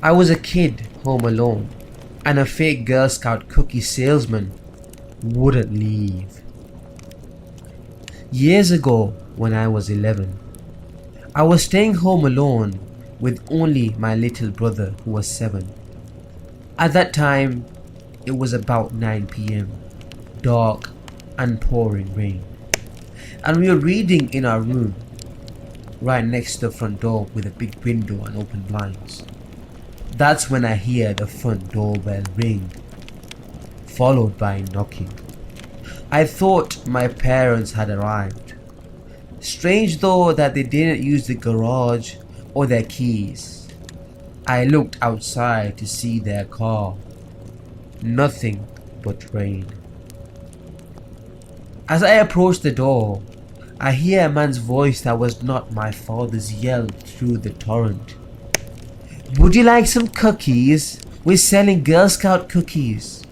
I was a kid home alone, and a fake Girl Scout cookie salesman wouldn't leave. Years ago, when I was 11, I was staying home alone with only my little brother who was 7. At that time, it was about 9 p.m, dark and pouring rain, and we were reading in our room, right next to the front door with a big window and open blinds. That's when I hear the front doorbell ring, followed by knocking. I thought my parents had arrived. Strange though that they didn't use the garage or their keys. I looked outside to see their car. Nothing but rain. As I approached the door, I hear a man's voice that was not my father's yell through the torrent. "Would you like some cookies? We're selling Girl Scout cookies."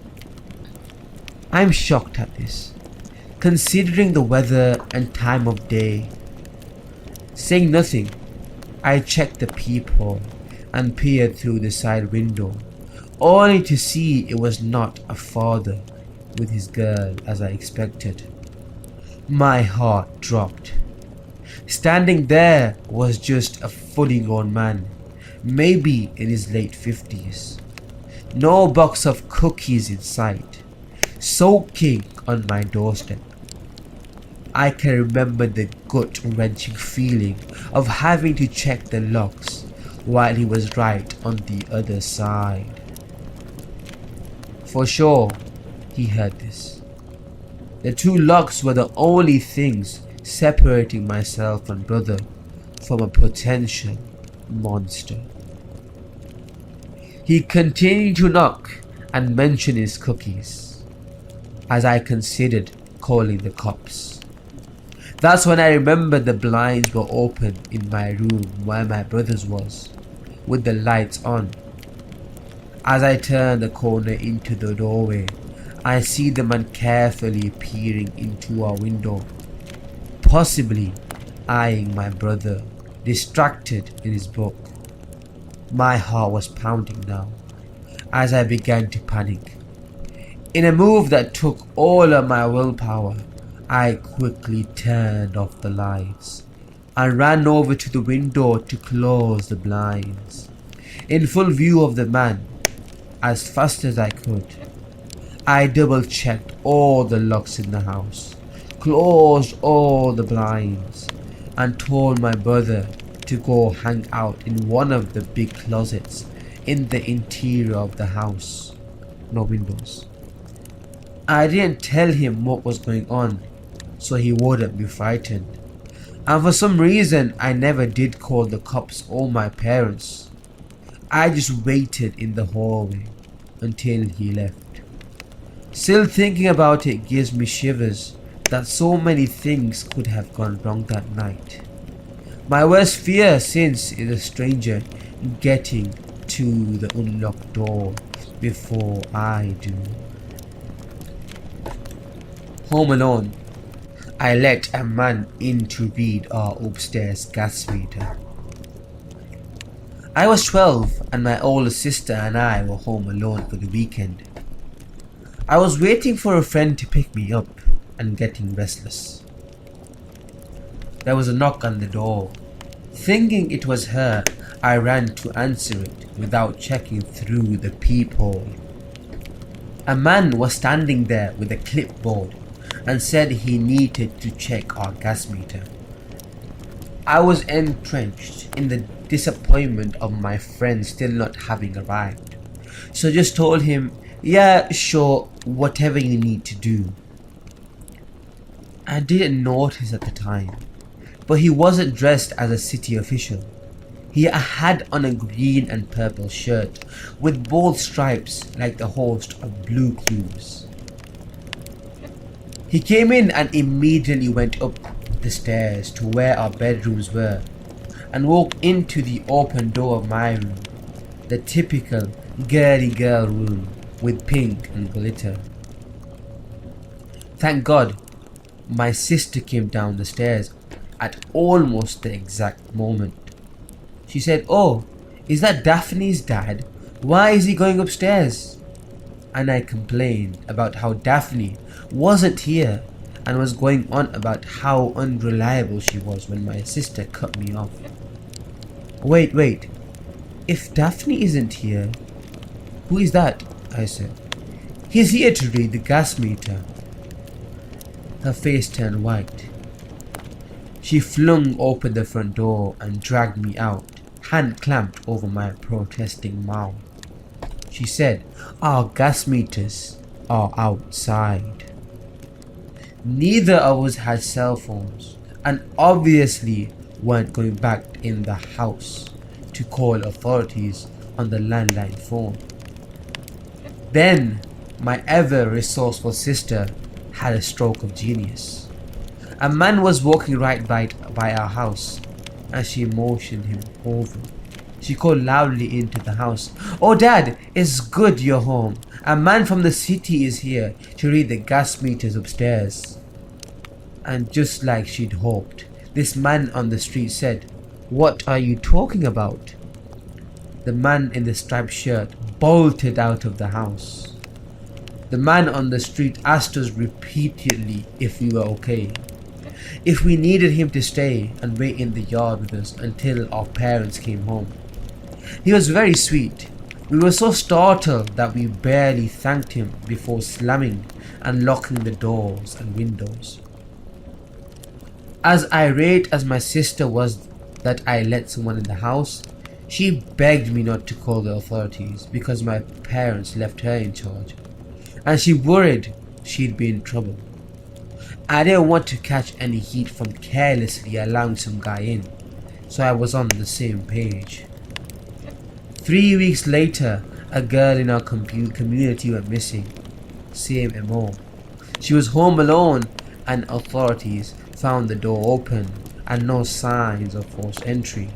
I'm shocked at this, considering the weather and time of day. Saying nothing, I checked the peephole and peered through the side window, only to see it was not a father with his girl as I expected. My heart dropped. Standing there was just a fully grown man, maybe in his late 50s. No box of cookies in sight, soaking on my doorstep. I can remember the gut-wrenching feeling of having to check the locks while he was right on the other side. For sure, he heard this. The 2 locks were the only things separating myself and brother from a potential monster. He continued to knock and mention his cookies, as I considered calling the cops. That's when I remembered the blinds were open in my room where my brother's was, with the lights on. As I turn the corner into the doorway, I see the man carefully peering into our window, possibly eyeing my brother, distracted in his book. My heart was pounding now, as I began to panic. In a move that took all of my willpower, I quickly turned off the lights and ran over to the window to close the blinds. In full view of the man, as fast as I could, I double-checked all the locks in the house, closed all the blinds, and told my brother to go hang out in one of the big closets in the interior of the house. No windows. I didn't tell him what was going on, so he wouldn't be frightened. And for some reason, I never did call the cops or my parents. I just waited in the hallway until he left. Still thinking about it gives me shivers that so many things could have gone wrong that night. My worst fear since is a stranger getting to the unlocked door before I do. Home alone, I let a man in to read our upstairs gas meter. I was 12 and my older sister and I were home alone for the weekend. I was waiting for a friend to pick me up and getting restless. There was a knock on the door. Thinking it was her, I ran to answer it without checking through the peephole. A man was standing there with a clipboard and said he needed to check our gas meter. I was entrenched in the disappointment of my friend still not having arrived, so just told him, "Yeah, sure, whatever you need to do." I didn't notice at the time, but he wasn't dressed as a city official. He had on a green and purple shirt with bold stripes like the host of Blue Clues. He came in and immediately went up the stairs to where our bedrooms were and walked into the open door of my room, the typical girly girl room with pink and glitter. Thank God, my sister came down the stairs at almost the exact moment. She said, "Oh, Is that Daphne's dad? Why is he going upstairs? And I complained about how Daphne wasn't here and was going on about how unreliable she was when my sister cut me off. Wait. If Daphne isn't here, who is that? I said. He's here to read the gas meter. Her face turned white. She flung open the front door and dragged me out, hand clamped over my protesting mouth. She said, "Our gas meters are outside." Neither of us had cell phones and obviously weren't going back in the house to call authorities on the landline phone. Then my ever resourceful sister had a stroke of genius. A man was walking right by our house and she motioned him over. She called loudly into the house, "Oh Dad, it's good you're home. A man from the city is here to read the gas meters upstairs." And just like she'd hoped, this man on the street said, "What are you talking about?" The man in the striped shirt bolted out of the house. The man on the street asked us repeatedly if we were okay, if we needed him to stay and wait in the yard with us until our parents came home. He was very sweet. We were so startled that we barely thanked him before slamming and locking the doors and windows. As irate as my sister was that I let someone in the house, she begged me not to call the authorities because my parents left her in charge, and she worried she'd be in trouble. I didn't want to catch any heat from carelessly allowing some guy in, so I was on the same page. 3 weeks later, a girl in our community went missing. Same MO. She was home alone and authorities found the door open and no signs of forced entry.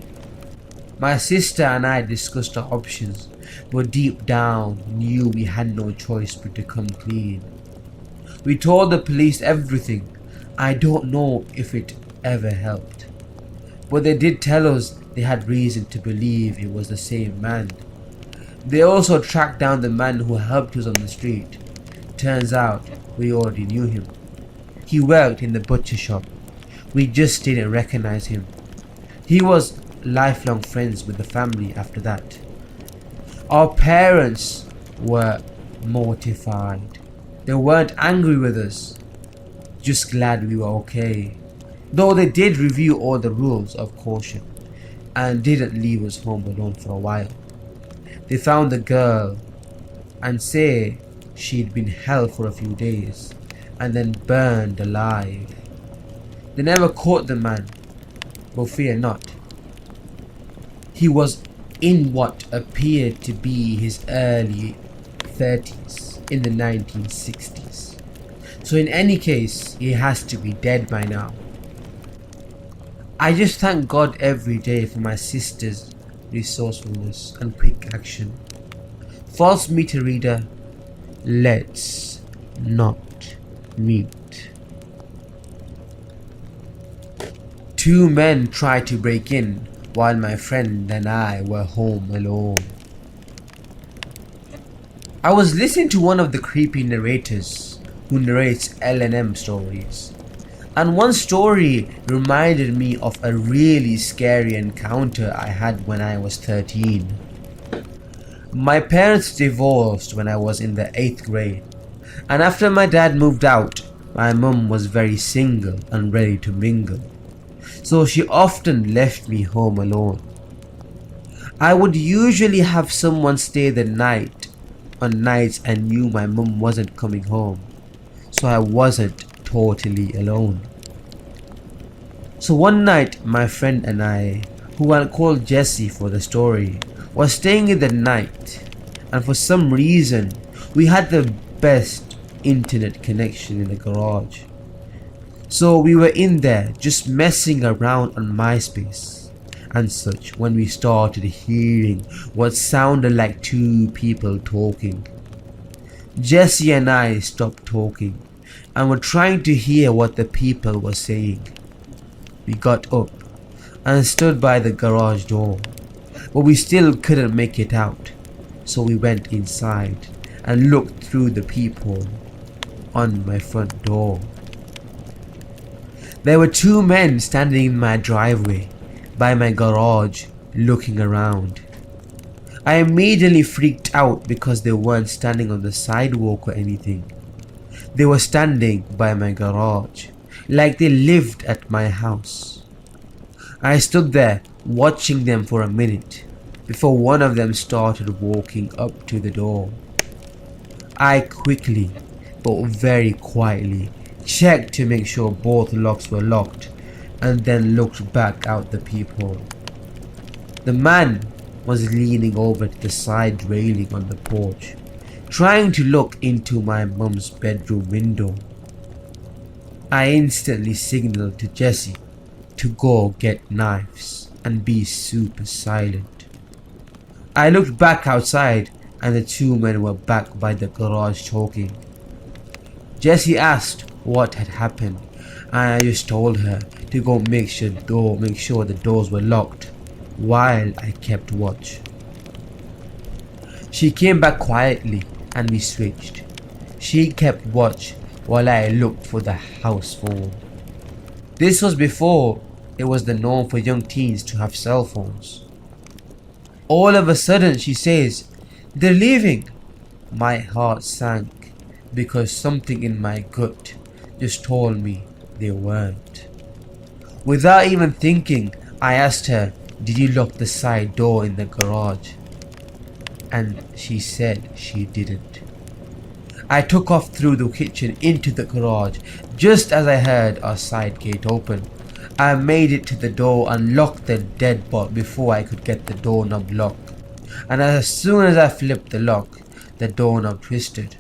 My sister and I discussed our options, but deep down knew we had no choice but to come clean. We told the police everything. I don't know if it ever helped, but they did tell us they had reason to believe it was the same man. They also tracked down the man who helped us on the street. Turns out we already knew him. He worked in the butcher shop. We just didn't recognize him. He was lifelong friends with the family after that. Our parents were mortified. They weren't angry with us, just glad we were okay. Though they did review all the rules of caution and didn't leave us home alone for a while. They found the girl and say she'd been held for a few days and then burned alive. They never caught the man, but fear not. He was in what appeared to be his early 30s in the 1960s. So in any case, he has to be dead by now. I just thank God every day for my sister's resourcefulness and quick action. False meter reader, let's not meet. 2 men tried to break in while my friend and I were home alone. I was listening to one of the creepy narrators who narrates L&M stories, and one story reminded me of a really scary encounter I had when I was 13. My parents divorced when I was in the 8th grade, and after my dad moved out, my mum was very single and ready to mingle, so she often left me home alone. I would usually have someone stay the night on nights I knew my mum wasn't coming home, so I wasn't totally alone. So one night my friend and I, who I'll call Jesse for the story, was staying in the night, and for some reason we had the best internet connection in the garage. So we were in there just messing around on MySpace and such when we started hearing what sounded like 2 people talking. Jesse and I stopped talking and were trying to hear what the people were saying. We got up and stood by the garage door, but we still couldn't make it out. So we went inside and looked through the peephole on my front door. There were two men standing in my driveway by my garage looking around. I immediately freaked out because they weren't standing on the sidewalk or anything. They were standing by my garage, like they lived at my house. I stood there watching them for a minute before one of them started walking up to the door. I quickly, but very quietly, checked to make sure both locks were locked and then looked back out the peephole. The man was leaning over to the side railing on the porch, trying to look into my mum's bedroom window. I instantly signaled to Jesse to go get knives and be super silent. I looked back outside and the two men were back by the garage talking. Jesse asked what had happened and I just told her to go make sure the doors were locked while I kept watch. She came back quietly and we switched. She kept watch while I looked for the house phone. This was before it was the norm for young teens to have cell phones. All of a sudden she says, "They're leaving." My heart sank because something in my gut just told me they weren't. Without even thinking, I asked her, "Did you lock the side door in the garage?" And she said she didn't. I took off through the kitchen into the garage just as I heard our side gate open. I made it to the door and locked the deadbolt before I could get the doorknob locked. And as soon as I flipped the lock, the doorknob twisted.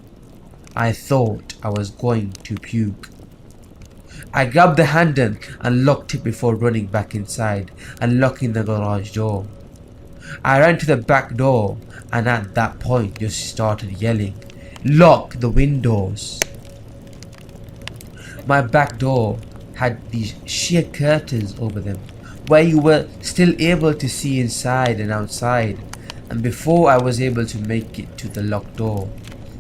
I thought I was going to puke. I grabbed the handle and locked it before running back inside and locking the garage door. I ran to the back door and at that point just started yelling, "Lock the windows!" My back door had these sheer curtains over them where you were still able to see inside and outside, and before I was able to make it to the locked door,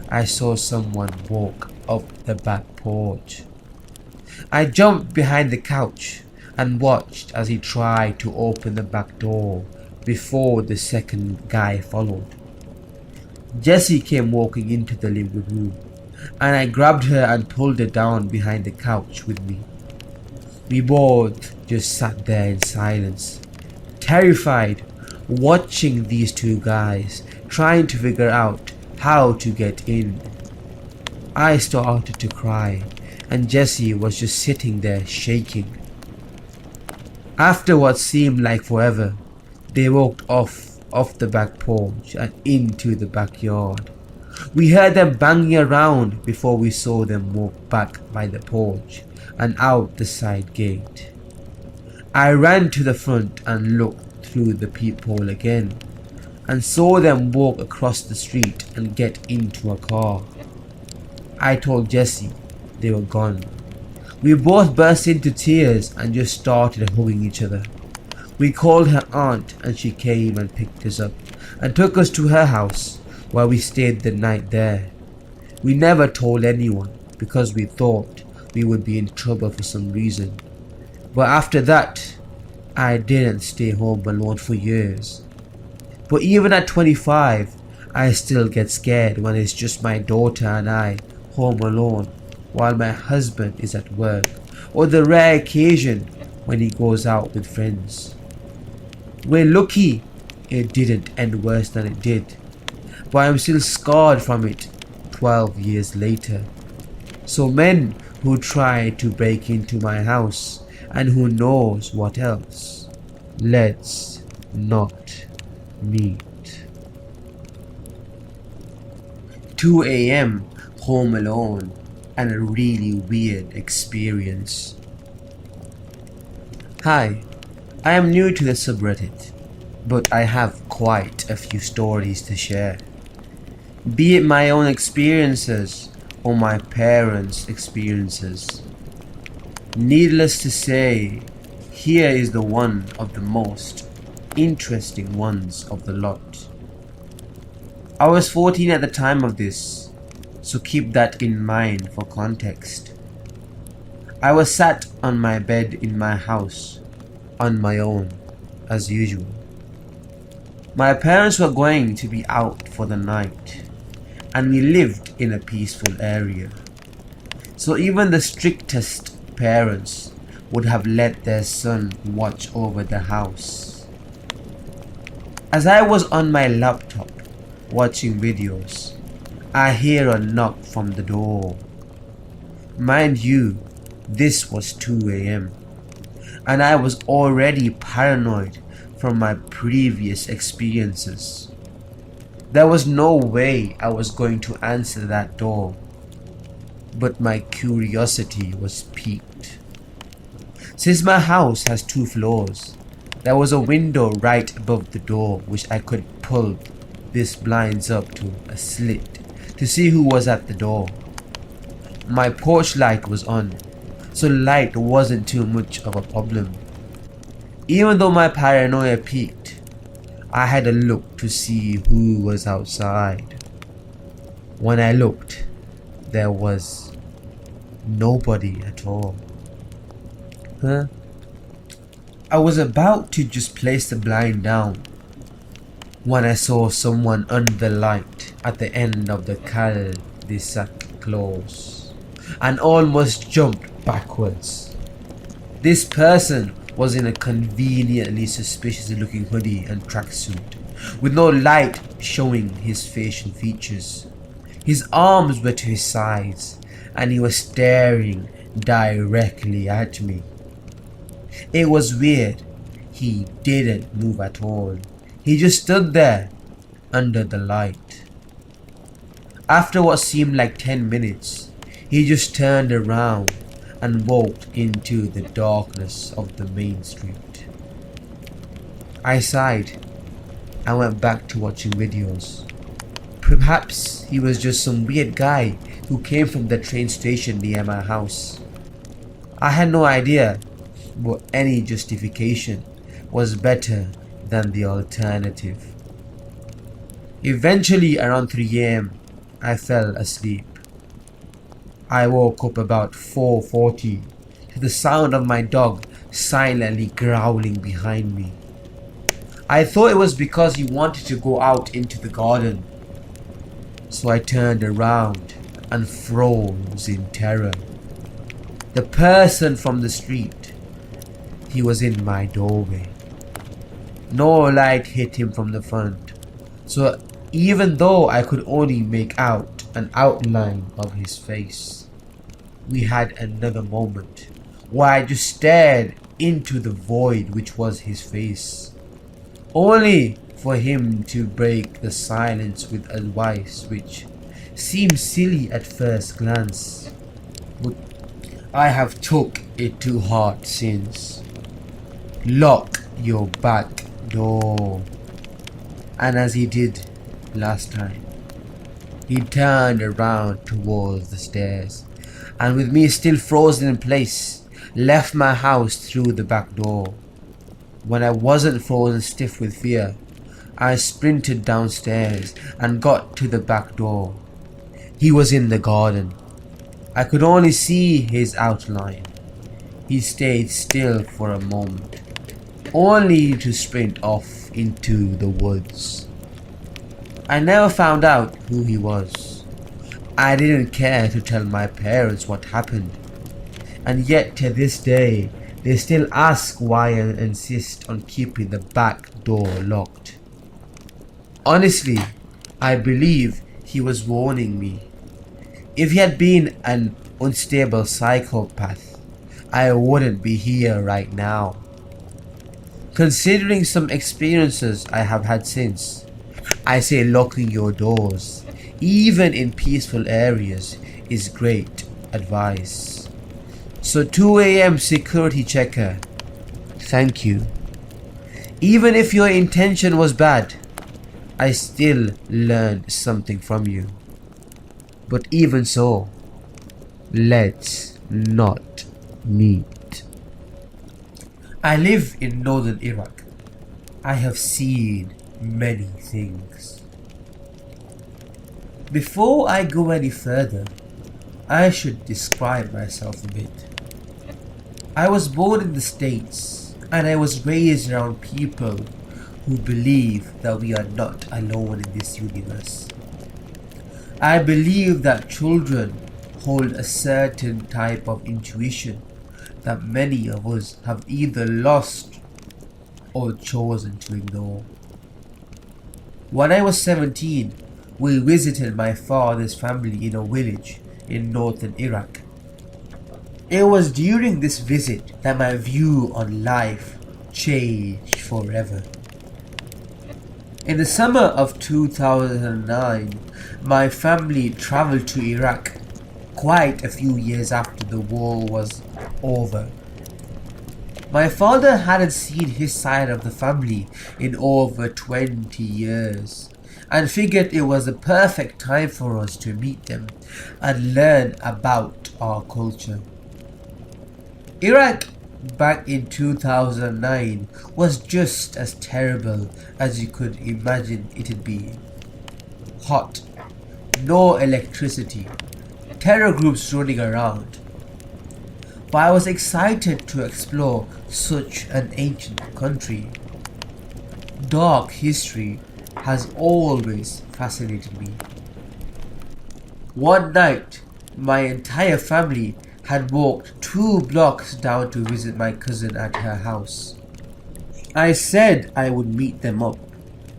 I saw someone walk up the back porch. I jumped behind the couch and watched as he tried to open the back door before the second guy followed. Jessie came walking into the living room and I grabbed her and pulled her down behind the couch with me. We both just sat there in silence, terrified, watching these two guys trying to figure out how to get in. I started to cry and Jessie was just sitting there shaking. After what seemed like forever, they walked off the back porch and into the backyard. We heard them banging around before we saw them walk back by the porch and out the side gate. I ran to the front and looked through the peephole again and saw them walk across the street and get into a car. I told Jessie they were gone. We both burst into tears and just started hugging each other. We called her aunt and she came and picked us up and took us to her house where we stayed the night there. We never told anyone because we thought we would be in trouble for some reason. But after that, I didn't stay home alone for years. But even at 25, I still get scared when it's just my daughter and I home alone while my husband is at work, or the rare occasion when he goes out with friends. We're lucky it didn't end worse than it did, but I'm still scarred from it 12 years later. So men who try to break into my house and who knows what else, let's not meet. 2 a.m. home alone and a really weird experience. Hi, I am new to the subreddit, but I have quite a few stories to share. Be it my own experiences or my parents' experiences. Needless to say, here is the one of the most interesting ones of the lot. I was 14 at the time of this, so keep that in mind for context. I was sat on my bed in my house, on my own, as usual. My parents were going to be out for the night, and we lived in a peaceful area. So even the strictest parents would have let their son watch over the house. As I was on my laptop watching videos, I hear a knock from the door. Mind you, this was 2 a.m. and I was already paranoid from my previous experiences. There was no way I was going to answer that door, but my curiosity was piqued. Since my house has 2 floors, there was a window right above the door which I could pull this blinds up to a slit to see who was at the door. My porch light was on, so light wasn't too much of a problem. Even though my paranoia peaked, I had a look to see who was outside. When I looked, there was nobody at all. I was about to just place the blind down when I saw someone under the light at the end of the cul-de-sac close and almost jumped backwards. This person was in a conveniently suspicious looking hoodie and tracksuit with no light showing his facial features. His arms were to his sides and he was staring directly at me. It was weird. He didn't move at all. He just stood there under the light. After what seemed like 10 minutes, he just turned around and walked into the darkness of the main street. I sighed and went back to watching videos. Perhaps he was just some weird guy who came from the train station near my house. I had no idea, but any justification was better than the alternative. Eventually, around 3 a.m., I fell asleep. I woke up about 4:40 to the sound of my dog silently growling behind me. I thought it was because he wanted to go out into the garden, so I turned around and froze in terror. The person from the street, he was in my doorway. No light hit him from the front, so even though I could only make out an outline of his face, we had another moment where I just stared into the void which was his face, only for him to break the silence with advice which seemed silly at first glance, but I have took it to heart since. Lock your back door. And as he did last time, he turned around towards the stairs, and with me still frozen in place, left my house through the back door. When I wasn't frozen stiff with fear, I sprinted downstairs and got to the back door. He was in the garden. I could only see his outline. He stayed still for a moment, only to sprint off into the woods. I never found out who he was. I didn't care to tell my parents what happened, and yet to this day they still ask why I insist on keeping the back door locked. Honestly, I believe he was warning me. If he had been an unstable psychopath, I wouldn't be here right now. Considering some experiences I have had since, I say locking your doors, even in peaceful areas, is great advice. So 2 a.m. security checker, thank you. Even if your intention was bad, I still learned something from you. But even so, let's not meet. I live in northern Iraq. I have seen many things. Before I go any further, I should describe myself a bit. I was born in the States and I was raised around people who believe that we are not alone in this universe. I believe that children hold a certain type of intuition that many of us have either lost or chosen to ignore. When I was 17, we visited my father's family in a village in northern Iraq. It was during this visit that my view on life changed forever. In the summer of 2009, my family traveled to Iraq quite a few years after the war was over. My father hadn't seen his side of the family in over 20 years and figured it was the perfect time for us to meet them and learn about our culture. Iraq back in 2009 was just as terrible as you could imagine it'd be. Hot, no electricity, terror groups running around. But I was excited to explore such an ancient country. Dark history has always fascinated me. One night, my entire family had walked 2 blocks down to visit my cousin at her house. I said I would meet them up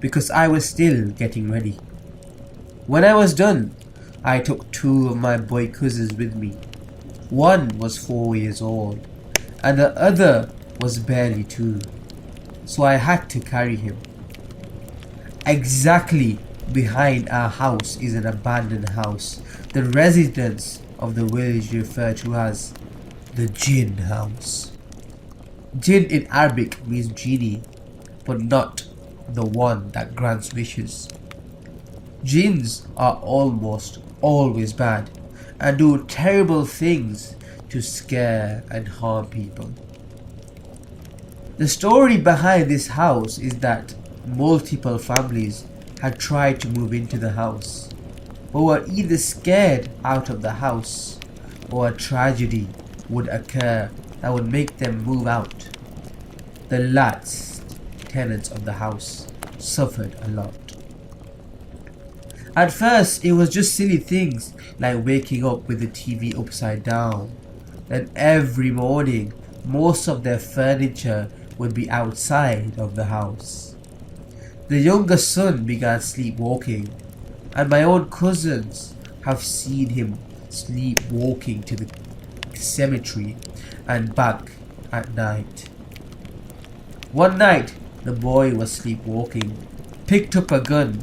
because I was still getting ready. When I was done, I took 2 of my boy cousins with me. One was 4 years old and the other was barely 2, so I had to carry him. Exactly behind our house is an abandoned house the residents of the village refer to as the Jinn house. Jinn in Arabic means genie, but not the one that grants wishes. Jinns are almost always bad and do terrible things to scare and harm people. The story behind this house is that multiple families had tried to move into the house, but were either scared out of the house or a tragedy would occur that would make them move out. The last tenants of the house suffered a lot. At first, it was just silly things like waking up with the TV upside down. Then every morning, most of their furniture would be outside of the house. The younger son began sleepwalking, and my own cousins have seen him sleepwalking to the cemetery and back at night. One night, the boy was sleepwalking, picked up a gun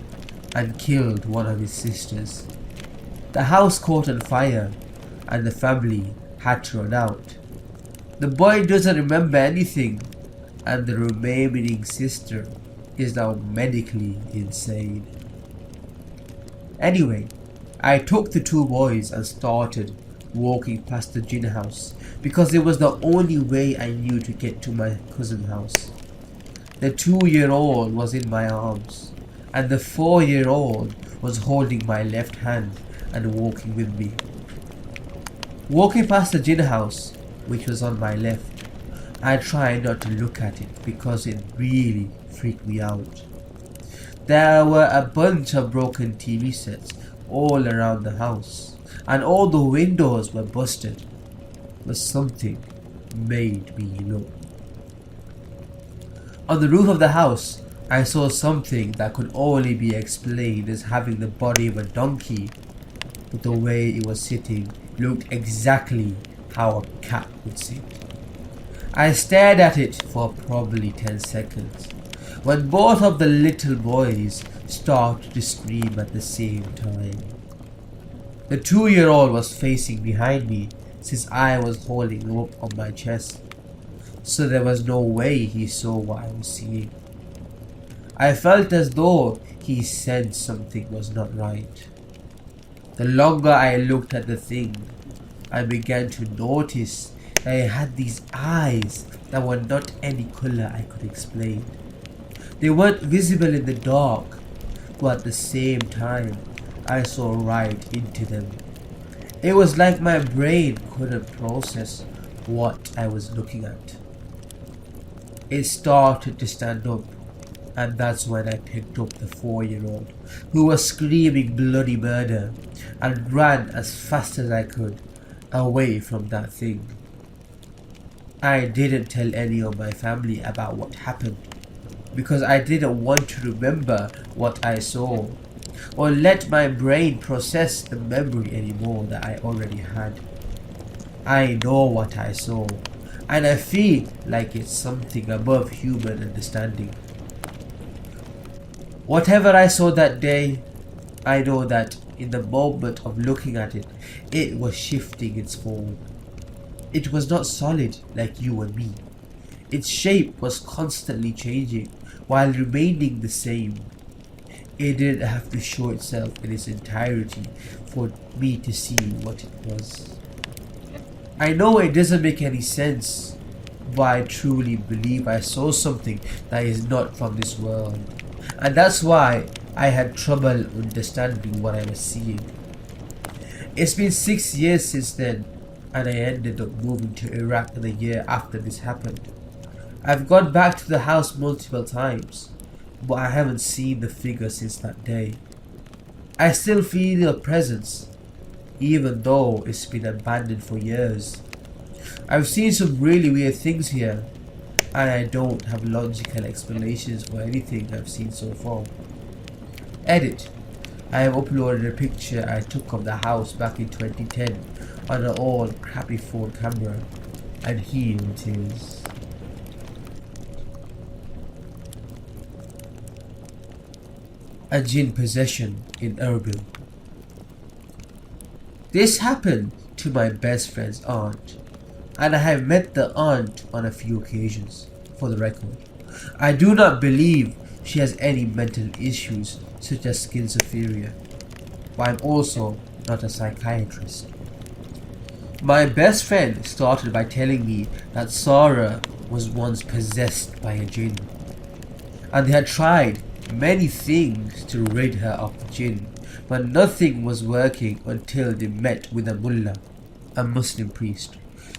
and killed one of his sisters. The house caught on fire and the family had to run out. The boy doesn't remember anything and the remaining sister is now medically insane. Anyway, I took the 2 boys and started walking past the Jinn house because it was the only way I knew to get to my cousin's house. The 2-year-old was in my arms and the 4-year-old was holding my left hand and walking with me. Walking past the Jinn house, which was on my left, I tried not to look at it because it really freaked me out. There were a bunch of broken TV sets all around the house and all the windows were busted, but something made me look. On the roof of the house, I saw something that could only be explained as having the body of a donkey, but the way it was sitting looked exactly how a cat would sit. I stared at it for probably 10 seconds, when both of the little boys started to scream at the same time. The 2-year-old was facing behind me since I was holding him up on my chest, so there was no way he saw what I was seeing. I felt as though he sensed something was not right. The longer I looked at the thing, I began to notice that it had these eyes that were not any color I could explain. They weren't visible in the dark, but at the same time, I saw right into them. It was like my brain couldn't process what I was looking at. It started to stand up, and that's when I picked up the 4-year-old, who was screaming bloody murder, and ran as fast as I could away from that thing. I didn't tell any of my family about what happened, because I didn't want to remember what I saw, or let my brain process the memory anymore that I already had. I know what I saw, and I feel like it's something above human understanding. Whatever I saw that day, I know that in the moment of looking at it, it was shifting its form. It was not solid like you and me. Its shape was constantly changing while remaining the same. It didn't have to show itself in its entirety for me to see what it was. I know it doesn't make any sense, but I truly believe I saw something that is not from this world. And that's why I had trouble understanding what I was seeing. It's been 6 years since then, and I ended up moving to Iraq the year after this happened. I've gone back to the house multiple times, but I haven't seen the figure since that day. I still feel your presence, even though it's been abandoned for years. I've seen some really weird things here, and I don't have logical explanations for anything I've seen so far. Edit. I have uploaded a picture I took of the house back in 2010 on an old crappy phone camera, and here it is. A jinn possession in Erbil. This happened to my best friend's aunt, and I have met the aunt on a few occasions. For the record, I do not believe she has any mental issues such as schizophrenia, but I'm also not a psychiatrist. My best friend started by telling me that Sarah was once possessed by a jinn, and they had tried many things to rid her of the jinn, but nothing was working until they met with a mullah, a Muslim priest,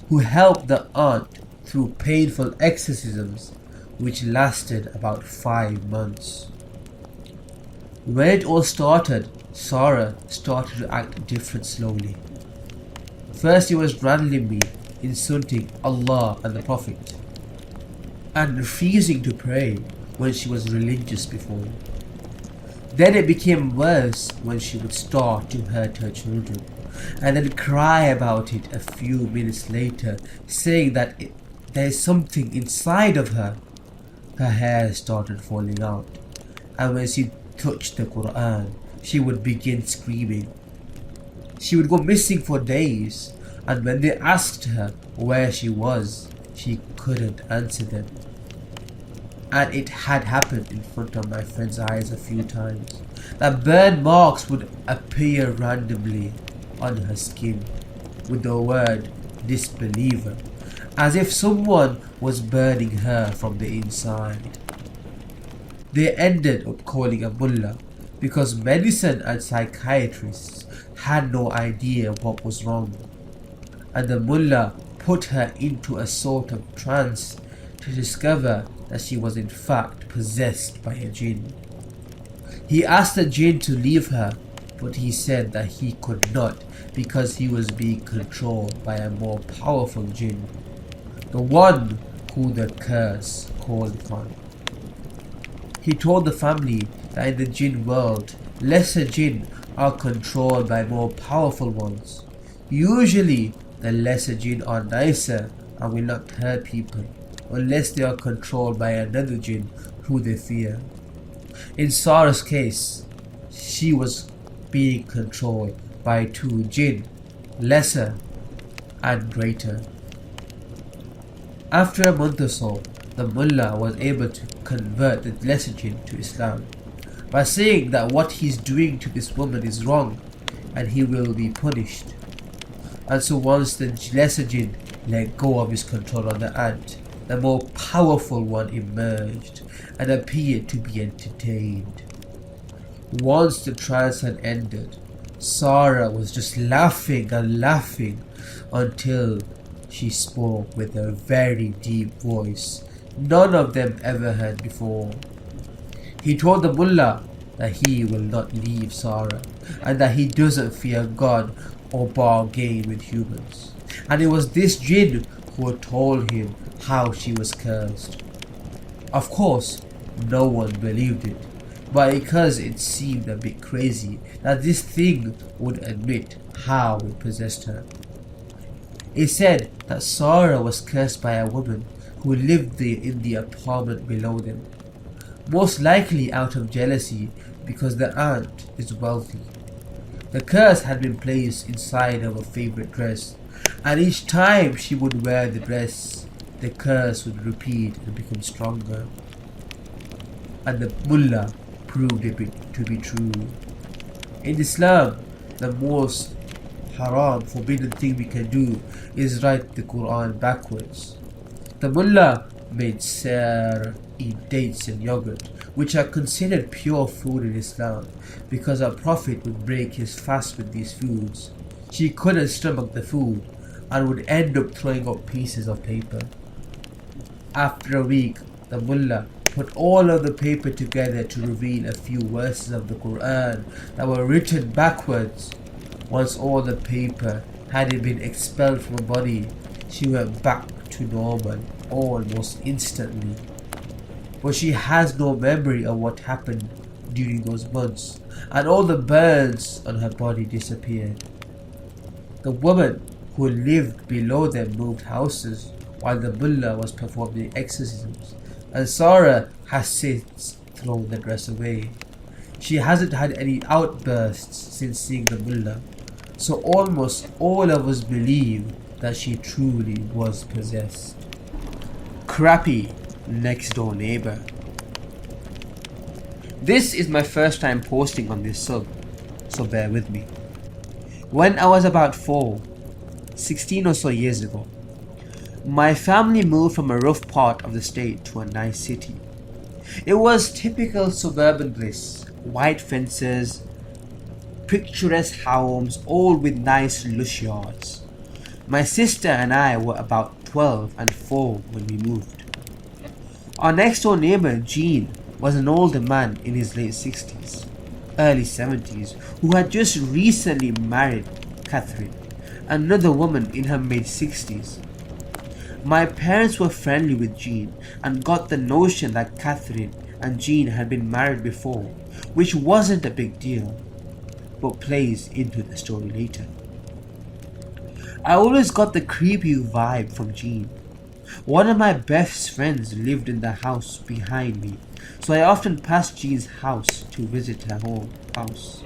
who helped the aunt through painful exorcisms which lasted about 5 months. When it all started, Sarah started to act different slowly. First, he was rattling me, insulting Allah and the Prophet, and refusing to pray when she was religious before. Then it became worse when she would start to hurt her children, and then cry about it a few minutes later, saying that there is something inside of her. Her hair started falling out, and when she touched the Quran, she would begin screaming. She would go missing for days, and when they asked her where she was, she couldn't answer them. And it had happened in front of my friend's eyes a few times, that burn marks would appear randomly on her skin with the word disbeliever, as if someone was burning her from the inside. They ended up calling a mullah because medicine and psychiatrists had no idea what was wrong, and the mullah put her into a sort of trance to discover that she was in fact possessed by a jinn. He asked the jinn to leave her, but he said that he could not because he was being controlled by a more powerful jinn, the one who the curse called upon. He told the family that in the jinn world, lesser jinn are controlled by more powerful ones. Usually, the lesser jinn are nicer and will not hurt people unless they are controlled by another jinn who they fear. In Sarah's case, she was being controlled by 2 jinn, lesser and greater. After a month or so, the mullah was able to convert the lesser jinn to Islam by saying that what he's doing to this woman is wrong and he will be punished. And so once the lesser jinn let go of his control on the aunt, the more powerful one emerged and appeared to be entertained. Once the trance had ended, Sarah was just laughing and laughing until she spoke with a very deep voice none of them ever heard before. He told the mullah that he will not leave Sarah and that he doesn't fear God or bargain with humans. And it was this jinn who had told him how she was cursed. Of course, no one believed it, but because it seemed a bit crazy that this thing would admit how it possessed her. It said that Sarah was cursed by a woman who lived in the apartment below them, most likely out of jealousy because the aunt is wealthy. The curse had been placed inside of her favorite dress, and each time she would wear the dress, the curse would repeat and become stronger. And the mullah proved it to be true. In Islam, the most haram, forbidden thing we can do is write the Quran backwards. The mullah made Sarah eat dates and yogurt, which are considered pure food in Islam, because our Prophet would break his fast with these foods. She couldn't stomach the food and would end up throwing up pieces of paper. After a week, the mullah put all of the paper together to reveal a few verses of the Quran that were written backwards. Once all the paper had been expelled from her body, she went back to normal almost instantly. But she has no memory of what happened during those months, and all the burns on her body disappeared. The woman who lived below them moved houses while the mullah was performing exorcisms, and Sarah has since thrown the dress away. She hasn't had any outbursts since seeing the mullah, so almost all of us believe that she truly was possessed. Crappy next door neighbor. This is my first time posting on this sub, so bear with me. When I was about 16 or so years ago, my family moved from a rough part of the state to a nice city. It was typical suburban bliss, white fences, picturesque homes, all with nice lush yards. My sister and I were about 12 and 4 when we moved. Our next door neighbor, Jean, was an older man in his late 60s, early 70s, who had just recently married Catherine, another woman in her mid 60s. My parents were friendly with Jean and got the notion that Catherine and Jean had been married before, which wasn't a big deal, but plays into the story later. I always got the creepy vibe from Jean. One of my best friends lived in the house behind me, so I often passed Jean's house to visit her home house.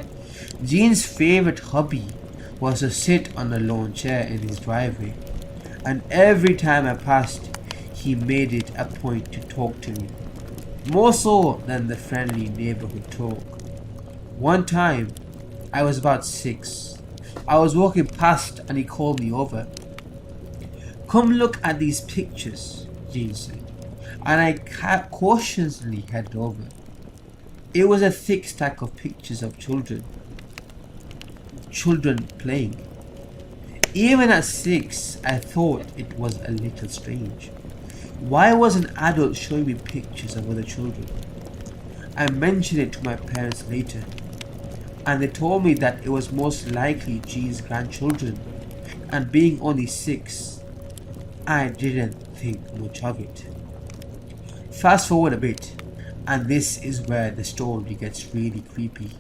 Jean's favorite hobby was to sit on a lawn chair in his driveway, and every time I passed, he made it a point to talk to me, more so than the friendly neighborhood talk. One time, I was about 6. I was walking past and he called me over. "Come look at these pictures," Jean said, and I cautiously headed over. It was a thick stack of pictures of children playing. Even at 6, I thought it was a little strange. Why was an adult showing me pictures of other children? I mentioned it to my parents later, and they told me that it was most likely Jean's grandchildren, and being only 6, I didn't think much of it. Fast forward a bit, and this is where the story gets really creepy.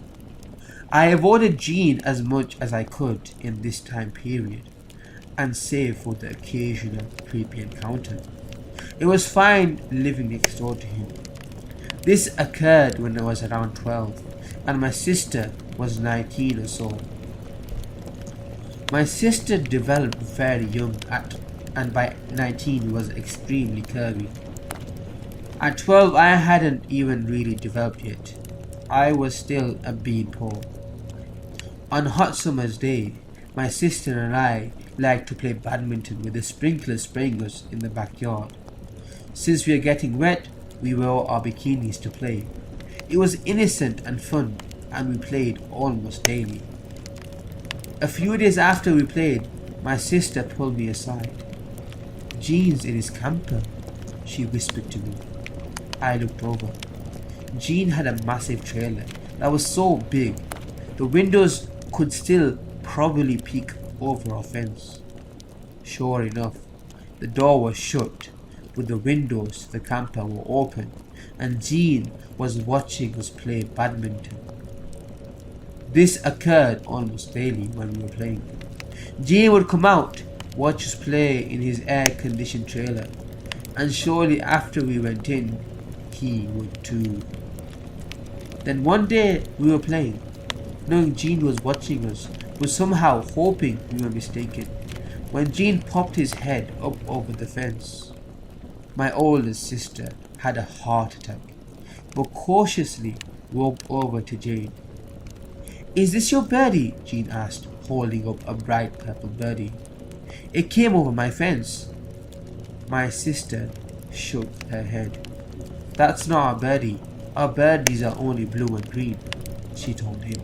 I avoided Jean as much as I could in this time period, and save for the occasional creepy encounter. It was fine living next door to him. This occurred when I was around 12, and my sister was 19 or so. My sister developed very young and by 19 was extremely curvy. At 12 I hadn't even really developed yet. I was still a beanpole. On a hot summer's day, my sister and I liked to play badminton with the sprinkler spraying us in the backyard. Since we are getting wet, we wore our bikinis to play. It was innocent and fun, and we played almost daily. A few days after we played, my sister pulled me aside. "Jean's in his camper," she whispered to me. I looked over. Jean had a massive trailer that was so big, the windows could still probably peek over our fence. Sure enough, the door was shut, but the windows to the camper were open, and Jean was watching us play badminton. This occurred almost daily when we were playing. Jean would come out, watch us play in his air-conditioned trailer, and shortly after we went in, he would too. Then one day we were playing, knowing Jean was watching us, but somehow hoping we were mistaken, when Jean popped his head up over the fence. My oldest sister had a heart attack, but cautiously walked over to Jane. "Is this your birdie?" Jean asked, holding up a bright purple birdie. "It came over my fence." My sister shook her head. "That's not our birdie. Our birdies are only blue and green," she told him.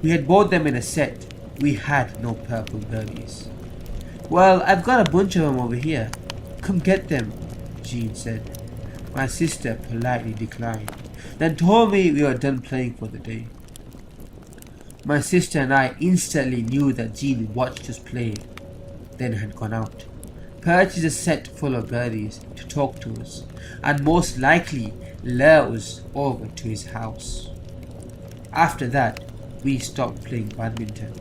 We had bought them in a set. We had no purple birdies. "Well, I've got a bunch of them over here. Come get them," Jean said. My sister politely declined, then told me we were done playing for the day. My sister and I instantly knew that Jean watched us play, then had gone out, purchased a set full of birdies to talk to us, and most likely lure us over to his house. After that, we stopped playing badminton.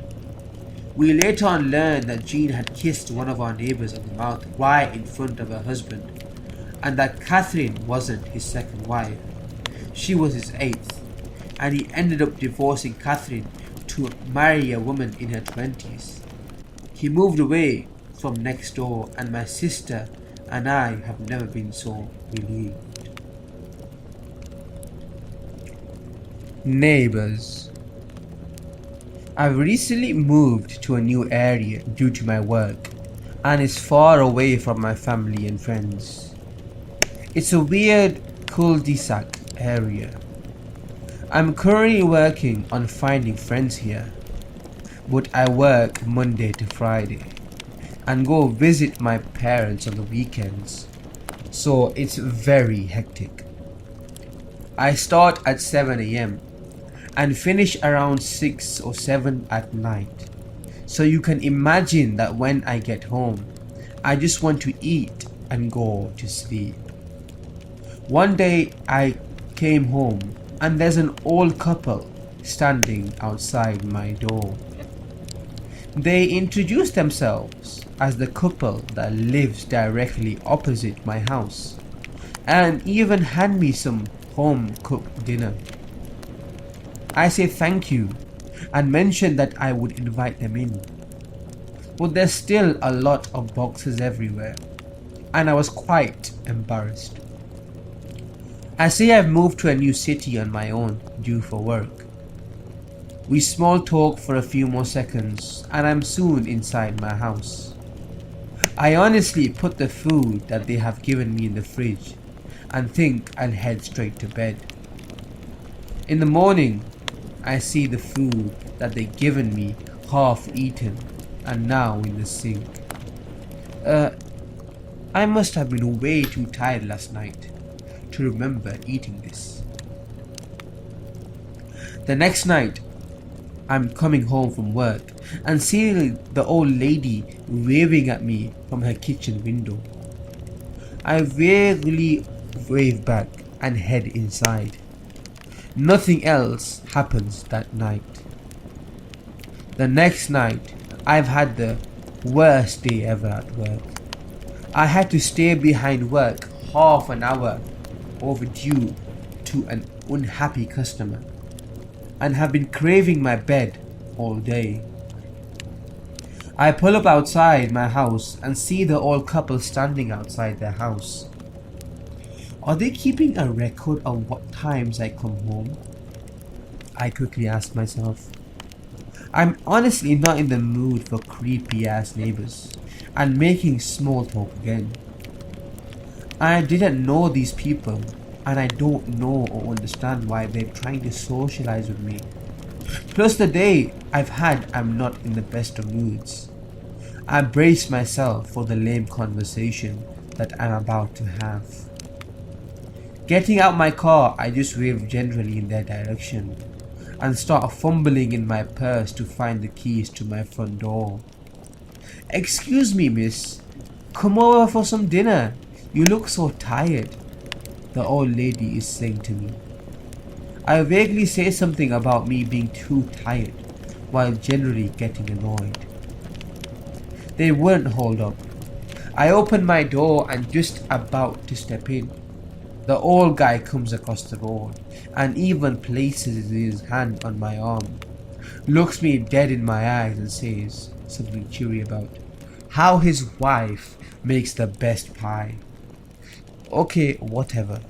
We later on learned that Jean had kissed one of our neighbours on the mouth right in front of her husband, and that Catherine wasn't his second wife. She was his eighth, and he ended up divorcing Catherine to marry a woman in her 20s. He moved away from next door, and my sister and I have never been so relieved. Neighbours. I've recently moved to a new area due to my work, and it's far away from my family and friends. It's a weird cul-de-sac area. I'm currently working on finding friends here, but I work Monday to Friday and go visit my parents on the weekends, so it's very hectic. I start at 7 a.m. and finish around 6 or 7 at night, so you can imagine that when I get home, I just want to eat and go to sleep. One day I came home and there's an old couple standing outside my door. They introduced themselves as the couple that lives directly opposite my house, and even hand me some home-cooked dinner. I say thank you and mention that I would invite them in, but there's still a lot of boxes everywhere, and I was quite embarrassed. I say I've moved to a new city on my own due for work. We small talk for a few more seconds and I'm soon inside my house. I honestly put the food that they have given me in the fridge and think I'll head straight to bed. In the morning, I see the food that they've given me half eaten and now in the sink. I must have been way too tired last night to remember eating this. The next night, I'm coming home from work and seeing the old lady waving at me from her kitchen window. I vaguely wave back and head inside. Nothing else happens that night. The next night, I've had the worst day ever at work. I had to stay behind work half an hour overdue to an unhappy customer and have been craving my bed all day. I pull up outside my house and see the old couple standing outside their house. Are they keeping a record of what times I come home? I quickly ask myself. I'm honestly not in the mood for creepy ass neighbors and making small talk again. I didn't know these people, and I don't know or understand why they're trying to socialize with me. Plus the day I've had, I'm not in the best of moods. I brace myself for the lame conversation that I'm about to have. Getting out my car, I just wave generally in their direction and start fumbling in my purse to find the keys to my front door. "Excuse me, miss. Come over for some dinner. You look so tired," the old lady is saying to me. I vaguely say something about me being too tired, while generally getting annoyed. They wouldn't hold up. I open my door and just about to step in. The old guy comes across the road and even places his hand on my arm, looks me dead in my eyes and says something cheery about how his wife makes the best pie. Okay, whatever.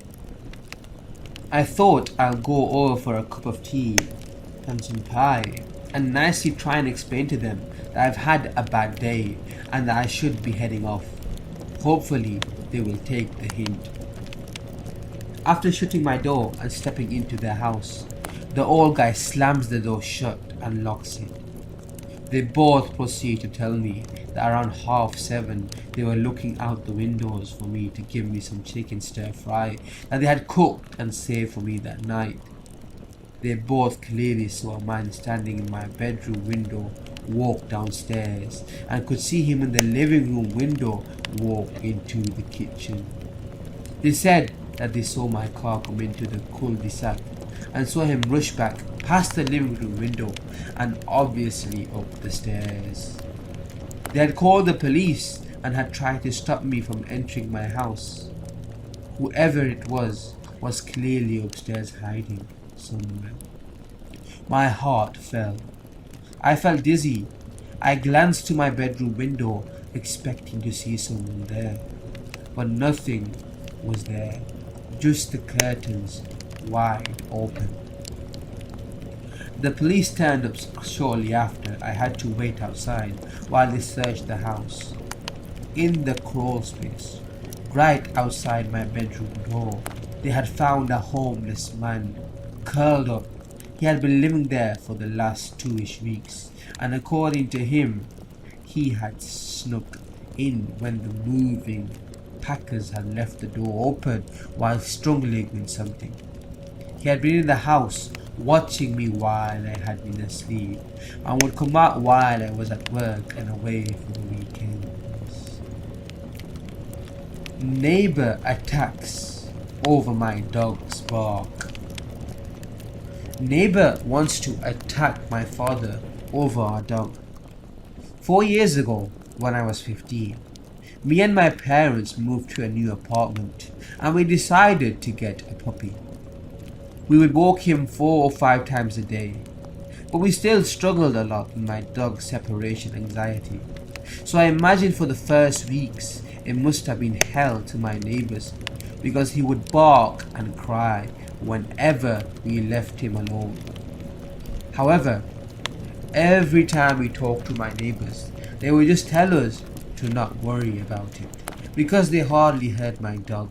I thought I'll go over for a cup of tea and some pie and nicely try and explain to them that I've had a bad day and that I should be heading off. Hopefully they will take the hint. After shutting my door and stepping into their house, the old guy slams the door shut and locks it. They both proceed to tell me that around 7:30 they were looking out the windows for me to give me some chicken stir fry that they had cooked and saved for me that night. They both clearly saw a man standing in my bedroom window walk downstairs and could see him in the living room window walk into the kitchen. They said that they saw my car come into the cul-de-sac and saw him rush back past the living room window and obviously up the stairs. They had called the police and had tried to stop me from entering my house. Whoever it was clearly upstairs hiding somewhere. My heart fell. I felt dizzy. I glanced to my bedroom window expecting to see someone there, but nothing was there, just the curtains wide open. The police turned up shortly after. I had to wait outside while they searched the house. In the crawl space, right outside my bedroom door, they had found a homeless man curled up. He had been living there for the last 2-ish weeks, and according to him, he had snuck in when the moving packers had left the door open while struggling with something. He had been in the house watching me while I had been asleep and would come out while I was at work and away for the weekends. Neighbor attacks over my dog's bark. Neighbor wants to attack my father over our dog. 4 years ago, when I was 15, me and my parents moved to a new apartment and we decided to get a puppy. We would walk him 4 or 5 times a day, but we still struggled a lot with my dog's separation anxiety. So I imagine for the first weeks it must have been hell to my neighbors because he would bark and cry whenever we left him alone. However, every time we talked to my neighbors, they would just tell us to not worry about it because they hardly hurt my dog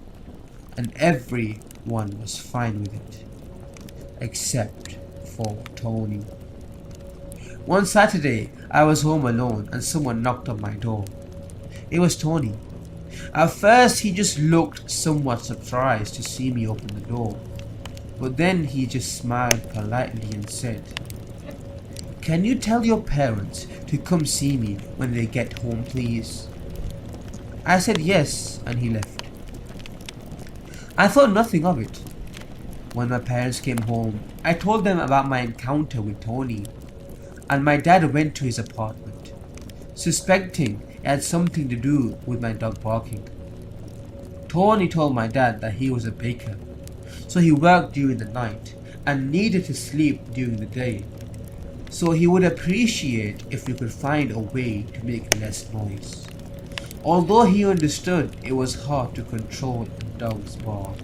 and everyone was fine with it except for Tony. One Saturday, I was home alone and someone knocked on my door. It was Tony. At first, he just looked somewhat surprised to see me open the door, but then he just smiled politely and said, "Can you tell your parents to come see me when they get home, please?" I said yes, and he left. I thought nothing of it. When my parents came home, I told them about my encounter with Tony, and my dad went to his apartment, suspecting it had something to do with my dog barking. Tony told my dad that he was a baker, so he worked during the night and needed to sleep during the day, so he would appreciate if we could find a way to make less noise. Although he understood it was hard to control a dog's bark.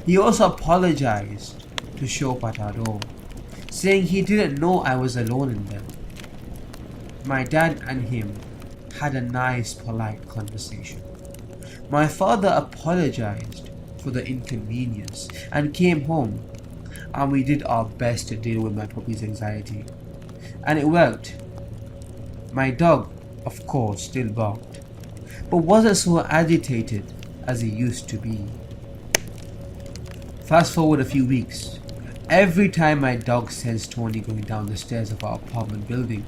He also apologized to show up at our door, saying he didn't know I was alone in there. My dad and him had a nice, polite conversation. My father apologized for the inconvenience and came home, and we did our best to deal with my puppy's anxiety. And it worked. My dog, of course, still barked, but wasn't so agitated as he used to be. Fast forward a few weeks. Every time my dog sensed Tony going down the stairs of our apartment building,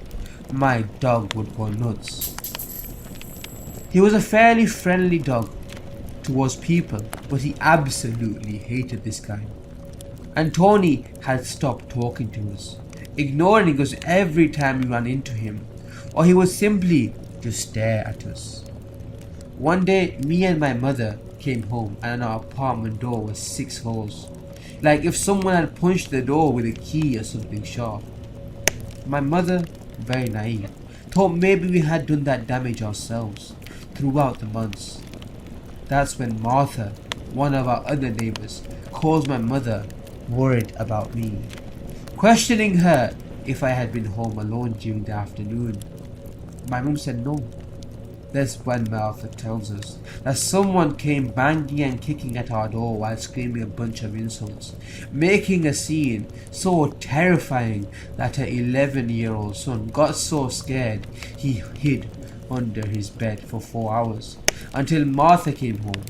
my dog would go nuts. He was a fairly friendly dog towards people, but he absolutely hated this guy. And Tony had stopped talking to us, ignoring us every time we ran into him, or he would simply just stare at us. One day, me and my mother came home and our apartment door was 6 holes, like if someone had punched the door with a key or something sharp. My mother, very naive, thought maybe we had done that damage ourselves throughout the months. That's when Martha, one of our other neighbors, calls my mother, worried about me, questioning her if I had been home alone during the afternoon. My mum said no. That's when Martha tells us that someone came banging and kicking at our door while screaming a bunch of insults, making a scene so terrifying that her 11-year-old son got so scared he hid under his bed for 4 hours until Martha came home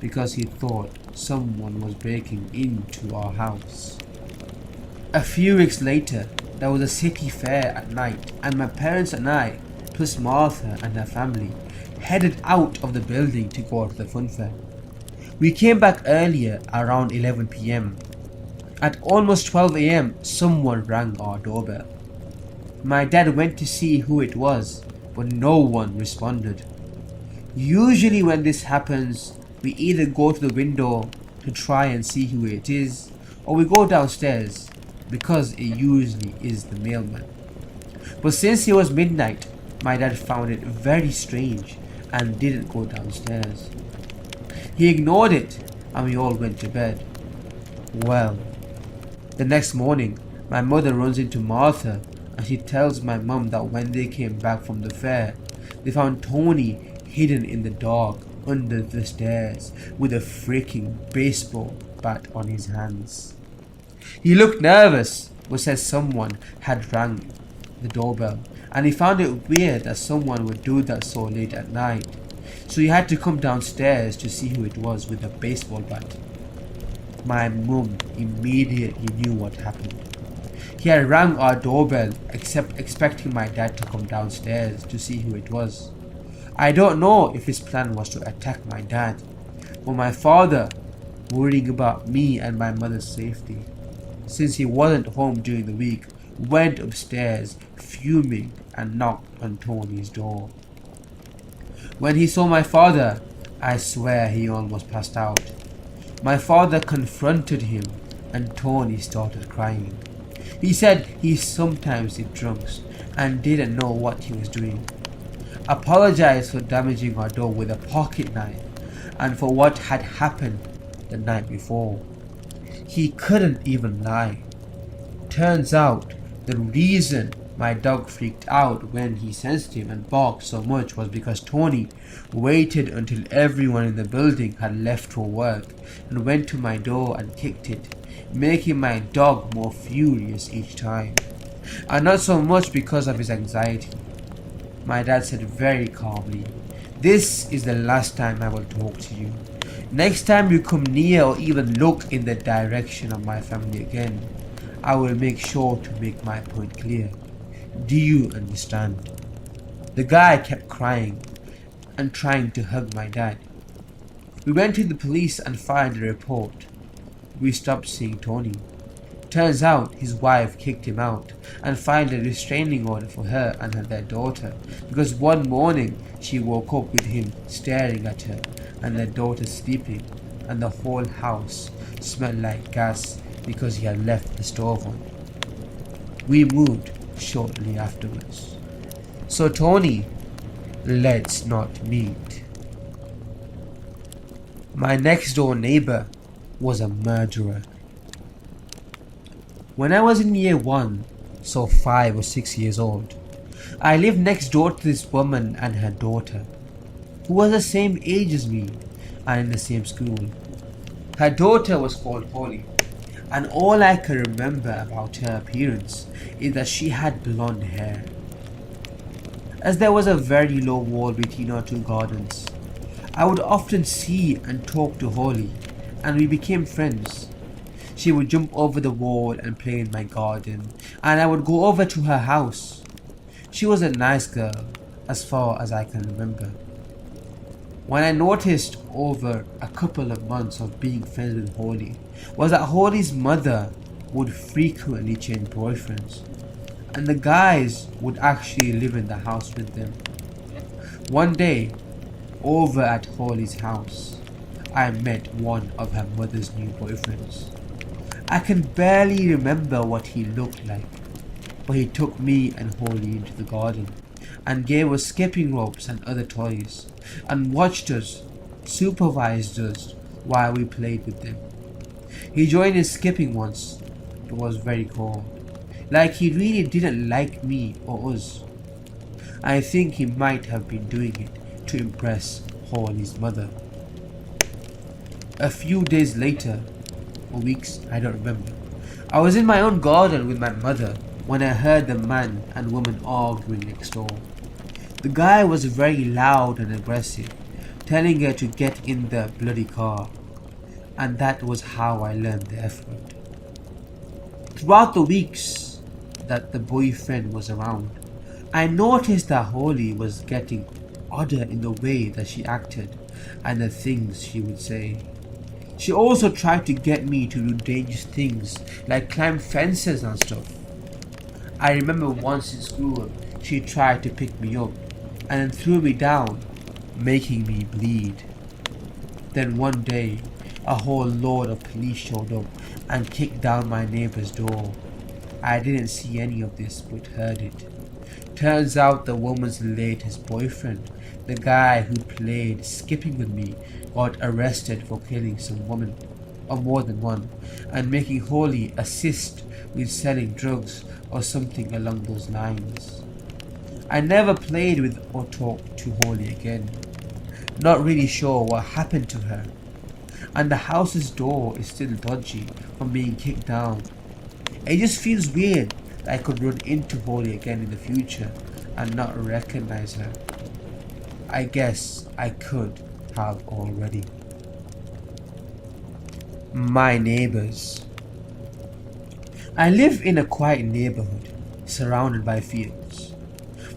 because he thought someone was breaking into our house. A few weeks later, there was a city fair at night, and my parents and I, plus Martha and her family, headed out of the building to go to the fun fair. We came back earlier, around 11 PM. At almost 12 AM, someone rang our doorbell. My dad went to see who it was, but no one responded. Usually when this happens, we either go to the window to try and see who it is, or we go downstairs, because it usually is the mailman. But since it was midnight, my dad found it very strange and didn't go downstairs. He ignored it and we all went to bed. Well, the next morning, my mother runs into Martha and she tells my mum that when they came back from the fair, they found Tony hidden in the dark under the stairs with a freaking baseball bat on his hands. He looked nervous but said someone had rang the doorbell, and he found it weird that someone would do that so late at night, so he had to come downstairs to see who it was with a baseball bat. My mum immediately knew what happened. He had rang our doorbell expecting my dad to come downstairs to see who it was. I don't know if his plan was to attack my dad, but my father, worrying about me and my mother's safety, since he wasn't home during the week, went upstairs fuming and knocked on Tony's door. When he saw my father, I swear he almost passed out. My father confronted him and Tony started crying. He said he sometimes did drunks and didn't know what he was doing. Apologized for damaging our door with a pocket knife and for what had happened the night before. He couldn't even lie. Turns out the reason my dog freaked out when he sensed him and barked so much was because Tony waited until everyone in the building had left for work and went to my door and kicked it, making my dog more furious each time. And not so much because of his anxiety. My dad said very calmly, "This is the last time I will talk to you. Next time you come near or even look in the direction of my family again, I will make sure to make my point clear. Do you understand?" The guy kept crying and trying to hug my dad. We went to the police and filed a report. We stopped seeing Tony. Turns out his wife kicked him out and filed a restraining order for her and their daughter because one morning she woke up with him staring at her and their daughter sleeping, and the whole house smelled like gas because he had left the stove on. We moved shortly afterwards. So Tony, let's not meet. My next door neighbor was a murderer. When I was in year 1, so 5 or 6 years old, I lived next door to this woman and her daughter, who was the same age as me, and in the same school. Her daughter was called Holly, and all I can remember about her appearance is that she had blonde hair. As there was a very low wall between our two gardens, I would often see and talk to Holly, and we became friends. She would jump over the wall and play in my garden, and I would go over to her house. She was a nice girl, as far as I can remember. When I noticed over a couple of months of being friends with Holly was that Holly's mother would frequently change boyfriends, and the guys would actually live in the house with them. One day, over at Holly's house, I met one of her mother's new boyfriends. I can barely remember what he looked like, but he took me and Holly into the garden and gave us skipping ropes and other toys, and watched us, supervised us while we played with them. He joined in skipping once. It was very cool. Like he really didn't like me or us. I think he might have been doing it to impress Holly's mother. A few days later, or weeks, I don't remember, I was in my own garden with my mother when I heard the man and woman arguing next door. The guy was very loud and aggressive, telling her to get in the bloody car, and that was how I learned the F word. Throughout the weeks that the boyfriend was around, I noticed that Holly was getting odder in the way that she acted and the things she would say. She also tried to get me to do dangerous things like climb fences and stuff. I remember once in school she tried to pick me up and then threw me down, making me bleed. Then one day a whole load of police showed up and kicked down my neighbor's door. I didn't see any of this but heard it. Turns out the woman's latest boyfriend, the guy who played skipping with me, got arrested for killing some woman, or more than one, and making Holly assist with selling drugs or something along those lines. I never played with or talked to Holly again. Not really sure what happened to her, and the house's door is still dodgy from being kicked down. It just feels weird that I could run into Holly again in the future and not recognize her. I guess I could have already. My neighbors. I live in a quiet neighborhood surrounded by fields.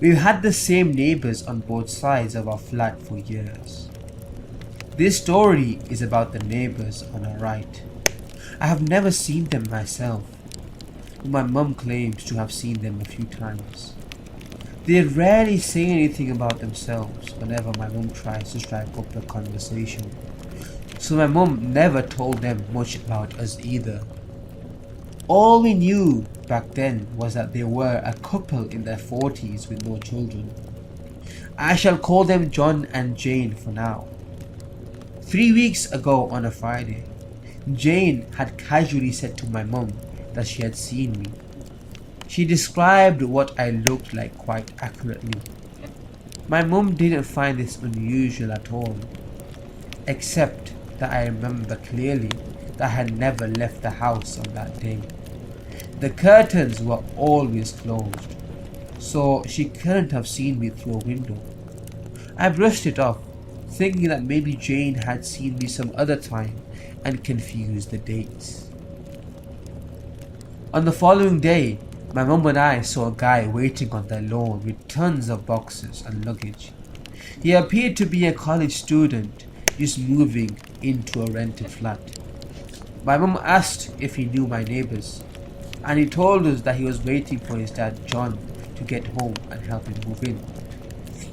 We've had the same neighbors on both sides of our flat for years. This story is about the neighbors on our right. I have never seen them myself, but my mum claims to have seen them a few times. They rarely say anything about themselves whenever my mum tries to strike up a conversation, so my mum never told them much about us either. All we knew back then was that they were a couple in their 40s with no children. I shall call them John and Jane for now. 3 weeks ago on a Friday, Jane had casually said to my mum that she had seen me. She described what I looked like quite accurately. My mum didn't find this unusual at all, except that I remember clearly that I had never left the house on that day. The curtains were always closed, so she couldn't have seen me through a window. I brushed it off, thinking that maybe Jane had seen me some other time and confused the dates. On the following day, my mum and I saw a guy waiting on the lawn with tons of boxes and luggage. He appeared to be a college student just moving into a rented flat. My mum asked if he knew my neighbors, and he told us that he was waiting for his dad John to get home and help him move in.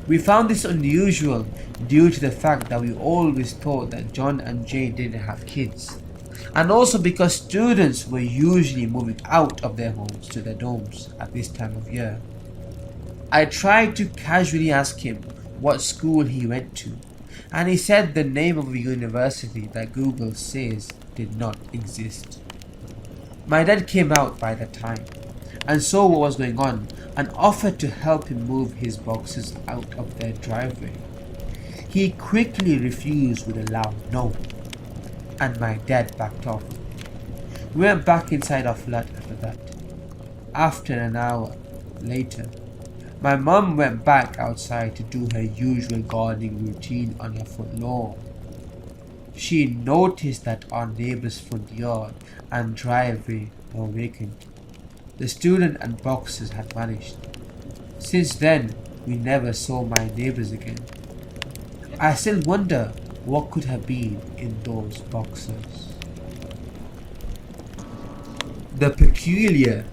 We found this unusual due to the fact that we always thought that John and Jane didn't have kids, and also because students were usually moving out of their homes to their dorms at this time of year. I tried to casually ask him what school he went to, and he said the name of a university that Google says did not exist. My dad came out by that time and saw what was going on and offered to help him move his boxes out of their driveway. He quickly refused with a loud no, and my dad backed off. We went back inside our flat after that. After an hour later, my mum went back outside to do her usual gardening routine on her front lawn. She noticed that our neighbour's front yard and driveway were vacant. The student and boxes had vanished. Since then, we never saw my neighbours again. I still wonder what could have been in those boxes. The peculiar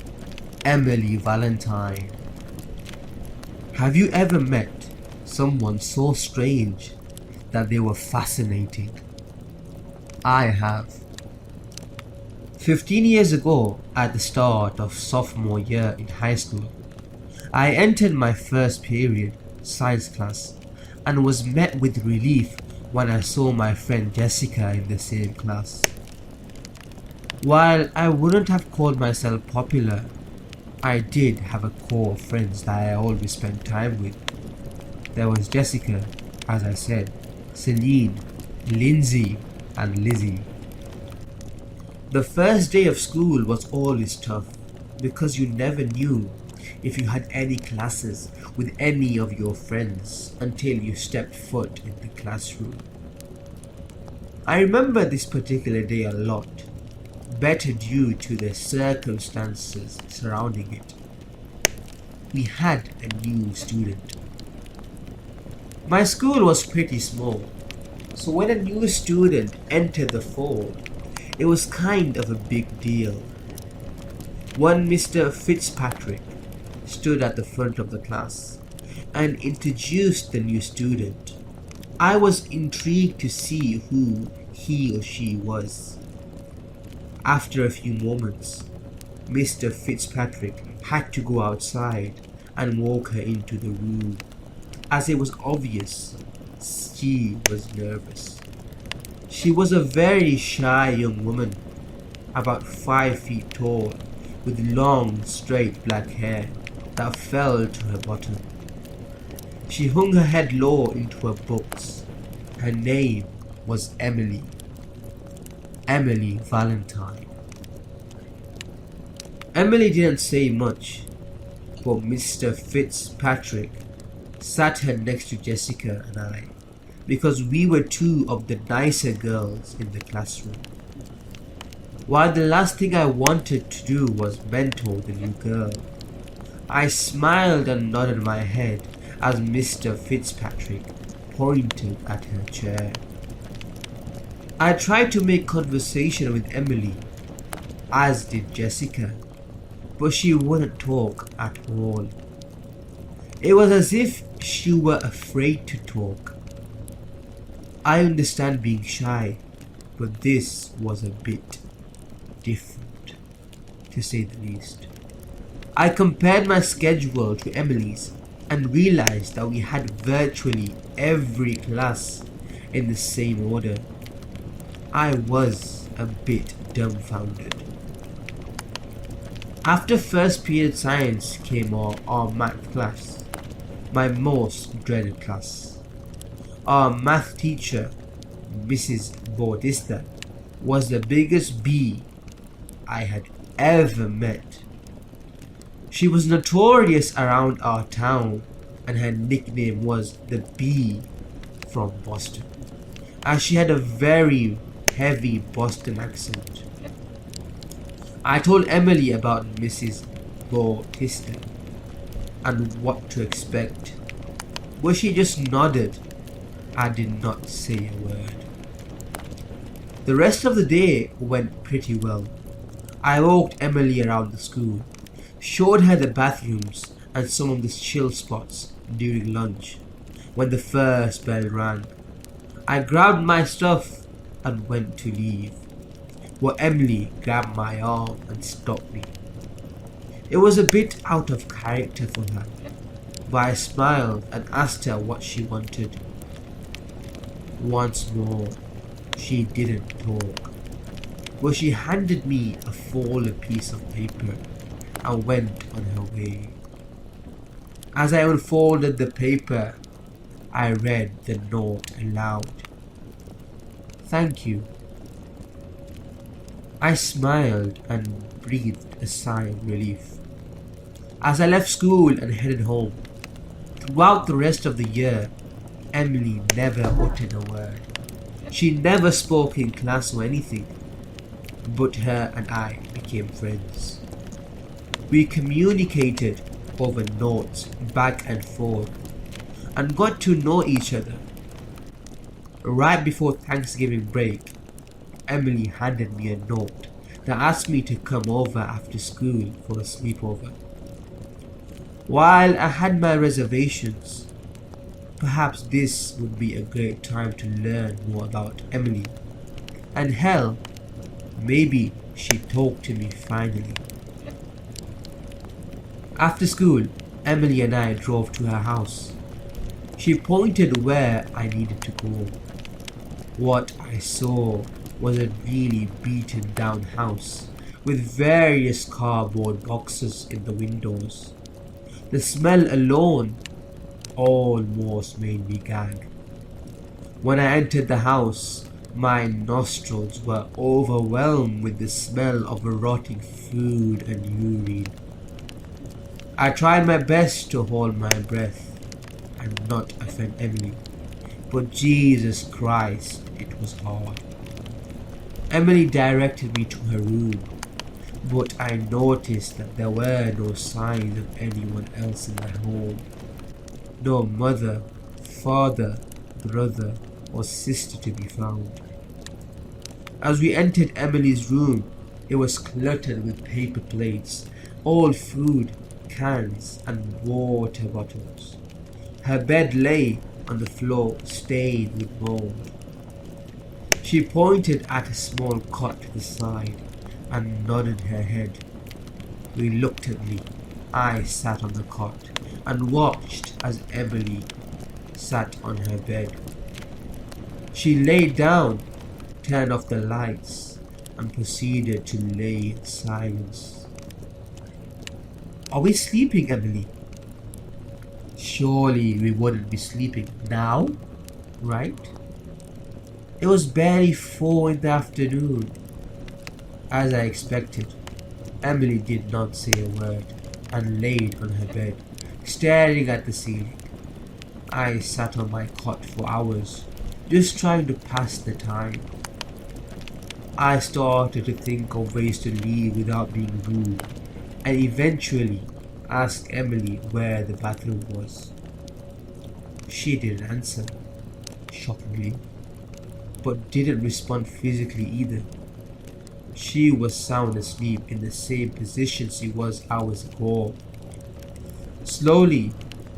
Emily Valentine. Have you ever met someone so strange that they were fascinating? I have. 15 years ago, at the start of sophomore year in high school, I entered my first period, science class, and was met with relief when I saw my friend Jessica in the same class. While I wouldn't have called myself popular, I did have a core of friends that I always spent time with. There was Jessica, as I said, Celine, Lindsay, and Lizzie. The first day of school was always tough because you never knew if you had any classes with any of your friends until you stepped foot in the classroom. I remember this particular day a lot, better due to the circumstances surrounding it. We had a new student. My school was pretty small, so when a new student entered the fold, it was kind of a big deal. One Mr. Fitzpatrick stood at the front of the class and introduced the new student. I was intrigued to see who he or she was. After a few moments, Mr. Fitzpatrick had to go outside and walk her into the room, as it was obvious she was nervous. She was a very shy young woman, about 5 feet tall, with long, straight black hair that fell to her bottom. She hung her head low into her books. Her name was Emily Valentine. Emily didn't say much, but Mr. Fitzpatrick sat her next to Jessica and I, because we were two of the nicer girls in the classroom. While the last thing I wanted to do was mentor the new girl, I smiled and nodded my head as Mr. Fitzpatrick pointed at her chair. I tried to make conversation with Emily, as did Jessica, but she wouldn't talk at all. It was as if she were afraid to talk. I understand being shy, but this was a bit different, to say the least. I compared my schedule to Emily's and realized that we had virtually every class in the same order. I was a bit dumbfounded. After first period science came our math class, my most dreaded class. Our math teacher, Mrs. Bautista, was the biggest bee I had ever met. She was notorious around our town, and her nickname was the Bee from Boston, as she had a very heavy Boston accent. I told Emily about Mrs. Bautista and what to expect, but she just nodded. I did not say a word. The rest of the day went pretty well. I walked Emily around the school, showed her the bathrooms and some of the chill spots during lunch. When the first bell rang, I grabbed my stuff and went to leave, but Emily grabbed my arm and stopped me. It was a bit out of character for her, but I smiled and asked her what she wanted. Once more, she didn't talk, but she handed me a folded piece of paper and went on her way. As I unfolded the paper, I read the note aloud. "Thank you." I smiled and breathed a sigh of relief. As I left school and headed home, throughout the rest of the year, Emily never uttered a word. She never spoke in class or anything, but her and I became friends. We communicated over notes back and forth and got to know each other. Right before Thanksgiving break, Emily handed me a note that asked me to come over after school for a sleepover. While I had my reservations, perhaps this would be a great time to learn more about Emily. And hell, maybe she'd talk to me finally. After school, Emily and I drove to her house. She pointed where I needed to go. What I saw was a really beaten down house with various cardboard boxes in the windows. The smell alone almost made me gag. When I entered the house, my nostrils were overwhelmed with the smell of rotting food and urine. I tried my best to hold my breath and not offend Emily, but Jesus Christ, it was hard. Emily directed me to her room, but I noticed that there were no signs of anyone else in the home. No mother, father, brother, or sister to be found. As we entered Emily's room, it was cluttered with paper plates, old food, cans, and water bottles. Her bed lay on the floor, stained with mold. She pointed at a small cot to the side and nodded her head. We looked at me. I sat on the cot and watched as Emily sat on her bed. She lay down, turned off the lights, and proceeded to lay in silence. "Are we sleeping, Emily?" Surely we wouldn't be sleeping now, right? It was barely 4 in the afternoon. As I expected, Emily did not say a word and laid on her bed, staring at the ceiling. I sat on my cot for hours, just trying to pass the time. I started to think of ways to leave without being rude, and eventually asked Emily where the bathroom was. She didn't answer, shockingly, but didn't respond physically either. She was sound asleep in the same position she was hours ago. Slowly,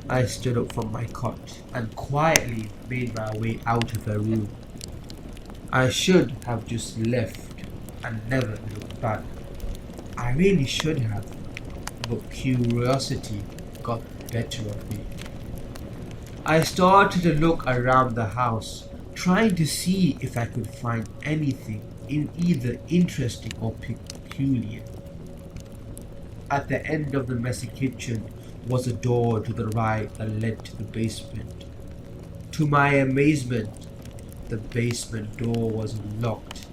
I stood up from my cot and quietly made my way out of her room. I should have just left and never looked back. I really should have, but curiosity got the better of me. I started to look around the house, trying to see if I could find anything in either interesting or peculiar. At the end of the messy kitchen was a door to the right that led to the basement. To my amazement, the basement door was unlocked,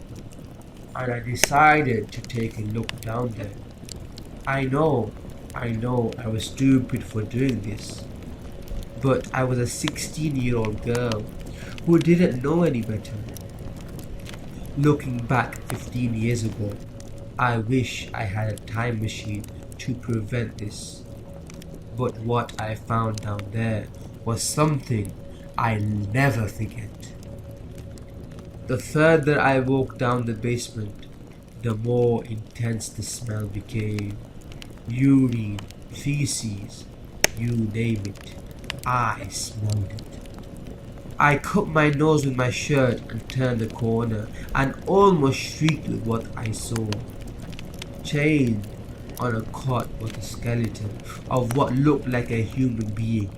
and I decided to take a look down there. I know I was stupid for doing this, but I was a 16-year-old girl who didn't know any better. Looking back 15 years ago, I wish I had a time machine to prevent this. But what I found down there was something I'll never forget. The further I walked down the basement, the more intense the smell became. Urine, feces, you name it, I smelled it. I cut my nose with my shirt and turned the corner and almost shrieked with what I saw. Chained on a cot was a skeleton of what looked like a human being.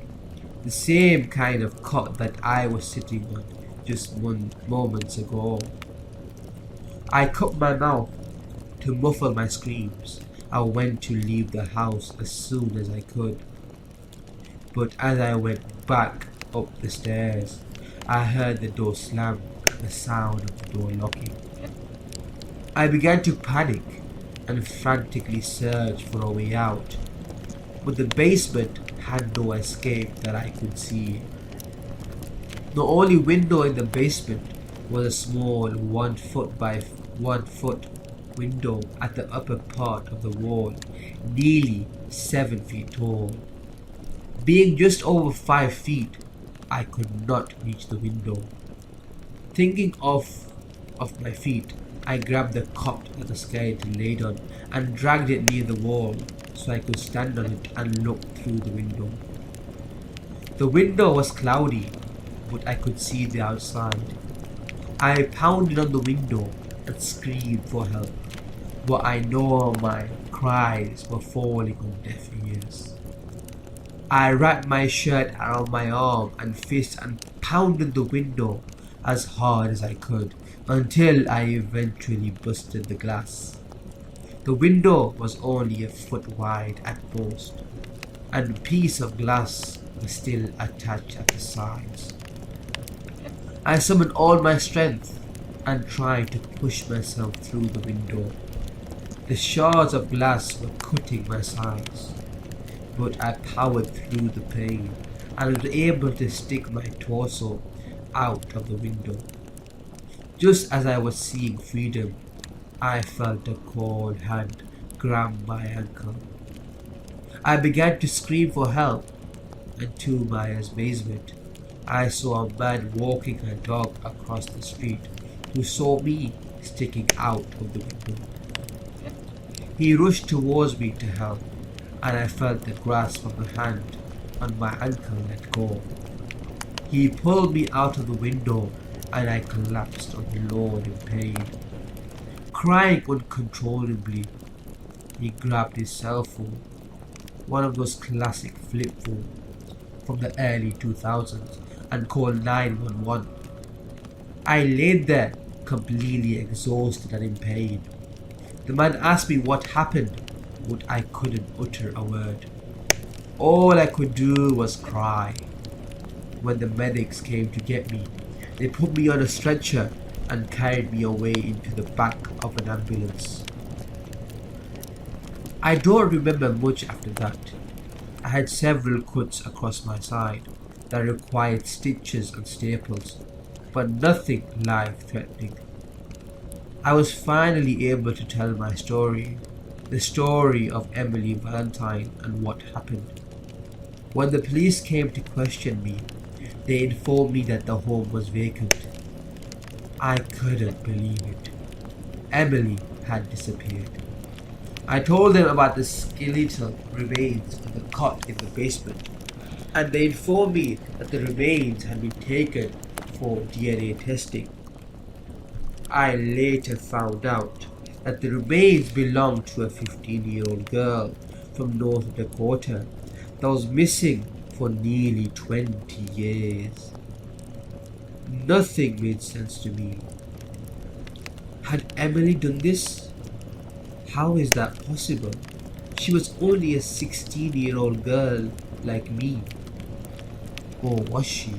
The same kind of cot that I was sitting on just moments ago. I cut my mouth to muffle my screams. I went to leave the house as soon as I could. But as I went back up the stairs, I heard the door slam and the sound of the door locking. I began to panic and frantically search for a way out, but the basement had no escape that I could see. The only window in the basement was a small 1 foot by 1 foot window at the upper part of the wall, nearly 7 feet tall. Being just over 5 feet, I could not reach the window. Thinking of my feet, I grabbed the cot that the skeleton laid on and dragged it near the wall so I could stand on it and look through the window. The window was cloudy, but I could see the outside. I pounded on the window and screamed for help, but I know my cries were falling on deaf ears. I wrapped my shirt around my arm and fist and pounded the window as hard as I could until I eventually busted the glass. The window was only a foot wide at most, and a piece of glass was still attached at the sides. I summoned all my strength and tried to push myself through the window. The shards of glass were cutting my sides, but I powered through the pain and was able to stick my torso out of the window. Just as I was seeing freedom, I felt a cold hand grab my ankle. I began to scream for help, and to my amazement, I saw a man walking a dog across the street who saw me sticking out of the window. He rushed towards me to help, and I felt the grasp of the hand on my ankle let go. He pulled me out of the window and I collapsed on the lawn in pain. Crying uncontrollably, he grabbed his cell phone, one of those classic flip phones from the early 2000s, and called 911. I laid there completely exhausted and in pain. The man asked me what happened, but I couldn't utter a word. All I could do was cry. When the medics came to get me, they put me on a stretcher and carried me away into the back of an ambulance. I don't remember much after that. I had several cuts across my side that required stitches and staples, but nothing life-threatening. I was finally able to tell my story, the story of Emily Valentine and what happened. When the police came to question me, they informed me that the home was vacant. I couldn't believe it. Emily had disappeared. I told them about the skeletal remains of the cot in the basement, and they informed me that the remains had been taken for DNA testing. I later found out that the remains belonged to a 15-year-old girl from North Dakota that was missing for nearly 20 years. Nothing made sense to me. Had Emily done this? How is that possible? She was only a 16-year-old girl like me. Or was she?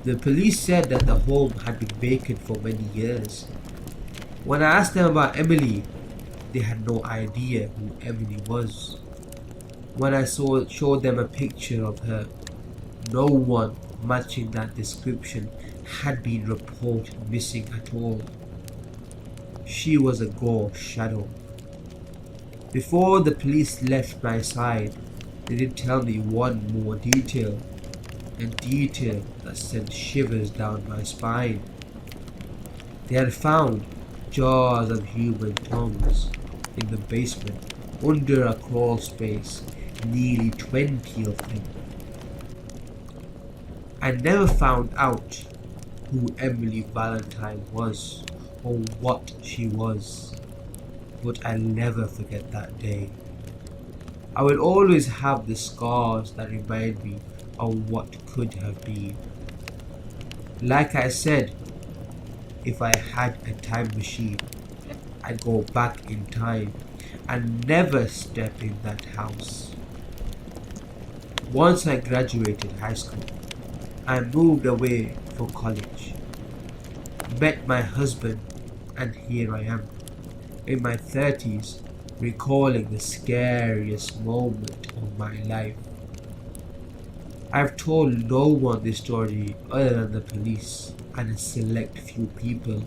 The police said that the home had been vacant for many years. When I asked them about Emily, they had no idea who Emily was. When I showed them a picture of her, no one matching that description had been reported missing at all. She was a ghost shadow. Before the police left my side, they did tell me one more detail, a detail that sent shivers down my spine. They had found jars of human tongues in the basement under a crawl space, nearly 20 of them. I never found out who Emily Valentine was or what she was, but I'll never forget that day. I will always have the scars that remind me of what could have been. Like I said, if I had a time machine, I'd go back in time and never step in that house. Once I graduated high school, I moved away for college, met my husband, and here I am, in my 30s, recalling the scariest moment of my life. I've told no one this story other than the police and a select few people,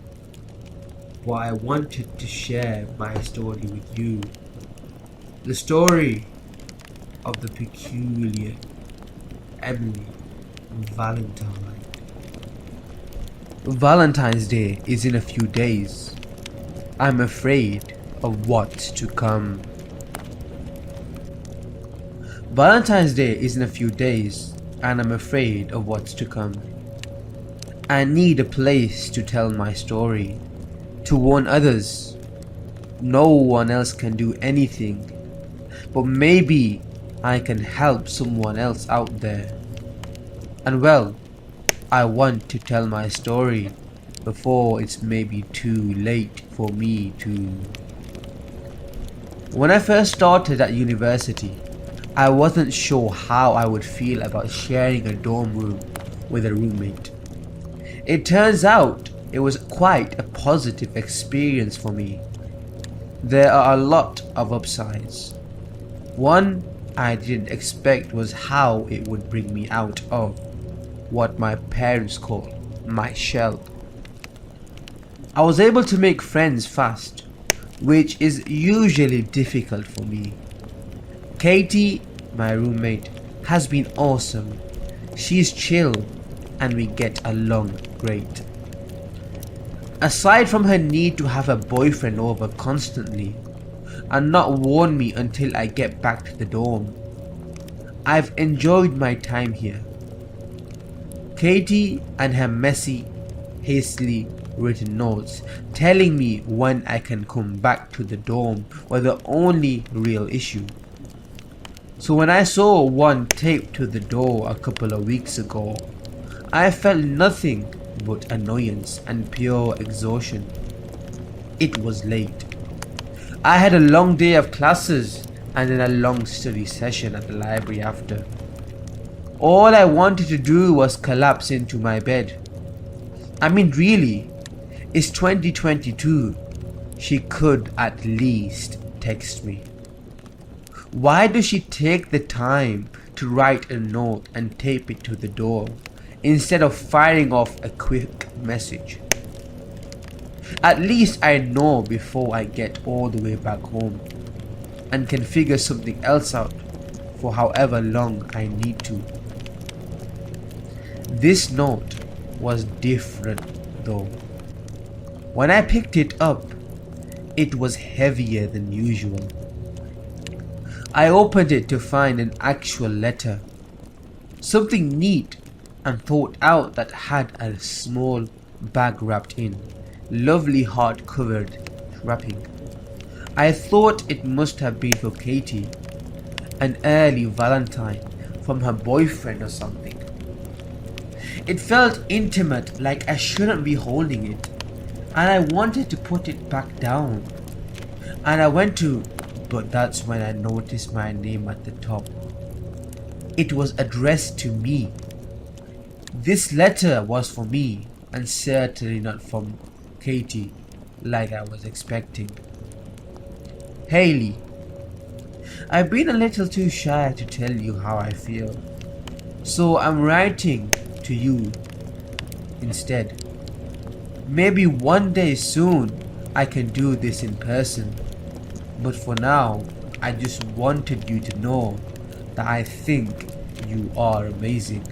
but I wanted to share my story with you. The story of the peculiar Emily Valentine. Valentine's Day is in a few days. I'm afraid of what's to come. Valentine's Day is in a few days, and I'm afraid of what's to come. I need a place to tell my story, to warn others. No one else can do anything, but maybe I can help someone else out there. And well, I want to tell my story before it's maybe too late for me to. When I first started at university, I wasn't sure how I would feel about sharing a dorm room with a roommate. It turns out it was quite a positive experience for me. There are a lot of upsides. One I didn't expect was how it would bring me out of what my parents call my shell. I was able to make friends fast, which is usually difficult for me. Katie, my roommate, has been awesome. She's chill and we get along great. Aside from her need to have a boyfriend over constantly and not warn me until I get back to the dorm, I've enjoyed my time here. Katie and her messy, hastily written notes telling me when I can come back to the dorm were the only real issue. So when I saw one taped to the door a couple of weeks ago, I felt nothing but annoyance and pure exhaustion. It was late. I had a long day of classes and then a long study session at the library after. All I wanted to do was collapse into my bed. I mean, really, it's 2022. She could at least text me. Why does she take the time to write a note and tape it to the door instead of firing off a quick message? At least I know before I get all the way back home and can figure something else out for however long I need to. This note was different though. When I picked it up, it was heavier than usual. I opened it to find an actual letter, something neat and thought out that had a small bag wrapped in lovely hard-covered wrapping. I thought it must have been for Katie, an early Valentine from her boyfriend or something. It felt intimate, like I shouldn't be holding it, and I wanted to put it back down. And I went to, but that's when I noticed my name at the top. It was addressed to me. This letter was for me, and certainly not from Katie, like I was expecting. Haley, I've been a little too shy to tell you how I feel, so I'm writing to you instead. Maybe one day soon I can do this in person, but for now I just wanted you to know that I think you are amazing.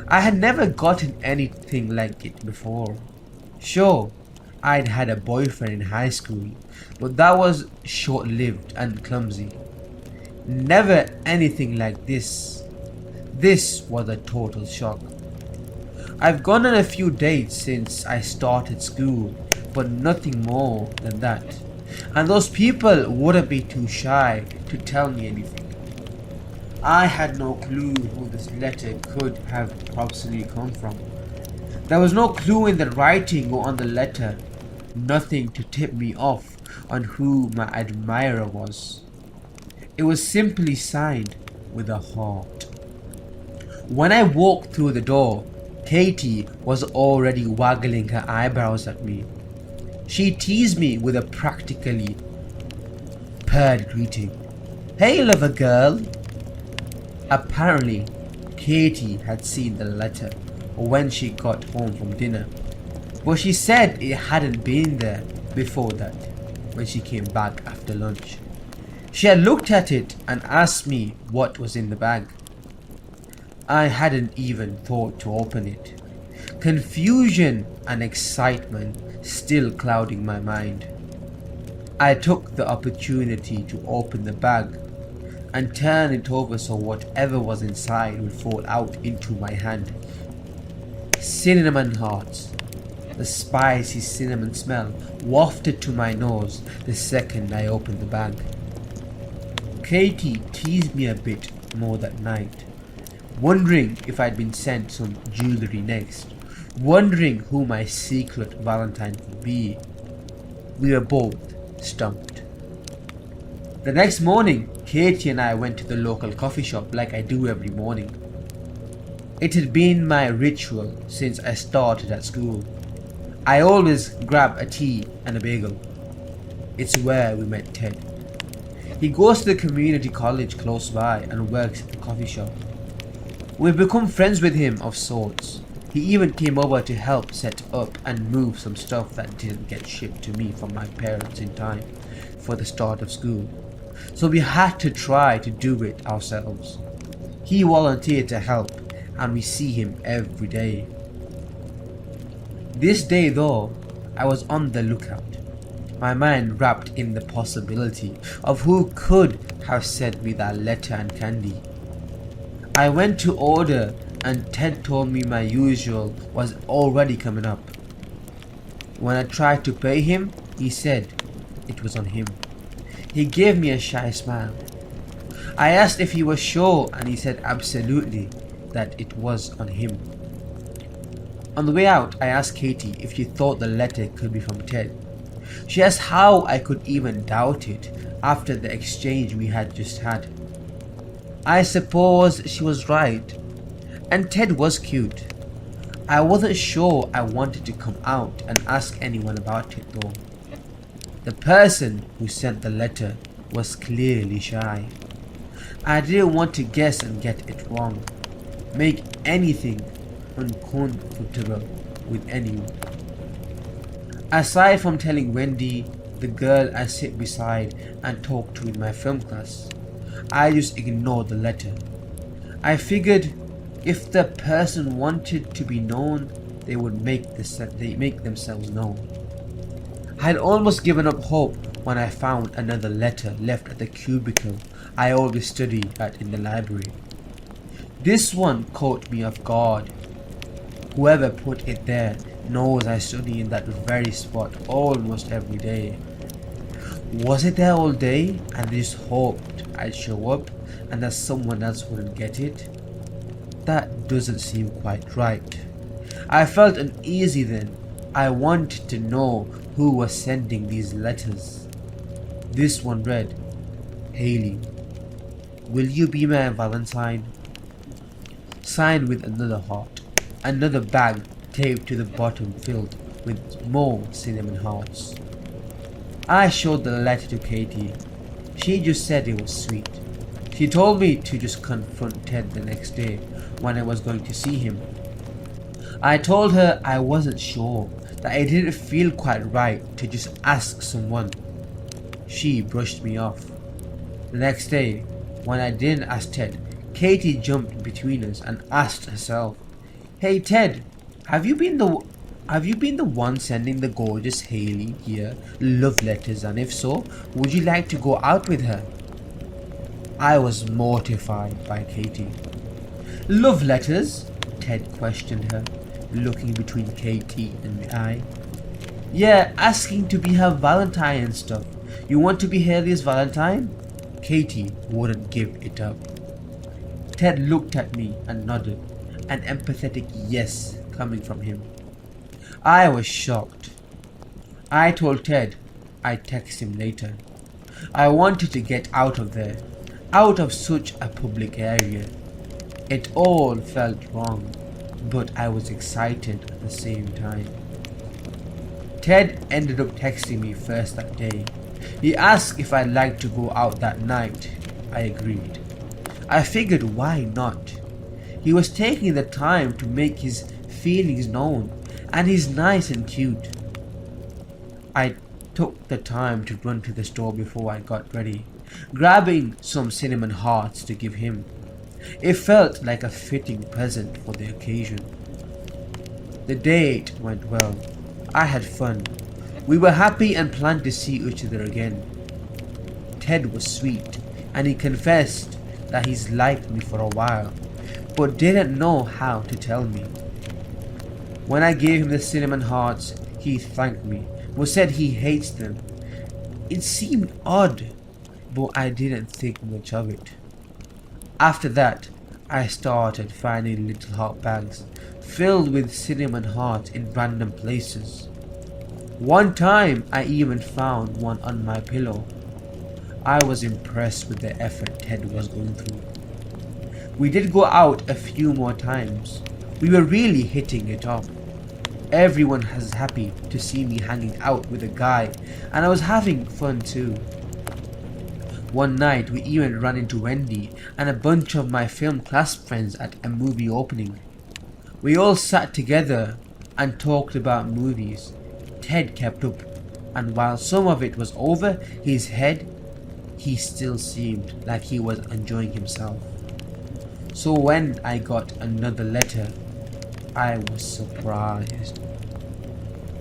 I had never gotten anything like it before. Sure, I'd had a boyfriend in high school, but that was short-lived and clumsy. Never anything like this. This was a total shock. I've gone on a few dates since I started school, but nothing more than that. And those people wouldn't be too shy to tell me anything. I had no clue who this letter could have possibly come from. There was no clue in the writing or on the letter. Nothing to tip me off on who my admirer was. It was simply signed with a heart. When I walked through the door, Katie was already waggling her eyebrows at me. She teased me with a practically purred greeting. "Hey, lover girl." Apparently, Katie had seen the letter when she got home from dinner, but she said it hadn't been there before that when she came back after lunch. She had looked at it and asked me what was in the bag. I hadn't even thought to open it, confusion and excitement still clouding my mind. I took the opportunity to open the bag and turn it over so whatever was inside would fall out into my hand. Cinnamon hearts. The spicy cinnamon smell wafted to my nose the second I opened the bag. Katie teased me a bit more that night, wondering if I'd been sent some jewellery next, wondering who my secret Valentine could be. We were both stumped. The next morning, Katie and I went to the local coffee shop like I do every morning. It had been my ritual since I started at school. I always grab a tea and a bagel. It's where we met Ted. He goes to the community college close by and works at the coffee shop. We've become friends with him of sorts. He even came over to help set up and move some stuff that didn't get shipped to me from my parents in time for the start of school. So we had to try to do it ourselves. He volunteered to help and we see him every day. This day though, I was on the lookout, my mind wrapped in the possibility of who could have sent me that letter and candy. I went to order and Ted told me my usual was already coming up. When I tried to pay him, he said it was on him. He gave me a shy smile. I asked if he was sure and he said absolutely that it was on him. On the way out, I asked Katie if she thought the letter could be from Ted. She asked how I could even doubt it after the exchange we had just had. I suppose she was right, and Ted was cute. I wasn't sure I wanted to come out and ask anyone about it though. The person who sent the letter was clearly shy. I didn't want to guess and get it wrong, make anything uncomfortable with anyone. Aside from telling Wendy, the girl I sit beside and talk to in my film class, I just ignored the letter. I figured if the person wanted to be known, they would make themselves known. I had almost given up hope when I found another letter left at the cubicle I always study at in the library. This one caught me off guard. Whoever put it there knows I study in that very spot almost every day. Was it there all day and they just hoped I'd show up and that someone else wouldn't get it? That doesn't seem quite right. I felt uneasy then. I wanted to know who was sending these letters. This one read, "Haley, will you be my Valentine?" Signed with another heart. Another bag taped to the bottom filled with more cinnamon hearts. I showed the letter to Katie. She just said it was sweet. She told me to just confront Ted the next day when I was going to see him. I told her I wasn't sure, that it didn't feel quite right to just ask someone. She brushed me off. The next day, when I didn't ask Ted, Katie jumped between us and asked herself, "Hey Ted, have you been the one sending the gorgeous Haley here love letters, and if so, would you like to go out with her?" I was mortified by Katie. "Love letters?" Ted questioned her, looking between Katie and I. "Yeah, asking to be her Valentine and stuff. You want to be Haley's Valentine?" Katie wouldn't give it up. Ted looked at me and nodded, an empathetic yes coming from him. I was shocked. I told Ted I'd text him later. I wanted to get out of there. out of such a public area. It all felt wrong, but I was excited at the same time. Ted ended up texting me first that day. He asked if I'd like to go out that night. I agreed. I figured why not? He was taking the time to make his feelings known, and he's nice and cute. I took the time to run to the store before I got ready, grabbing some cinnamon hearts to give him. It felt like a fitting present for the occasion. The date went well. I had fun. We were happy and planned to see each other again. Ted was sweet, and he confessed that he's liked me for a while, but didn't know how to tell me. When I gave him the cinnamon hearts, he thanked me, but said he hates them. It seemed odd, but I didn't think much of it. After that, I started finding little heart bags filled with cinnamon hearts in random places. One time I even found one on my pillow. I was impressed with the effort Ted was going through. We did go out a few more times. We were really hitting it off. Everyone was happy to see me hanging out with a guy, and I was having fun too. One night we even ran into Wendy and a bunch of my film class friends at a movie opening. We all sat together and talked about movies. Ted kept up, and while some of it was over his head, he still seemed like he was enjoying himself. So when I got another letter, I was surprised.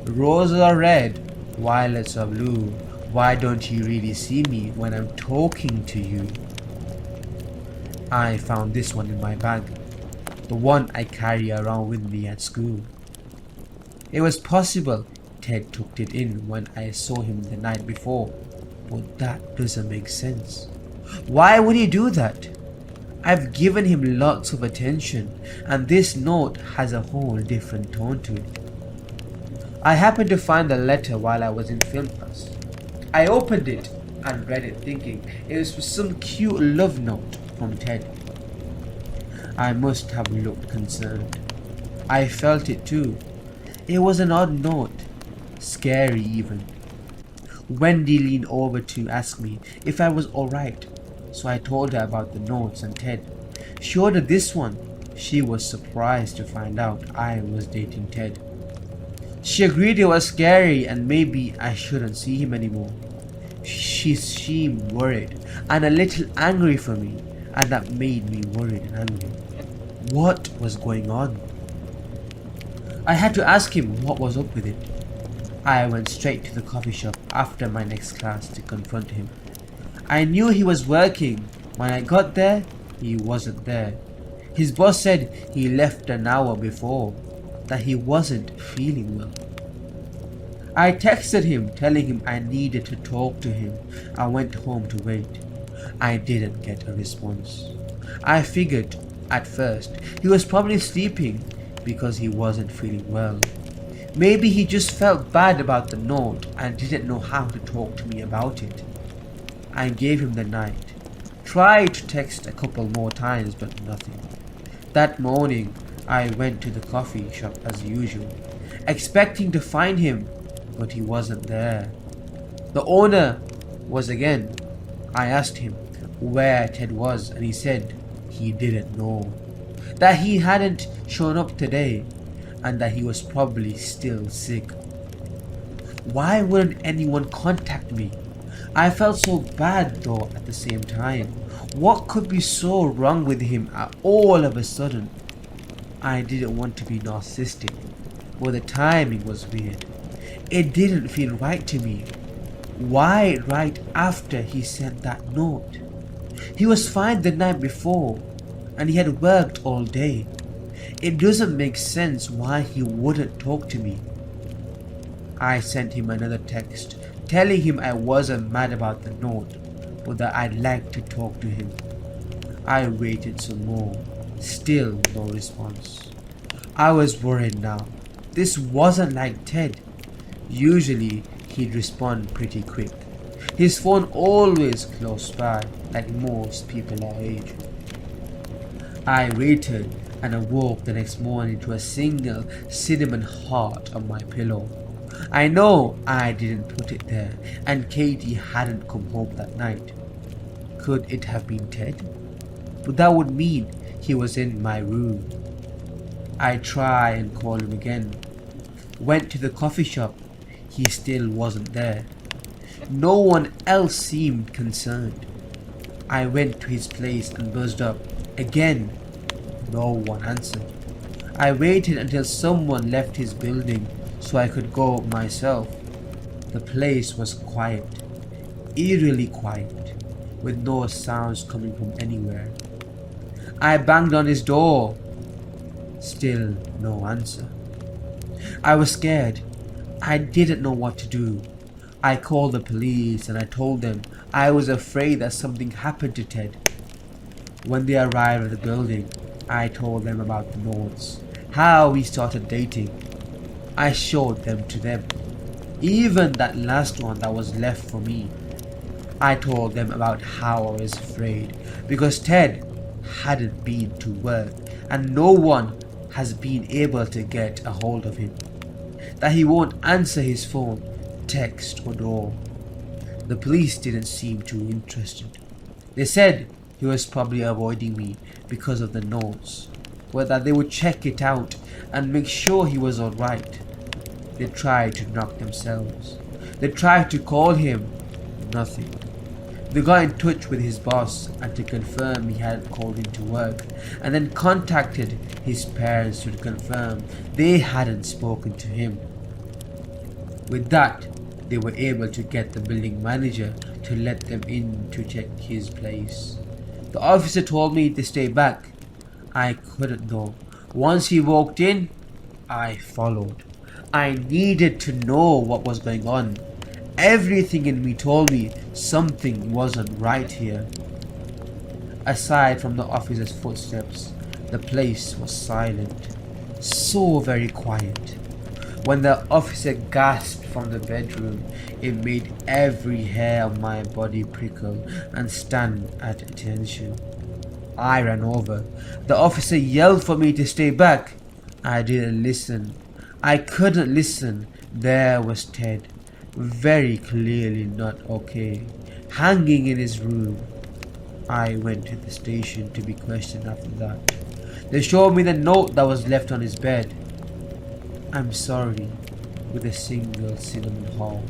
Roses are red, violets are blue. Why don't you really see me when I'm talking to you? I found this one in my bag, the one I carry around with me at school. It was possible Ted tucked it in when I saw him the night before, but that doesn't make sense. Why would he do that? I've given him lots of attention, and this note has a whole different tone to it. I happened to find the letter while I was in film class. I opened it and read it thinking it was some cute love note from Ted. I must have looked concerned. I felt it too. It was an odd note, scary even. Wendy leaned over to ask me if I was alright, so I told her about the notes and Ted. She ordered this one. She was surprised to find out I was dating Ted. She agreed it was scary and maybe I shouldn't see him anymore. She seemed worried and a little angry for me, and that made me worried and angry. What was going on? I had to ask him what was up with it. I went straight to the coffee shop after my next class to confront him. I knew he was working. When I got there, he wasn't there. His boss said he left an hour before, that he wasn't feeling well. I texted him telling him I needed to talk to him. I went home to wait. I didn't get a response. I figured at first he was probably sleeping because he wasn't feeling well. Maybe he just felt bad about the note and didn't know how to talk to me about it. I gave him the night. Tried to text a couple more times, but nothing. That morning, I went to the coffee shop as usual, expecting to find him, but he wasn't there. The owner was again. I asked him where Ted was, and he said he didn't know, that he hadn't shown up today, and that he was probably still sick. Why wouldn't anyone contact me? I felt so bad though at the same time. What could be so wrong with him all of a sudden? I didn't want to be narcissistic, but the timing was weird. It didn't feel right to me. Why right after he sent that note? He was fine the night before, and he had worked all day. It doesn't make sense why he wouldn't talk to me. I sent him another text telling him I wasn't mad about the note, but that I'd like to talk to him. I waited some more. Still no response. I was worried now. This wasn't like Ted. Usually he'd respond pretty quick. His phone always close by, like most people our age. I waited and awoke the next morning to a single cinnamon heart on my pillow. I know I didn't put it there, and Katie hadn't come home that night. Could it have been Ted? But that would mean he was in my room. I tried and called him again. Went to the coffee shop. He still wasn't there. No one else seemed concerned. I went to his place and buzzed up. Again, no one answered. I waited until someone left his building so I could go myself. The place was quiet, eerily quiet, with no sounds coming from anywhere. I banged on his door. Still no answer. I was scared. I didn't know what to do. I called the police and I told them I was afraid that something happened to Ted. When they arrived at the building, I told them about the notes, how we started dating. I showed them to them, even that last one that was left for me. I told them about how I was afraid because Ted hadn't been to work and no one has been able to get a hold of him. That he won't answer his phone, text or door. The police didn't seem too interested. They said he was probably avoiding me because of the notes, but that they would check it out and make sure he was alright. They tried to knock themselves. They tried to call him. Nothing. They got in touch with his boss and to confirm he hadn't called into work, and then contacted his parents to confirm they hadn't spoken to him. With that, they were able to get the building manager to let them in to check his place. The officer told me to stay back. I couldn't though. Once he walked in, I followed. I needed to know what was going on. Everything in me told me something wasn't right here. Aside from the officer's footsteps, the place was silent. So very quiet. When the officer gasped from the bedroom, it made every hair on my body prickle and stand at attention. I ran over. The officer yelled for me to stay back. I didn't listen. I couldn't listen. There was Ted, very clearly not okay, hanging in his room. I went to the station to be questioned after that. They showed me the note that was left on his bed. I'm sorry, with a single cinnamon heart.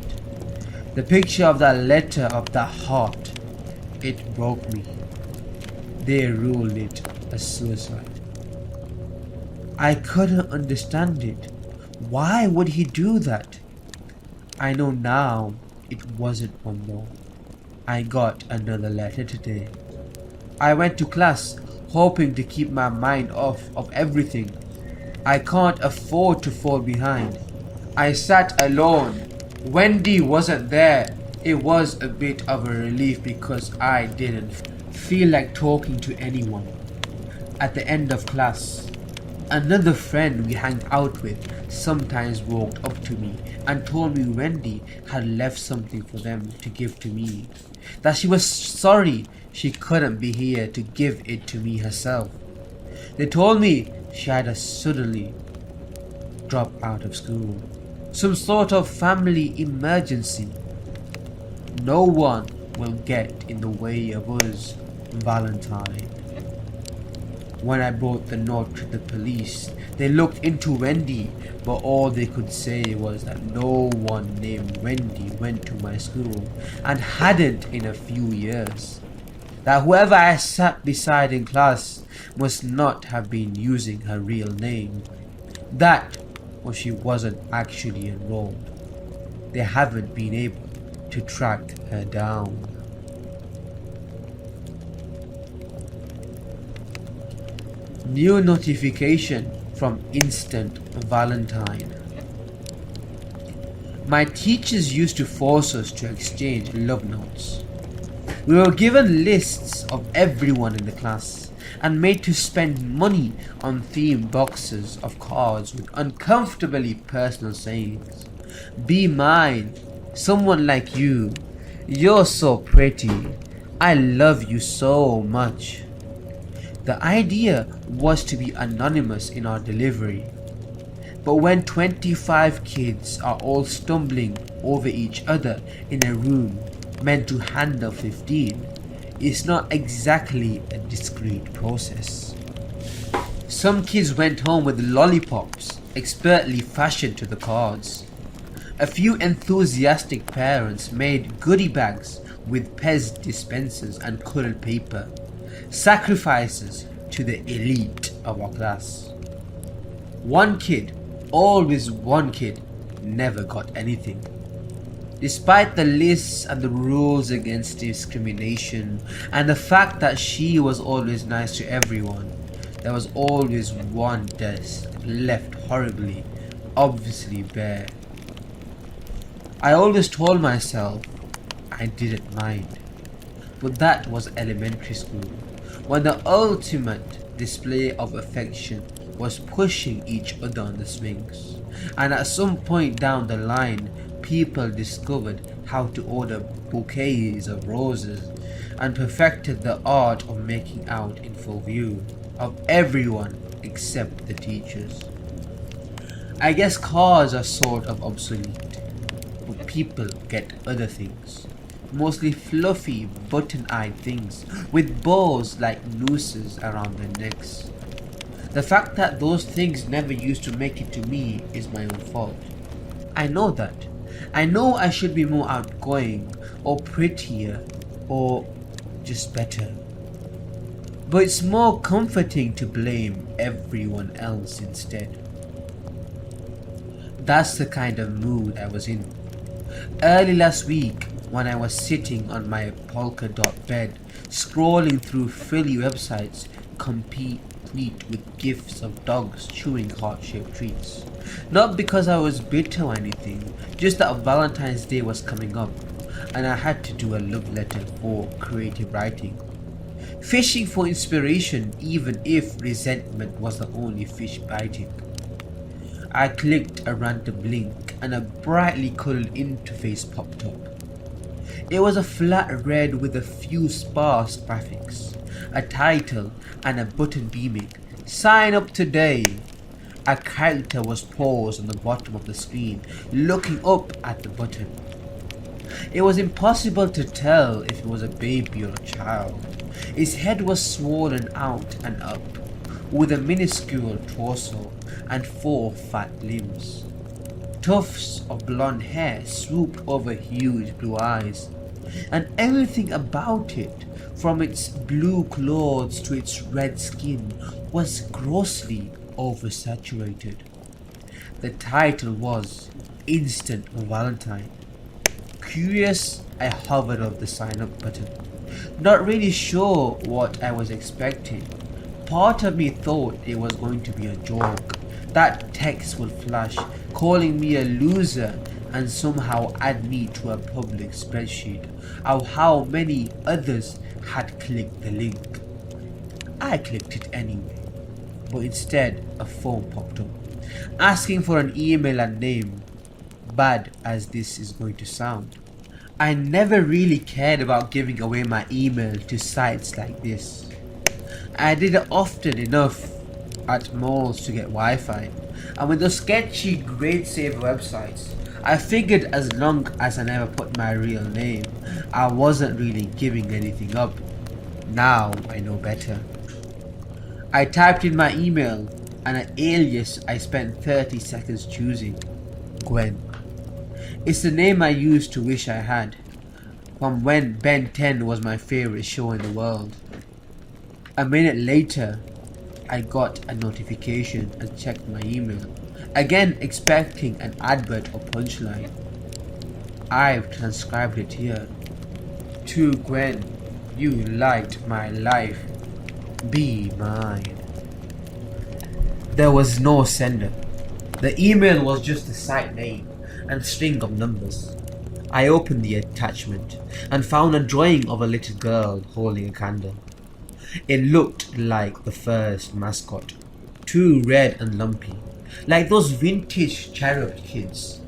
The picture of that letter of that heart, it broke me. They ruled it a suicide. I couldn't understand it. Why would he do that? I know now it wasn't one though. I got another letter today. I went to class hoping to keep my mind off of everything. I can't afford to fall behind. I sat alone. Wendy wasn't there. It was a bit of a relief because I didn't feel like talking to anyone. At the end of class, another friend we hang out with sometimes walked up to me and told me Wendy had left something for them to give to me. That she was sorry she couldn't be here to give it to me herself. They told me she had a suddenly drop out of school. Some sort of family emergency. No one will get in the way of us, Valentine. When I brought the note to the police, they looked into Wendy, but all they could say was that no one named Wendy went to my school and hadn't in a few years. That whoever I sat beside in class must not have been using her real name. That or she wasn't actually enrolled. They haven't been able to track her down. New notification from Instant Valentine. My teachers used to force us to exchange love notes. We were given lists of everyone in the class and made to spend money on themed boxes of cards with uncomfortably personal sayings. Be mine, someone like you, You're so pretty. I love you so much. The idea was to be anonymous in our delivery. But when 25 kids are all stumbling over each other in a room meant to handle 15, it's not exactly a discreet process. Some kids went home with lollipops expertly fashioned to the cards. A few enthusiastic parents made goodie bags with Pez dispensers and coloured paper, sacrifices to the elite of our class. One kid, always one kid, never got anything. Despite the lists and the rules against discrimination and the fact that she was always nice to everyone, there was always one desk left horribly, obviously bare. I always told myself I didn't mind, but that was elementary school, when the ultimate display of affection was pushing each other on the swings, and at some point down the line people discovered how to order bouquets of roses and perfected the art of making out in full view of everyone except the teachers. I guess cars are sort of obsolete, but people get other things, mostly fluffy button-eyed things with bows like nooses around their necks. The fact that those things never used to make it to me is my own fault. I know that. I know I should be more outgoing or prettier or just better. But it's more comforting to blame everyone else instead. That's the kind of mood I was in. Early last week, when I was sitting on my polka dot bed, scrolling through frilly websites complete with gifs of dogs chewing heart-shaped treats. Not because I was bitter or anything, just that Valentine's Day was coming up, and I had to do a love letter for creative writing. Fishing for inspiration even if resentment was the only fish biting. I clicked a random link and a brightly coloured interface popped up. It was a flat red with a few sparse graphics, a title and a button beaming, "Sign up today." A character was paused on the bottom of the screen, looking up at the button. It was impossible to tell if it was a baby or a child. Its head was swollen out and up, with a minuscule torso and 4 fat limbs. Tufts of blonde hair swooped over huge blue eyes, and everything about it, from its blue clothes to its red skin, was grossly oversaturated. The title was Instant Valentine. Curious, I hovered over the sign up button, not really sure what I was expecting. Part of me thought it was going to be a joke. That text would flash, calling me a loser and somehow add me to a public spreadsheet of how many others had clicked the link. I clicked it anyway, but instead a phone popped up, asking for an email and name. Bad as this is going to sound, I never really cared about giving away my email to sites like this. I did it often enough at malls to get Wi-Fi, and with those sketchy grade saver websites, I figured as long as I never put my real name, I wasn't really giving anything up. Now I know better. I typed in my email and an alias I spent 30 seconds choosing. Gwen. It's the name I used to wish I had, from when Ben 10 was my favourite show in the world. A minute later, I got a notification and checked my email, again expecting an advert or punchline. I've transcribed it here. To Gwen, you light my life. Be mine. There was no sender. The email was just the site name and string of numbers. I opened the attachment and found a drawing of a little girl holding a candle. It looked like the first mascot, too red and lumpy, like those vintage cherub kids.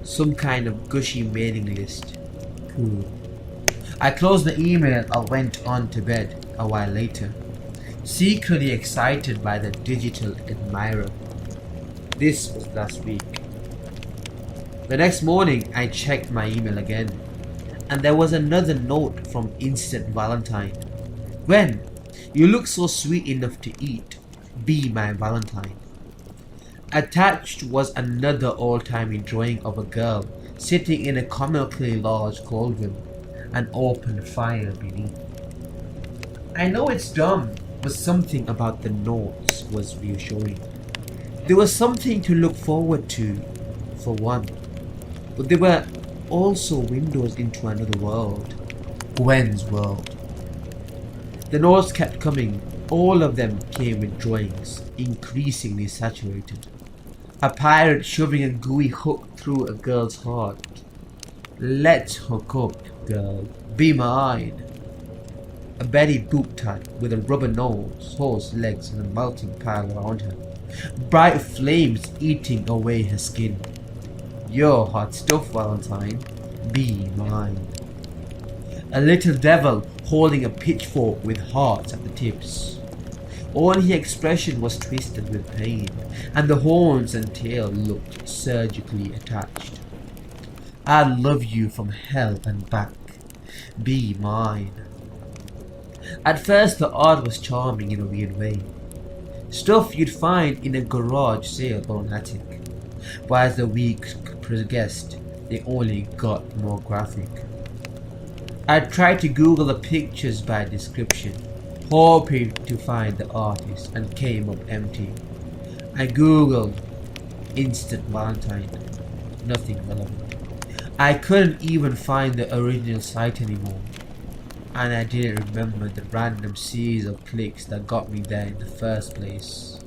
Some kind of gushy mailing list. Cool. I closed the email and went on to bed a while later, secretly excited by the digital admirer. This was last week. The next morning, I checked my email again, and there was another note from Instant Valentine. Gwen, you look so sweet enough to eat. Be my Valentine. Attached was another old-timey drawing of a girl sitting in a comically large cauldron, an open fire beneath. I know it's dumb, but something about the notes was reassuring. There was something to look forward to, for one, but there were also windows into another world, Gwen's world. The notes kept coming. All of them came with drawings, increasingly saturated. A pirate shoving a gooey hook through a girl's heart. Let's hook up, girl. Be mine. A Betty Boop type with a rubber nose, horse legs, and a melting pile around her. Bright flames eating away her skin. You're hot stuff, Valentine. Be mine. A little devil holding a pitchfork with hearts at the tips. All his expression was twisted with pain, and the horns and tail looked surgically attached. I love you from hell and back. Be mine. At first the art was charming in a weird way. Stuff you'd find in a garage sale or an attic. But as the weeks progressed, they only got more graphic. I tried to Google the pictures by description, hoping to find the artist, and came up empty. I Googled Instant Valentine. Nothing relevant. I couldn't even find the original site anymore, and I didn't remember the random series of clicks that got me there in the first place.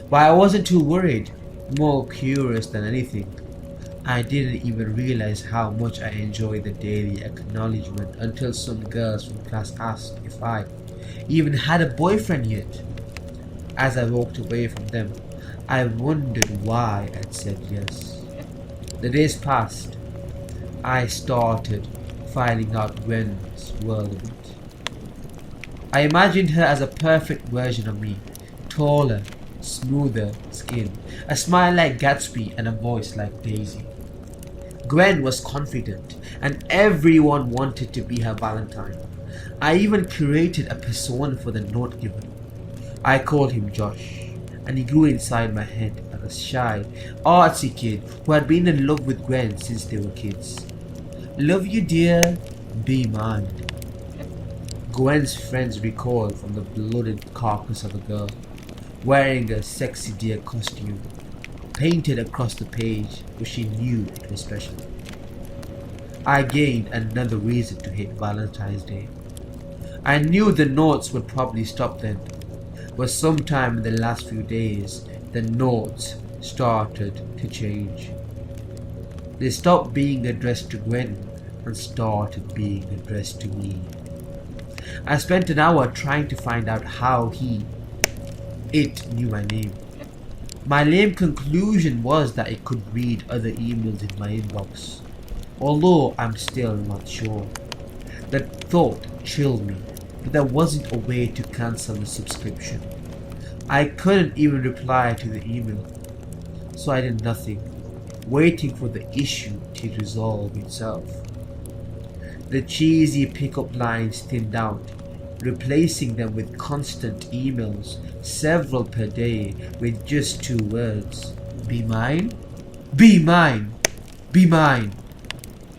But I wasn't too worried, more curious than anything. I didn't even realize how much I enjoyed the daily acknowledgement until some girls from class asked if I even had a boyfriend yet. As I walked away from them, I wondered why I'd said yes. The days passed. I started finding out Gwen's world a bit. I imagined her as a perfect version of me, taller, smoother skin, a smile like Gatsby, and a voice like Daisy. Gwen was confident, and everyone wanted to be her Valentine. I even curated a persona for the note giver. I called him Josh, and he grew inside my head as a shy, artsy kid who had been in love with Gwen since they were kids. Love you, dear. Be mine. Gwen's friends recoiled from the bloated carcass of a girl, wearing a sexy deer costume, painted across the page, but she knew it was special. I gained another reason to hate Valentine's Day. I knew the notes would probably stop then, but sometime in the last few days, the notes started to change. They stopped being addressed to Gwen and started being addressed to me. I spent an hour trying to find out how it knew my name. My lame conclusion was that it could read other emails in my inbox, although I'm still not sure. The thought chilled me, but there wasn't a way to cancel the subscription. I couldn't even reply to the email, so I did nothing, waiting for the issue to resolve itself. The cheesy pickup lines thinned out, replacing them with constant emails, several per day, with just 2 words. Be mine? Be mine! Be mine!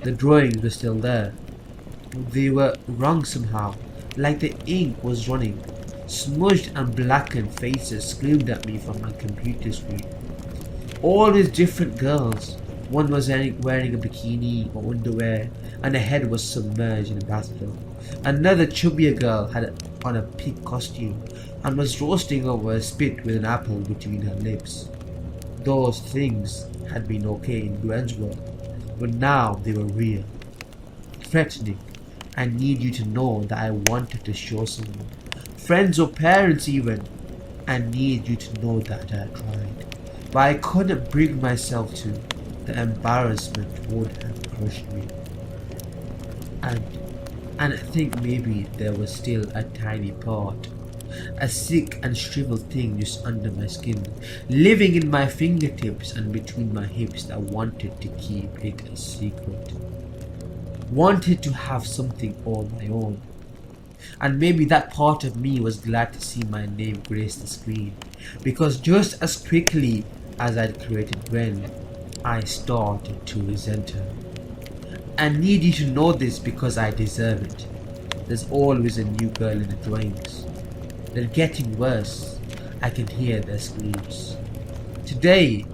The drawings were still there. They were wrong somehow, like the ink was running. Smudged and blackened faces screamed at me from my computer screen. All these different girls. One was wearing a bikini or underwear, and her head was submerged in a bathtub. Another chubbier girl had on a pig costume and was roasting over a spit with an apple between her lips. Those things had been okay in Gwen's world, but now they were real. Threatening. I need you to know that I wanted to show someone. Friends or parents even. I need you to know that I tried. But I couldn't bring myself to. The embarrassment would have crushed me. And and I think maybe there was still a tiny part, a sick and shriveled thing just under my skin, living in my fingertips and between my hips that wanted to keep it a secret. Wanted to have something all my own. And maybe that part of me was glad to see my name grace the screen, because just as quickly as I'd created Gwen, I started to resent her. I need you to know this because I deserve it. There's always a new girl in the drawings. They're getting worse. I can hear their screams. Today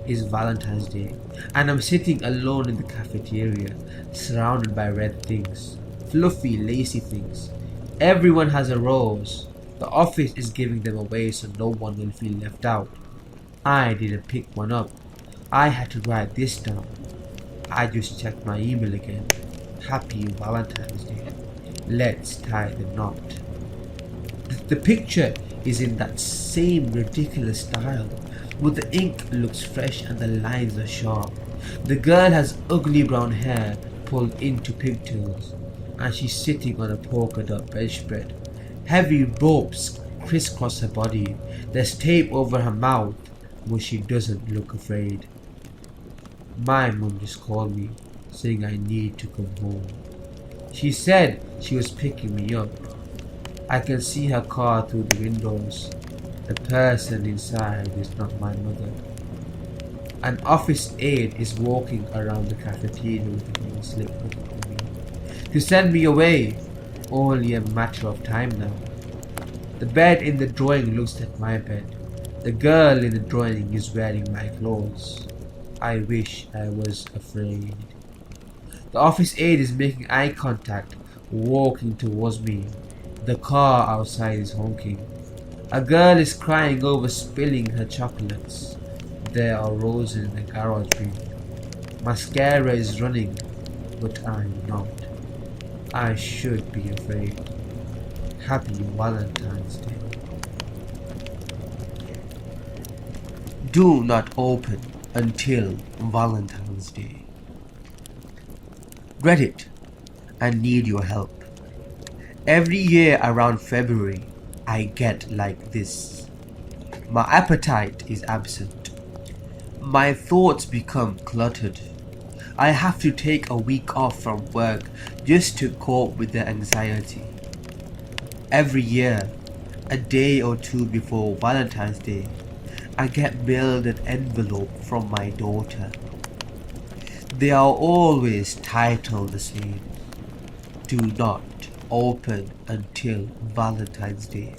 is Valentine's Day, and I'm sitting alone in the cafeteria, surrounded by red things, fluffy, lacy things. Everyone has a rose. The office is giving them away so no one will feel left out. I didn't pick one up. I had to write this down. I just checked my email again. Happy Valentine's Day. Let's tie the knot. The picture is in that same ridiculous style, but the ink looks fresh and the lines are sharp. The girl has ugly brown hair pulled into pigtails, and she's sitting on a polka dot bedspread. Heavy ropes crisscross her body. There's tape over her mouth, but she doesn't look afraid. My mum just called me, saying I need to come home. She said she was picking me up. I can see her car through the windows. The person inside is not my mother. An office aide is walking around the cafeteria with a green slip looking for me. To send me away, only a matter of time now. The bed in the drawing looks like my bed. The girl in the drawing is wearing my clothes. I wish I was afraid. The office aide is making eye contact, walking towards me. The car outside is honking. A girl is crying over spilling her chocolates. There are roses in the garage bin. Mascara is running, but I'm not. I should be afraid. Happy Valentine's Day. Do not open until Valentine's Day. Reddit, I need your help. Every year around February, I get like this. My appetite is absent. My thoughts become cluttered. I have to take a week off from work just to cope with the anxiety. Every year, a day or two before Valentine's Day, I get mailed an envelope from my daughter. They are always titled the same. Do not open until Valentine's Day,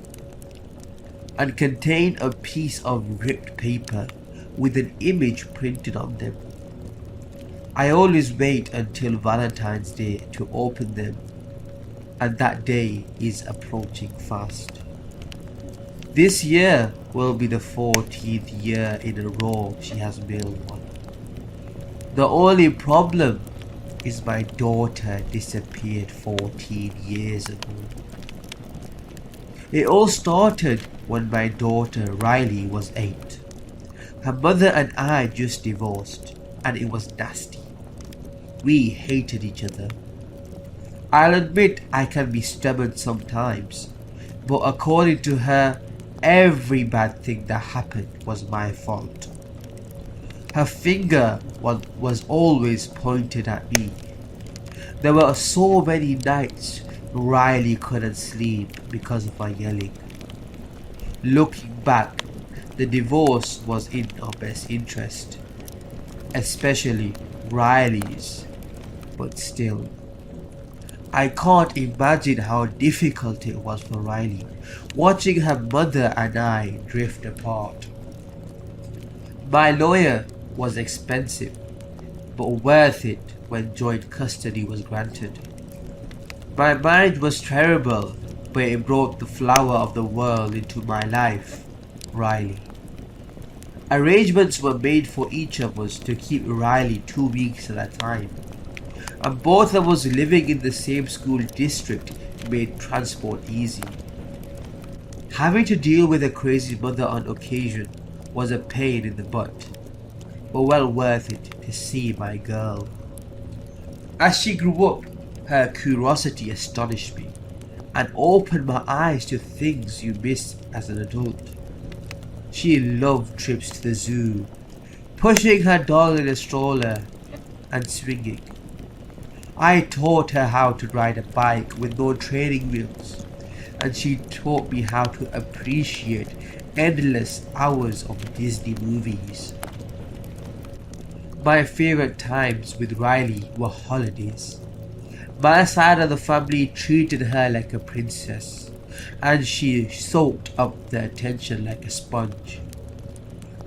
and contain a piece of ripped paper with an image printed on them. I always wait until Valentine's Day to open them, and that day is approaching fast. This year will be the 14th year in a row she has mailed one. The only problem is my daughter disappeared 14 years ago. It all started when my daughter Riley was 8. Her mother and I just divorced, and it was nasty. We hated each other. I'll admit I can be stubborn sometimes, but according to her, every bad thing that happened was my fault. Her finger was always pointed at me. There were so many nights Riley couldn't sleep because of my yelling. Looking back, the divorce was in our best interest, especially Riley's, but still. I can't imagine how difficult it was for Riley, watching her mother and I drift apart. My lawyer was expensive, but worth it when joint custody was granted. My marriage was terrible, but it brought the flower of the world into my life, Riley. Arrangements were made for each of us to keep Riley 2 weeks at a time, and both of us living in the same school district made transport easy. Having to deal with a crazy mother on occasion was a pain in the butt, but well worth it to see my girl. As she grew up, Her curiosity astonished me and opened my eyes to things you miss as an adult. She loved trips to the zoo, pushing her doll in a stroller and swinging. I taught her how to ride a bike with no training wheels, and she taught me how to appreciate endless hours of Disney movies. My favorite times with Riley were holidays. My side of the family treated her like a princess, and she soaked up the attention like a sponge.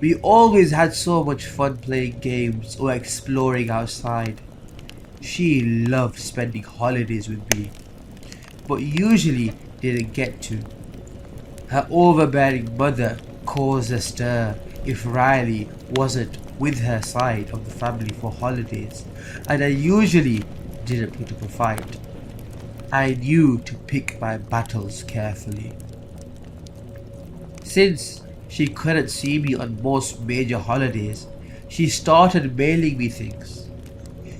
We always had so much fun playing games or exploring outside. She loved spending holidays with me, but usually didn't get to. Her overbearing mother caused a stir if Riley wasn't with her side of the family for holidays, and I usually didn't put up a fight. I knew to pick my battles carefully. Since she couldn't see me on most major holidays, she started mailing me things.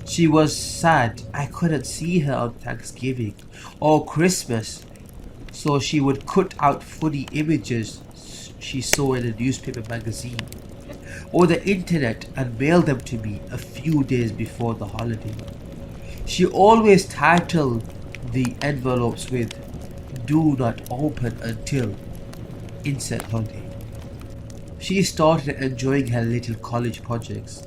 She was sad I couldn't see her on Thanksgiving or Christmas, so she would cut out funny images she saw in a newspaper magazine or the internet and mail them to me a few days before the holiday. She always titled the envelopes with "Do not open until insert holiday." She started enjoying her little college projects,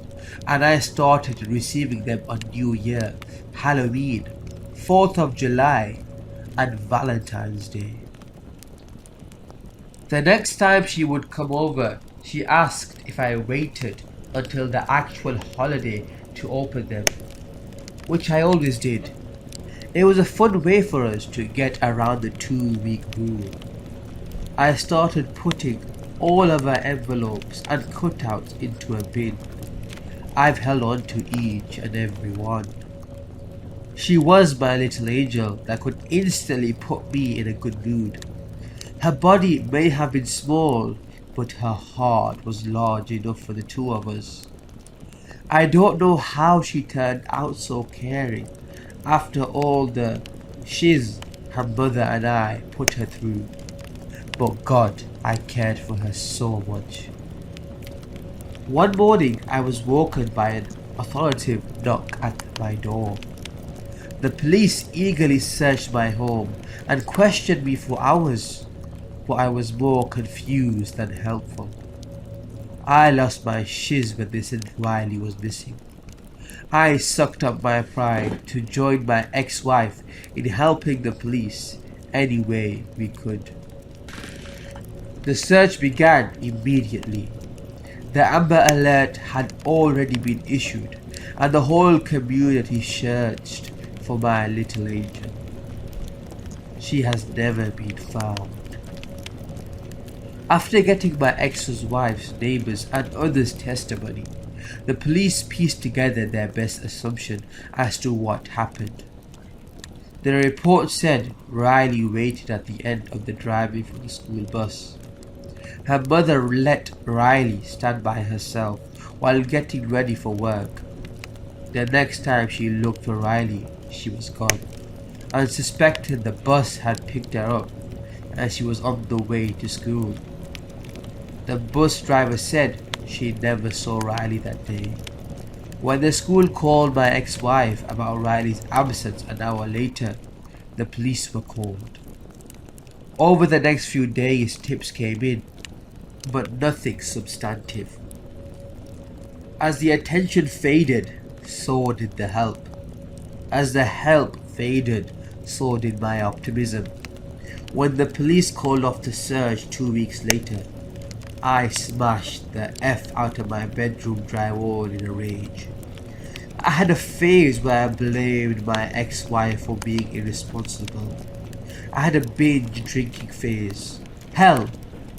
and I started receiving them on New Year, Halloween, 4th of July, and Valentine's Day. The next time she would come over, she asked if I waited until the actual holiday to open them, which I always did. It was a fun way for us to get around the 2-week rule. I started putting all of our envelopes and cutouts into a bin. I've held on to each and every one. She was my little angel that could instantly put me in a good mood. Her body may have been small, but her heart was large enough for the two of us. I don't know how she turned out so caring after all the shiz her mother and I put her through. But God, I cared for her so much. One morning I was woken by an authoritative knock at my door. The police eagerly searched my home and questioned me for hours, but I was more confused than helpful. I lost my shiz when they said Riley was missing. I sucked up my pride to join my ex-wife in helping the police any way we could. The search began immediately. The Amber Alert had already been issued, and the whole community searched for my little angel. She has never been found. After getting my ex-wife's, neighbors, and others' testimony, the police pieced together their best assumption as to what happened. The report said Riley waited at the end of the driveway for the school bus. Her mother let Riley stand by herself while getting ready for work. The next time she looked for Riley, she was gone, and suspected the bus had picked her up and she was on the way to school. The bus driver said she never saw Riley that day. When the school called my ex-wife about Riley's absence an hour later, the police were called. Over the next few days, tips came in, but nothing substantive. As the attention faded, so did the help. As the help faded, so did my optimism. When the police called off the search 2 weeks later, I smashed the F out of my bedroom drywall in a rage. I had a phase where I blamed my ex-wife for being irresponsible. I had a binge drinking phase. Hell,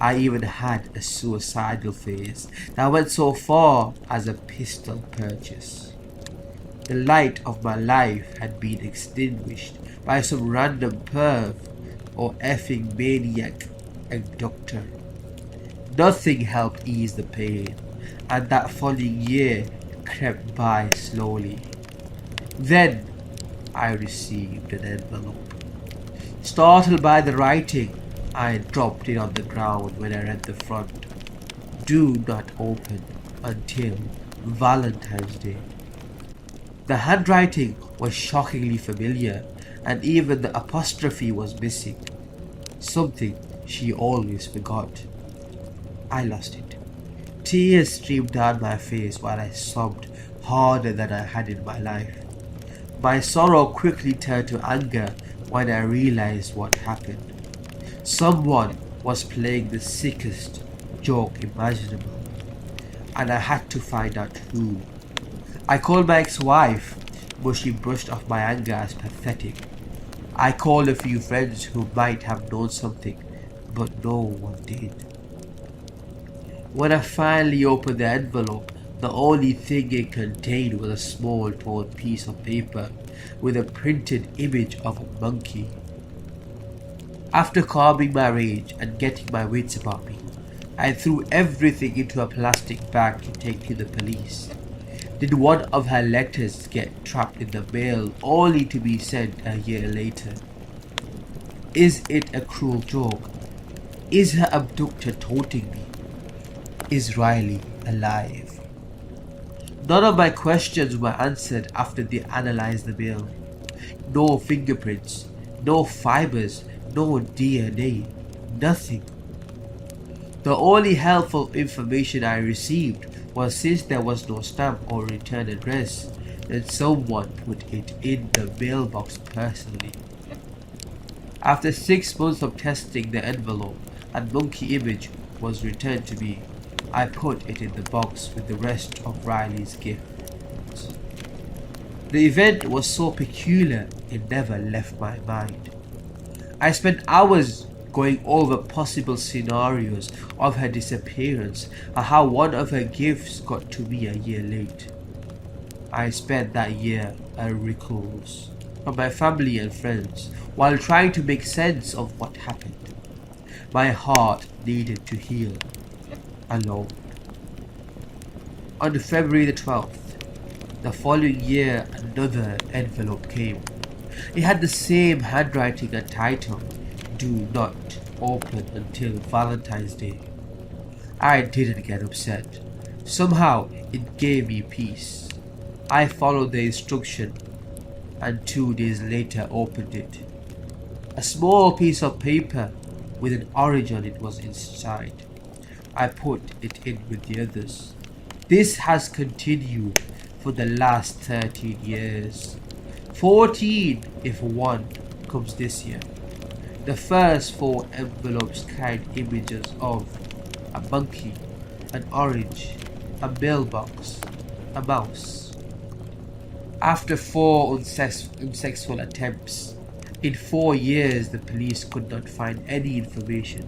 I even had a suicidal phase that went so far as a pistol purchase. The light of my life had been extinguished by some random perv or effing maniac abductor. Nothing helped ease the pain, and that following year crept by slowly. Then, I received an envelope. Startled by the writing, I dropped it on the ground when I read the front. Do not open until Valentine's Day. The handwriting was shockingly familiar, and even the apostrophe was missing. Something she always forgot. I lost it. Tears streamed down my face while I sobbed harder than I had in my life. My sorrow quickly turned to anger when I realized what happened. Someone was playing the sickest joke imaginable, and I had to find out who. I called my ex-wife, but she brushed off my anger as pathetic. I called a few friends who might have known something, but no one did. When I finally opened the envelope, the only thing it contained was a small torn piece of paper with a printed image of a monkey. After calming my rage and getting my wits about me, I threw everything into a plastic bag to take to the police. Did one of her letters get trapped in the mail only to be sent a year later? Is it a cruel joke? Is her abductor taunting me? Is Riley alive? None of my questions were answered after they analyzed the mail. No fingerprints, no fibers, no DNA, nothing. The only helpful information I received was since there was no stamp or return address, that someone put it in the mailbox personally. After 6 months of testing the envelope and monkey image was returned to me, I put it in the box with the rest of Riley's gifts. The event was so peculiar it never left my mind. I spent hours going over possible scenarios of her disappearance and how one of her gifts got to me a year late. I spent that year a recluse from my family and friends while trying to make sense of what happened. My heart needed to heal. Alone. On February the 12th, the following year, another envelope came. It had the same handwriting and title, Do Not Open Until Valentine's Day. I didn't get upset. Somehow, it gave me peace. I followed the instruction and 2 days later opened it. A small piece of paper with an orange on it was inside. I put it in with the others. This has continued for the last 13 years. 14 if one comes this year. The first 4 envelopes carried images of a monkey, an orange, a mailbox, a mouse. After 4 unsuccessful attempts, in 4 years the police could not find any information.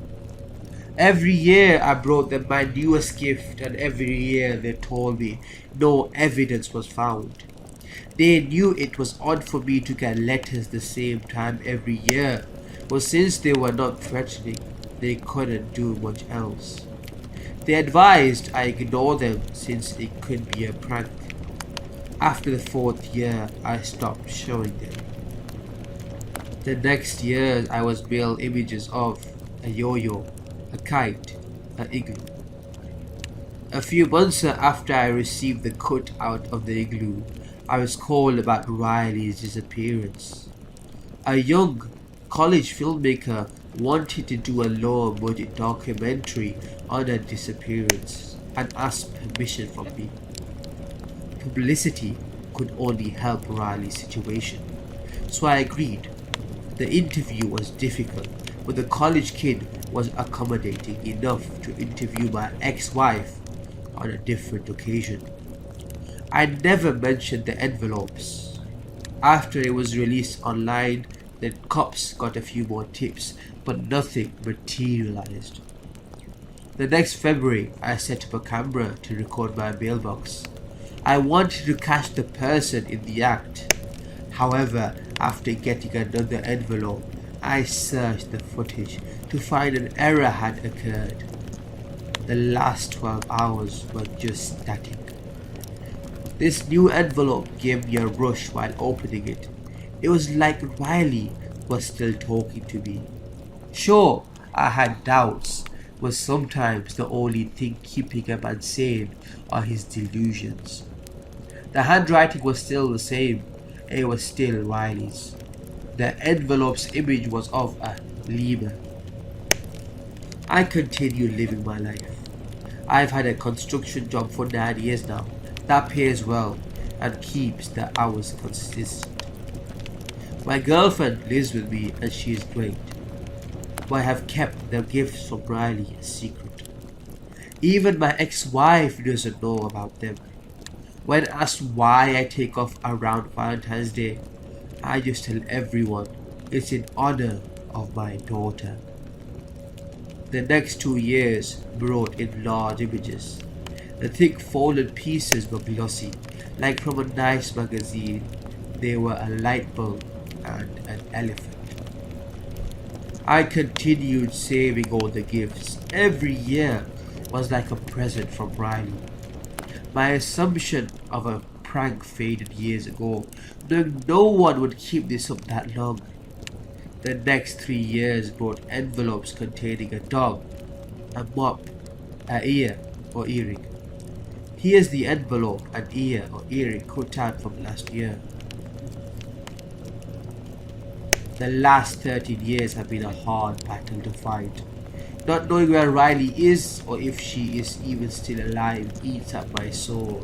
Every year I brought them my newest gift, and every year they told me no evidence was found. They knew it was odd for me to get letters the same time every year, but since they were not threatening, they couldn't do much else. They advised I ignore them since it could be a prank. After the 4th year, I stopped showing them. The next year I was mailed images of a yo-yo, a kite, an igloo. A few months after I received the cutout of the igloo, I was called about Riley's disappearance. A young college filmmaker wanted to do a low-budget documentary on her disappearance and asked permission from me. Publicity could only help Riley's situation, so I agreed. The interview was difficult, but the college kid was accommodating enough to interview my ex-wife on a different occasion. I never mentioned the envelopes. After it was released online, the cops got a few more tips, but nothing materialized. The next February, I set up a camera to record my mailbox. I wanted to catch the person in the act. However, after getting another envelope, I searched the footage to find an error had occurred. The last 12 hours were just static. This new envelope gave me a rush while opening it. It was like Riley was still talking to me. Sure, I had doubts, but sometimes the only thing keeping him insane are his delusions. The handwriting was still the same, and it was still Riley's. The envelope's image was of a lemur. I continued living my life. I've had a construction job for 9 years now that pays well and keeps the hours consistent. My girlfriend lives with me and she is great, but I have kept the gifts from Riley a secret. Even my ex-wife doesn't know about them. When asked why I take off around Valentine's Day, I just tell everyone it's in honor of my daughter. The next 2 years brought in large images. The thick folded pieces were glossy, like from a nice magazine. They were a light bulb and an elephant. I continued saving all the gifts. Every year was like a present from Riley. My assumption of a prank faded years ago, knowing no one would keep this up that long. The next 3 years brought envelopes containing a dog, a mop, an ear or earring. Here's the envelope and ear or earring cut out from last year. The last 13 years have been a hard battle to fight. Not knowing where Riley is or if she is even still alive eats at my soul.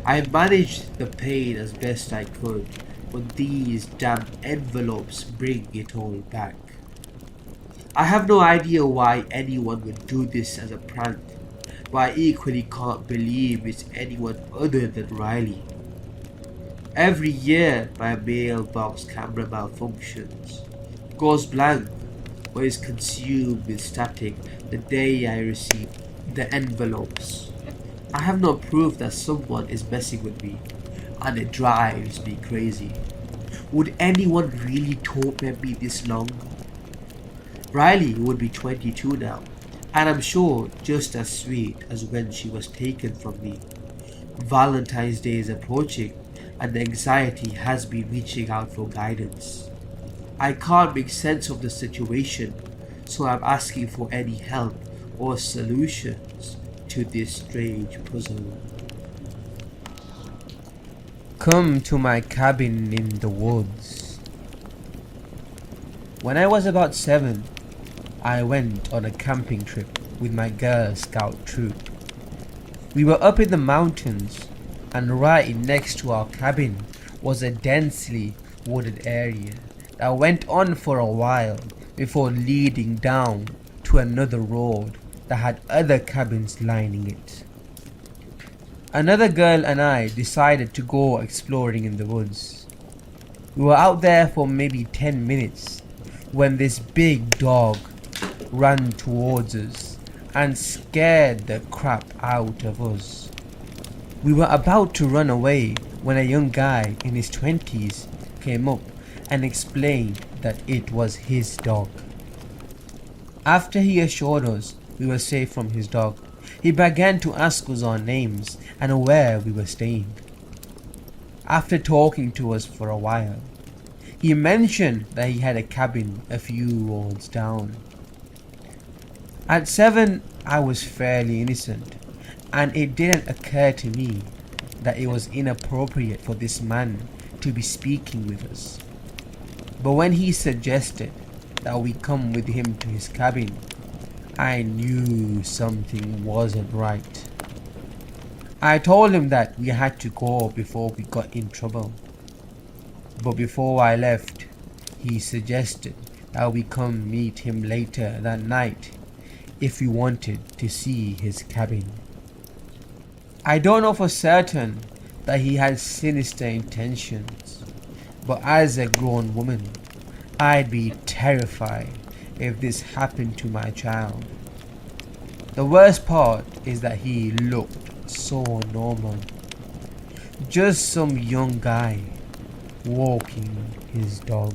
I managed the pain as best I could, but these damn envelopes bring it all back. I have no idea why anyone would do this as a prank, but I equally can't believe it's anyone other than Riley. Every year my mailbox camera malfunctions, goes blank, or is consumed with static the day I receive the envelopes. I have no proof that someone is messing with me, and it drives me crazy. Would anyone really torment me this long? Riley would be 22 now, and I'm sure just as sweet as when she was taken from me. Valentine's Day is approaching, and the anxiety has been reaching out for guidance. I can't make sense of the situation, so I'm asking for any help or solutions to this strange puzzle. Come to my cabin in the woods. When I was about 7, I went on a camping trip with my Girl Scout troop. We were up in the mountains, and right next to our cabin was a densely wooded area that went on for a while before leading down to another road that had other cabins lining it. Another girl and I decided to go exploring in the woods. We were out there for maybe 10 minutes when this big dog ran towards us and scared the crap out of us. We were about to run away when a young guy in his 20s came up and explained that it was his dog. After he assured us we were safe from his dog, he began to ask us our names and where we were staying. After talking to us for a while, he mentioned that he had a cabin a few roads down. At 7, I was fairly innocent, and it didn't occur to me that it was inappropriate for this man to be speaking with us. But when he suggested that we come with him to his cabin, I knew something wasn't right. I told him that we had to go before we got in trouble. But before I left, he suggested that we come meet him later that night if we wanted to see his cabin. I don't know for certain that he had sinister intentions, but as a grown woman, I'd be terrified if this happened to my child. The worst part is that he looked so normal. Just some young guy walking his dog.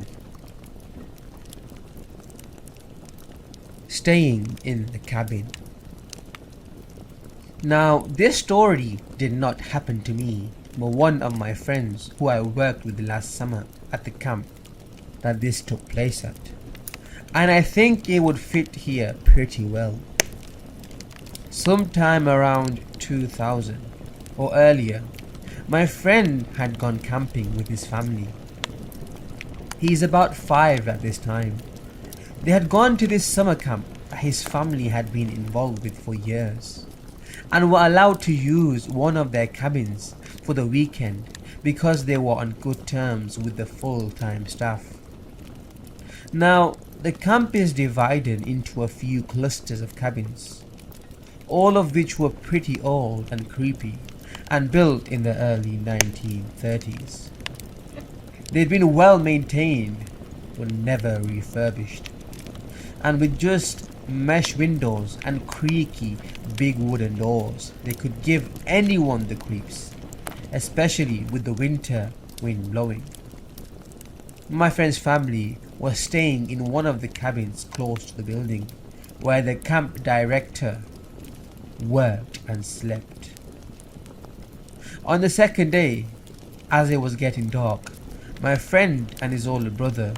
Staying in the cabin. Now, this story did not happen to me, but one of my friends who I worked with last summer at the camp that this took place at, and I think it would fit here pretty well. Sometime around 2000 or earlier, my friend had gone camping with his family. He is about 5 at this time. They had gone to this summer camp that his family had been involved with for years, and were allowed to use one of their cabins for the weekend because they were on good terms with the full-time staff. Now, the camp is divided into a few clusters of cabins, all of which were pretty old and creepy and built in the early 1930s. They'd been well maintained, but never refurbished, and with just mesh windows and creaky big wooden doors, they could give anyone the creeps, especially with the winter wind blowing. My friend's family was staying in one of the cabins close to the building where the camp director worked and slept. On the second day, as it was getting dark, my friend and his older brother,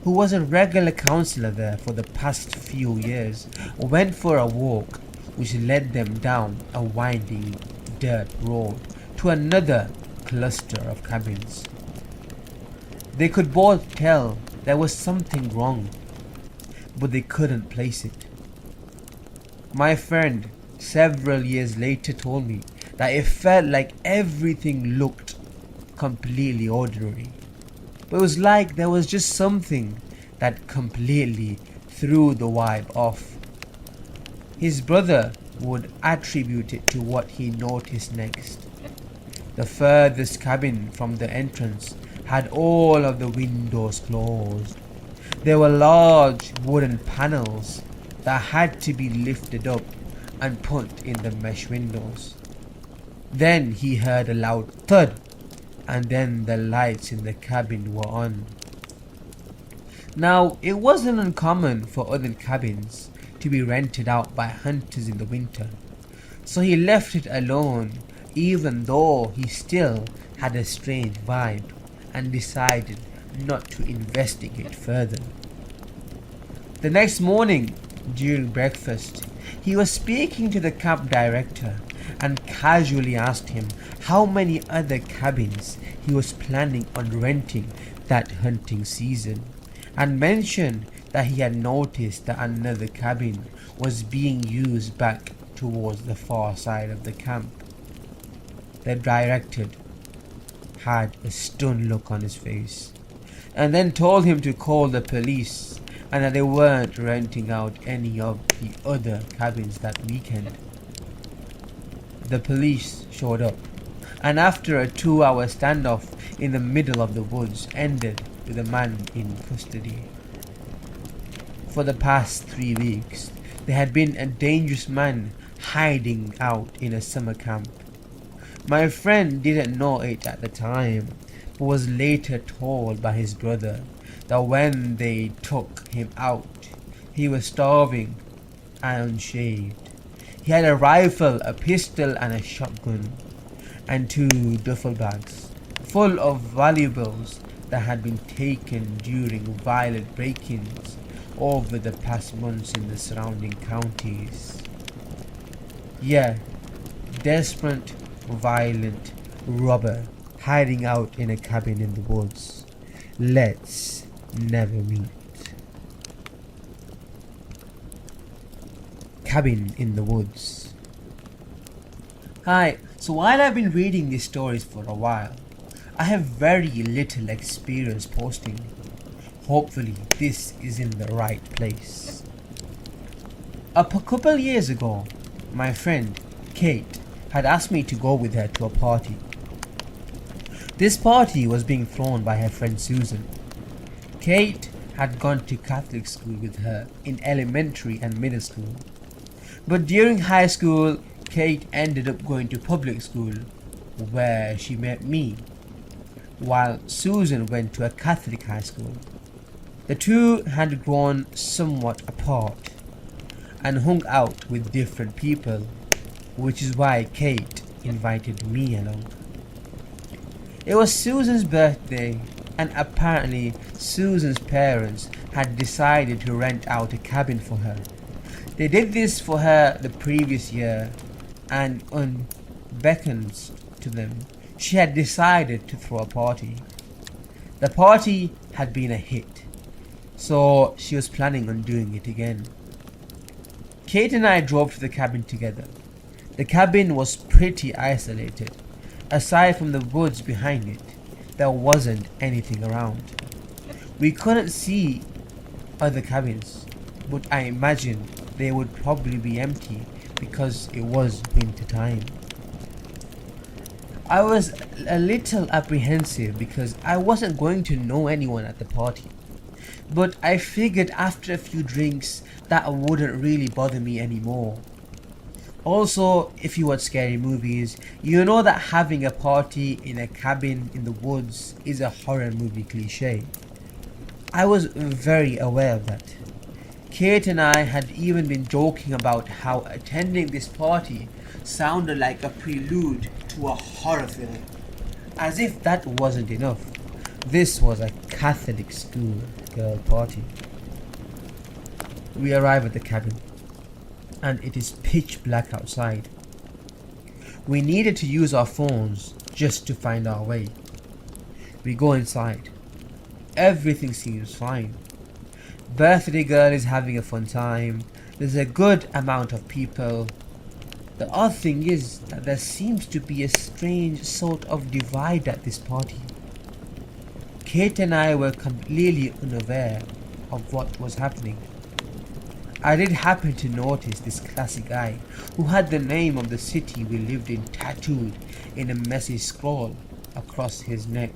who was a regular counselor there for the past few years, went for a walk which led them down a winding dirt road to another cluster of cabins. They could both tell there was something wrong, but they couldn't place it. My friend several years later told me that it felt like everything looked completely ordinary, but it was like there was just something that completely threw the vibe off. His brother would attribute it to what he noticed next. The furthest cabin from the entrance had all of the windows closed. There were large wooden panels that had to be lifted up and put in the mesh windows. Then he heard a loud thud, and then the lights in the cabin were on. Now, it wasn't uncommon for other cabins to be rented out by hunters in the winter, so he left it alone even though he still had a strange vibe, and decided not to investigate further. The next morning, during breakfast, he was speaking to the camp director and casually asked him how many other cabins he was planning on renting that hunting season, and mentioned that he had noticed that another cabin was being used back towards the far side of the camp. The director had a stunned look on his face, and then told him to call the police and that they weren't renting out any of the other cabins that weekend. The police showed up, and after a 2-hour standoff in the middle of the woods ended with a man in custody. For the past 3 weeks, there had been a dangerous man hiding out in a summer camp. My friend didn't know it at the time, but was later told by his brother that when they took him out, he was starving and unshaved. He had a rifle, a pistol and a shotgun, and 2 duffel bags full of valuables that had been taken during violent break-ins over the past months in the surrounding counties. Yeah, desperate, violent robber hiding out in a cabin in the woods. Let's never meet. Cabin in the woods. Hi, so while I've been reading these stories for a while, I have very little experience posting. Hopefully this is in the right place. A couple years ago, my friend Kate had asked me to go with her to a party. This party was being thrown by her friend Susan. Kate had gone to Catholic school with her in elementary and middle school, but during high school, Kate ended up going to public school, where she met me, while Susan went to a Catholic high school. The two had grown somewhat apart and hung out with different people, which is why Kate invited me along. It was Susan's birthday, and apparently Susan's parents had decided to rent out a cabin for her. They did this for her the previous year, and unbeknownst to them, she had decided to throw a party. The party had been a hit, so she was planning on doing it again. Kate and I drove to the cabin together. The cabin was pretty isolated. Aside from the woods behind it, there wasn't anything around. We couldn't see other cabins, but I imagined they would probably be empty because it was winter time. I was a little apprehensive because I wasn't going to know anyone at the party, but I figured after a few drinks that wouldn't really bother me anymore. Also, if you watch scary movies, you know that having a party in a cabin in the woods is a horror movie cliche. I was very aware of that. Kate and I had even been joking about how attending this party sounded like a prelude to a horror film. As if that wasn't enough, this was a Catholic school girl party. We arrive at the cabin, and it is pitch black outside. We needed to use our phones just to find our way. We go inside. Everything seems fine. Birthday girl is having a fun time. There's a good amount of people. The odd thing is that there seems to be a strange sort of divide at this party. Kate and I were completely unaware of what was happening. I did happen to notice this classic guy who had the name of the city we lived in tattooed in a messy scroll across his neck.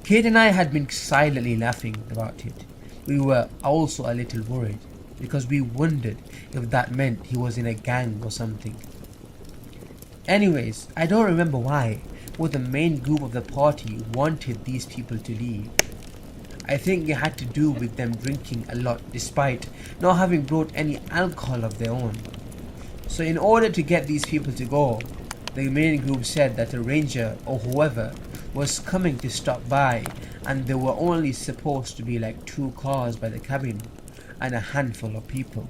Kate and I had been silently laughing about it. We were also a little worried because we wondered if that meant he was in a gang or something. Anyways, I don't remember why, but the main group of the party wanted these people to leave. I think it had to do with them drinking a lot despite not having brought any alcohol of their own. So in order to get these people to go, the main group said that a ranger or whoever was coming to stop by, and there were only supposed to be like 2 cars by the cabin and a handful of people.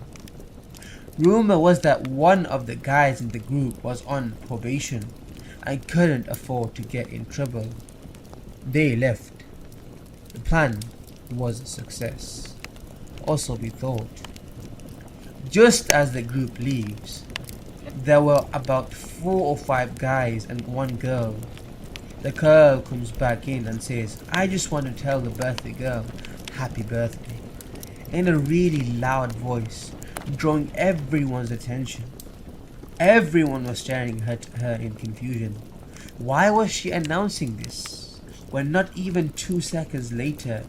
Rumor was that one of the guys in the group was on probation and couldn't afford to get in trouble. They left. The plan was a success. Also, we thought. Just as the group leaves, there were about 4 or 5 guys and 1 girl. The girl comes back in and says, "I just want to tell the birthday girl happy birthday," in a really loud voice, drawing everyone's attention. Everyone was staring at her in confusion. Why was she announcing this? When not even 2 seconds later,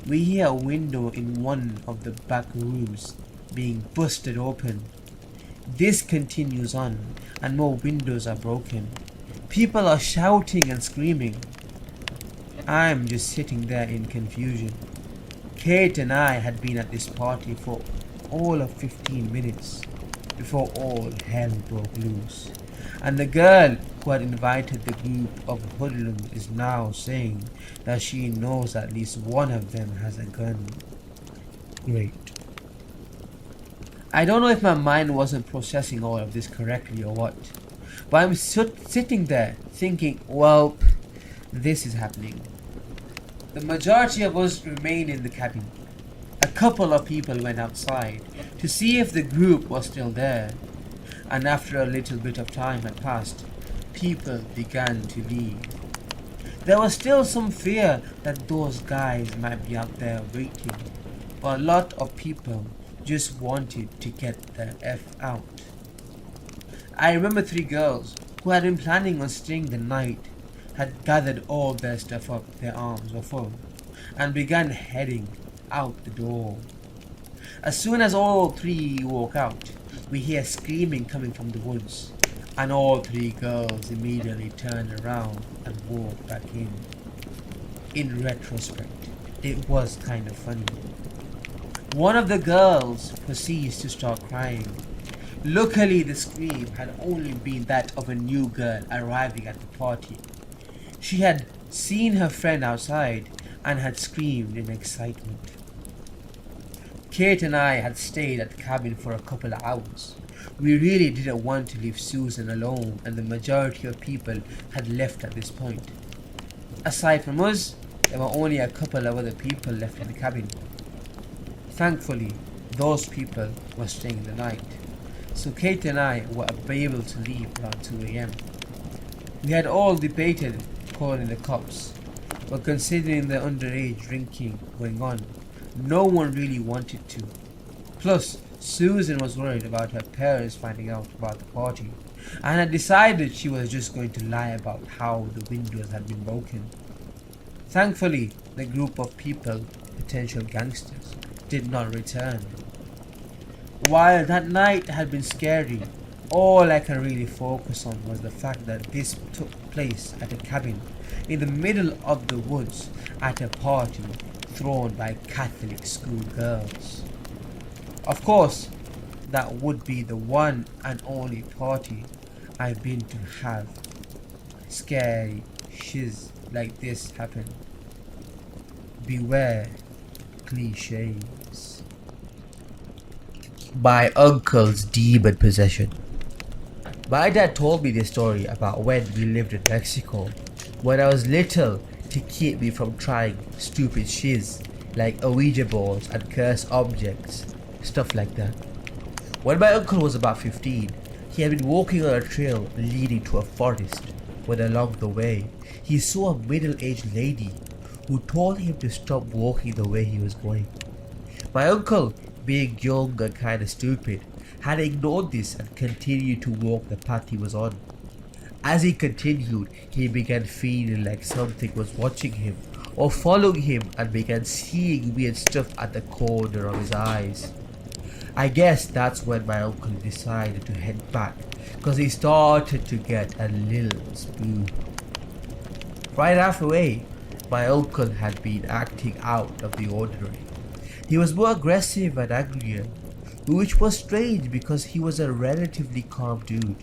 we hear a window in one of the back rooms being busted open. This continues on, and more windows are broken. People are shouting and screaming. I'm just sitting there in confusion. Kate and I had been at this party for all of 15 minutes before all hell broke loose. And the girl who had invited the group of hoodlums is now saying that she knows at least one of them has a gun. Great. I don't know if my mind wasn't processing all of this correctly or what, but I'm sitting there thinking, well, this is happening. The majority of us remained in the cabin. A couple of people went outside to see if the group was still there, and after a little bit of time had passed, people began to leave. There was still some fear that those guys might be out there waiting, but a lot of people just wanted to get the F out. I remember 3 girls who had been planning on staying the night had gathered all their stuff up their arms were full and began heading out the door. As soon as all 3 walk out, we hear screaming coming from the woods, and all 3 girls immediately turn around and walk back in. In retrospect, it was kind of funny. One of the girls proceeds to start crying. Luckily, the scream had only been that of a new girl arriving at the party. She had seen her friend outside and had screamed in excitement. Kate and I had stayed at the cabin for a couple of hours. We really didn't want to leave Susan alone, and the majority of people had left at this point. Aside from us, there were only a couple of other people left in the cabin. Thankfully, those people were staying the night, so Kate and I were able to leave around 2 a.m. We had all debated calling the cops, but considering the underage drinking going on, no one really wanted to. Plus, Susan was worried about her parents finding out about the party, and had decided she was just going to lie about how the windows had been broken. Thankfully, the group of people, potential gangsters, did not return. While that night had been scary, all I can really focus on was the fact that this took place at a cabin in the middle of the woods at a party thrown by Catholic school girls. Of course, that would be the one and only party I've been to have scary shiz like this happen. Beware cliches. My uncle's demon possession. My dad told me this story about when we lived in Mexico when I was little, to keep me from trying stupid shiz like Ouija boards and cursed objects, stuff like that. When my uncle was about 15, he had been walking on a trail leading to a forest when along the way he saw a middle-aged lady who told him to stop walking the way he was going. My uncle, being young and kinda stupid, had ignored this and continued to walk the path he was on. As he continued, he began feeling like something was watching him or following him and began seeing weird stuff at the corner of his eyes. I guess that's when my uncle decided to head back, because he started to get a little spooked. Right halfway, my uncle had been acting out of the ordinary. He was more aggressive and angrier, which was strange because he was a relatively calm dude.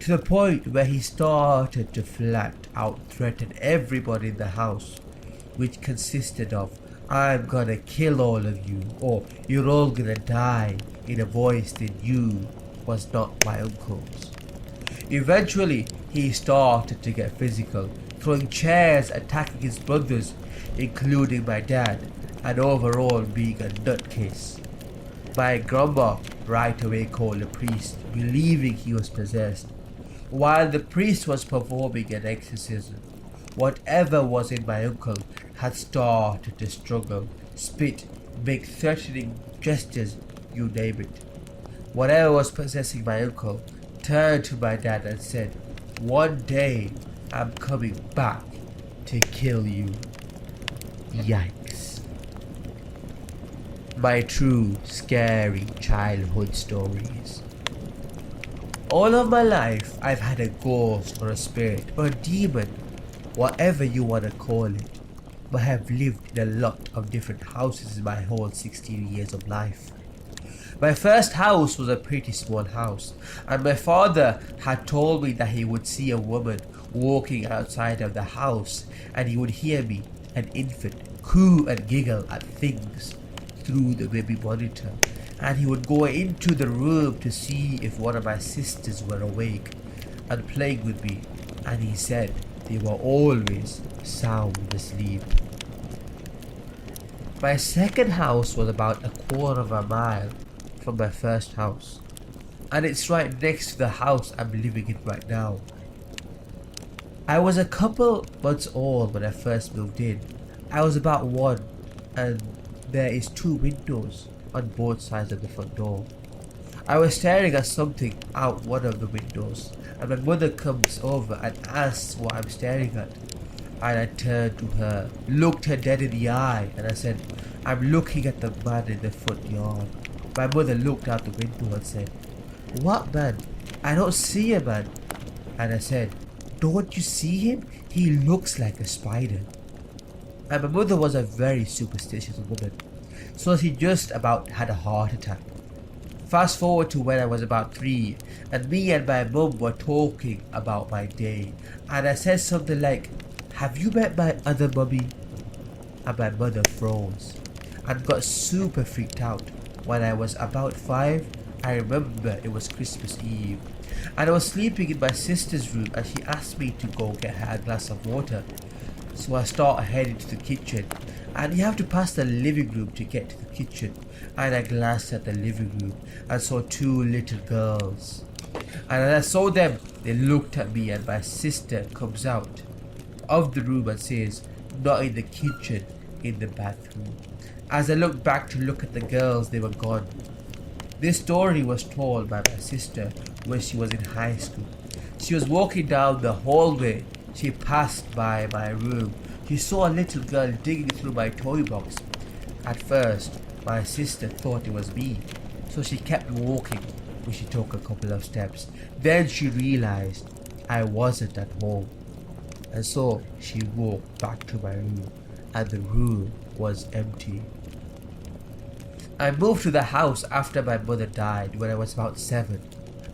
To the point where he started to flat out threaten everybody in the house, which consisted of, "I'm gonna kill all of you," or "You're all gonna die," in a voice that knew was not my uncle's. Eventually, he started to get physical, throwing chairs, attacking his brothers, including my dad, and overall being a nutcase. My grandma right away called the priest, believing he was possessed. While the priest was performing an exorcism, whatever was in my uncle had started to struggle, spit, make threatening gestures, you name it. Whatever was possessing my uncle turned to my dad and said, "One day I'm coming back to kill you." Yikes. My true scary childhood stories. All of my life I've had a ghost or a spirit or a demon, whatever you want to call it, but have lived in a lot of different houses in my whole 16 years of life. My first house was a pretty small house, and my father had told me that he would see a woman walking outside of the house and he would hear me, an infant, coo and giggle at things through the baby monitor, and he would go into the room to see if one of my sisters were awake and playing with me, and he said they were always sound asleep. My second house was about a quarter of a mile from my first house, and it's right next to the house I'm living in right now. I was a couple months old when I first moved in. I was about 1, and there is 2 windows on both sides of the front door. I was staring at something out one of the windows, and my mother comes over and asks what I'm staring at. And I turned to her, looked her dead in the eye, and I said, "I'm looking at the man in the front yard." My mother looked out the window and said, "What man? I don't see a man." And I said, "Don't you see him? He looks like a spider." And my mother was a very superstitious woman, so she just about had a heart attack. Fast forward to when I was about 3, and me and my mum were talking about my day, and I said something like, "Have you met my other mummy?" And my mother froze and got super freaked out. When I was about 5, I remember it was Christmas Eve, and I was sleeping in my sister's room, and she asked me to go get her a glass of water. So I start heading to the kitchen, and you have to pass the living room to get to the kitchen. And I glanced at the living room and saw 2 little girls. And as I saw them, they looked at me, and my sister comes out of the room and says, "Not in the kitchen, in the bathroom." As I looked back to look at the girls, they were gone. This story was told by my sister when she was in high school. She was walking down the hallway. She passed by my room. She saw a little girl digging through my toy box. At first, my sister thought it was me, so she kept walking, but she took a couple of steps. Then she realized I wasn't at home, and so she walked back to my room, and the room was empty. I moved to the house after my mother died when I was about 7.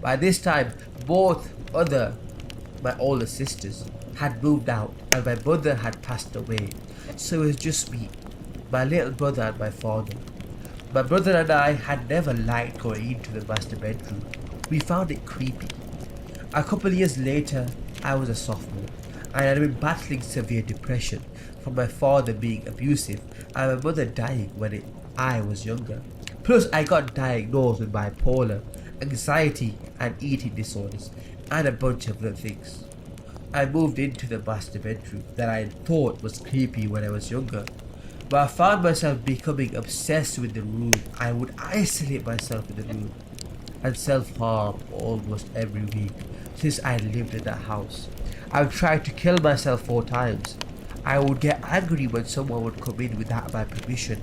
By this time, both my older sisters had moved out, and my mother had passed away, so it was just me, my little brother, and my father. My brother and I had never liked going into the master bedroom. We found it creepy. A couple of years later, I was a sophomore, and I had been battling severe depression from my father being abusive and my mother dying when I was younger. Plus, I got diagnosed with bipolar, anxiety and eating disorders, and a bunch of other things. I moved into the master bedroom that I thought was creepy when I was younger, but I found myself becoming obsessed with the room. I would isolate myself in the room and self-harm almost every week since I lived in that house. I've tried to kill myself 4 times. I would get angry when someone would come in without my permission,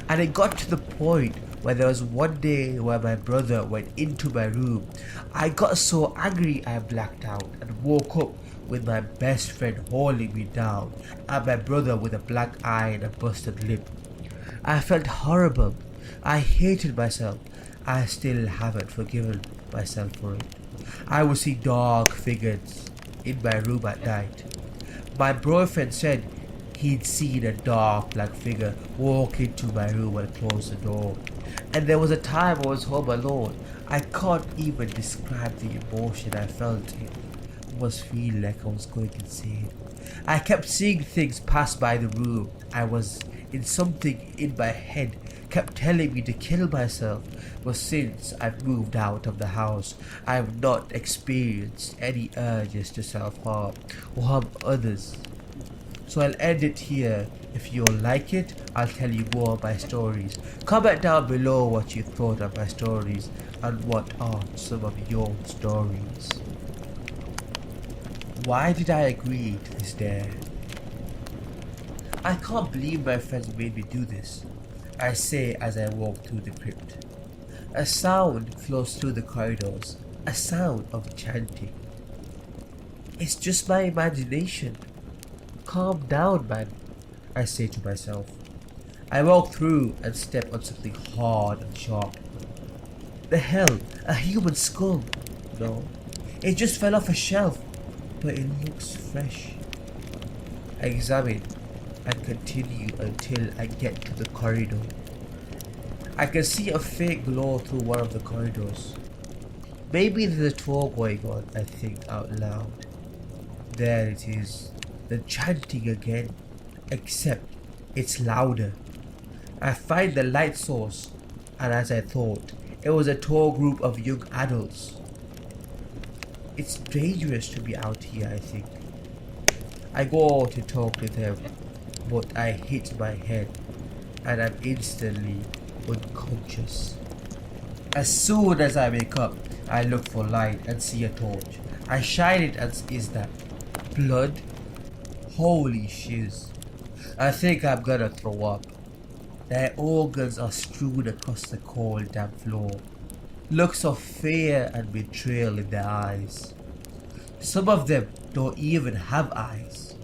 and it got to the point where there was one day where my brother went into my room. I got so angry I blacked out and woke up with my best friend holding me down and my brother with a black eye and a busted lip. I felt horrible. I hated myself. I still haven't forgiven myself for it. I would see dark figures in my room at night. My boyfriend said he'd seen a dark black figure walk into my room and close the door. And there was a time I was home alone. I can't even describe the emotion I felt. It was feeling like I was going insane. I kept seeing things pass by the room. I was in something in my head kept telling me to kill myself. But since I've moved out of the house, I have not experienced any urges to self-harm or harm others. So I'll end it here. If you all like it, I'll tell you more of my stories. Comment down below what you thought of my stories and what are some of your stories. Why did I agree to this dare? I can't believe my friends made me do this, I say as I walk through the crypt. A sound flows through the corridors, a sound of chanting. It's just my imagination. Calm down, man, I say to myself. I walk through and step on something hard and sharp. The hell, a human skull? No, it just fell off a shelf, but it looks fresh. I examine and continue until I get to the corridor. I can see a faint glow through one of the corridors. Maybe there's a tour going on, I think out loud. There it is, the chanting again, except it's louder. I find the light source, and as I thought, it was a tour group of young adults. It's dangerous to be out here, I think. I go to talk to them, but I hit my head and I'm instantly unconscious. As soon as I wake up, I look for light and see a torch. I shine it and is that blood? Holy shiz. I think I'm gonna throw up. Their organs are strewn across the cold damp floor. Looks of fear and betrayal in their eyes. Some of them don't even have eyes.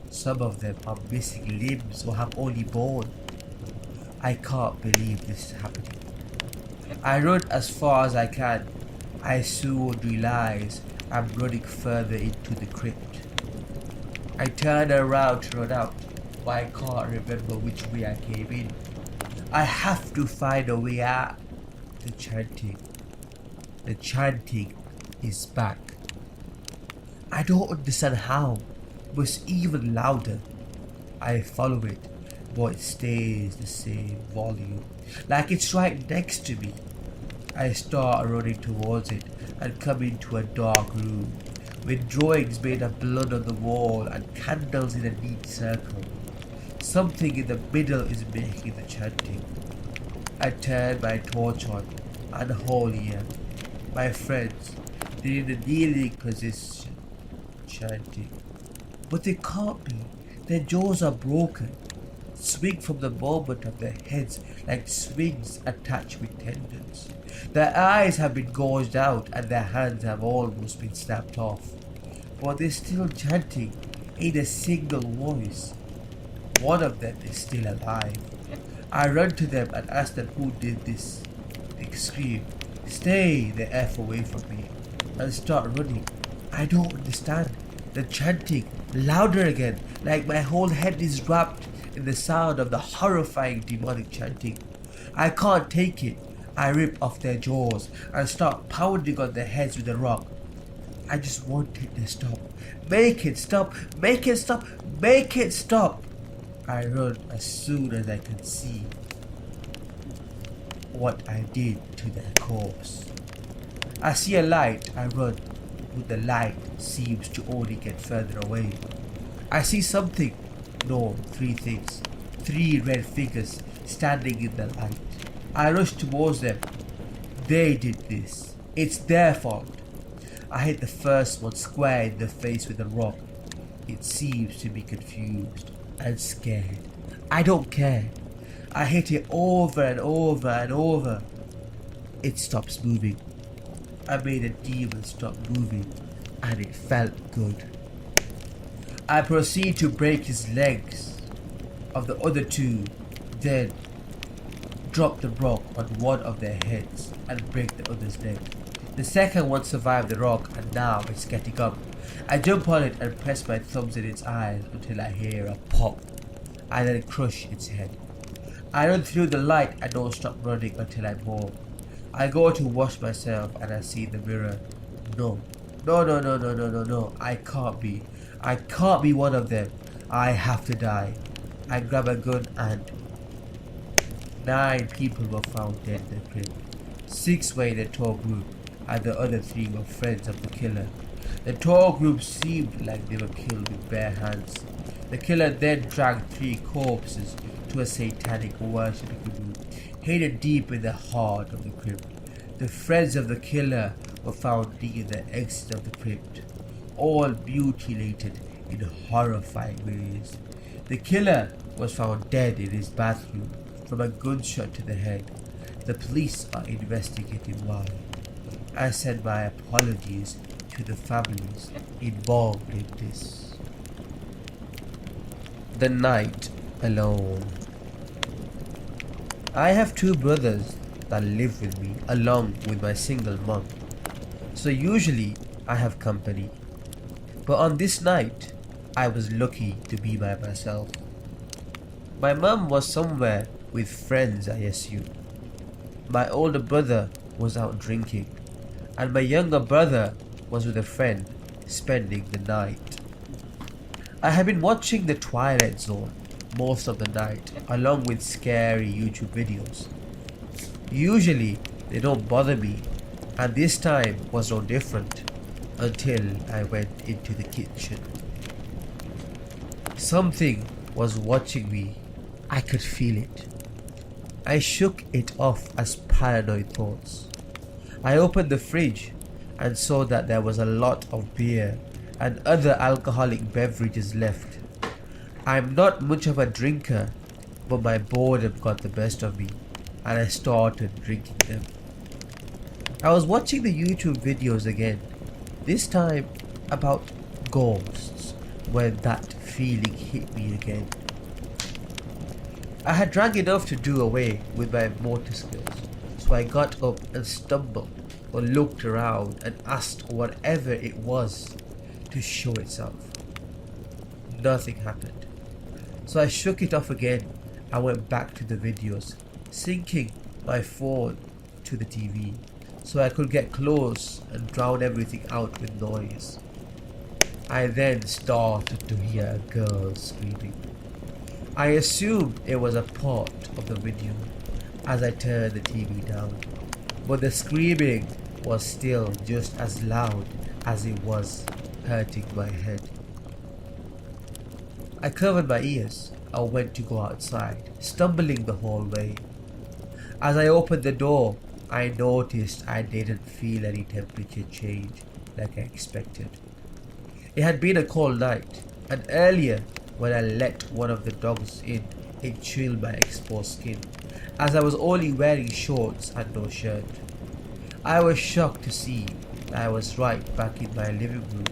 Some of them are missing limbs or have only bone. I can't believe this is happening. I run as far as I can. I soon realize I'm running further into the crypt. I turned around to run out, but I can't remember which way I came in. I have to find a way out. The chanting. The chanting is back. I don't understand how, but it's even louder. I follow it, but it stays the same volume, like it's right next to me. I start running towards it and come into a dark room with drawings made of blood on the wall and candles in a neat circle. Something in the middle is making the chanting. I turn my torch on and hold here. My friends, they're in a kneeling position, chanting. But they can't be. Their jaws are broken. Swing from the moment of their heads like swings attached with tendons. Their eyes have been gouged out and their hands have almost been snapped off. But they're still chanting in a single voice. One of them is still alive. I run to them and ask them who did this. They scream, "Stay the F away from me," and start running. I don't understand. The chanting, louder again, like my whole head is wrapped in the sound of the horrifying demonic chanting. I can't take it. I rip off their jaws and start pounding on their heads with a rock. I just want it to stop. Make it stop. Make it stop. Make it stop. I run as soon as I can see what I did to their corpse. I see a light. I run, but the light seems to only get further away. I see something. No, three things. Three red figures standing in the light. I rush towards them. They did this. It's their fault. I hit the first one square in the face with a rock. It seems to be confused and scared. I don't care. I hit it over and over and over. It stops moving. I made a demon stop moving, and it felt good. I proceed to break his legs of the other two, then drop the rock on one of their heads and break the other's leg. The second one survived the rock and now it's getting up. I jump on it and press my thumbs in its eyes until I hear a pop. I then crush its head. I run through the light and don't stop running until I'm home. I go to wash myself and I see in the mirror. No. I can't be. I can't be one of them. I have to die. I grab a gun and 9 people were found dead in the crib. 6 were in a tour group and the other 3 were friends of the killer. The tour group seemed like they were killed with bare hands. The killer then dragged 3 corpses to a satanic worshipping group hidden deep in the heart of the crypt. The friends of the killer were found near the exit of the crypt, all mutilated in horrifying ways. The killer was found dead in his bathroom from a gunshot to the head. The police are investigating why. I send my apologies to the families involved in this. The night alone. I have 2 brothers that live with me along with my single mom, so usually I have company. But on this night, I was lucky to be by myself. My mom was somewhere with friends, I assume. My older brother was out drinking, and my younger brother was with a friend spending the night. I had been watching The Twilight Zone most of the night, along with scary YouTube videos. Usually they don't bother me, and this time was no different until I went into the kitchen. Something was watching me. I could feel it. I shook it off as paranoid thoughts. I opened the fridge and saw that there was a lot of beer and other alcoholic beverages left. I'm not much of a drinker, but my boredom got the best of me and I started drinking them. I was watching the YouTube videos again, this time about ghosts, when that feeling hit me again. I had drank enough to do away with my motor skills, so I got up and stumbled or looked around and asked whatever it was to show itself. nothing happened. So I shook it off again and went back to the videos, syncing my phone to the TV so I could get close and drown everything out with noise. I then started to hear a girl screaming. I assumed it was a part of the video as I turned the TV down, but the screaming was still just as loud as it was hurting my head. I covered my ears and went to go outside, stumbling the whole way. As I opened the door, I noticed I didn't feel any temperature change like I expected. It had been a cold night, and earlier when I let one of the dogs in, it chilled my exposed skin, as I was only wearing shorts and no shirt. I was shocked to see that I was right back in my living room.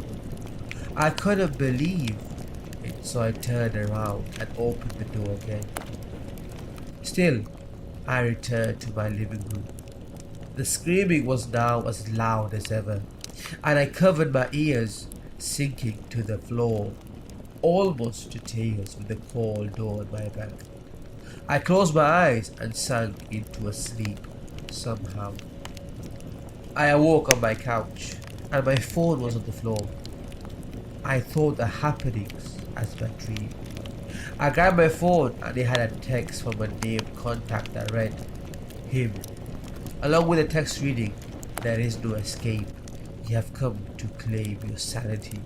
I couldn't believe it, so I turned around and opened the door again. Still, I returned to my living room. The screaming was now as loud as ever, and I covered my ears, sinking to the floor, almost to tears with the cold door on my back. I closed my eyes and sank into a sleep somehow. I awoke on my couch and my phone was on the floor. I thought the happenings as my dream. I grabbed my phone and it had a text from a named contact that read, "Him." Along with the text reading, "There is no escape. You have come to claim your sanity."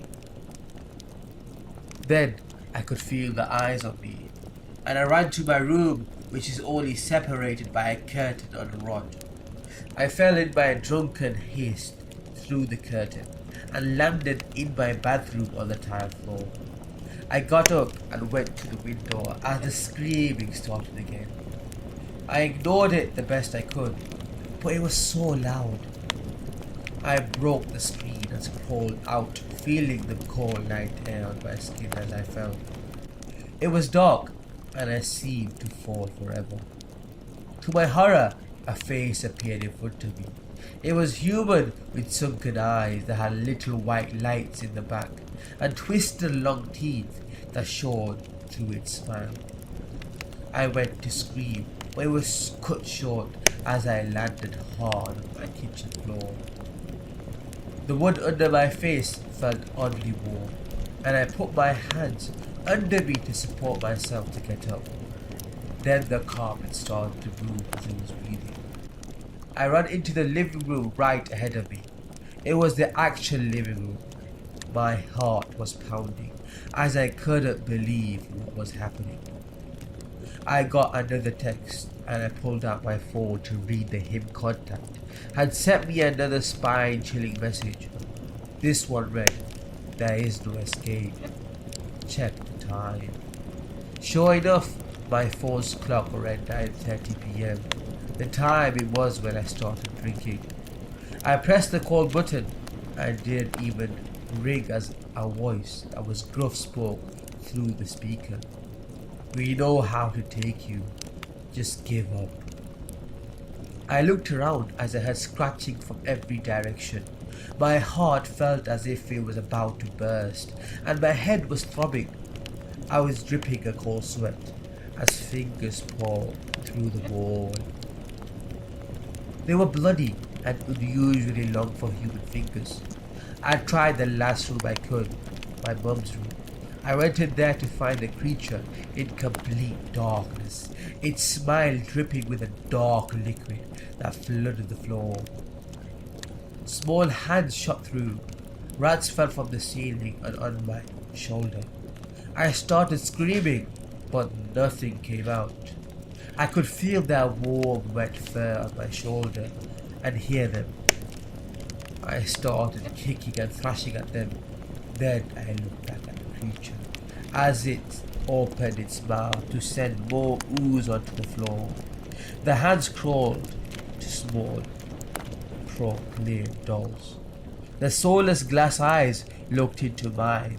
Then I could feel the eyes on me, and I ran to my room, which is only separated by a curtain on a rod. I fell in by a drunken haste through the curtain and landed in my bathroom on the tile floor. I got up and went to the window as the screaming started again. I ignored it the best I could, but it was so loud. I broke the screen and crawled out, feeling the cold night air on my skin as I fell. It was dark and I seemed to fall forever. To my horror, a face appeared in front of me. It was human with sunken eyes that had little white lights in the back and twisted long teeth that shone through its smile. I went to scream, but it was cut short as I landed hard on my kitchen floor. The wood under my face felt oddly warm, and I put my hands under me to support myself to get up. Then the carpet started to move as I was breathing. I ran into the living room right ahead of me. It was the actual living room. My heart was pounding as I couldn't believe what was happening. I got another text and I pulled out my phone to read the him contact had sent me another spine-chilling message. This one read, "There is no escape. Check the time." Sure enough, my phone's clock read 9:30 p.m. The time it was when I started drinking. I pressed the call button and didn't even ring as a voice that was gruff spoke through the speaker. "We know how to take you. Just give up." I looked around as I heard scratching from every direction. My heart felt as if it was about to burst, and my head was throbbing. I was dripping a cold sweat as fingers pawed through the wall. They were bloody and unusually long for human fingers. I tried the last room I could, my mum's room. I went in there to find the creature in complete darkness, its smile dripping with a dark liquid that flooded the floor. Small hands shot through. Rats fell from the ceiling and on my shoulder. I started screaming, but nothing came out. I could feel their warm, wet fur on my shoulder and hear them. I started kicking and thrashing at them. Then I looked back at the creature as it opened its mouth to send more ooze onto the floor. The hands crawled to small, proclaimed dolls. The soulless glass eyes looked into mine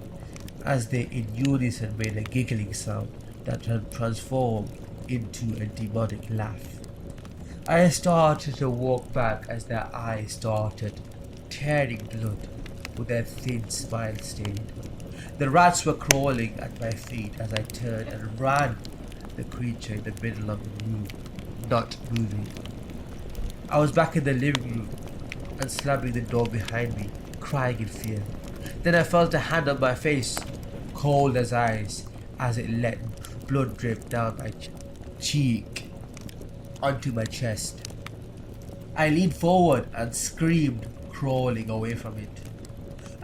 as they in unison made a giggling sound that transformed into a demonic laugh. I started to walk back as their eyes started tearing blood with their thin smile stained. The rats were crawling at my feet as I turned and ran the creature in the middle of the room, not moving. I was back in the living room and slamming the door behind me, crying in fear. Then I felt a hand on my face, cold as ice, as it let blood drip down my cheek onto my chest. I leaned forward and screamed, crawling away from it.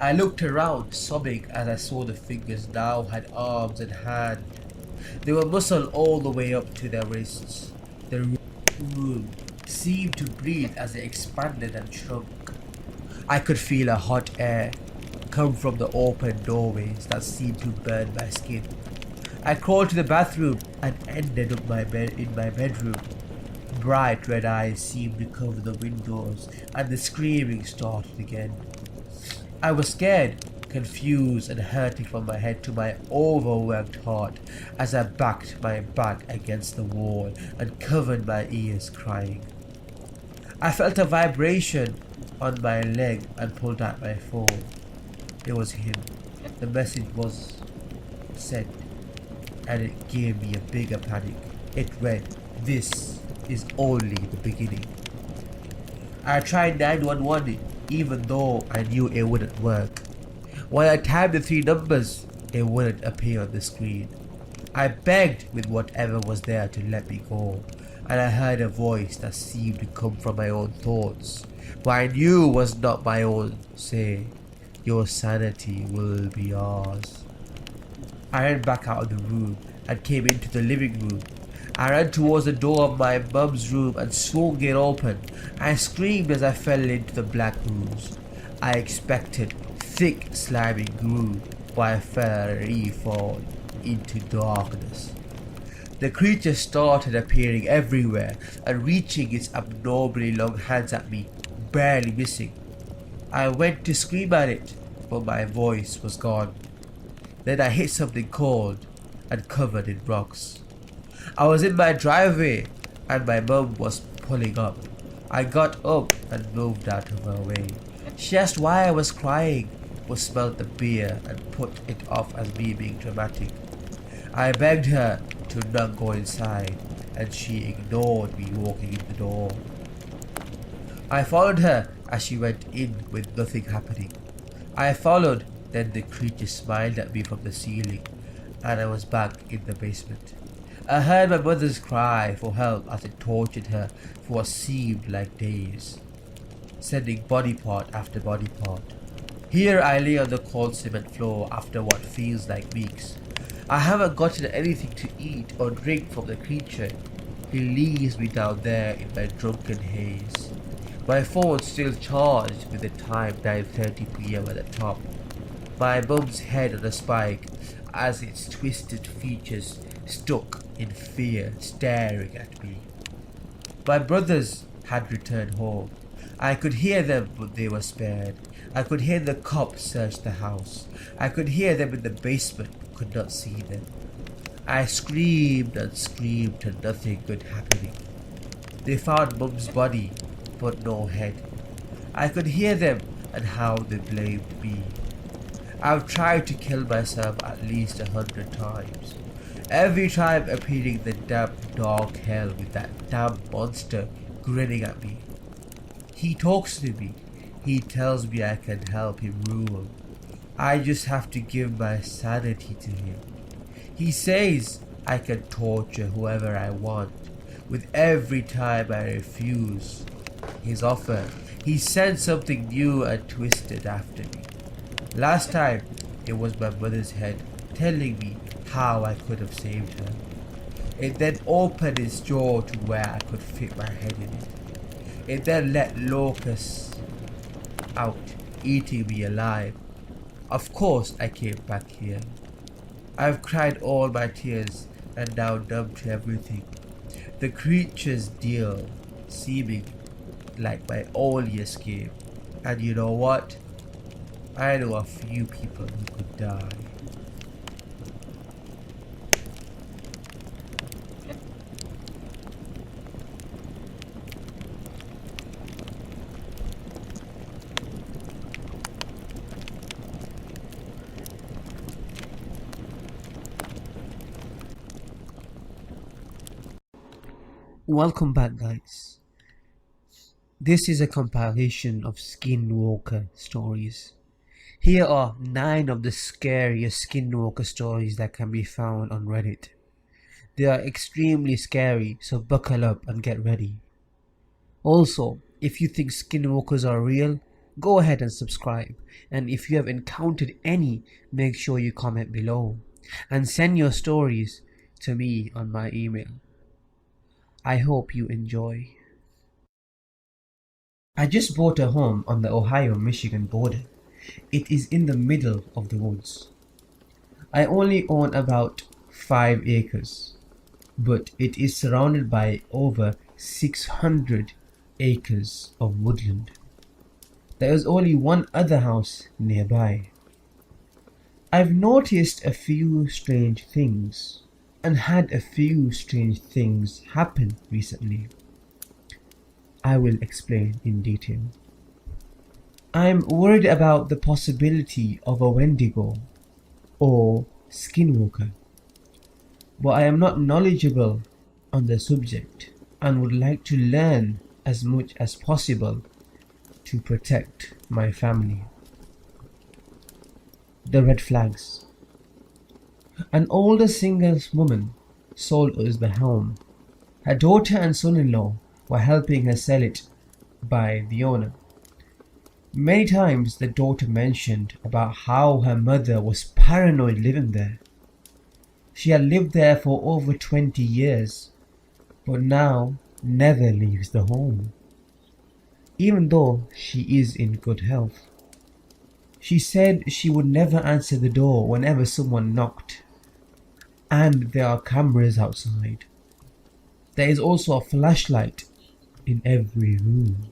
I looked around, sobbing as I saw the fingers now had arms and hands. They were muscled all the way up to their wrists. The room seemed to breathe as it expanded and shrunk. I could feel a hot air come from the open doorways that seemed to burn my skin. I crawled to the bathroom and ended up in my bedroom. Bright red eyes seemed to cover the windows and the screaming started again. I was scared, confused and hurting from my head to my overwhelmed heart as I backed my back against the wall and covered my ears crying. I felt a vibration on my leg and pulled out my phone. It was him. The message was sent and it gave me a bigger panic. It read, "This is only the beginning." I tried 911 even though I knew it wouldn't work. When I typed the 3 numbers, it wouldn't appear on the screen. I begged with whatever was there to let me go, and I heard a voice that seemed to come from my own thoughts, but I knew was not my own, say, "Your sanity will be ours." I ran back out of the room and came into the living room. I ran towards the door of my mum's room and swung it open. I screamed as I fell into the black ooze. I expected thick slimy goo, but I fell fall into darkness. The creature started appearing everywhere and reaching its abnormally long hands at me, barely missing. I went to scream at it, but my voice was gone. Then I hit something cold and covered in rocks. I was in my driveway and my mum was pulling up. I got up and moved out of her way. She asked why I was crying, but smelled the beer and put it off as me being dramatic. I begged her to not go inside and she ignored me walking in the door. I followed her as she went in with nothing happening. I followed, then the creature smiled at me from the ceiling and I was back in the basement. I heard my mother's cry for help as it tortured her for what seemed like days, sending body part after body part. Here I lay on the cold cement floor after what feels like weeks. I haven't gotten anything to eat or drink from the creature. He leaves me down there in my drunken haze. My phone still charged with the time 9:30 PM at the top. My mum's head on a spike as its twisted features stuck in fear, staring at me. My brothers had returned home. I could hear them, but they were spared. I could hear the cops search the house. I could hear them in the basement, but could not see them. I screamed and screamed and nothing good happening. They found Mum's body, but no head. I could hear them and how they blamed me. I've tried to kill myself at least 100 times. Every time appearing in the damp dark hell with that damn monster grinning at me. He talks to me. He tells me I can help him rule. I just have to give my sanity to him. He says I can torture whoever I want. With every time I refuse his offer, he sends something new and twisted after me. Last time, it was my mother's head telling me how I could have saved her. It then opened its jaw to where I could fit my head in it. It then let locusts out, eating me alive. Of course I came back here. I've cried all my tears and now numb to everything. The creature's deal seeming like my only escape. And you know what? I know a few people who could die. Welcome back, guys. This is a compilation of Skinwalker stories. Here are 9 of the scariest Skinwalker stories that can be found on Reddit. They are extremely scary, so buckle up and get ready. Also, if you think Skinwalkers are real, go ahead and subscribe. And if you have encountered any, make sure you comment below. And send your stories to me on my email. I hope you enjoy. I just bought a home on the Ohio-Michigan border. It is in the middle of the woods. I only own about 5 acres, but it is surrounded by over 600 acres of woodland. There is only one other house nearby. I've noticed a few strange things and had a few strange things happen recently. I will explain in detail. I'm worried about the possibility of a Wendigo or Skinwalker, but I am not knowledgeable on the subject and would like to learn as much as possible to protect my family. The red flags. An older single woman sold us the home. Her daughter and son-in-law were helping her sell it by the owner. Many times the daughter mentioned about how her mother was paranoid living there. She had lived there for over 20 years, but now never leaves the home, even though she is in good health. She said she would never answer the door whenever someone knocked, and there are cameras outside. There is also a flashlight in every room.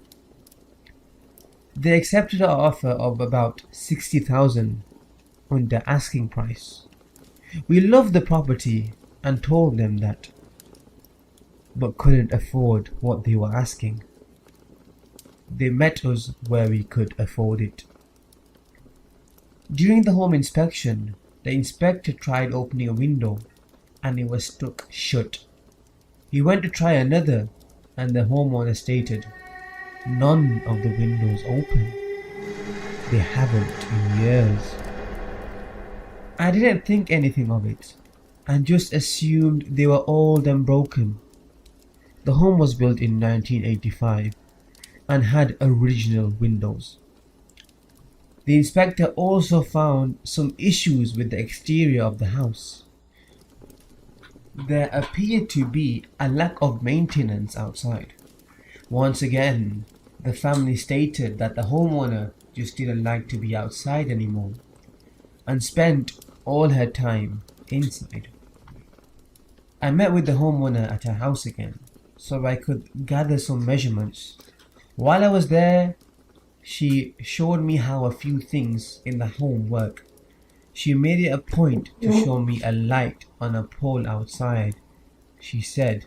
They accepted our offer of about $60,000 under asking price. We loved the property and told them that, but couldn't afford what they were asking. They met us where we could afford it. During the home inspection, the inspector tried opening a window and it was stuck shut. He went to try another and the homeowner stated, "None of the windows open. They haven't in years." I didn't think anything of it and just assumed they were old and broken. The home was built in 1985 and had original windows. The inspector also found some issues with the exterior of the house. There appeared to be a lack of maintenance outside. Once again, the family stated that the homeowner just didn't like to be outside anymore and spent all her time inside. I met with the homeowner at her house again so I could gather some measurements. While I was there, she showed me how a few things in the home work. She made it a point to show me a light on a pole outside. She said,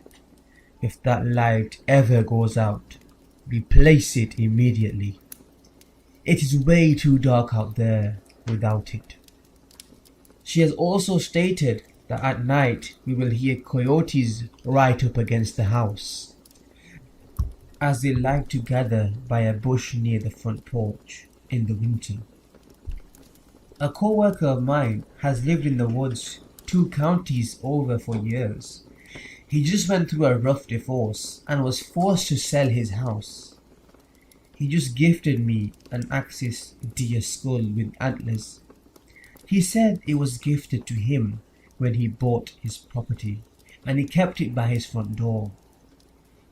"If that light ever goes out, replace it immediately. It is way too dark out there without it." She has also stated that at night we will hear coyotes right up against the house, as they like to gather by a bush near the front porch in the winter. A co-worker of mine has lived in the woods 2 counties over for years. He just went through a rough divorce and was forced to sell his house. He just gifted me an Axis deer skull with antlers. He said it was gifted to him when he bought his property and he kept it by his front door.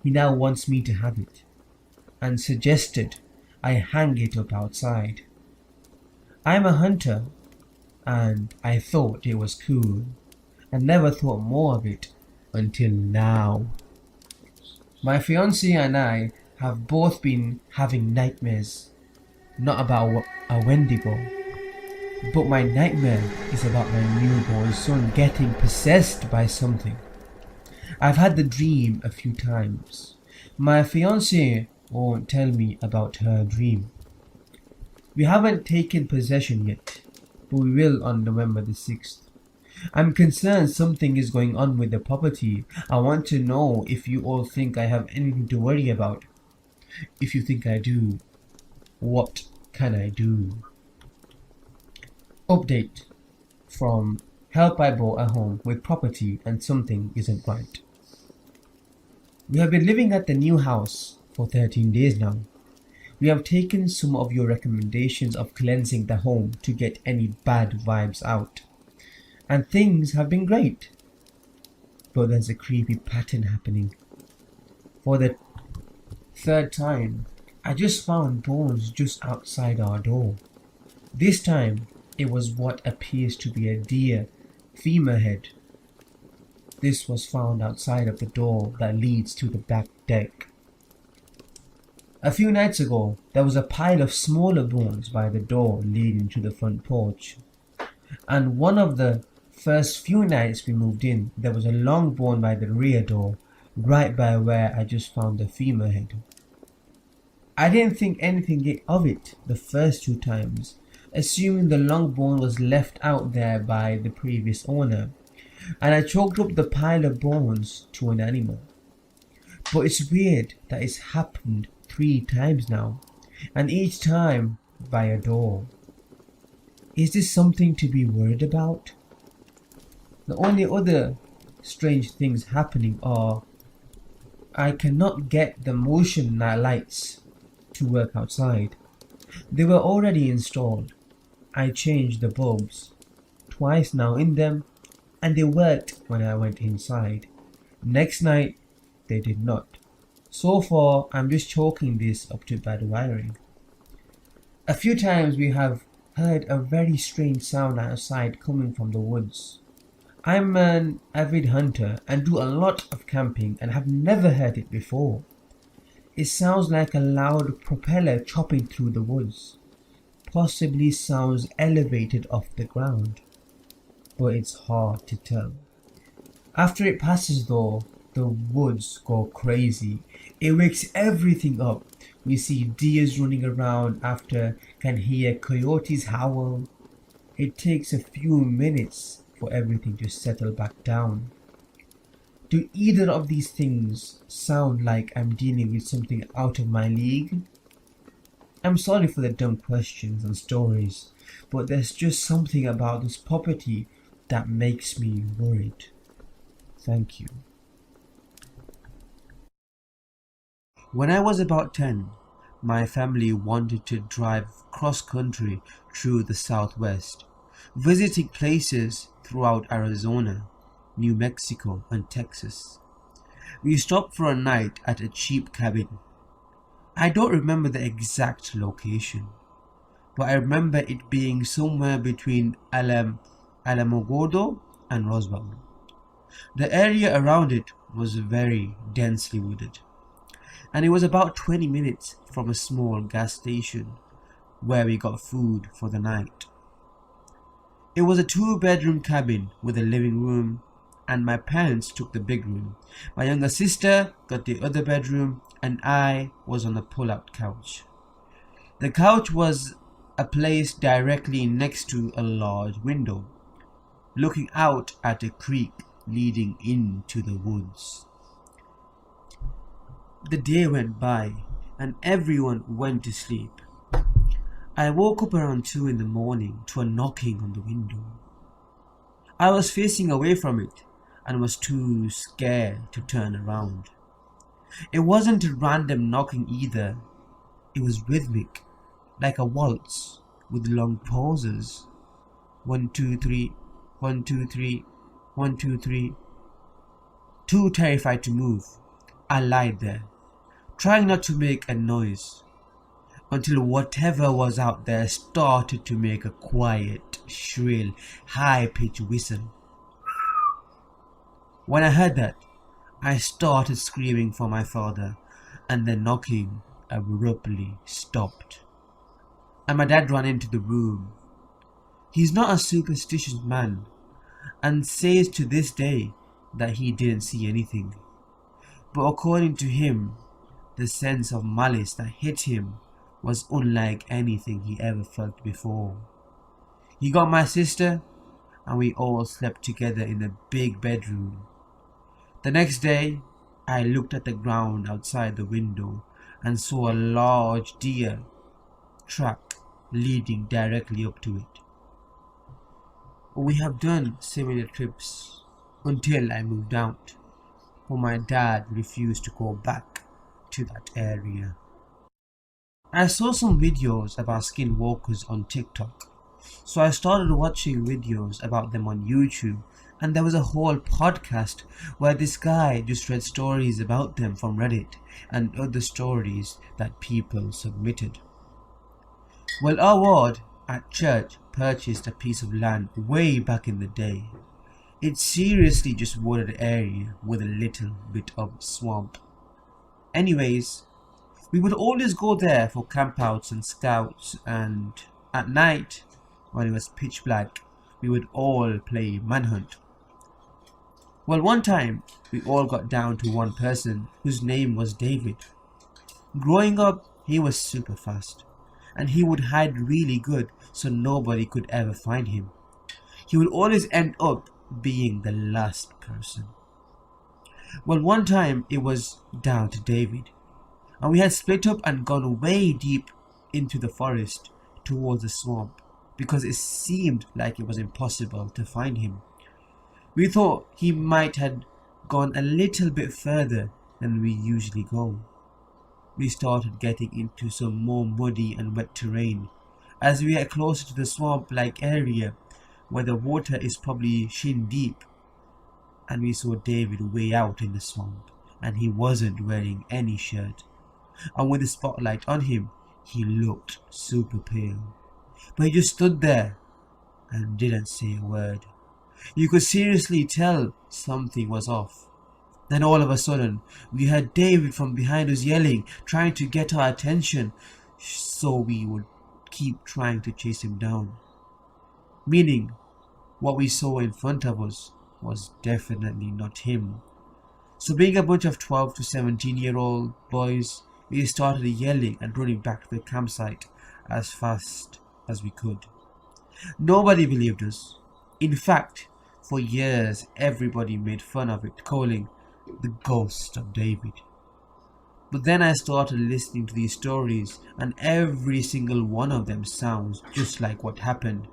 He now wants me to have it and suggested I hang it up outside. I'm a hunter and I thought it was cool and never thought more of it until now. My fiancée and I have both been having nightmares, not about a Wendigo, but my nightmare is about my newborn son getting possessed by something. I've had the dream a few times. My fiancée won't tell me about her dream. We haven't taken possession yet, but we will on November the 6th. I'm concerned something is going on with the property. I want to know if you all think I have anything to worry about. If you think I do, what can I do? Update from Help, I bought a home with property and something isn't right. We have been living at the new house for 13 days now. We have taken some of your recommendations of cleansing the home to get any bad vibes out. And things have been great. But there's a creepy pattern happening. For the third time, I just found bones just outside our door. This time, it was what appears to be a deer femur head. This was found outside of the door that leads to the back deck. A few nights ago, there was a pile of smaller bones by the door leading to the front porch. And one of the first few nights we moved in, there was a long bone by the rear door, right by where I just found the femur head. I didn't think anything of it the first two times, assuming the long bone was left out there by the previous owner, and I chalked up the pile of bones to an animal. But it's weird that it's happened 3 times now, and each time by a door. Is this something to be worried about? The only other strange things happening are I cannot get the motion lights to work outside. They were already installed. I changed the bulbs twice now in them, and they worked when I went inside. Next night, they did not. So far, I'm just chalking this up to bad wiring. A few times we have heard a very strange sound outside coming from the woods. I'm an avid hunter and do a lot of camping and have never heard it before. It sounds like a loud propeller chopping through the woods. Possibly sounds elevated off the ground, but it's hard to tell. After it passes though, the woods go crazy. It wakes everything up. We see deers running around after, can hear coyotes howl. It takes a few minutes for everything to settle back down. Do either of these things sound like I'm dealing with something out of my league? I'm sorry for the dumb questions and stories, but there's just something about this property that makes me worried. Thank you. When I was about 10, my family wanted to drive cross-country through the Southwest, visiting places throughout Arizona, New Mexico, and Texas. We stopped for a night at a cheap cabin. I don't remember the exact location, but I remember it being somewhere between Alamogordo and Roswell. The area around it was very densely wooded, and it was about 20 minutes from a small gas station where we got food for the night. It was a 2-bedroom cabin with a living room, and my parents took the big room. My younger sister got the other bedroom, and I was on a pull-out couch. The couch was placed directly next to a large window, looking out at a creek leading into the woods. The day went by, and everyone went to sleep. I woke up around 2 in the morning to a knocking on the window. I was facing away from it and was too scared to turn around. It wasn't a random knocking either. It was rhythmic, like a waltz with long pauses. 1, 2, 3, 1, 2, 3, 1, 2, 3. Too terrified to move, I lied there, trying not to make a noise, until whatever was out there started to make a quiet, shrill, high-pitched whistle. When I heard that, I started screaming for my father, and the knocking abruptly stopped, and my dad ran into the room. He's not a superstitious man, and says to this day that he didn't see anything. But according to him, the sense of malice that hit him was unlike anything he ever felt before. He got my sister, and we all slept together in a big bedroom. The next day, I looked at the ground outside the window and saw a large deer track leading directly up to it. We have done similar trips until I moved out, but my dad refused to go back to that area. I saw some videos about skinwalkers on TikTok, so I started watching videos about them on YouTube, and there was a whole podcast where this guy just read stories about them from Reddit and other stories that people submitted. Well, our ward at church purchased a piece of land way back in the day. It's seriously just wooded area with a little bit of swamp. Anyways, we would always go there for campouts and scouts, and at night, when it was pitch black, we would all play manhunt. Well, one time, we all got down to one person whose name was David. Growing up, he was super fast, and he would hide really good so nobody could ever find him. He would always end up being the last person. Well, one time it was down to David, and we had split up and gone way deep into the forest towards the swamp because it seemed like it was impossible to find him. We thought he might have gone a little bit further than we usually go. We started getting into some more muddy and wet terrain as we get closer to the swamp-like area where the water is probably shin deep, and we saw David way out in the swamp, and he wasn't wearing any shirt, and with the spotlight on him he looked super pale, but he just stood there and didn't say a word. You could seriously tell something was off. Then all of a sudden we heard David from behind us yelling, trying to get our attention, so we would keep trying to chase him down. Meaning, what we saw in front of us was definitely not him. So being a bunch of 12 to 17-year-old boys, we started yelling and running back to the campsite as fast as we could. Nobody believed us. In fact, for years everybody made fun of it, calling the ghost of David. But then I started listening to these stories, and every single one of them sounds just like what happened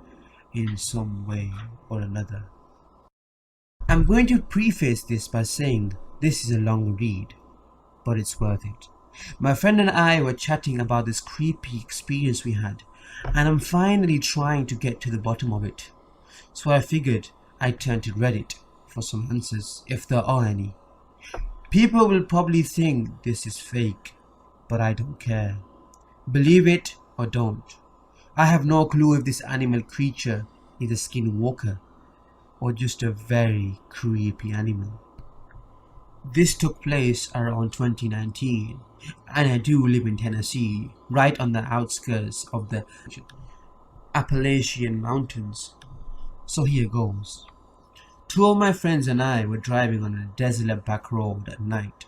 in some way or another. I'm going to preface this by saying this is a long read, but it's worth it. My friend and I were chatting about this creepy experience we had, and I'm finally trying to get to the bottom of it. So I figured I'd turn to Reddit for some answers, if there are any. People will probably think this is fake, but I don't care. Believe it or don't. I have no clue if this animal creature is a skinwalker or just a very creepy animal. This took place around 2019, and I do live in Tennessee, right on the outskirts of the Appalachian Mountains. So here goes. Two of my friends and I were driving on a desolate back road at night.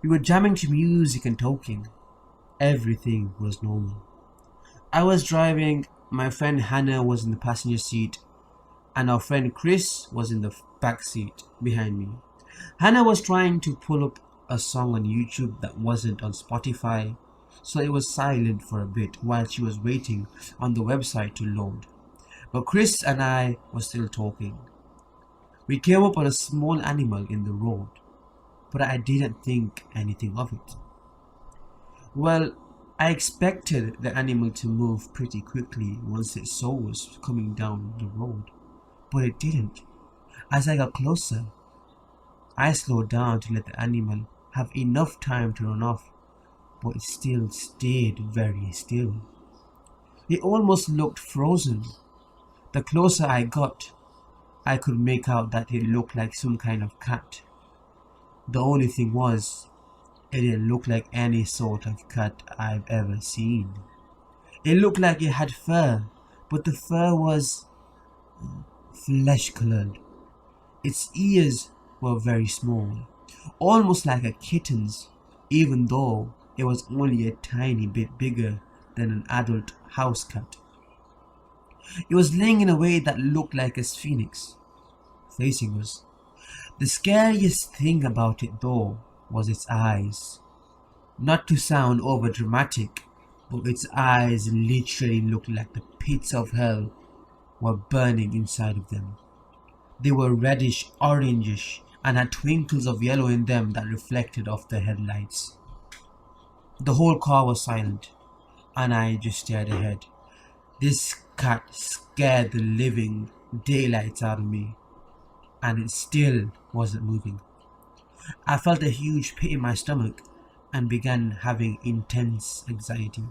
We were jamming to music and talking. Everything was normal. I was driving, my friend Hannah was in the passenger seat, and our friend Chris was in the back seat behind me. Hannah was trying to pull up a song on YouTube that wasn't on Spotify, so it was silent for a bit while she was waiting on the website to load. But Chris and I were still talking. We came up on a small animal in the road, but I didn't think anything of it. Well, I expected the animal to move pretty quickly once it saw us coming down the road, but it didn't. As I got closer, I slowed down to let the animal have enough time to run off, but it still stayed very still. It almost looked frozen. The closer I got, I could make out that it looked like some kind of cat. The only thing was, it didn't look like any sort of cat I've ever seen. It looked like it had fur, but the fur was flesh colored. Its ears were very small, almost like a kitten's, even though it was only a tiny bit bigger than an adult house cat. It was laying in a way that looked like a phoenix, facing us. The scariest thing about it though was its eyes. Not to sound over dramatic, but its eyes literally looked like the pits of hell were burning inside of them. They were reddish orangish and had twinkles of yellow in them that reflected off the headlights. The whole car was silent, and I just stared ahead. This cat scared the living daylights out of me, and it still wasn't moving. I felt a huge pit in my stomach and began having intense anxiety.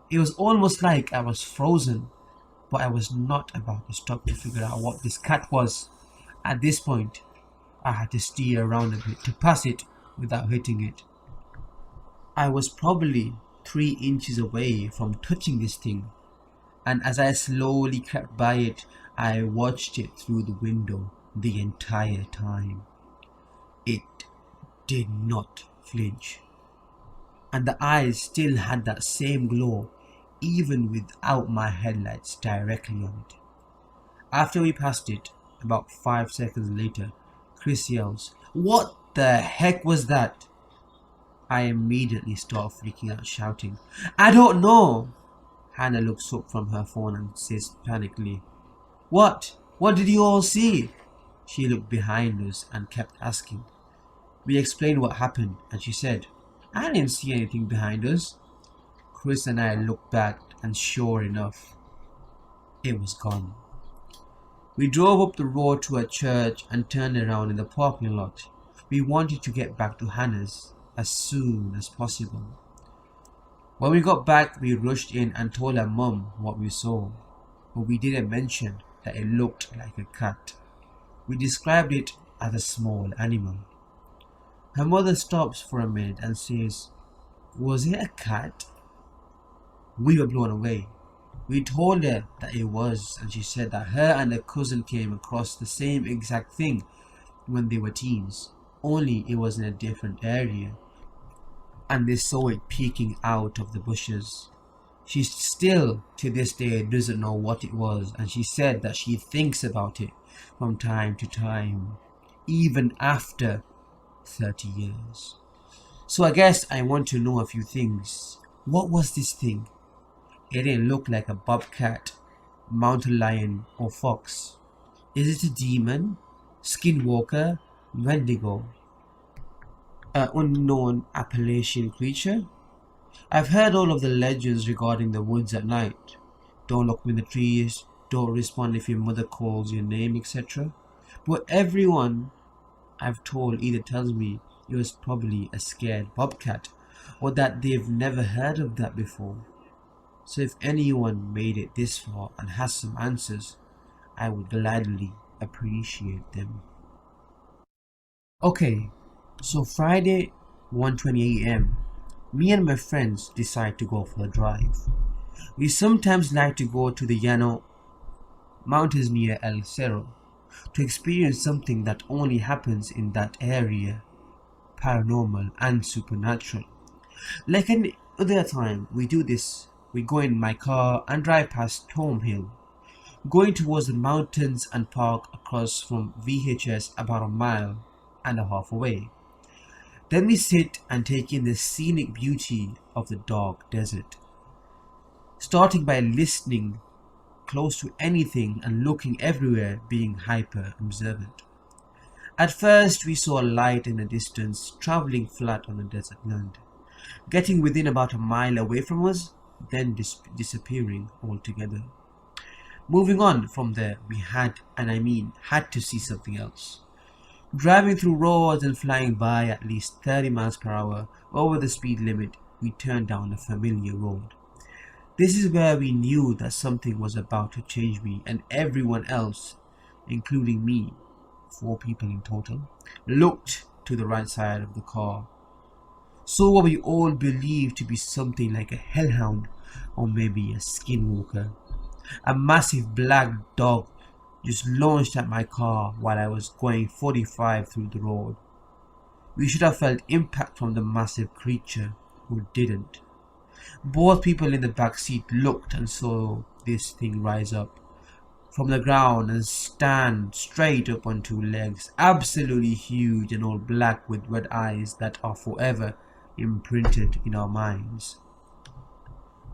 It was almost like I was frozen, but I was not about to stop to figure out what this cat was. At this point, I had to steer around a bit to pass it without hitting it. I was probably 3 inches away from touching this thing, and as I slowly crept by it, I watched it through the window the entire time. It did not flinch, and the eyes still had that same glow even without my headlights directly on it. After we passed it, about 5 seconds later, Chris yells, "What the heck was that?" I immediately start freaking out, shouting, "I don't know!" Hannah looks up from her phone and says panically, What? What did you all see?" She looked behind us and kept asking. We explained what happened, and she said, "I didn't see anything behind us." Chris and I looked back, and sure enough, it was gone. We drove up the road to a church and turned around in the parking lot. We wanted to get back to Hannah's as soon as possible. When we got back, we rushed in and told her mum what we saw, but we didn't mention that it looked like a cat. We described it as a small animal. Her mother stops for a minute and says, "Was it a cat?" We were blown away. We told her that it was, and she said that her and her cousin came across the same exact thing when they were teens, only it was in a different area, and they saw it peeking out of the bushes. She still, to this day, doesn't know what it was, and she said that she thinks about it from time to time, even after 30 years. So I guess I want to know a few things. What was this thing? It didn't look like a bobcat, mountain lion, or fox. Is it a demon, skinwalker, wendigo, an unknown Appalachian creature? I've heard all of the legends regarding the woods at night. Don't look in the trees, don't respond if your mother calls your name, etc. But everyone I've told either tells me it was probably a scared bobcat, or that they've never heard of that before. So if anyone made it this far and has some answers, I would gladly appreciate them. Okay, so Friday 1:20 AM, me and my friends decide to go for a drive. We sometimes like to go to the Llano mountains near El Cerro to experience something that only happens in that area, paranormal and supernatural. Like any other time we do this, we go in my car and drive past Tom Hill, going towards the mountains and park across from VHS about 1.5 miles away. Then we sit and take in the scenic beauty of the dark desert, starting by listening close to anything and looking everywhere, being hyper observant. At first we saw a light in the distance traveling flat on the desert land, getting within about 1 mile away from us, then disappearing altogether. Moving on from there, we had to see something else. Driving through roads and flying by at least 30 miles per hour over the speed limit, we turned down a familiar road. This is where we knew that something was about to change me and everyone else, including me, 4 people in total, looked to the right side of the car. Saw what we all believed to be something like a hellhound or maybe a skinwalker. A massive black dog just launched at my car while I was going 45 through the road. We should have felt impact from the massive creature, who didn't. Both people in the back seat looked and saw this thing rise up from the ground and stand straight up on two legs, absolutely huge and all black with red eyes that are forever imprinted in our minds.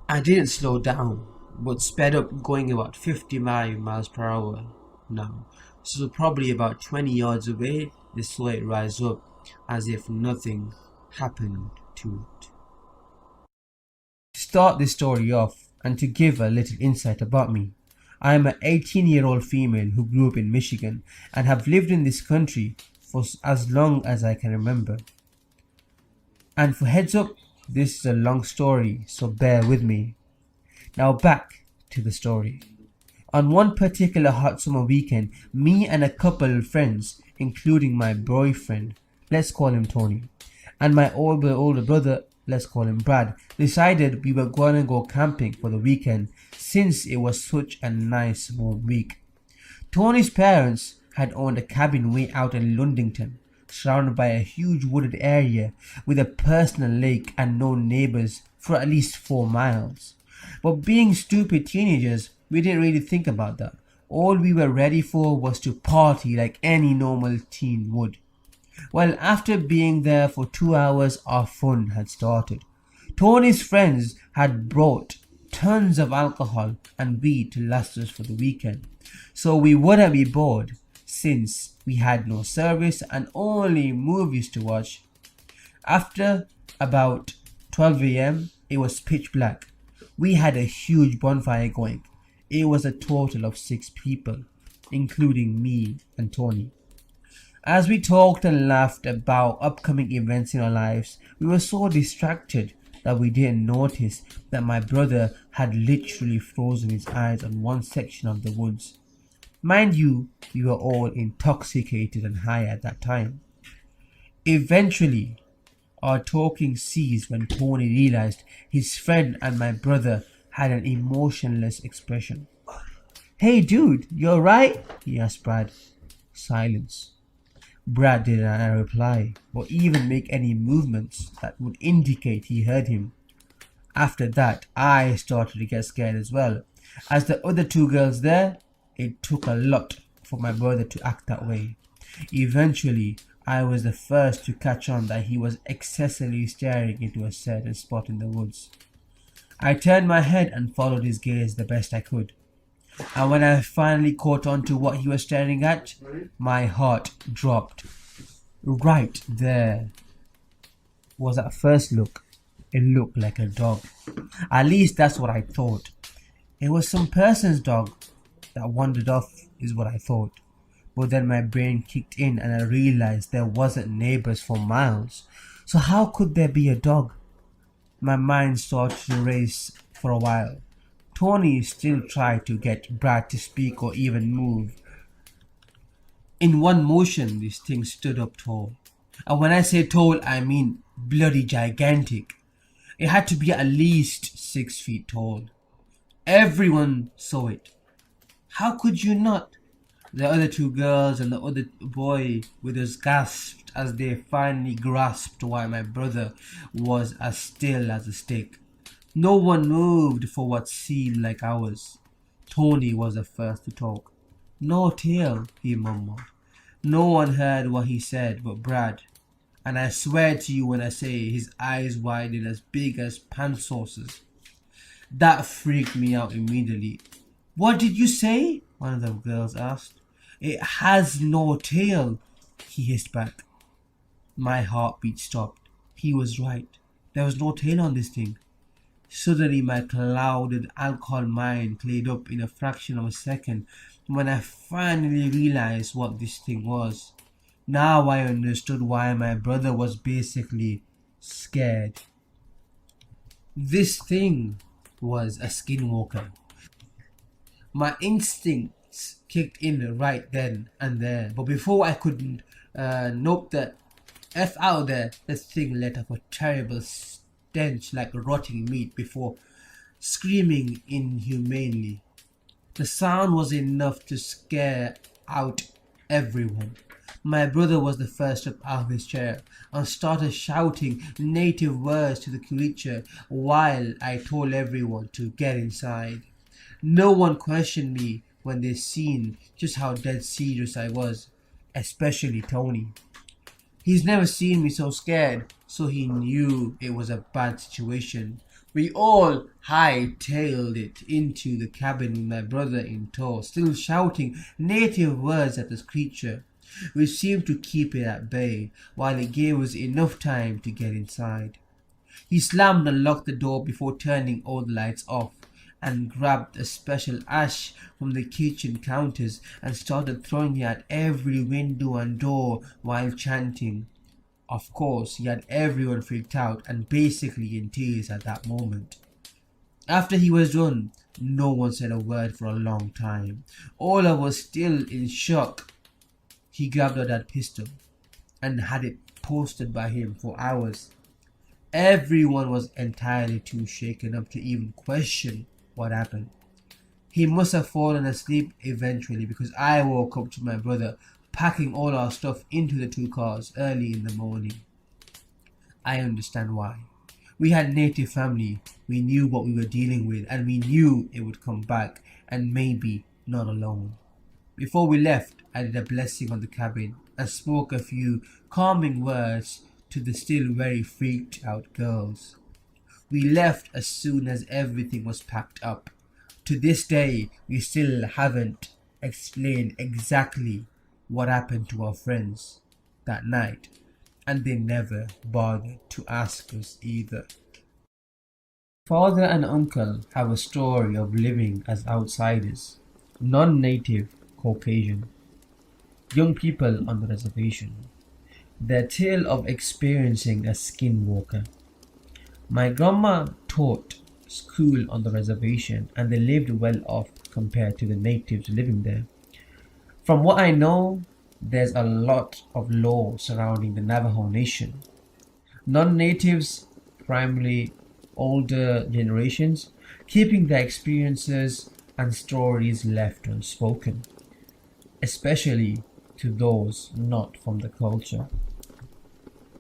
I didn't slow down, but sped up, going about 55 miles per hour now. So probably about 20 yards away, I saw it rise up as if nothing happened to it. To start this story off, and to give a little insight about me, I am an 18-year-old female who grew up in Michigan and have lived in this country for as long as I can remember. And for heads up, this is a long story, so bear with me. Now back to the story. On one particular hot summer weekend, me and a couple of friends, including my boyfriend, let's call him Tony, and my older brother, let's call him Brad, decided we were going to go camping for the weekend since it was such a nice warm week. Tony's parents had owned a cabin way out in Ludington, surrounded by a huge wooded area with a personal lake and no neighbors for at least 4 miles. But being stupid teenagers, we didn't really think about that. All we were ready for was to party like any normal teen would. Well, after being there for 2 hours, our fun had started. Tony's friends had brought tons of alcohol and weed to last us for the weekend, so we wouldn't be bored since we had no service and only movies to watch. After about 12 a.m., it was pitch black. We had a huge bonfire going. It was a total of 6 people, including me and Tony. As we talked and laughed about upcoming events in our lives, we were so distracted that we didn't notice that my brother had literally frozen his eyes on one section of the woods. Mind you, we were all intoxicated and high at that time. Eventually, our talking ceased when Tony realized his friend and my brother had an emotionless expression. "Hey dude, you alright?" he asked Brad. Silence. Brad didn't reply or even make any movements that would indicate he heard him. After that, I started to get scared as well. As the other 2 girls there, it took a lot for my brother to act that way. Eventually, I was the first to catch on that he was excessively staring into a certain spot in the woods. I turned my head and followed his gaze the best I could. And when I finally caught on to what he was staring at, my heart dropped. Right there was at first look, it looked like a dog. At least that's what I thought. It was some person's dog that wandered off is what I thought. But then my brain kicked in and I realized there wasn't neighbors for miles. So how could there be a dog? My mind started to race for a while. Tony still tried to get Brad to speak or even move. In one motion, this thing stood up tall. And when I say tall, I mean bloody gigantic. It had to be at least 6 feet tall. Everyone saw it. How could you not? The other 2 girls and the other boy with us gasped as they finally grasped why my brother was as still as a stick. No one moved for what seemed like hours. Tony was the first to talk. "No tail," he mumbled. No one heard what he said but Brad. And I swear to you when I say his eyes widened as big as pan saucers. That freaked me out immediately. "What did you say?" one of the girls asked. "It has no tail," he hissed back. My heartbeat stopped. He was right. There was no tail on this thing. Suddenly my clouded alcohol mind cleared up in a fraction of a second when I finally realized what this thing was. Now I understood why my brother was basically scared. This thing was a skinwalker. My instincts kicked in right then and there, but before I could knock the F out there, the thing let up a terrible stench like rotting meat before screaming inhumanely. The sound was enough to scare out everyone. My brother was the first up out of his chair and started shouting native words to the creature while I told everyone to get inside. No one questioned me when they seen just how dead serious I was, especially Tony. He's never seen me so scared, so he knew it was a bad situation. We all hightailed it into the cabin with my brother in tow, still shouting native words at this creature, which seemed to keep it at bay while it gave us enough time to get inside. He slammed and locked the door before turning all the lights off, and grabbed a special ash from the kitchen counters and started throwing it at every window and door while chanting. Of course, he had everyone freaked out and basically in tears at that moment. After he was done, no one said a word for a long time. All of us still in shock. He grabbed out that pistol and had it posted by him for hours. Everyone was entirely too shaken up to even question what happened. He must have fallen asleep eventually because I woke up to my brother packing all our stuff into the 2 cars early in the morning. I understand why. We had native family, we knew what we were dealing with, and we knew it would come back, and maybe not alone. Before we left, I did a blessing on the cabin and spoke a few calming words to the still very freaked out girls. We left as soon as everything was packed up. To this day, we still haven't explained exactly what happened to our friends that night, and they never bothered to ask us either. Father and uncle have a story of living as outsiders, non-native Caucasian, young people on the reservation. Their tale of experiencing a skinwalker. My grandma taught school on the reservation and they lived well off compared to the natives living there. From what I know, there's a lot of law surrounding the Navajo Nation. Non-natives, primarily older generations, keeping their experiences and stories left unspoken, especially to those not from the culture.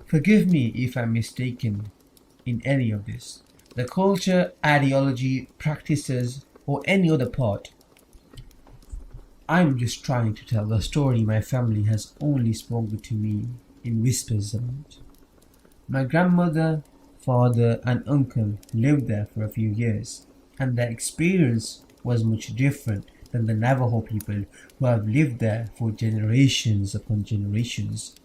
Forgive me if I'm mistaken in any of this. The culture, ideology, practices, or any other part. I'm just trying to tell the story my family has only spoken to me in whispers about. My grandmother, father, and uncle lived there for a few years, and their experience was much different than the Navajo people who have lived there for generations upon generations.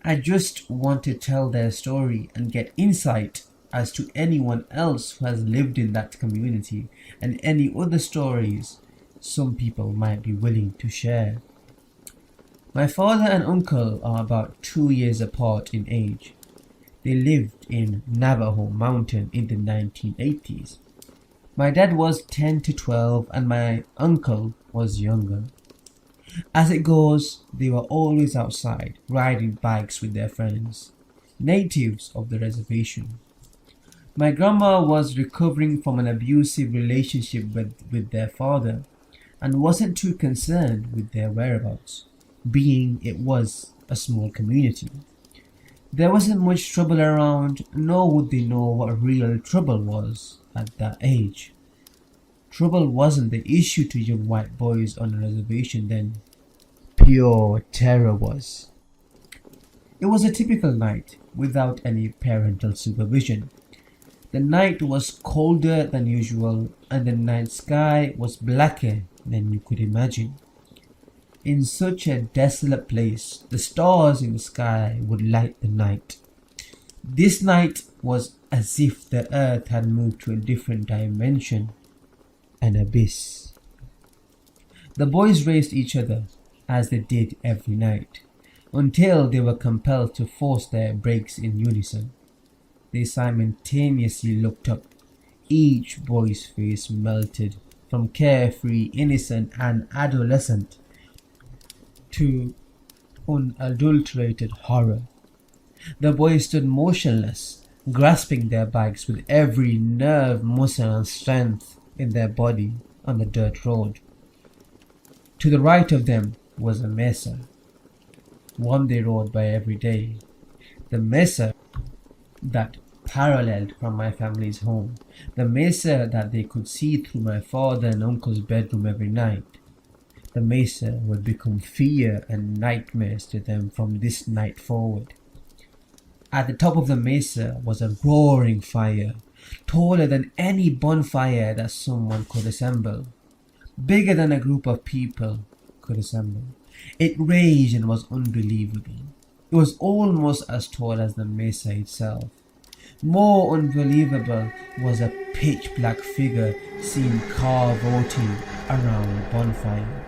I just want to tell their story and get insight as to anyone else who has lived in that community and any other stories some people might be willing to share. My father and uncle are about 2 years apart in age. They lived in Navajo Mountain in the 1980s. My dad was 10 to 12 and my uncle was younger. As it goes, they were always outside, riding bikes with their friends, natives of the reservation. My grandma was recovering from an abusive relationship with their father and wasn't too concerned with their whereabouts, being it was a small community. There wasn't much trouble around, nor would they know what real trouble was at that age. Trouble wasn't the issue to young white boys on a reservation then. Pure terror was. It was a typical night without any parental supervision. The night was colder than usual and the night sky was blacker than you could imagine. In such a desolate place, the stars in the sky would light the night. This night was as if the earth had moved to a different dimension, an abyss. The boys raced each other, as they did every night, until they were compelled to force their brakes in unison. They simultaneously looked up. Each boy's face melted from carefree, innocent, and adolescent to unadulterated horror. The boys stood motionless, grasping their bikes with every nerve, muscle, and strength in their body on the dirt road. To the right of them was a mesa, one they rode by every day. The mesa that paralleled from my family's home, the mesa that they could see through my father and uncle's bedroom every night. The mesa would become fear and nightmares to them from this night forward. At the top of the mesa was a roaring fire, taller than any bonfire that someone could assemble, bigger than a group of people could assemble. It raged and was unbelievable. It was almost as tall as the mesa itself. More unbelievable was a pitch black figure seen cavorting around the bonfire.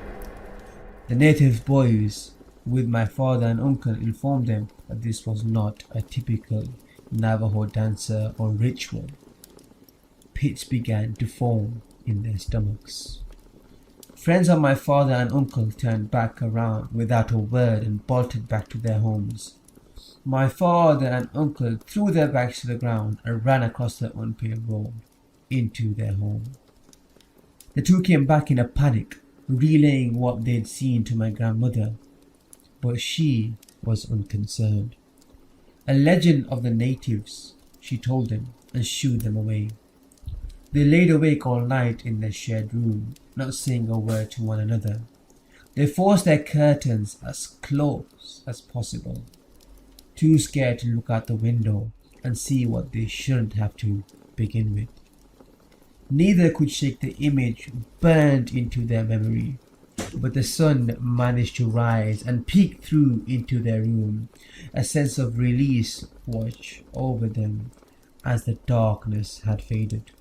The native boys with my father and uncle informed them that this was not a typical Navajo dancer or ritual. Pits began to form in their stomachs. Friends of my father and uncle turned back around without a word and bolted back to their homes. My father and uncle threw their bags to the ground and ran across the unpaved road into their home. The two came back in a panic, relaying what they'd seen to my grandmother, but she was unconcerned. A legend of the natives, she told them, and shooed them away. They laid awake all night in their shared room, not saying a word to one another. They forced their curtains as close as possible, too scared to look out the window and see what they shouldn't have to begin with. Neither could shake the image burned into their memory, but the sun managed to rise and peek through into their room. A sense of release washed over them as the darkness had faded.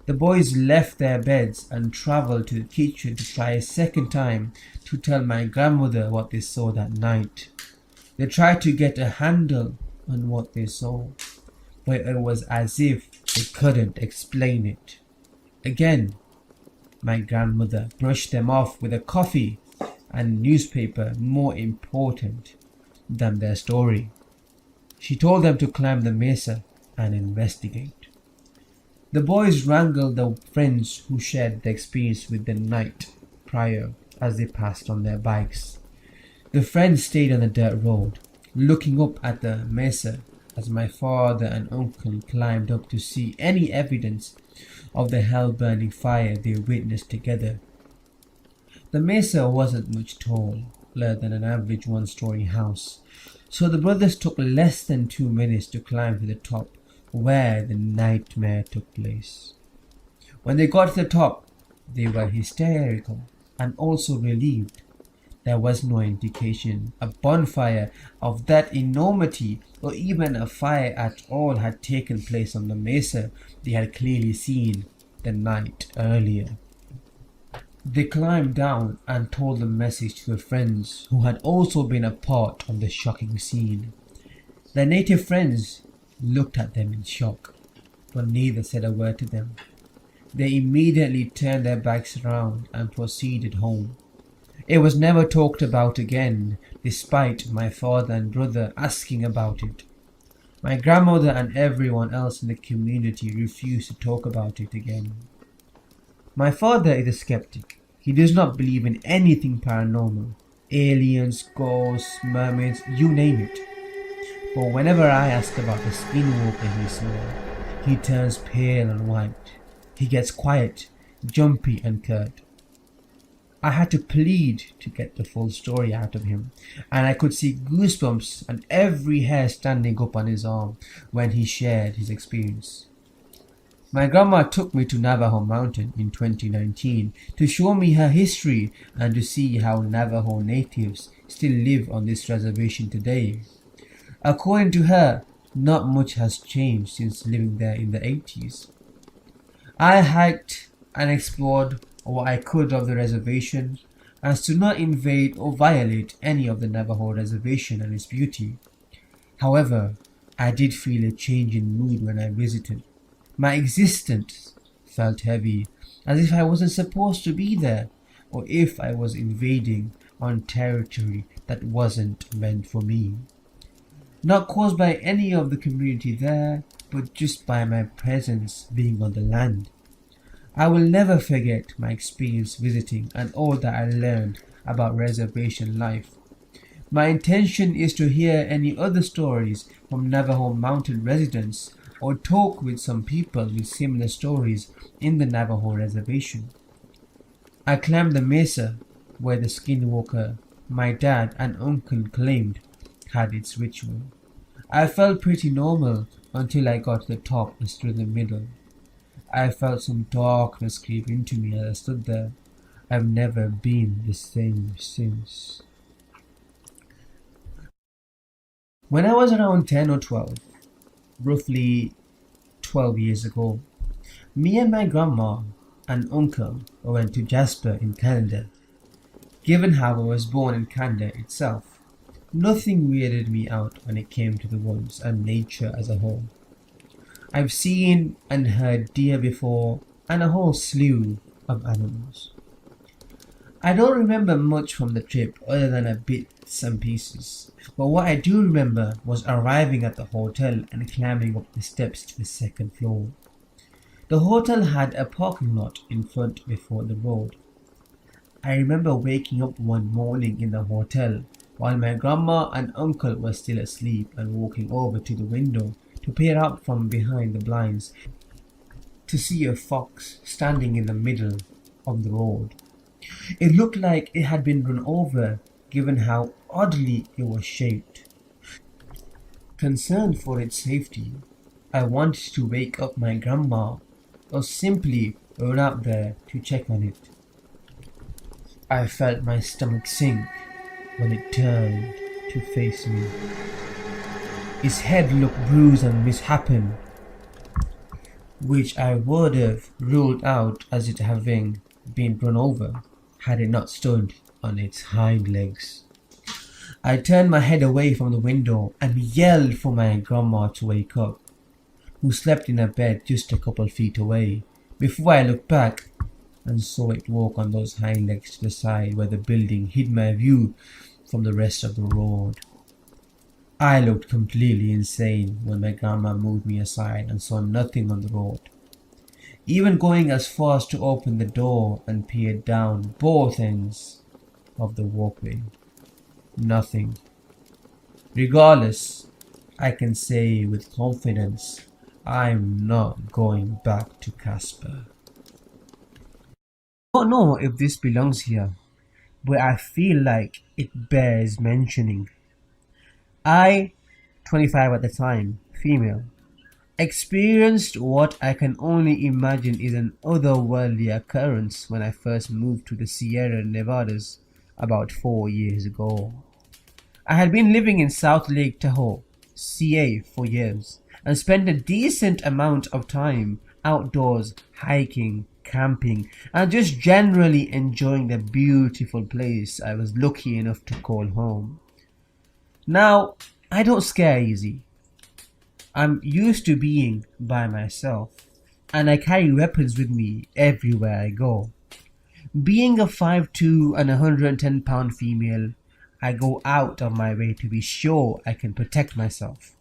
The boys left their beds and travelled to the kitchen to try a second time to tell my grandmother what they saw that night. They tried to get a handle on what they saw, but it was as if they couldn't explain it. Again, my grandmother brushed them off with a coffee and newspaper more important than their story. She told them to climb the mesa and investigate. The boys wrangled the friends who shared the experience with the night prior as they passed on their bikes. The friends stayed on the dirt road, looking up at the mesa as my father and uncle climbed up to see any evidence of the hell-burning fire they witnessed together. The mesa wasn't much taller than an average one-story house, so the brothers took less than 2 minutes to climb to the top where the nightmare took place. When they got to the top, they were hysterical and also relieved. There was no indication a bonfire of that enormity or even a fire at all had taken place on the mesa they had clearly seen the night earlier. They climbed down and told the message to their friends who had also been a part of the shocking scene. Their native friends looked at them in shock, but neither said a word to them. They immediately turned their backs around and proceeded home. It was never talked about again, despite my father and brother asking about it. My grandmother and everyone else in the community refused to talk about it again. My father is a skeptic. He does not believe in anything paranormal, aliens, ghosts, mermaids, you name it. But whenever I ask about the skinwalker he saw, he turns pale and white. He gets quiet, jumpy and curt. I had to plead to get the full story out of him, and I could see goosebumps and every hair standing up on his arm when he shared his experience. My grandma took me to Navajo Mountain in 2019 to show me her history and to see how Navajo natives still live on this reservation today. According to her, not much has changed since living there in the 80s. I hiked and explored what I could of the reservation, as to not invade or violate any of the Navajo reservation and its beauty. However, I did feel a change in mood when I visited. My existence felt heavy, as if I wasn't supposed to be there, or if I was invading on territory that wasn't meant for me. Not caused by any of the community there, but just by my presence being on the land. I will never forget my experience visiting and all that I learned about reservation life. My intention is to hear any other stories from Navajo Mountain residents or talk with some people with similar stories in the Navajo reservation. I climbed the mesa where the skinwalker my dad and uncle claimed had its ritual. I felt pretty normal until I got to the top and stood in the middle. I felt some darkness creep into me as I stood there. I've never been the same since. When I was around 10 or 12, roughly 12 years ago, me and my grandma and uncle went to Jasper in Canada. Given how I was born in Canada itself, nothing weirded me out when it came to the woods and nature as a whole. I've seen and heard deer before and a whole slew of animals. I don't remember much from the trip other than a bits and pieces, but what I do remember was arriving at the hotel and climbing up the steps to the second floor. The hotel had a parking lot in front before the road. I remember waking up one morning in the hotel while my grandma and uncle were still asleep and walking over to the window to peer out from behind the blinds to see a fox standing in the middle of the road. It looked like it had been run over, given how oddly it was shaped. Concerned for its safety, I wanted to wake up my grandma or simply run out there to check on it. I felt my stomach sink when it turned to face me. Its head looked bruised and misshapen, which I would have ruled out as it having been run over had it not stood on its hind legs. I turned my head away from the window and yelled for my grandma to wake up, who slept in her bed just a couple feet away, before I looked back and saw it walk on those hind legs to the side where the building hid my view from the rest of the road. I looked completely insane when my grandma moved me aside and saw nothing on the road, even going as far as to open the door and peer down both ends of the walkway. Nothing. Regardless, I can say with confidence, I'm not going back to Casper. I don't know if this belongs here, but I feel like it bears mentioning. I, 25 at the time, female, experienced what I can only imagine is an otherworldly occurrence when I first moved to the Sierra Nevadas about 4 years ago. I had been living in South Lake Tahoe, CA, for years and spent a decent amount of time outdoors, hiking, camping, and just generally enjoying the beautiful place I was lucky enough to call home. Now, I don't scare easy. I'm used to being by myself, and I carry weapons with me everywhere I go. Being a 5'2" and 110-pound female, I go out of my way to be sure I can protect myself.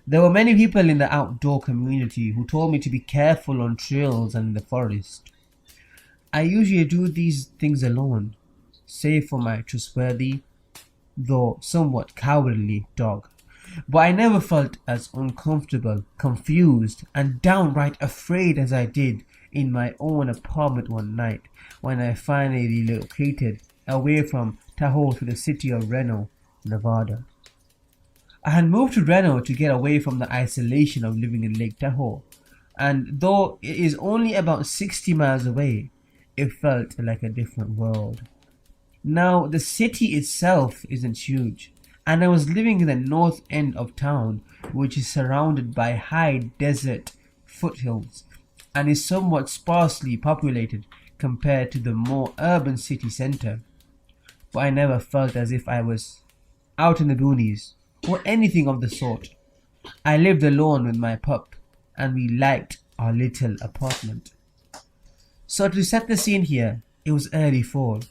There were many people in the outdoor community who told me to be careful on trails and in the forest. I usually do these things alone, save for my trustworthy, though somewhat cowardly dog. But I never felt as uncomfortable, confused, and downright afraid as I did in my own apartment one night when I finally relocated away from Tahoe to the city of Reno, Nevada. I had moved to Reno to get away from the isolation of living in Lake Tahoe, and though it is only about 60 miles away, it felt like a different world. Now, the city itself isn't huge, and I was living in the north end of town, which is surrounded by high desert foothills and is somewhat sparsely populated compared to the more urban city center. But I never felt as if I was out in the boonies or anything of the sort. I lived alone with my pup, and we liked our little apartment. So to set the scene here, it was early fall.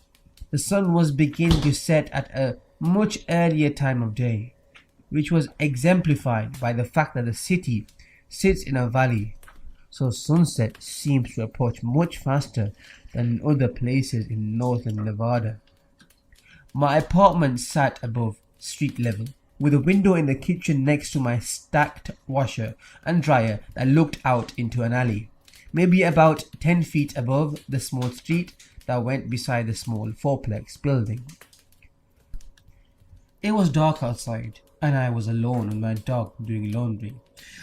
The sun was beginning to set at a much earlier time of day, which was exemplified by the fact that the city sits in a valley, so sunset seems to approach much faster than in other places in northern Nevada. My apartment sat above street level, with a window in the kitchen next to my stacked washer and dryer that looked out into an alley, maybe about 10 feet above the small street that went beside the small fourplex building. It was dark outside, and I was alone with my dog doing laundry.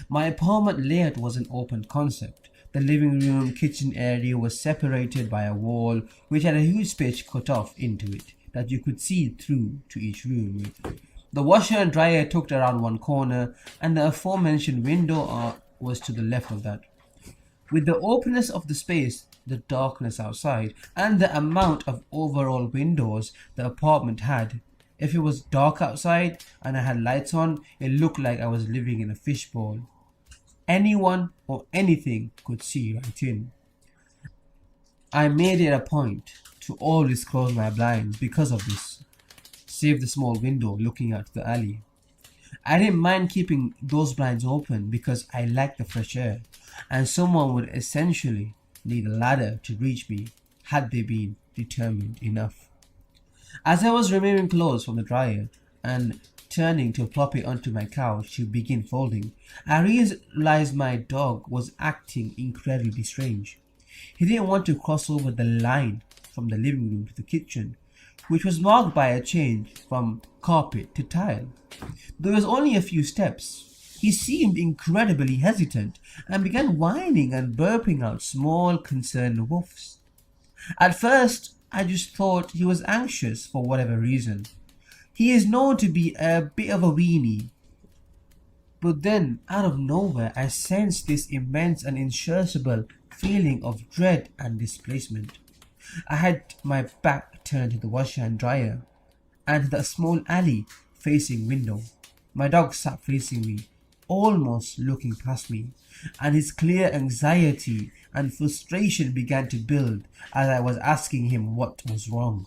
My apartment layout was an open concept. The living room kitchen area was separated by a wall which had a huge space cut off into it that you could see through to each room with. The washer and dryer tucked around one corner, and the aforementioned window was to the left of that. With the openness of the space, the darkness outside, and the amount of overall windows the apartment had, if it was dark outside and I had lights on, it looked like I was living in a fishbowl. Anyone or anything could see right in. I made it a point to always close my blinds because of this, save the small window looking out the alley. I didn't mind keeping those blinds open because I liked the fresh air, and someone would essentially need a ladder to reach me had they been determined enough. As I was removing clothes from the dryer and turning to plop it onto my couch to begin folding, I realized my dog was acting incredibly strange. He didn't want to cross over the line from the living room to the kitchen, which was marked by a change from carpet to tile. There was only a few steps. He seemed incredibly hesitant and began whining and burping out small concerned woofs. At first, I just thought he was anxious for whatever reason. He is known to be a bit of a weenie. But then, out of nowhere, I sensed this immense and insatiable feeling of dread and displacement. I had my back turned to the washer and dryer, and the small alley facing window. My dog sat facing me, almost looking past me, and his clear anxiety and frustration began to build as I was asking him what was wrong.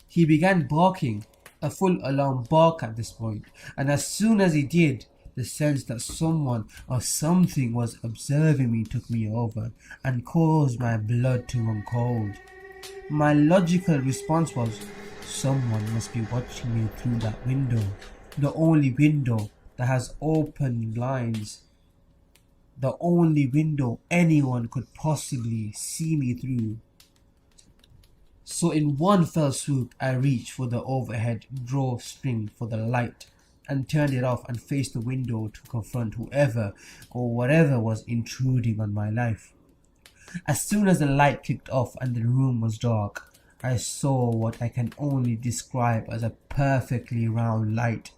He began barking, a full alarm bark at this point, and as soon as he did, the sense that someone or something was observing me took me over and caused my blood to run cold. My logical response was, someone must be watching me through that window, the only window that has open blinds, the only window anyone could possibly see me through. So in one fell swoop, I reached for the overhead drawstring for the light and turned it off and faced the window to confront whoever or whatever was intruding on my life. As soon as the light kicked off and the room was dark, I saw what I can only describe as a perfectly round light,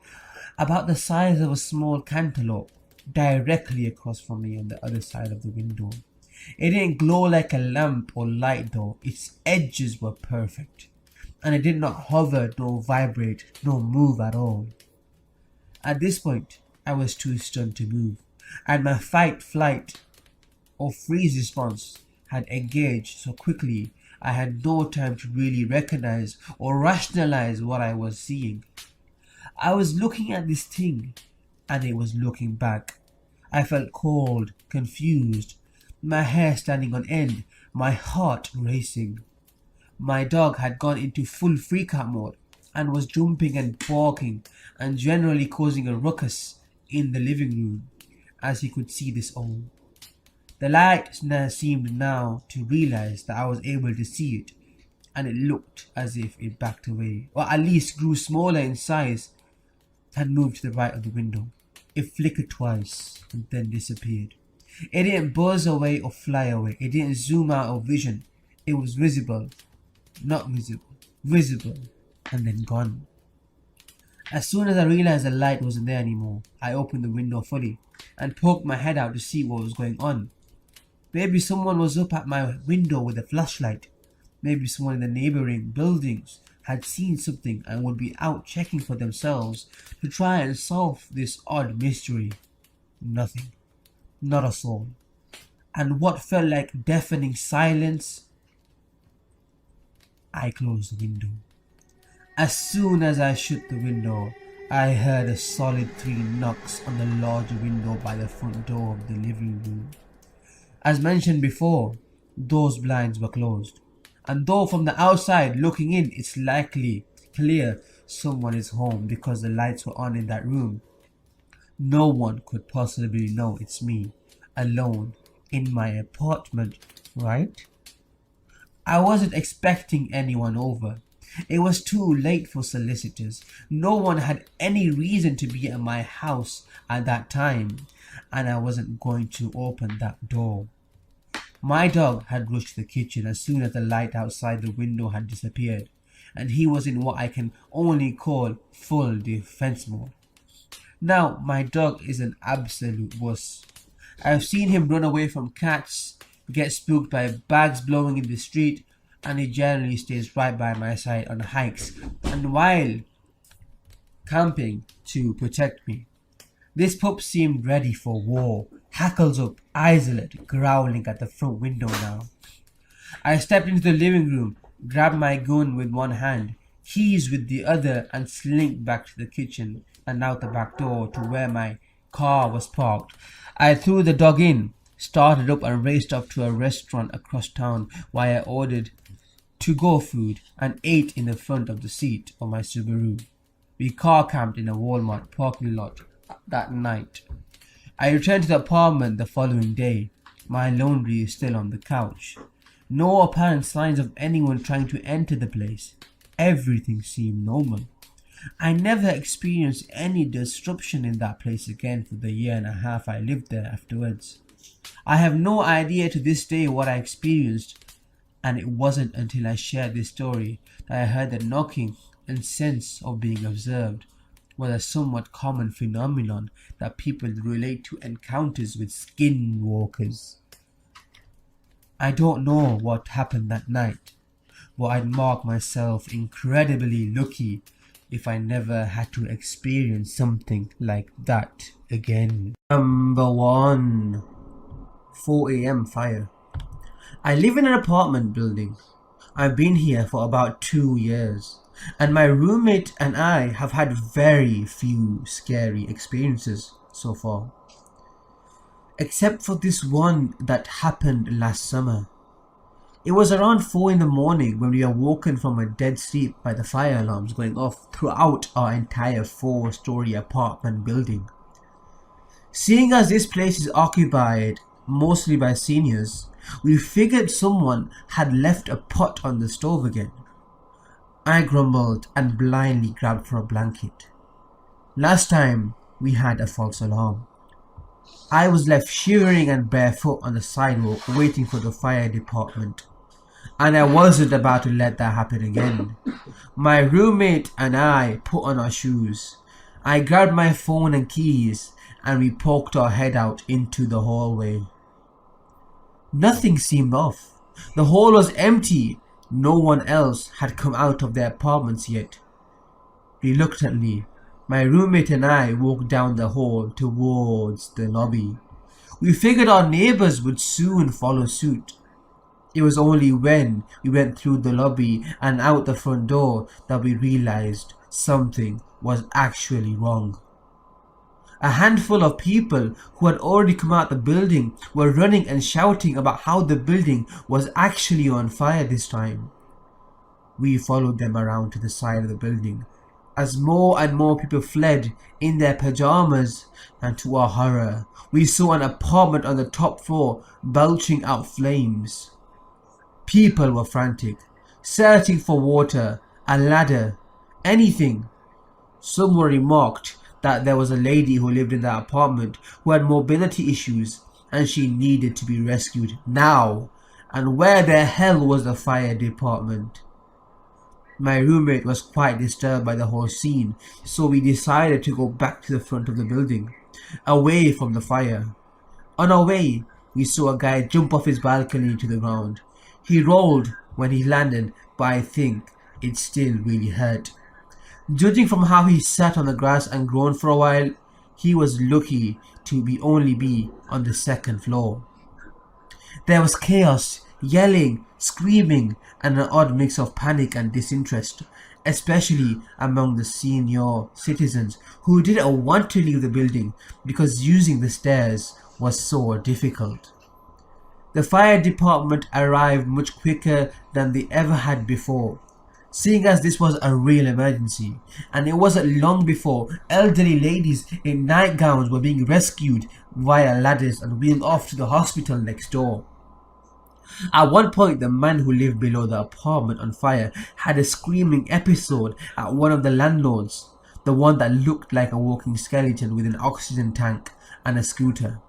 about the size of a small cantaloupe, directly across from me on the other side of the window. It didn't glow like a lamp or light though, its edges were perfect, and it did not hover nor vibrate nor move at all. At this point, I was too stunned to move, and my fight, flight, or freeze response had engaged so quickly I had no time to really recognize or rationalize what I was seeing. I was looking at this thing, and it was looking back. I felt cold, confused, my hair standing on end, my heart racing. My dog had gone into full freak-out mode and was jumping and barking and generally causing a ruckus in the living room, as he could see this all. The light seemed now to realize that I was able to see it, and it looked as if it backed away, or at least grew smaller in size and moved to the right of the window. It flickered twice and then disappeared. It didn't buzz away or fly away. It didn't zoom out of vision. It was visible, not visible, visible, and then gone. As soon as I realized the light wasn't there anymore, I opened the window fully and poked my head out to see what was going on. Maybe someone was up at my window with a flashlight. Maybe someone in the neighboring buildings had seen something and would be out checking for themselves to try and solve this odd mystery. Nothing. Not a soul. And what felt like deafening silence, I closed the window. As soon as I shut the window, I heard a solid 3 knocks on the large window by the front door of the living room. As mentioned before, those blinds were closed, and though from the outside looking in it's likely clear someone is home because the lights were on in that room. No one could possibly know it's me, alone, in my apartment, right? I wasn't expecting anyone over. It was too late for solicitors. No one had any reason to be at my house at that time, and I wasn't going to open that door. My dog had rushed to the kitchen as soon as the light outside the window had disappeared, and he was in what I can only call full defense mode. Now, my dog is an absolute wuss. I've seen him run away from cats, get spooked by bags blowing in the street, and he generally stays right by my side on hikes and while camping to protect me. This pup seemed ready for war, hackles up, eyes alert, growling at the front window now. I stepped into the living room, grabbed my gun with one hand, keys with the other, and slinked back to the kitchen and out the back door to where my car was parked. I threw the dog in, started up, and raced up to a restaurant across town where I ordered to-go food and ate in the front of the seat of my Subaru. We car camped in a Walmart parking lot that night. I returned to the apartment the following day. My laundry is still on the couch. No apparent signs of anyone trying to enter the place. Everything seemed normal. I never experienced any disruption in that place again for the year and a half I lived there afterwards. I have no idea to this day what I experienced, and it wasn't until I shared this story that I heard the knocking and sense of being observed was a somewhat common phenomenon that people relate to encounters with skinwalkers. I don't know what happened that night, but I'd mark myself incredibly lucky if I never had to experience something like that again. Number 1. 4 a.m. fire. I live in an apartment building. I've been here for about 2 years, and my roommate and I have had very few scary experiences so far. Except for this one that happened last summer. It was around 4 in the morning when we were woken from a dead sleep by the fire alarms going off throughout our entire 4-story apartment building. Seeing as this place is occupied mostly by seniors, we figured someone had left a pot on the stove again. I grumbled and blindly grabbed for a blanket. Last time we had a false alarm. I was left shivering and barefoot on the sidewalk waiting for the fire department. And I wasn't about to let that happen again. My roommate and I put on our shoes. I grabbed my phone and keys and we poked our head out into the hallway. Nothing seemed off. The hall was empty. No one else had come out of their apartments yet. Reluctantly, my roommate and I walked down the hall towards the lobby. We figured our neighbors would soon follow suit. It was only when we went through the lobby and out the front door that we realized something was actually wrong. A handful of people who had already come out the building were running and shouting about how the building was actually on fire this time. We followed them around to the side of the building as more and more people fled in their pajamas, and to our horror, we saw an apartment on the top floor belching out flames. People were frantic, searching for water, a ladder, anything. Someone remarked that there was a lady who lived in that apartment who had mobility issues and she needed to be rescued now. And where the hell was the fire department? My roommate was quite disturbed by the whole scene, so we decided to go back to the front of the building, away from the fire. On our way, we saw a guy jump off his balcony to the ground. He rolled when he landed, but I think it still really hurt. Judging from how he sat on the grass and groaned for a while, he was lucky to only be on the second floor. There was chaos, yelling, screaming, and an odd mix of panic and disinterest, especially among the senior citizens who didn't want to leave the building because using the stairs was so difficult. The fire department arrived much quicker than they ever had before. seeing as this was a real emergency, and it wasn't long before elderly ladies in nightgowns were being rescued via ladders and wheeled off to the hospital next door. At one point, the man who lived below the apartment on fire had a screaming episode at one of the landlords, the one that looked like a walking skeleton with an oxygen tank and a scooter.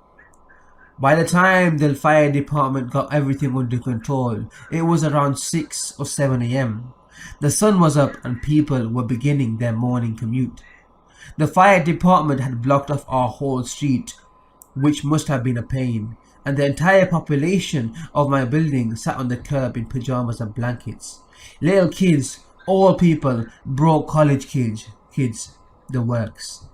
By the time the fire department got everything under control, it was around 6 or 7 a.m. The sun was up and people were beginning their morning commute. The fire department had blocked off our whole street, which must have been a pain, and the entire population of my building sat on the curb in pajamas and blankets. Little kids, old people, broke college kids, the works.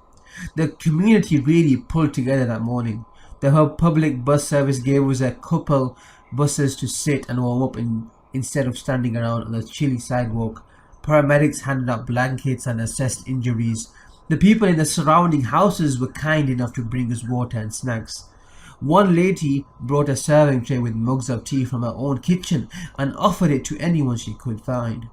The community really pulled together that morning. The public bus service gave us a couple buses to sit and warm up instead of standing around on the chilly sidewalk. Paramedics handed out blankets and assessed injuries. The people in the surrounding houses were kind enough to bring us water and snacks. One lady brought a serving tray with mugs of tea from her own kitchen and offered it to anyone she could find.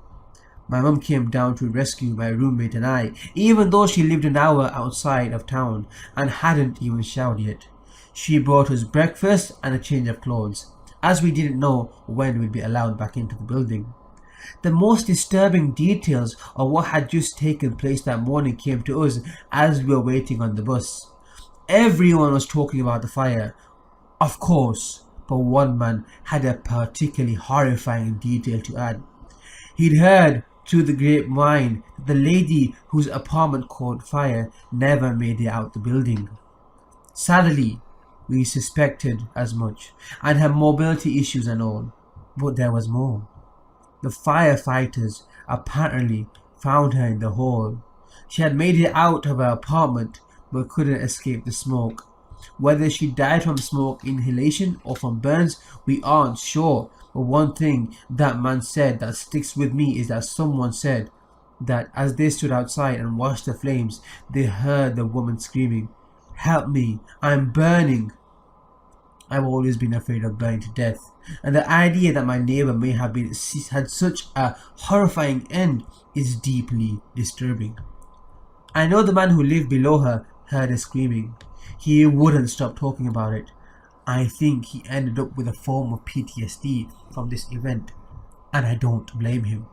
My mum came down to rescue my roommate and I, even though she lived an hour outside of town and hadn't even showered yet. She brought us breakfast and a change of clothes, as we didn't know when we'd be allowed back into the building. The most disturbing details of what had just taken place that morning came to us as we were waiting on the bus. Everyone was talking about the fire, of course, but one man had a particularly horrifying detail to add. He'd heard through the grapevine that the lady whose apartment caught fire never made it out the building. Sadly, we suspected as much, and had mobility issues and all, but there was more. The firefighters apparently found her in the hall. She had made it out of her apartment, but couldn't escape the smoke. Whether she died from smoke inhalation or from burns, we aren't sure, but one thing that man said that sticks with me is that someone said that as they stood outside and watched the flames, they heard the woman screaming, "Help me, I'm burning." I've always been afraid of burning to death, and the idea that my neighbor may have had such a horrifying end is deeply disturbing. I know the man who lived below her heard her screaming. He wouldn't stop talking about it. I think he ended up with a form of PTSD from this event, and I don't blame him.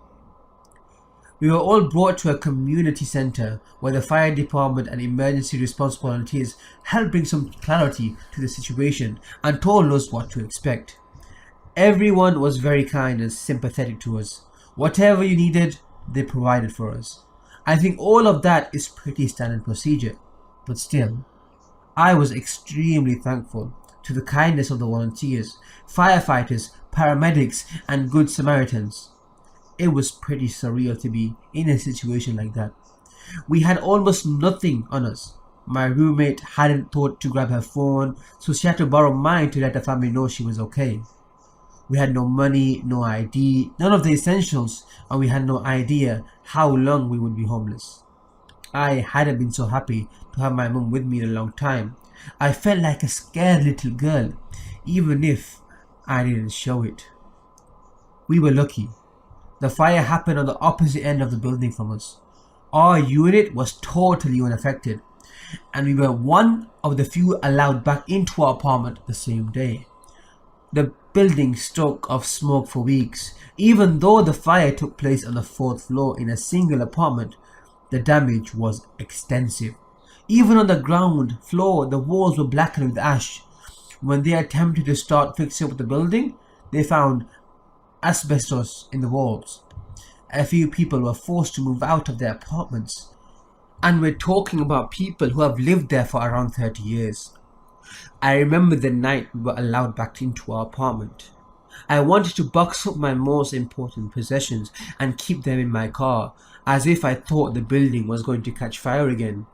We were all brought to a community center where the fire department and emergency response volunteers helped bring some clarity to the situation and told us what to expect. Everyone was very kind and sympathetic to us. Whatever you needed, they provided for us. I think all of that is pretty standard procedure, but still, I was extremely thankful to the kindness of the volunteers, firefighters, paramedics, and Good Samaritans. It was pretty surreal to be in a situation like that. We had almost nothing on us. My roommate hadn't thought to grab her phone, so she had to borrow mine to let the family know she was okay. We had no money, no ID, none of the essentials, and we had no idea how long we would be homeless. I hadn't been so happy to have my mum with me in a long time. I felt like a scared little girl, even if I didn't show it. We were lucky. The fire happened on the opposite end of the building from us. Our unit was totally unaffected, and we were one of the few allowed back into our apartment the same day. The building stoked of smoke for weeks. Even though the fire took place on the 4th floor in a single apartment, the damage was extensive. Even on the ground floor, the walls were blackened with ash. When they attempted to start fixing up the building, they found asbestos in the walls. A few people were forced to move out of their apartments, and we're talking about people who have lived there for around 30 years. I remember the night we were allowed back into our apartment. I wanted to box up my most important possessions and keep them in my car, as if I thought the building was going to catch fire again.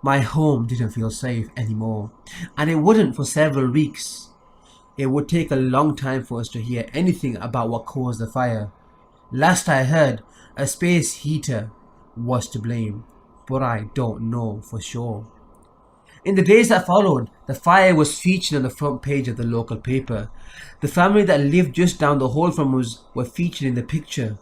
My home didn't feel safe anymore, and it wouldn't for several weeks. It would take a long time for us to hear anything about what caused the fire. Last I heard, a space heater was to blame, but I don't know for sure. In the days that followed, the fire was featured on the front page of the local paper. The family that lived just down the hall from us were featured in the picture.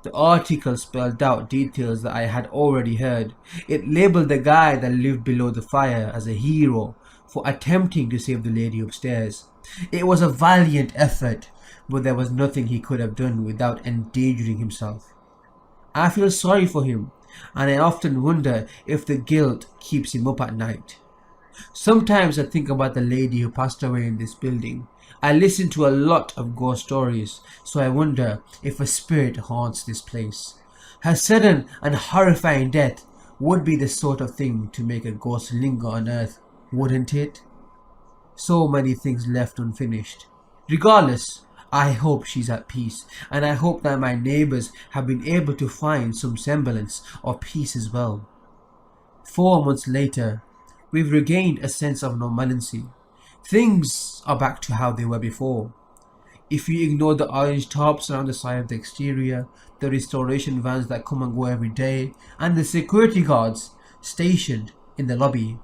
The article spelled out details that I had already heard. It labeled the guy that lived below the fire as a hero for attempting to save the lady upstairs. It was a valiant effort, but there was nothing he could have done without endangering himself. I feel sorry for him, and I often wonder if the guilt keeps him up at night. Sometimes I think about the lady who passed away in this building. I listen to a lot of ghost stories, so I wonder if a spirit haunts this place. Her sudden and horrifying death would be the sort of thing to make a ghost linger on earth, wouldn't it? So many things left unfinished. Regardless, I hope she's at peace, and I hope that my neighbors have been able to find some semblance of peace as well. 4 months later, we've regained a sense of normalcy. Things are back to how they were before. If you ignore the orange tarps around the side of the exterior, the restoration vans that come and go every day, and the security guards stationed in the lobby,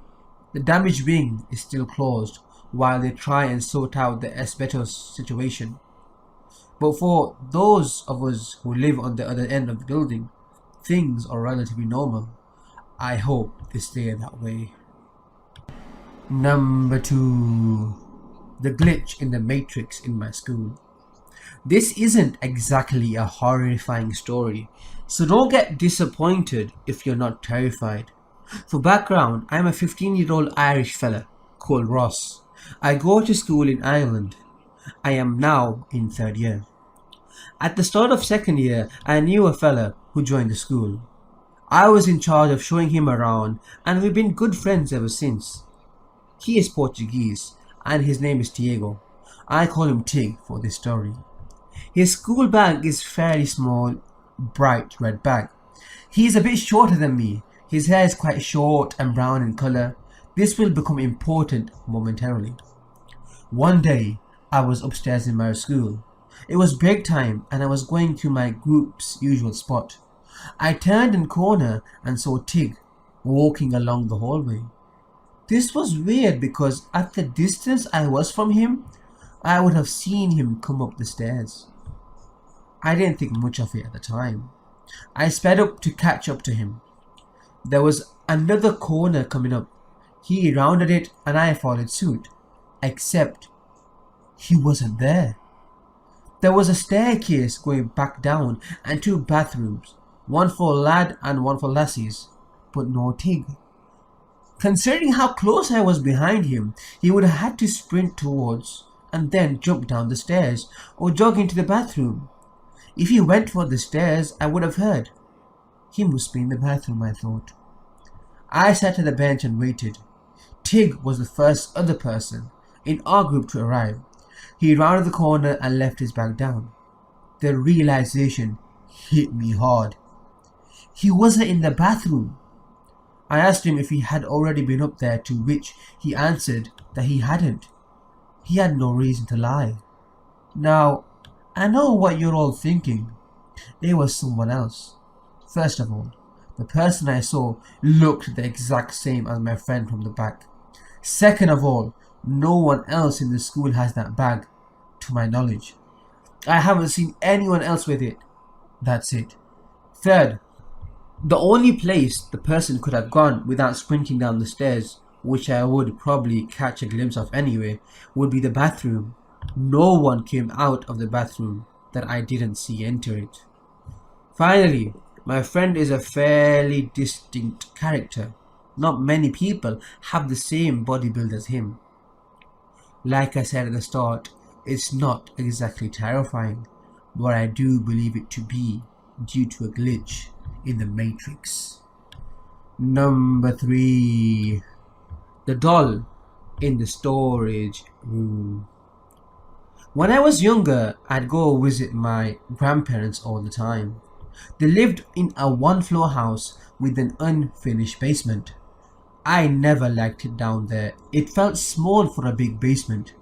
the damaged wing is still closed while they try and sort out the asbestos situation. But for those of us who live on the other end of the building, things are relatively normal. I hope they stay that way. Number 2. The glitch in the matrix in my school. This isn't exactly a horrifying story, so don't get disappointed if you're not terrified. For background, I'm a 15-year-old Irish fella called Ross. I go to school in Ireland. I am now in 3rd year. At the start of 2nd year, I knew a fella who joined the school. I was in charge of showing him around, and we've been good friends ever since. He is Portuguese, and his name is Diego. I call him Tig for this story. His school bag is fairly small, bright red bag. He is a bit shorter than me. His hair is quite short and brown in colour. This will become important momentarily. One day, I was upstairs in my school. It was break time, and I was going to my group's usual spot. I turned in corner and saw Tig walking along the hallway. This was weird because at the distance I was from him, I would have seen him come up the stairs. I didn't think much of it at the time. I sped up to catch up to him. There was another corner coming up. He rounded it and I followed suit. Except he wasn't there. There was a staircase going back down and 2 bathrooms, one for lad and one for lassies, but no Tig. Considering how close I was behind him, he would have had to sprint towards and then jump down the stairs or jog into the bathroom. If he went for the stairs, I would have heard. He must be in the bathroom, I thought. I sat at the bench and waited. Tig was the first other person in our group to arrive. He rounded the corner and left his bag down. The realization hit me hard. He wasn't in the bathroom. I asked him if he had already been up there, to which he answered that he hadn't. He had no reason to lie. Now, I know what you're all thinking. It was someone else. First of all, the person I saw looked the exact same as my friend from the back. Second of all, no one else in the school has that bag, to my knowledge. I haven't seen anyone else with it. That's it. Third, the only place the person could have gone without sprinting down the stairs, which I would probably catch a glimpse of anyway, would be the bathroom. No one came out of the bathroom that I didn't see enter it. Finally, my friend is a fairly distinct character. Not many people have the same body build as him. Like I said at the start, it's not exactly terrifying, but I do believe it to be due to a glitch in the Matrix. Number 3. The doll in the storage room. When I was younger, I'd go visit my grandparents all the time. They lived in a 1-floor house with an unfinished basement. I never liked it down there. It felt small for a big basement.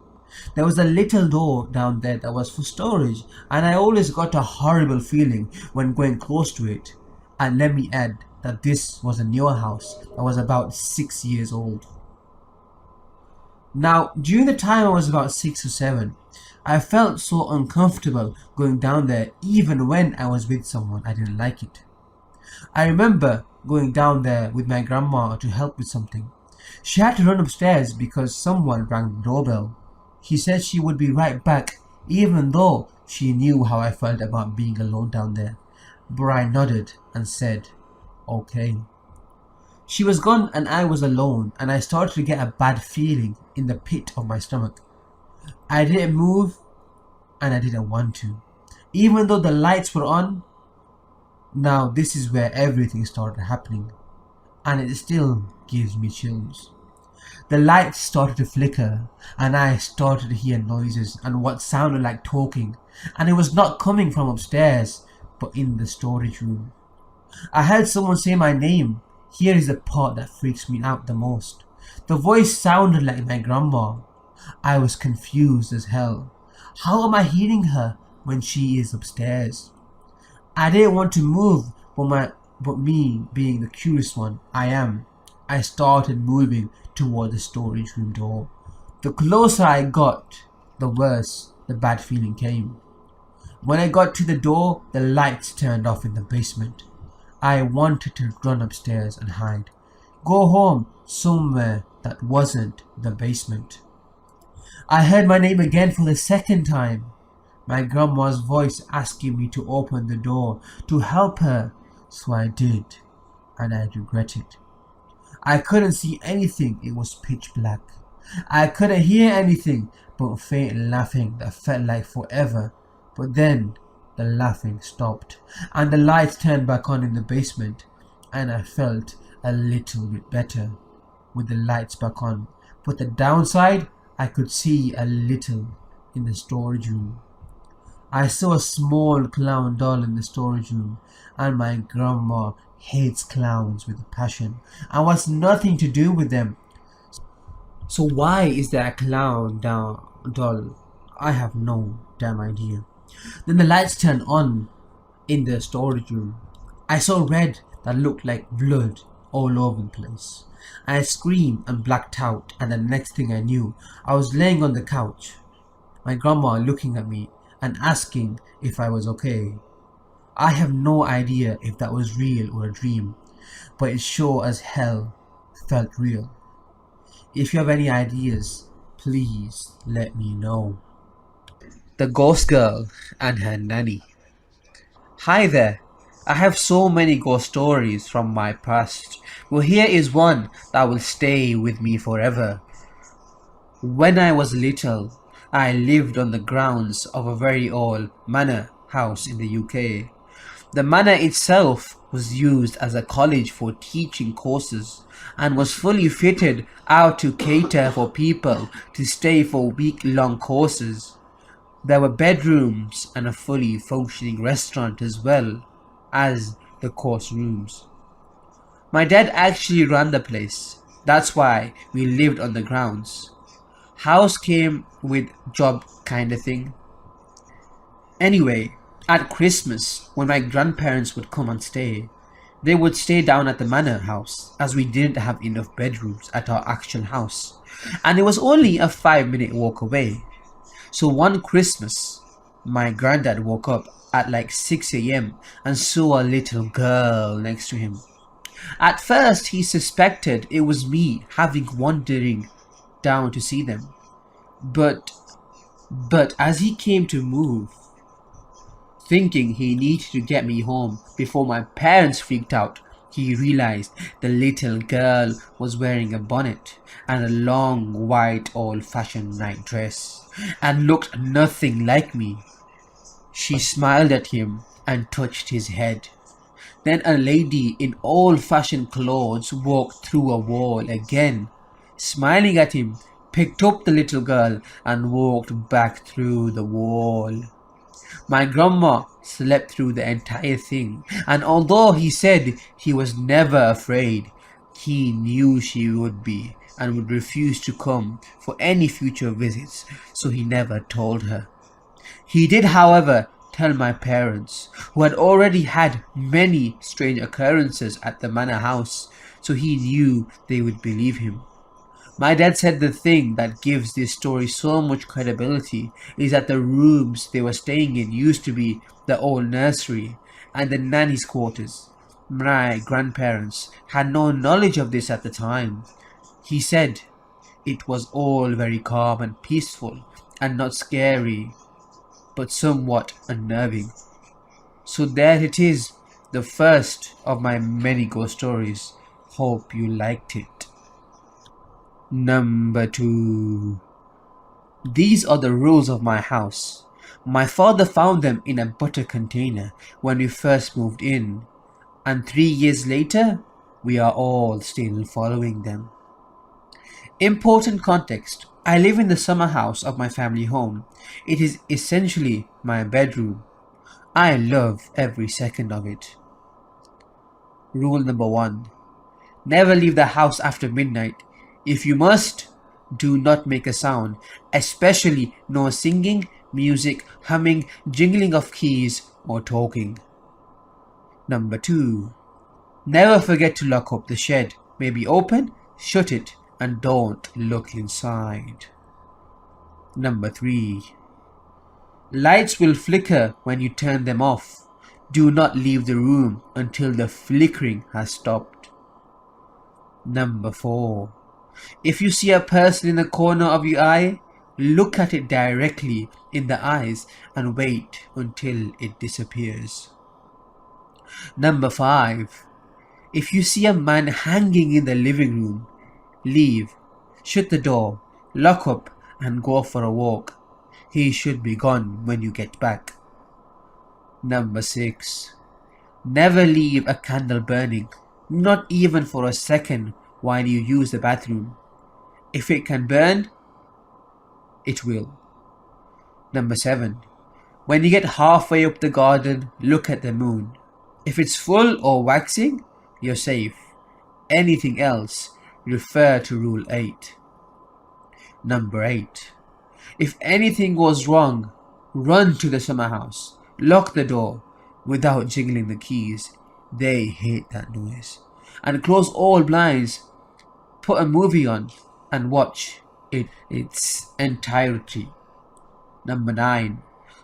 There was a little door down there that was for storage, and I always got a horrible feeling when going close to it. And let me add that this was a newer house that was about 6 years old. Now, during the time I was about 6 or 7, I felt so uncomfortable going down there even when I was with someone I didn't like it. I remember going down there with my grandma to help with something. She had to run upstairs because someone rang the doorbell. She said she would be right back even though she knew how I felt about being alone down there. But I nodded and said, okay. She was gone and I was alone, and I started to get a bad feeling in the pit of my stomach. I didn't move and I didn't want to. Even though the lights were on, now this is where everything started happening, and it still gives me chills. The lights started to flicker and I started to hear noises and what sounded like talking, and it was not coming from upstairs but in the storage room. I heard someone say my name. Here is the part that freaks me out the most. The voice sounded like my grandma. I was confused as hell. How am I hearing her when she is upstairs? I didn't want to move, but me being the curious one I started moving toward the storage room door. The closer I got, the worse the bad feeling came. When I got to the door, the lights turned off in the basement. I wanted to run upstairs and hide. Go home somewhere that wasn't the basement. I heard my name again for the second time. My grandma's voice asking me to open the door to help her, so I did, and I regret it. I couldn't see anything, it was pitch black. I couldn't hear anything but faint laughing that felt like forever, but then the laughing stopped and the lights turned back on in the basement, and I felt a little bit better with the lights back on. But the downside, I could see a little in the storage room. I saw a small clown doll in the storage room, and my grandma hates clowns with a passion and wants nothing to do with them. So why is there a clown doll? I have no damn idea. Then the lights turned on in the storage room. I saw red that looked like blood all over the place. I screamed and blacked out, and the next thing I knew, I was laying on the couch. My grandma looking at me and asking if I was okay. I have no idea if that was real or a dream, but it sure as hell felt real. If you have any ideas, please let me know. The Ghost Girl and Her Nanny. Hi there. I have so many ghost stories from my past. Well, here is one that will stay with me forever. When I was little, I lived on the grounds of a very old manor house in the UK. The manor itself was used as a college for teaching courses and was fully fitted out to cater for people to stay for week-long courses. There were bedrooms and a fully functioning restaurant as well as the course rooms. My dad actually ran the place. That's why we lived on the grounds. House came with job kind of thing. Anyway, at Christmas, when my grandparents would come and stay, they would stay down at the manor house as we didn't have enough bedrooms at our actual house, and it was only a 5-minute walk away. So one Christmas, my granddad woke up at like 6 a.m. and saw a little girl next to him. At first he suspected it was me having wandering down to see them. But as he came to move, thinking he needed to get me home before my parents freaked out, he realized the little girl was wearing a bonnet and a long white old-fashioned night dress and looked nothing like me. She smiled at him and touched his head. Then a lady in old-fashioned clothes walked through a wall again, smiling at him, picked up the little girl and walked back through the wall. My grandma slept through the entire thing, and although he said he was never afraid, he knew she would be and would refuse to come for any future visits, so he never told her. He did, however, tell my parents, who had already had many strange occurrences at the manor house, so he knew they would believe him. My dad said the thing that gives this story so much credibility is that the rooms they were staying in used to be the old nursery and the nanny's quarters. My grandparents had no knowledge of this at the time. He said it was all very calm and peaceful and not scary, but somewhat unnerving. So there it is, the first of my many ghost stories. Hope you liked it. Number 2. These are the rules of my house. My father found them in a butter container when we first moved in, and 3 years later, we are all still following them. Important context. I live in the summer house of my family home. It is essentially my bedroom. I love every second of it. Rule number 1. Never leave the house after midnight. If you must, do not make a sound, especially no singing, music, humming, jingling of keys, or talking. Number 2. Never forget to lock up the shed. May be open, shut it, and don't look inside. Number 3. Lights will flicker when you turn them off. Do not leave the room until the flickering has stopped. Number 4. If you see a person in the corner of your eye, look at it directly in the eyes and wait until it disappears. Number 5. If you see a man hanging in the living room, leave, shut the door, lock up and go for a walk. He should be gone when you get back. Number 6. Never leave a candle burning, not even for a second while you use the bathroom. If it can burn, it will. Number 7. When you get halfway up the garden, look at the moon. If it's full or waxing, you're safe. Anything else, refer to Rule 8. Number 8. If anything goes wrong, run to the summer house. Lock the door without jingling the keys. They hate that noise. And close all blinds. Put a movie on and watch it its entirety. Number 9.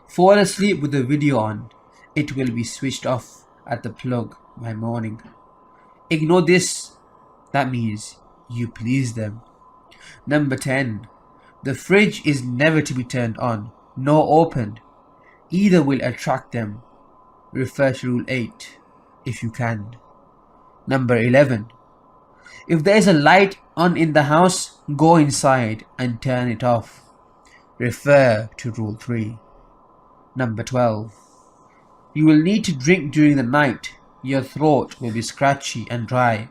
Fall asleep with the video on. It will be switched off at the plug by morning. Ignore this. That means you please them. Number 10. The fridge is never to be turned on, nor opened. Either will attract them. Refer to Rule 8 if you can. Number 11. If there is a light on in the house, go inside and turn it off. Refer to Rule 3. Number 12. You will need to drink during the night. Your throat will be scratchy and dry.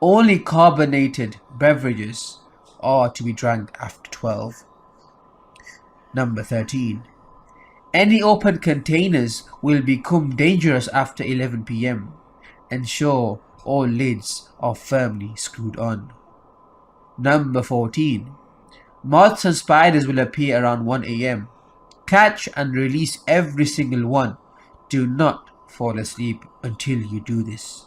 Only carbonated beverages are to be drank after 12. Number 13. Any open containers will become dangerous after 11 p.m. Ensure all lids are firmly screwed on. Number 14. Moths and spiders will appear around 1 a.m. Catch and release every single one. Do not fall asleep until you do this.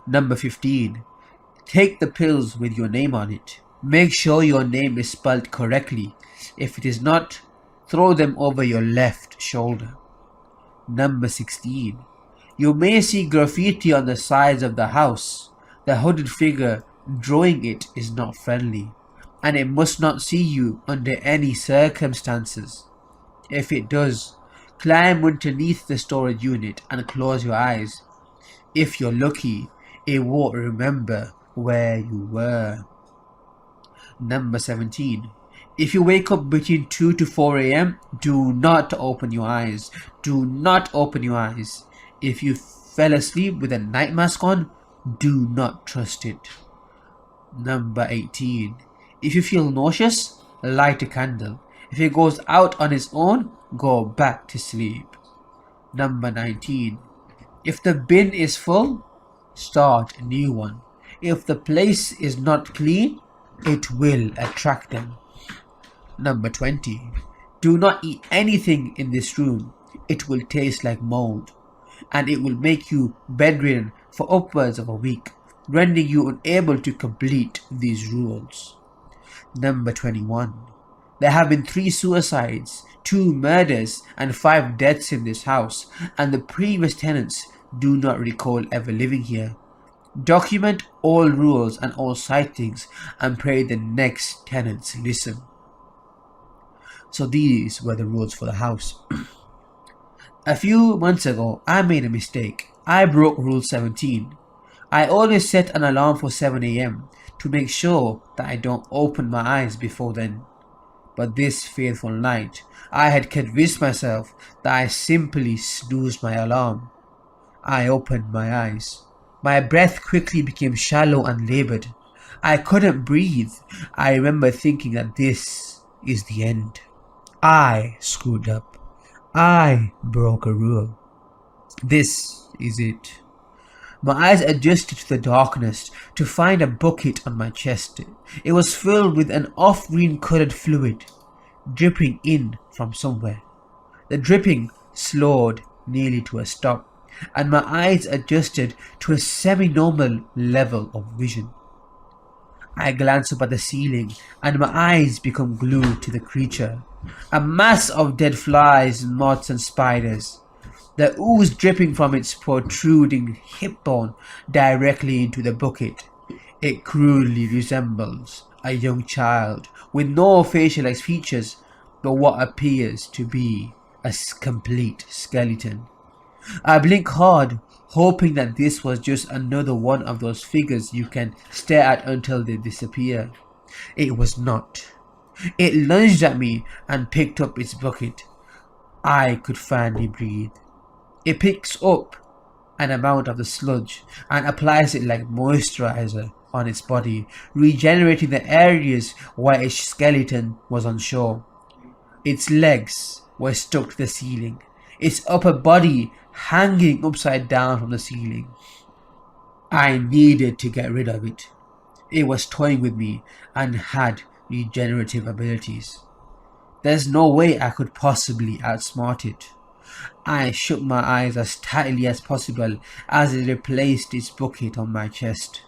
Number 15. Take the pills with your name on it. Make sure your name is spelled correctly. If it is not, throw them over your left shoulder. Number 16. You may see graffiti on the sides of the house. The hooded figure drawing it is not friendly, and it must not see you under any circumstances. If it does, climb underneath the storage unit and close your eyes. If you're lucky, it won't remember where you were. Number 17. If you wake up between 2 to 4 a.m., do not open your eyes. Do not open your eyes. If you fell asleep with a night mask on, do not trust it. Number 18. If you feel nauseous, light a candle. If it goes out on its own, go back to sleep. Number 19. If the bin is full, start a new one. If the place is not clean, it will attract them. Number 20. Do not eat anything in this room. It will taste like mold, and it will make you bedridden for upwards of a week. rendering you unable to complete these rules. Number 21. There have been 3 suicides, 2 murders, and 5 deaths in this house, and the previous tenants do not recall ever living here. Document all rules and all sightings and pray the next tenants listen. So these were the rules for the house. A few months ago, I made a mistake. I broke rule 17. I always set an alarm for 7 AM to make sure that I don't open my eyes before then. But this faithful night, I had convinced myself that I simply snoozed my alarm. I opened my eyes. My breath quickly became shallow and labored. I couldn't breathe. I remember thinking that this is the end. I screwed up. I broke a rule. This is it. My eyes adjusted to the darkness to find a bucket on my chest. It was filled with an off-green coloured fluid, dripping in from somewhere. The dripping slowed nearly to a stop, and my eyes adjusted to a semi-normal level of vision. I glanced up at the ceiling, and my eyes became glued to the creature. A mass of dead flies, moths, and spiders. The ooze dripping from its protruding hip bone directly into the bucket. It crudely resembles a young child with no facial features but what appears to be a complete skeleton. I blinked hard, hoping that this was just another one of those figures you can stare at until they disappear. It was not. It lunged at me and picked up its bucket. I could finally breathe. It picks up an amount of the sludge and applies it like moisturizer on its body, regenerating the areas where its skeleton was unsure. Its legs were stuck to the ceiling, its upper body hanging upside down from the ceiling. I needed to get rid of it. It was toying with me and had regenerative abilities. There's no way I could possibly outsmart it. I shook my eyes as tightly as possible as it replaced its bucket on my chest.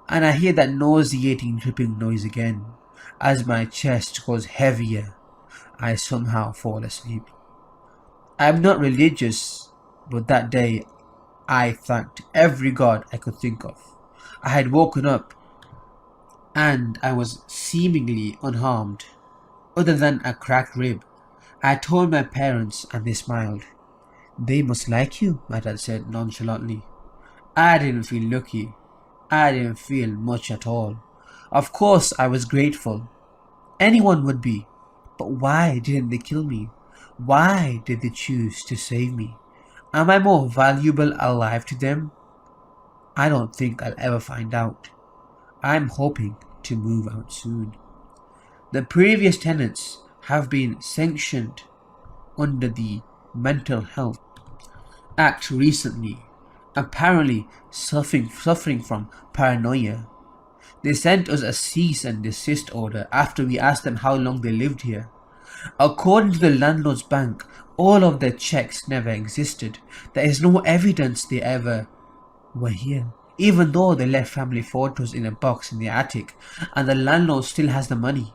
And I hear that nauseating dripping noise again. As my chest goes heavier, I somehow fall asleep. I'm not religious, but that day I thanked every god I could think of. I had woken up and I was seemingly unharmed, other than a cracked rib. I told my parents and they smiled. "They must like you," my dad said nonchalantly. I didn't feel lucky. I didn't feel much at all. Of course I was grateful. Anyone would be. But why didn't they kill me? Why did they choose to save me? Am I more valuable alive to them? I don't think I'll ever find out. I'm hoping to move out soon. The previous tenants have been sanctioned under the Mental Health Act recently, apparently suffering from paranoia. They sent us a cease and desist order after we asked them how long they lived here. According to the landlord's bank, all of their checks never existed. There is no evidence they ever were here, even though they left family photos in a box in the attic, and the landlord still has the money.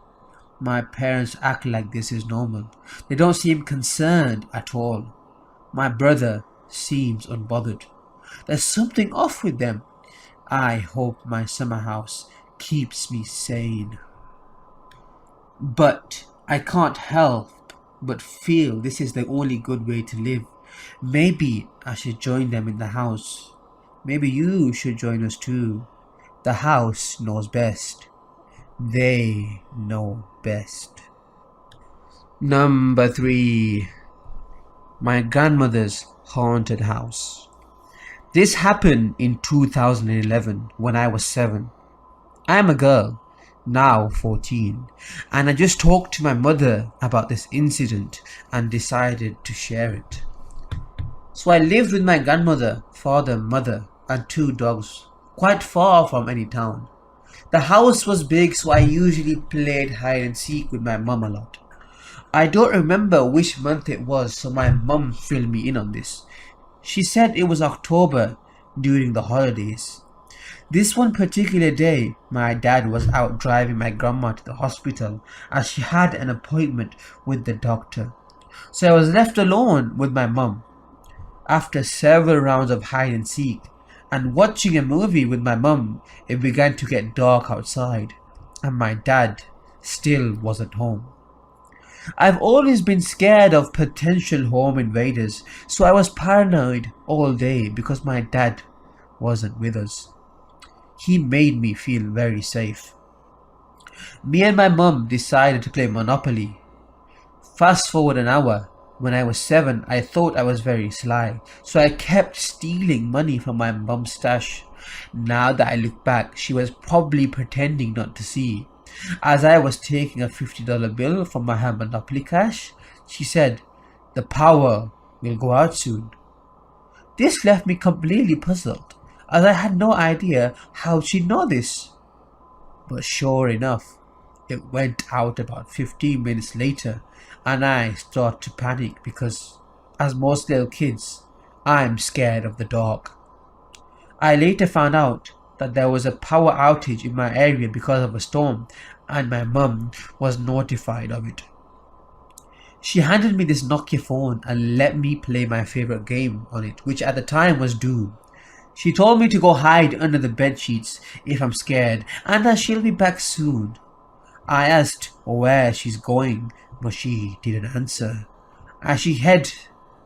My parents act like this is normal. They don't seem concerned at all. My brother seems unbothered. There's something off with them. I hope my summer house keeps me sane. But I can't help but feel this is the only good way to live. Maybe I should join them in the house. Maybe you should join us too. The house knows best. They know best. Number 3. My grandmother's haunted house. This happened in 2011 when I was 7. I am a girl, now 14, and I just talked to my mother about this incident and decided to share it. So I lived with my grandmother, father, mother, and 2 dogs, quite far from any town. The house was big, so I usually played hide and seek with my mum a lot. I don't remember which month it was, so my mum filled me in on this. She said it was October during the holidays. This one particular day, my dad was out driving my grandma to the hospital as she had an appointment with the doctor. So I was left alone with my mum. After several rounds of hide and seek and watching a movie with my mum, it began to get dark outside, and my dad still wasn't home. I've always been scared of potential home invaders, so I was paranoid all day because my dad wasn't with us. He made me feel very safe. Me and my mum decided to play Monopoly. Fast forward an hour. When I was 7, I thought I was very sly, so I kept stealing money from my mum's stash. Now that I look back, she was probably pretending not to see. As I was taking a $50 bill from my Monopoly cash, she said, "The power will go out soon." This left me completely puzzled, as I had no idea how she'd know this. But sure enough, it went out about 15 minutes later, and I started to panic because, as most little kids, I'm scared of the dark. I later found out that there was a power outage in my area because of a storm, and my mum was notified of it. She handed me this Nokia phone and let me play my favorite game on it, which at the time was Doom. She told me to go hide under the bed sheets if I'm scared, and that she'll be back soon. I asked where she's going, but she didn't answer. As she headed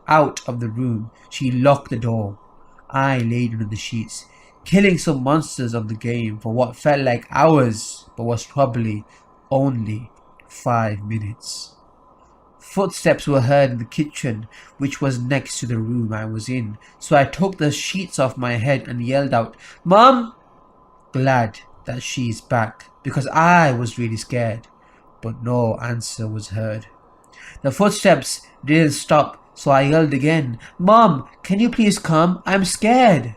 out of the room, she locked the door. I laid under the sheets, killing some monsters of the game for what felt like hours, but was probably only 5 minutes. Footsteps were heard in the kitchen, which was next to the room I was in, so I took the sheets off my head and yelled out, "Mom!" Glad that she's back, because I was really scared, but no answer was heard. The footsteps didn't stop, so I yelled again, "Mom, can you please come? I'm scared."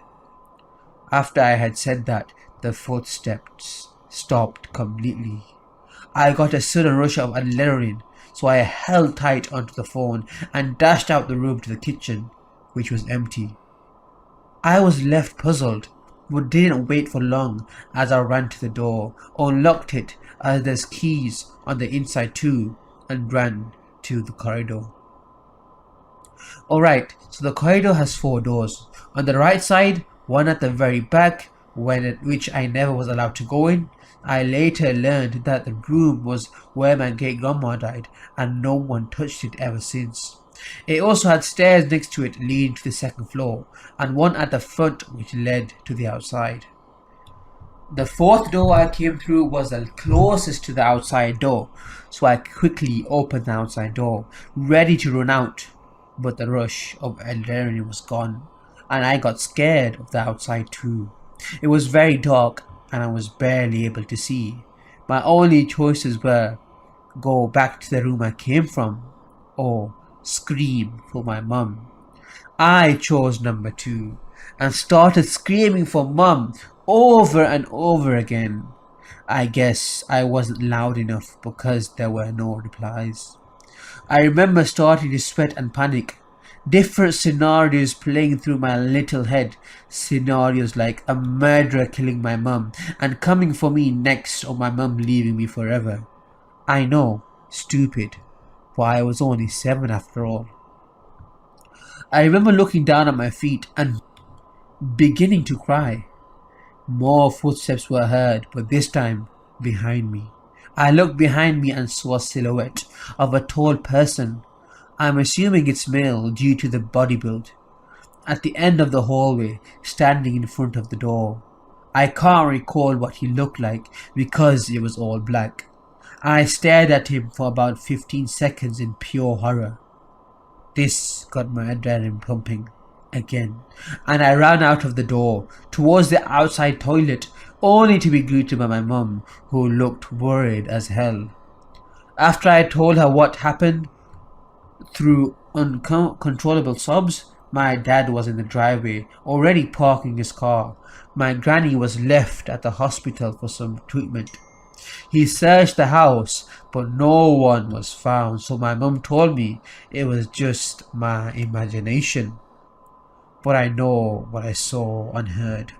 After I had said that, the footsteps stopped completely. I got a sudden rush of adrenaline, so I held tight onto the phone and dashed out the room to the kitchen, which was empty. I was left puzzled, but didn't wait for long as I ran to the door, unlocked it as there's keys on the inside too, and ran to the corridor. Alright, so the corridor has 4 doors. On the right side, one at the very back, which I never was allowed to go in. I later learned that the room was where my great grandma died, and no one touched it ever since. It also had stairs next to it leading to the 2nd floor, and one at the front which led to the outside. The 4th door I came through was the closest to the outside door, so I quickly opened the outside door, ready to run out, but the rush of adrenaline was gone, and I got scared of the outside too. It was very dark, and I was barely able to see. My only choices were go back to the room I came from, or scream for my mum. I chose number 2 and started screaming for mum over and over again. I guess I wasn't loud enough because there were no replies. I remember starting to sweat and panic. Different scenarios playing through my little head. Scenarios like a murderer killing my mum and coming for me next, or my mum leaving me forever. I know, stupid, but I was only 7 after all. I remember looking down at my feet and beginning to cry. More footsteps were heard, but this time behind me. I looked behind me and saw a silhouette of a tall person. I'm assuming it's male due to the body build. At the end of the hallway, standing in front of the door. I can't recall what he looked like because it was all black. I stared at him for about 15 seconds in pure horror. This got my adrenaline pumping again, and I ran out of the door towards the outside toilet, only to be greeted by my mum, who looked worried as hell. After I told her what happened, through uncontrollable sobs, my dad was in the driveway, already parking his car. My granny was left at the hospital for some treatment. He searched the house, but no one was found, so my mum told me it was just my imagination. But I know what I saw and heard.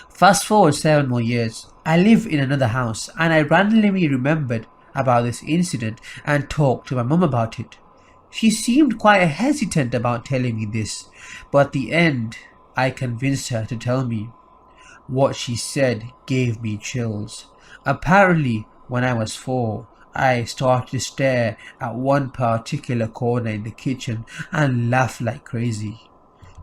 Fast forward 7 more years, I live in another house and I randomly remembered about this incident and talked to my mum about it. She seemed quite hesitant about telling me this, but at the end, I convinced her to tell me. What she said gave me chills. Apparently, when I was 4, I started to stare at one particular corner in the kitchen and laugh like crazy.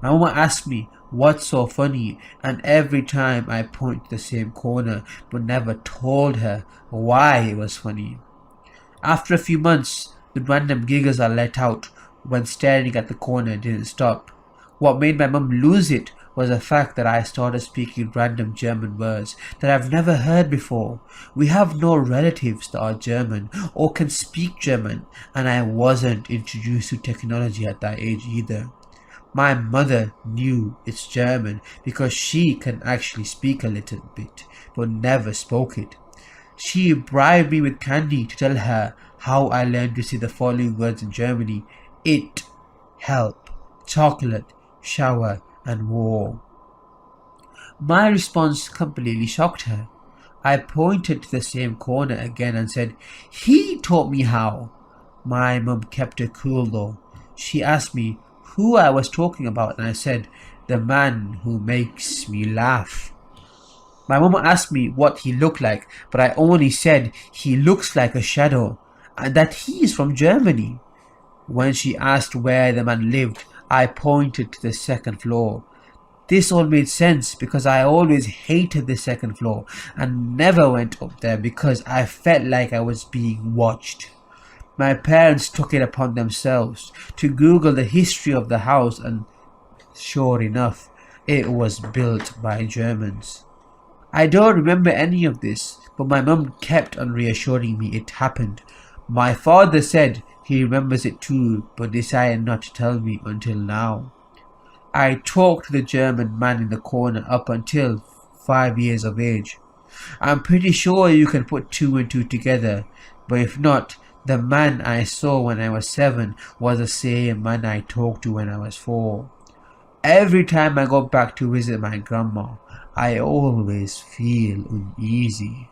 My mama asked me what's so funny, and every time I point to the same corner but never told her why it was funny. After a few months, the random giggles I let out when staring at the corner didn't stop. What made my mum lose it was the fact that I started speaking random German words that I've never heard before. We have no relatives that are German or can speak German, and I wasn't introduced to technology at that age either. My mother knew it's German because she can actually speak a little bit, but never spoke it. She bribed me with candy to tell her how I learned to say the following words in Germany: it, help, chocolate, shower, and war. My response completely shocked her. I pointed to the same corner again and said, "He taught me how." My mum kept her cool though. She asked me who I was talking about, and I said, "The man who makes me laugh." My mum asked me what he looked like, but I only said he looks like a shadow and that he is from Germany. When she asked where the man lived, I pointed to the second floor. This all made sense because I always hated the second floor and never went up there because I felt like I was being watched. My parents took it upon themselves to Google the history of the house, and sure enough, it was built by Germans. I don't remember any of this, but my mum kept on reassuring me it happened. My father said he remembers it too, but decided not to tell me until now. I talked to the German man in the corner up until 5 years of age. I'm pretty sure you can put 2 and 2 together, but if not, the man I saw when I was 7 was the same man I talked to when I was 4. Every time I go back to visit my grandma, I always feel uneasy.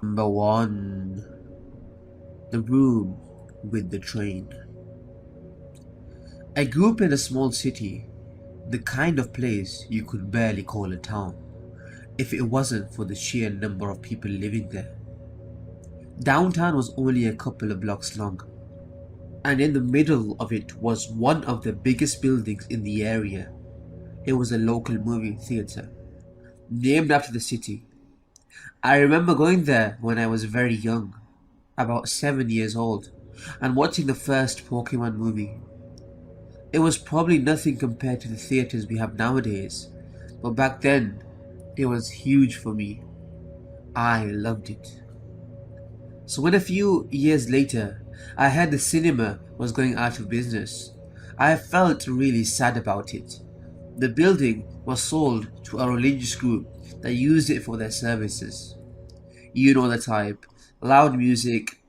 Number 1. The room with the train. I grew up in a small city, the kind of place you could barely call a town, if it wasn't for the sheer number of people living there. Downtown was only a couple of blocks long, and in the middle of it was one of the biggest buildings in the area. It was a local movie theatre, named after the city. I remember going there when I was very young, about 7 years old, and watching the first Pokemon movie. It was probably nothing compared to the theatres we have nowadays, but back then, it was huge for me. I loved it. So when a few years later, I heard the cinema was going out of business, I felt really sad about it. The building was sold to a religious group that used it for their services. You know the type: loud music,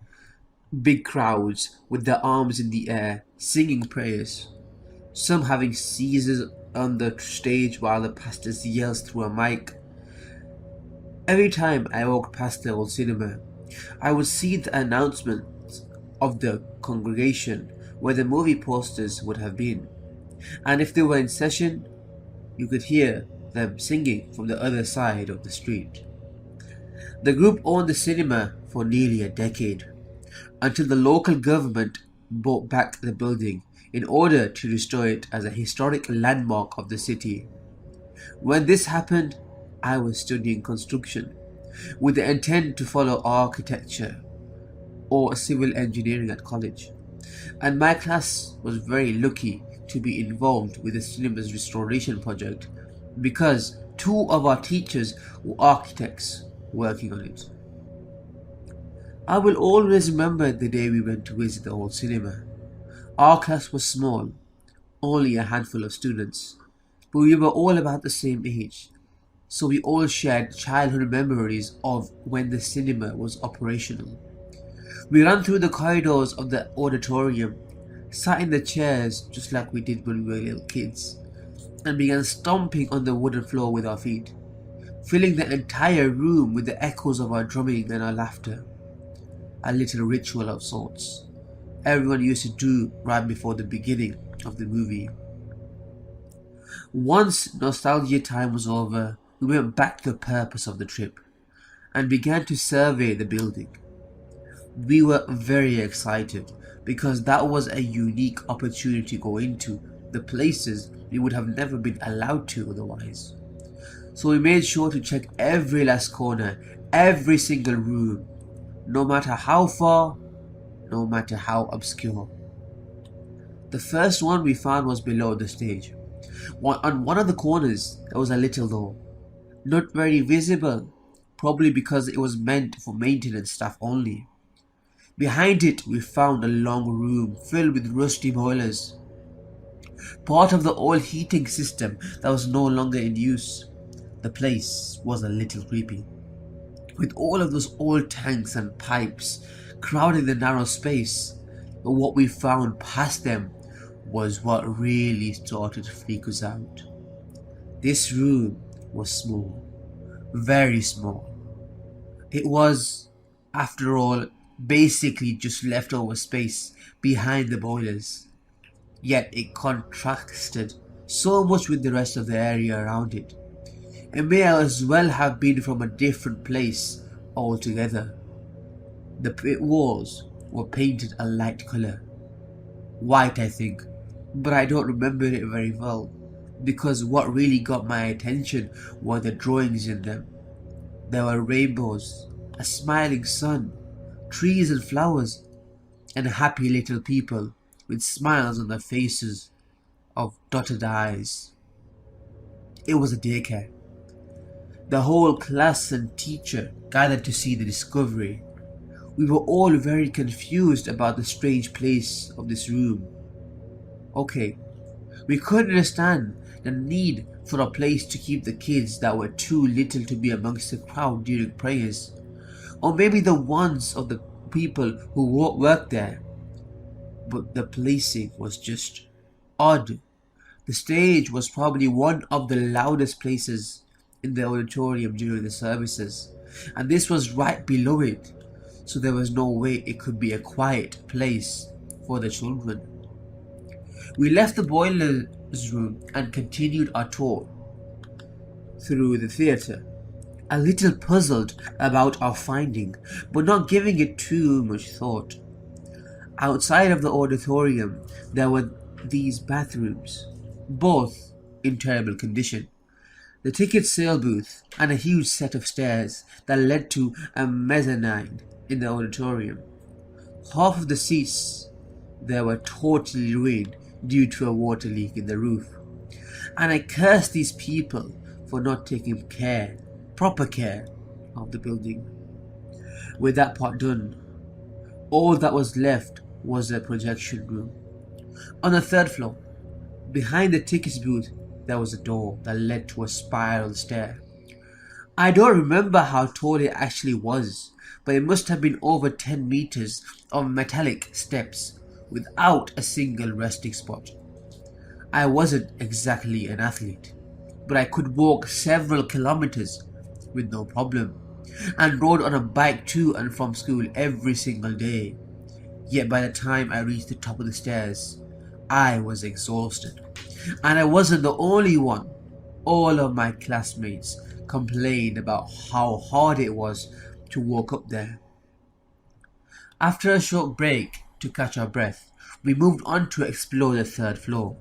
big crowds with their arms in the air, singing prayers. Some having seizures on the stage while the pastor yells through a mic. Every time I walked past the old cinema, I would see the announcements of the congregation where the movie posters would have been. And if they were in session, you could hear them singing from the other side of the street. The group owned the cinema for nearly a decade, until the local government bought back the building in order to restore it as a historic landmark of the city. When this happened, I was studying construction, with the intent to follow architecture or civil engineering at college, and my class was very lucky to be involved with the cinema's restoration project because 2 of our teachers were architects working on it. I will always remember the day we went to visit the old cinema. Our class was small, only a handful of students, but we were all about the same age, so we all shared childhood memories of when the cinema was operational. We ran through the corridors of the auditorium, sat in the chairs just like we did when we were little kids, and began stomping on the wooden floor with our feet. filling the entire room with the echoes of our drumming and our laughter. A little ritual of sorts everyone used to do right before the beginning of the movie. Once nostalgia time was over, we went back to the purpose of the trip and began to survey the building. We were very excited because that was a unique opportunity to go into the places we would have never been allowed to otherwise. So we made sure to check every last corner, every single room, no matter how far, no matter how obscure. The first one we found was below the stage. On one of the corners, there was a little door, not very visible, probably because it was meant for maintenance staff only. Behind it, we found a long room filled with rusty boilers, part of the old heating system that was no longer in use. The place was a little creepy, with all of those old tanks and pipes crowding the narrow space, but what we found past them was what really started to freak us out. This room was small, very small. It was, after all, basically just leftover space behind the boilers. Yet it contrasted so much with the rest of the area around it. It may as well have been from a different place altogether. The pit walls were painted a light colour. White, I think, but I don't remember it very well, because what really got my attention were the drawings in them. There were rainbows, a smiling sun, trees and flowers, and happy little people with smiles on their faces of dotted eyes. It was a daycare. The whole class and teacher gathered to see the discovery. We were all very confused about the strange place of this room. Okay, we couldn't understand the need for a place to keep the kids that were too little to be amongst the crowd during prayers, or maybe the ones of the people who worked there. But the placing was just odd. The stage was probably one of the loudest places in the auditorium during the services, and this was right below it, so there was no way it could be a quiet place for the children. We left the boiler's room and continued our tour through the theatre, a little puzzled about our finding, but not giving it too much thought. Outside of the auditorium, there were these bathrooms, both in terrible condition, the ticket sale booth, and a huge set of stairs that led to a mezzanine in the auditorium. Half of the seats there were totally ruined due to a water leak in the roof, and I cursed these people for not taking proper care of the building. With that part done, all that was left was a projection room. On the third floor, behind the tickets booth, there was a door that led to a spiral stair. I don't remember how tall it actually was, but it must have been over 10 meters of metallic steps without a single resting spot. I wasn't exactly an athlete, but I could walk several kilometers with no problem, and rode on a bike to and from school every single day. Yet by the time I reached the top of the stairs, I was exhausted. And I wasn't the only one. All of my classmates complained about how hard it was to walk up there. After a short break to catch our breath, we moved on to explore the third floor.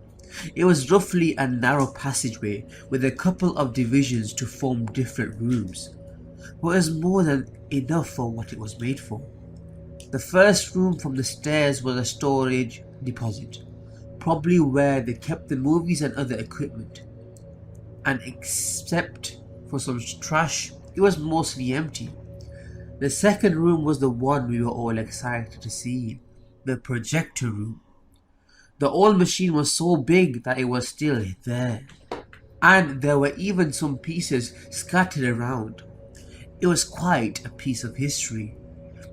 It was roughly a narrow passageway with a couple of divisions to form different rooms, but it was more than enough for what it was made for. The first room from the stairs was a storage deposit, probably where they kept the movies and other equipment, and except for some trash, it was mostly empty. The second room was the one we were all excited to see, the projector room. The old machine was so big that it was still there, and there were even some pieces scattered around. It was quite a piece of history.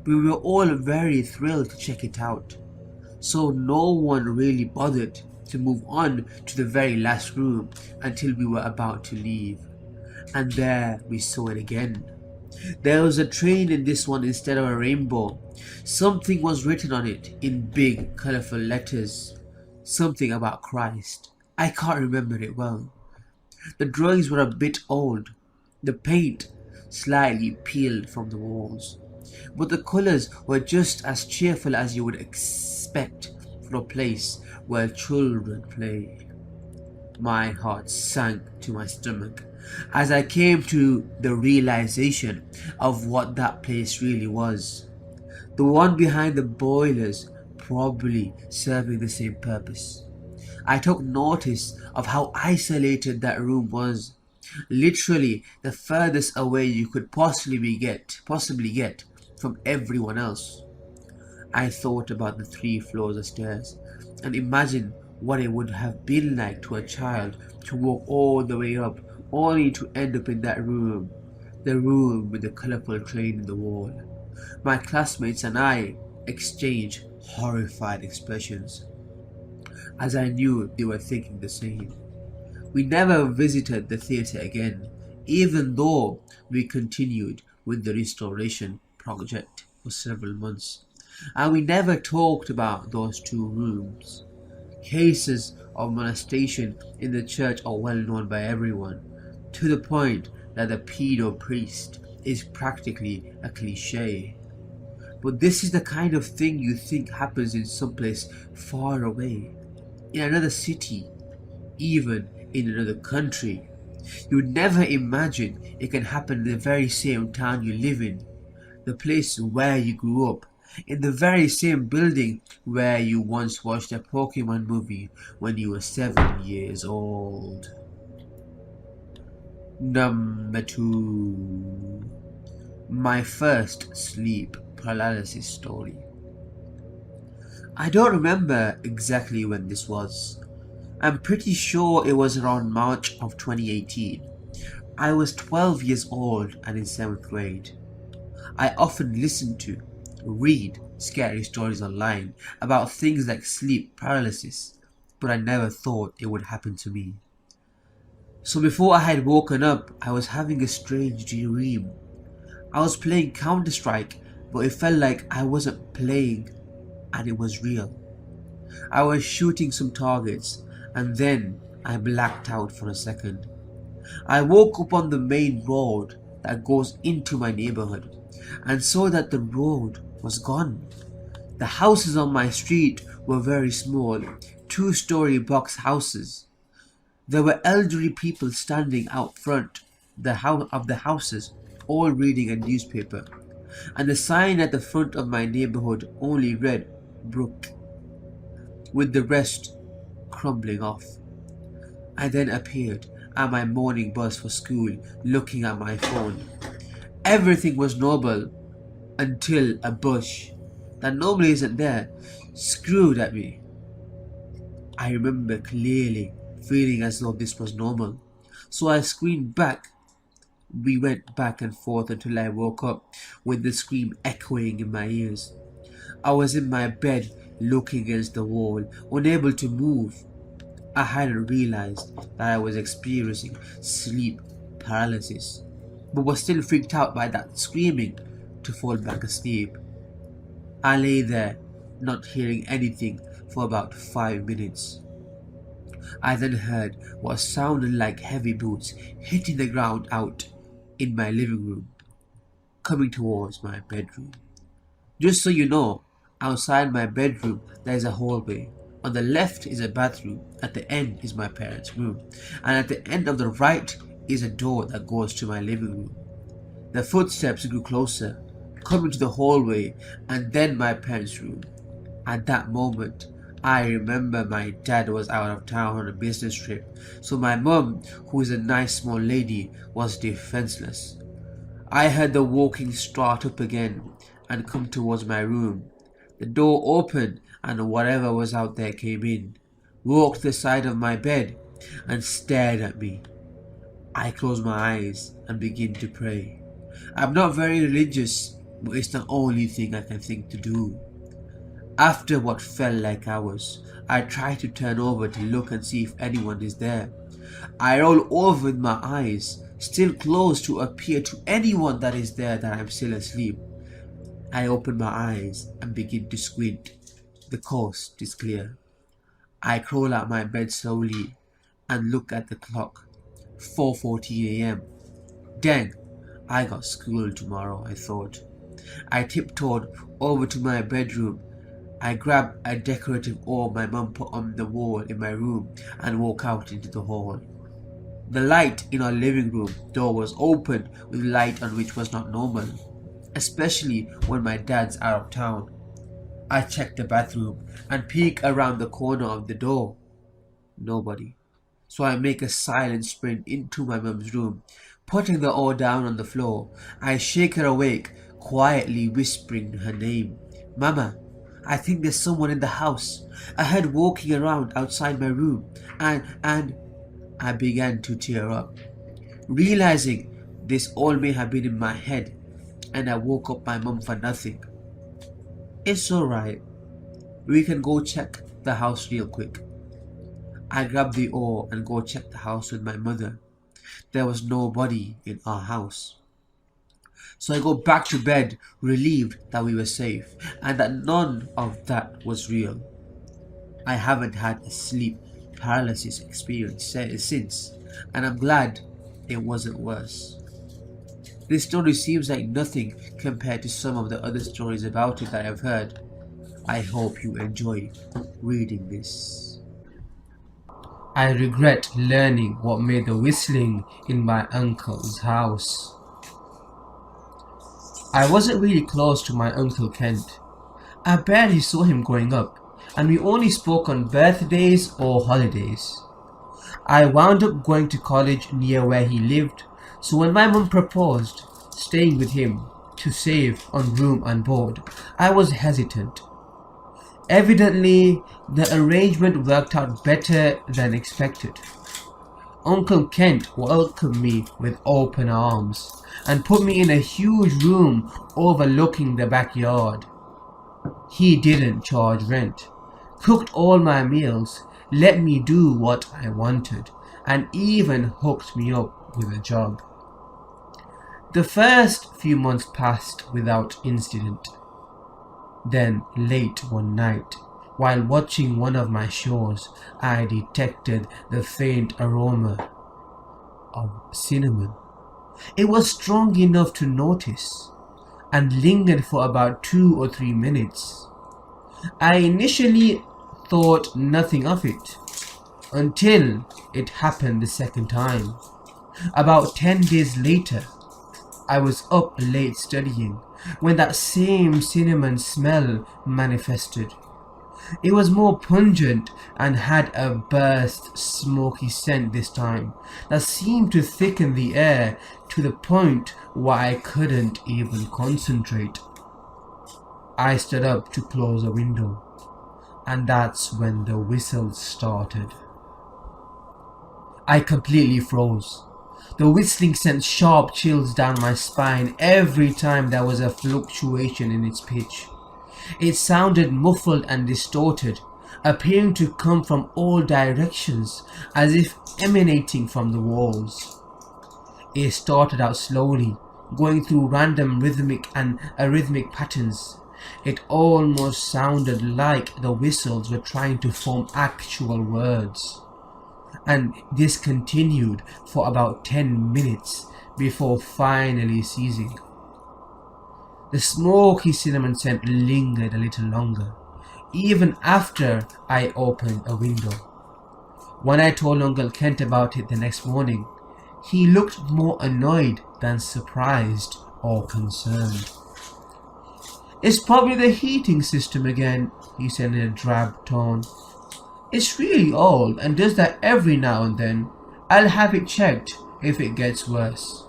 We were all very thrilled to check it out, so no one really bothered to move on to the very last room until we were about to leave. And there we saw it again. There was a train in this one instead of a rainbow. Something was written on it in big, colourful letters. Something about Christ. I can't remember it well. The drawings were a bit old. The paint slightly peeled from the walls. But the colours were just as cheerful as you would expect for a place where children play. My heart sank to my stomach as I came to the realization of what that place really was. The one behind the boilers probably serving the same purpose. I took notice of how isolated that room was. Literally the furthest away you could possibly get from everyone else. I thought about the 3 floors of stairs and imagined what it would have been like to a child to walk all the way up only to end up in that room, the room with the colourful train in the wall. My classmates and I exchanged horrified expressions, as I knew they were thinking the same. We never visited the theatre again, even though we continued with the restoration project for several months, and we never talked about those 2 rooms. Cases of molestation in the church are well known by everyone, to the point that the pedo priest is practically a cliche. But this is the kind of thing you think happens in some place far away, in another city, even in another country. You'd never imagine it can happen in the very same town you live in, the place where you grew up, in the very same building where you once watched a Pokemon movie when you were 7 years old. Number 2. My first sleep paralysis story. I don't remember exactly when this was. I'm pretty sure it was around March of 2018. I was 12 years old and in 7th grade. I often listened to, read scary stories online about things like sleep paralysis, but I never thought it would happen to me. So before I had woken up, I was having a strange dream. I was playing Counter-Strike, but it felt like I wasn't playing and it was real. I was shooting some targets and then I blacked out for a second. I woke up on the main road that goes into my neighborhood and saw that the road was gone. The houses on my street were very small, 2-story box houses. There were elderly people standing out front of the houses, all reading a newspaper, and the sign at the front of my neighborhood only read Brook, with the rest crumbling off. I then appeared at my morning bus for school, looking at my phone. Everything was normal until a bush that normally isn't there screwed at me. I remember clearly feeling as though this was normal, so I screamed back. We went back and forth until I woke up with the scream echoing in my ears. I was in my bed looking against the wall, unable to move. I hadn't realized that I was experiencing sleep paralysis, but was still freaked out by that screaming to fall back asleep. I lay there, not hearing anything for about 5 minutes. I then heard what sounded like heavy boots hitting the ground out in my living room, coming towards my bedroom. Just so you know, outside my bedroom there is a hallway. On the left is a bathroom, at the end is my parents' room, and at the end of the right is a door that goes to my living room. The footsteps grew closer, coming to the hallway and then my parents' room. At that moment, I remember my dad was out of town on a business trip, so my mum, who is a nice small lady, was defenseless. I heard the walking start up again and come towards my room. The door opened and whatever was out there came in, walked to the side of my bed and stared at me. I closed my eyes and began to pray. I'm not very religious, but it's the only thing I can think to do. After what felt like hours, I try to turn over to look and see if anyone is there. I roll over with my eyes, still close to appear to anyone that is there that I'm still asleep. I open my eyes and begin to squint. The coast is clear. I crawl out my bed slowly and look at the clock. 4:40 a.m. Dang, I got school tomorrow, I thought. I tiptoed over to my bedroom. I grabbed a decorative orb my mum put on the wall in my room and walked out into the hall. The light in our living room door was open with light on which was not normal, especially when my dad's out of town. I check the bathroom and peek around the corner of the door. Nobody. So I make a silent sprint into my mum's room. Putting the oar down on the floor, I shake her awake, quietly whispering her name. Mama, I think there's someone in the house. I heard walking around outside my room and I began to tear up, realizing this all may have been in my head, and I woke up my mum for nothing. It's alright. We can go check the house real quick. I grab the oar and go check the house with my mother. There was nobody in our house. So I go back to bed, relieved that we were safe and that none of that was real. I haven't had a sleep paralysis experience since, and I'm glad it wasn't worse. This story seems like nothing compared to some of the other stories about it that I've heard. I hope you enjoy reading this. I regret learning what made the whistling in my uncle's house. I wasn't really close to my Uncle Kent. I barely saw him growing up, and we only spoke on birthdays or holidays. I wound up going to college near where he lived, so when my mum proposed staying with him to save on room and board, I was hesitant. Evidently, the arrangement worked out better than expected. Uncle Kent welcomed me with open arms and put me in a huge room overlooking the backyard. He didn't charge rent, cooked all my meals, let me do what I wanted, and even hooked me up with a job. The first few months passed without incident. Then, late one night, while watching one of my shows, I detected the faint aroma of cinnamon. It was strong enough to notice, and lingered for about 2 or 3 minutes. I initially thought nothing of it, until it happened the second time. About 10 days later, I was up late studying when that same cinnamon smell manifested. It was more pungent and had a burst, smoky scent this time that seemed to thicken the air to the point where I couldn't even concentrate. I stood up to close the window, and that's when the whistle started. I completely froze. The whistling sent sharp chills down my spine every time there was a fluctuation in its pitch. It sounded muffled and distorted, appearing to come from all directions, as if emanating from the walls. It started out slowly, going through random rhythmic and arrhythmic patterns. It almost sounded like the whistles were trying to form actual words. And this continued for about 10 minutes before finally ceasing. The smoky cinnamon scent lingered a little longer, even after I opened a window. When I told Uncle Kent about it the next morning, he looked more annoyed than surprised or concerned. "It's probably the heating system again," he said in a drab tone. "It's really old and does that every now and then. I'll have it checked if it gets worse."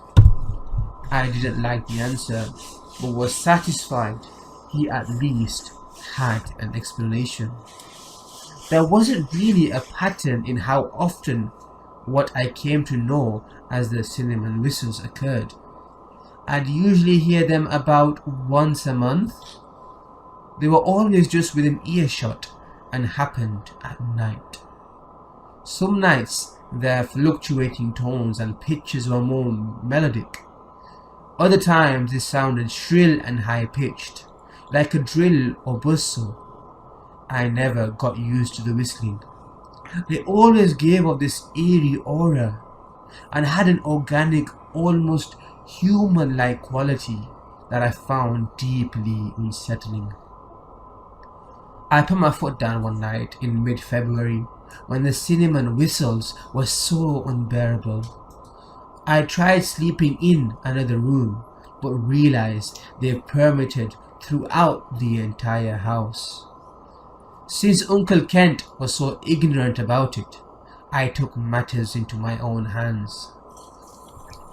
I didn't like the answer, but was satisfied he at least had an explanation. There wasn't really a pattern in how often what I came to know as the cinnamon whistles occurred. I'd usually hear them about once a month. They were always just within earshot and happened at night. Some nights their fluctuating tones and pitches were more melodic. Other times it sounded shrill and high-pitched, like a drill or bustle. I never got used to the whistling. They always gave off this eerie aura and had an organic, almost human-like quality that I found deeply unsettling. I put my foot down one night in mid-February when the cinnamon whistles were so unbearable. I tried sleeping in another room, but realized they permeated throughout the entire house. Since Uncle Kent was so ignorant about it, I took matters into my own hands.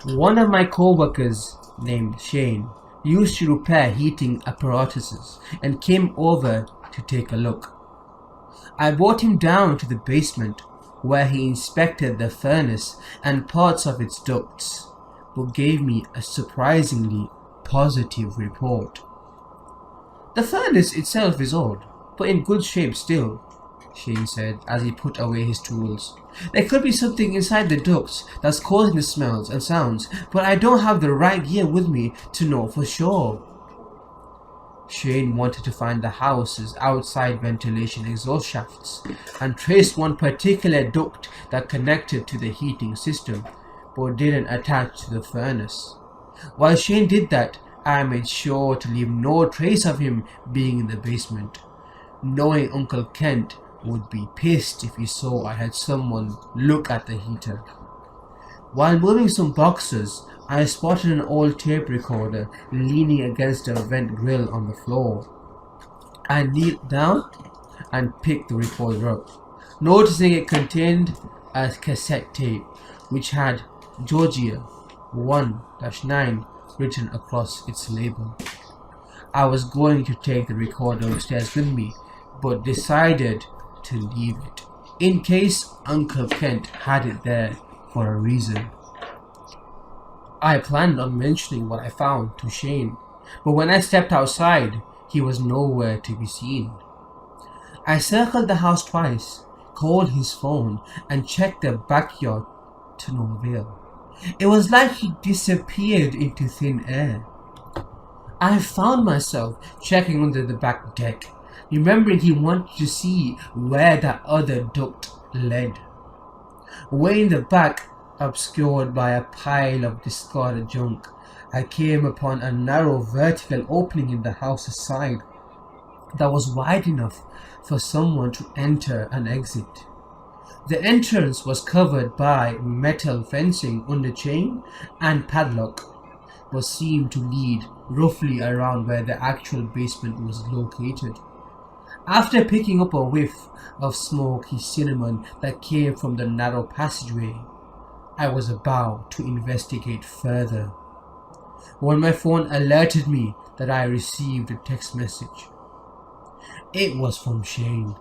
One of my co-workers, named Shane, used to repair heating apparatuses and came over to take a look. I brought him down to the basement where he inspected the furnace and parts of its ducts, but gave me a surprisingly positive report. The furnace itself is old, but in good shape still, Shane said as he put away his tools. There could be something inside the ducts that's causing the smells and sounds, but I don't have the right gear with me to know for sure. Shane wanted to find the house's outside ventilation exhaust shafts and traced one particular duct that connected to the heating system, but didn't attach to the furnace. While Shane did that, I made sure to leave no trace of him being in the basement, knowing Uncle Kent would be pissed if he saw I had someone look at the heater. While moving some boxes, I spotted an old tape recorder leaning against a vent grill on the floor. I kneeled down and picked the recorder up, noticing it contained a cassette tape which had Georgia 1-9 written across its label. I was going to take the recorder upstairs with me, but decided to leave it, in case Uncle Kent had it there for a reason. I planned on mentioning what I found to Shane, but when I stepped outside, he was nowhere to be seen. I circled the house twice, called his phone, and checked the backyard to no avail. It was like he disappeared into thin air. I found myself checking under the back deck, remembering he wanted to see where that other duct led. Way in the back, obscured by a pile of discarded junk, I came upon a narrow vertical opening in the house's side that was wide enough for someone to enter and exit. The entrance was covered by metal fencing under chain and padlock, but seemed to lead roughly around where the actual basement was located. After picking up a whiff of smoky cinnamon that came from the narrow passageway, I was about to investigate further when my phone alerted me that I received a text message. It was from Shane.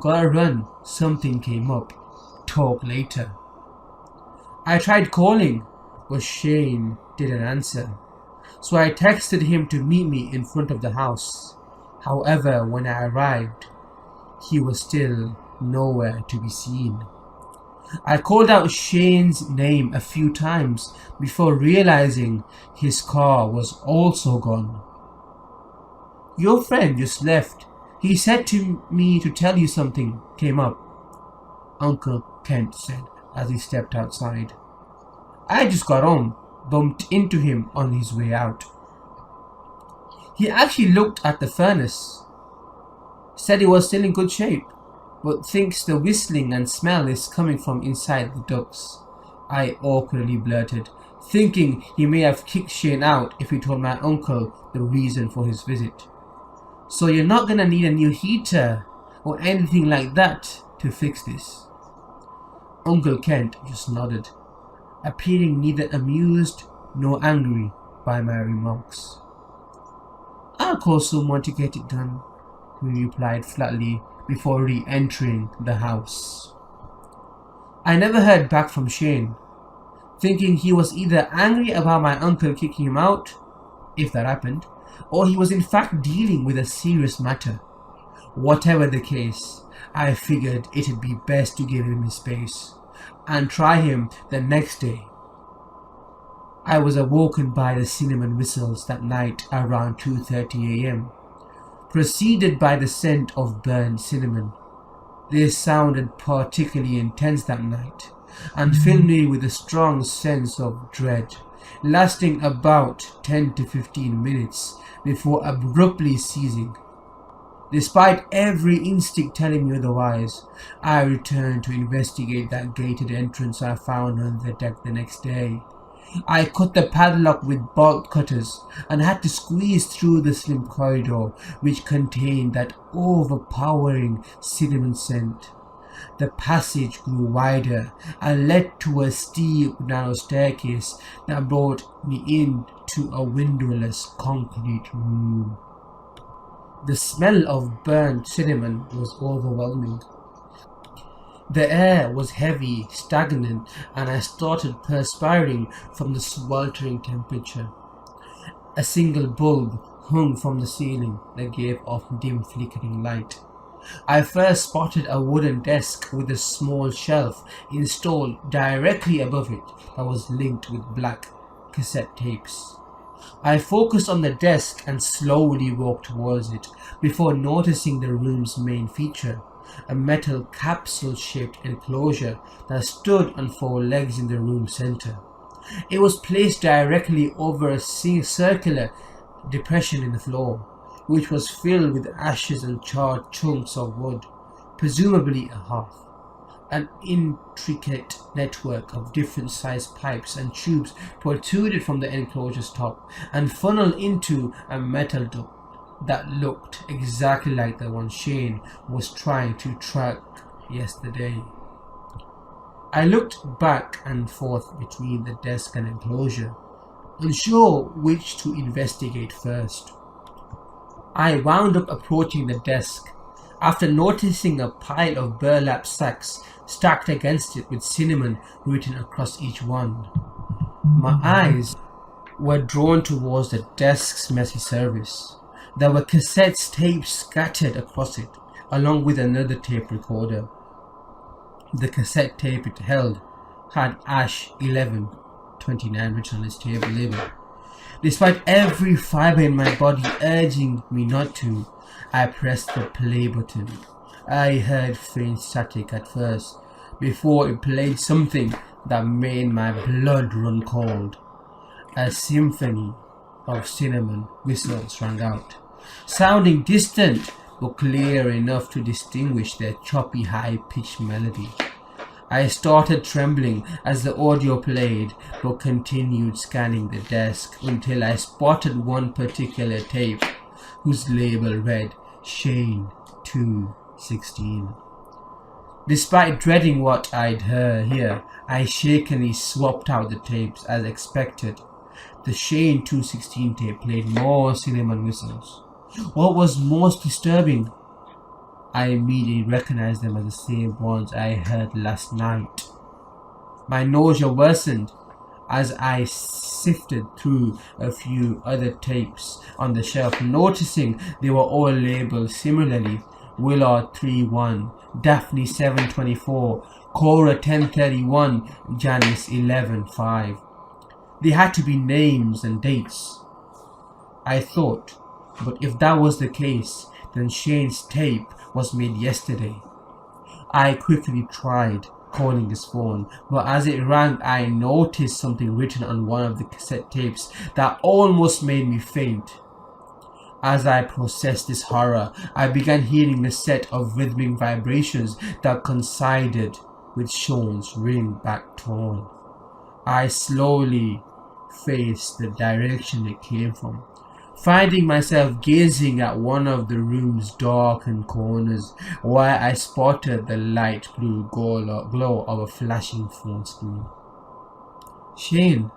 Gotta run, something came up. Talk later. I tried calling, but Shane didn't answer, so I texted him to meet me in front of the house. However, when I arrived, he was still nowhere to be seen. I called out Shane's name a few times before realizing his car was also gone. Your friend just left. He said to me to tell you something came up, Uncle Kent said as he stepped outside. I just got home, bumped into him on his way out. He actually looked at the furnace, said it was still in good shape, but thinks the whistling and smell is coming from inside the ducts. I awkwardly blurted, thinking he may have kicked Shane out if he told my uncle the reason for his visit. So you're not gonna need a new heater or anything like that to fix this? Uncle Kent just nodded, appearing neither amused nor angry by my remarks. I'll call someone to get it done, he replied flatly before re-entering the house. I never heard back from Shane, thinking he was either angry about my uncle kicking him out, if that happened, or he was in fact dealing with a serious matter. Whatever the case, I figured it'd be best to give him his space and try him the next day. I was awoken by the cinnamon whistles that night around 2:30 a.m., preceded by the scent of burnt cinnamon. They sounded particularly intense that night and filled me with a strong sense of dread, lasting about 10 to 15 minutes before abruptly ceasing. Despite every instinct telling me otherwise, I returned to investigate that gated entrance I found on the deck the next day. I cut the padlock with bolt cutters and had to squeeze through the slim corridor which contained that overpowering cinnamon scent. The passage grew wider and led to a steep, narrow staircase that brought me into a windowless concrete room. The smell of burnt cinnamon was overwhelming. The air was heavy, stagnant, and I started perspiring from the sweltering temperature. A single bulb hung from the ceiling that gave off dim flickering light. I first spotted a wooden desk with a small shelf installed directly above it that was linked with black cassette tapes. I focused on the desk and slowly walked towards it before noticing the room's main feature, a metal capsule-shaped enclosure that stood on four legs in the room center. It was placed directly over a circular depression in the floor, which was filled with ashes and charred chunks of wood, presumably a hearth. An intricate network of different sized pipes and tubes protruded from the enclosure's top and funneled into a metal duct that looked exactly like the one Shane was trying to track yesterday. I looked back and forth between the desk and enclosure, unsure which to investigate first. I wound up approaching the desk after noticing a pile of burlap sacks stacked against it with cinnamon written across each one. My eyes were drawn towards the desk's messy surface. There were cassette tapes scattered across it, along with another tape recorder. The cassette tape it held had Ash 1129 written on its table label. Despite every fiber in my body urging me not to, I pressed the play button. I heard faint static at first, before it played something that made my blood run cold. A symphony of cinnamon whistles rang out, sounding distant but clear enough to distinguish their choppy high-pitched melody. I started trembling as the audio played, but continued scanning the desk until I spotted one particular tape whose label read Shane 216. Despite dreading what I'd hear, I shakily swapped out the tapes as expected. The Shane 216 tape played more cinnamon whistles. What was most disturbing, I immediately recognized them as the same ones I heard last night. My nausea worsened as I sifted through a few other tapes on the shelf, noticing they were all labeled similarly: Willard 3-1, Daphne 724, Cora 1031, Janice 11-5. They had to be names and dates, I thought, but if that was the case, then Shane's tape was made yesterday. I quickly tried calling his phone, but as it rang, I noticed something written on one of the cassette tapes that almost made me faint. As I processed this horror, I began hearing a set of rhythmic vibrations that coincided with Sean's ring-back tone. I slowly faced the direction it came from, finding myself gazing at one of the room's darkened corners, where I spotted the light blue glow of a flashing phone screen. "Shane,"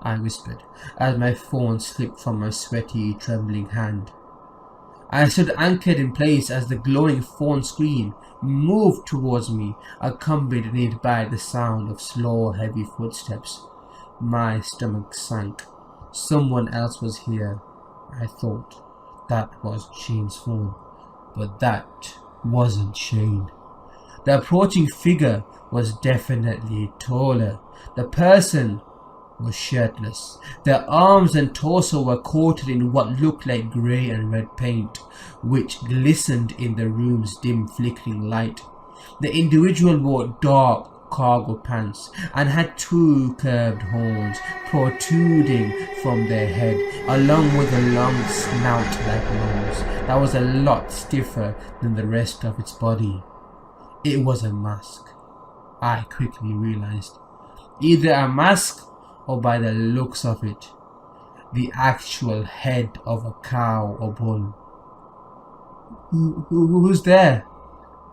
I whispered, as my phone slipped from my sweaty, trembling hand. I stood anchored in place as the glowing phone screen moved towards me, accompanied by the sound of slow, heavy footsteps. My stomach sank. Someone else was here, I thought. That was Shane's phone, but that wasn't Shane. The approaching figure was definitely taller. The person was shirtless. Their arms and torso were coated in what looked like grey and red paint, which glistened in the room's dim flickering light. The individual wore dark cargo pants and had two curved horns protruding from their head, along with a long snout-like nose that was a lot stiffer than the rest of its body. It was a mask, I quickly realized. Either a mask, or by the looks of it, the actual head of a cow or bull. Who's there?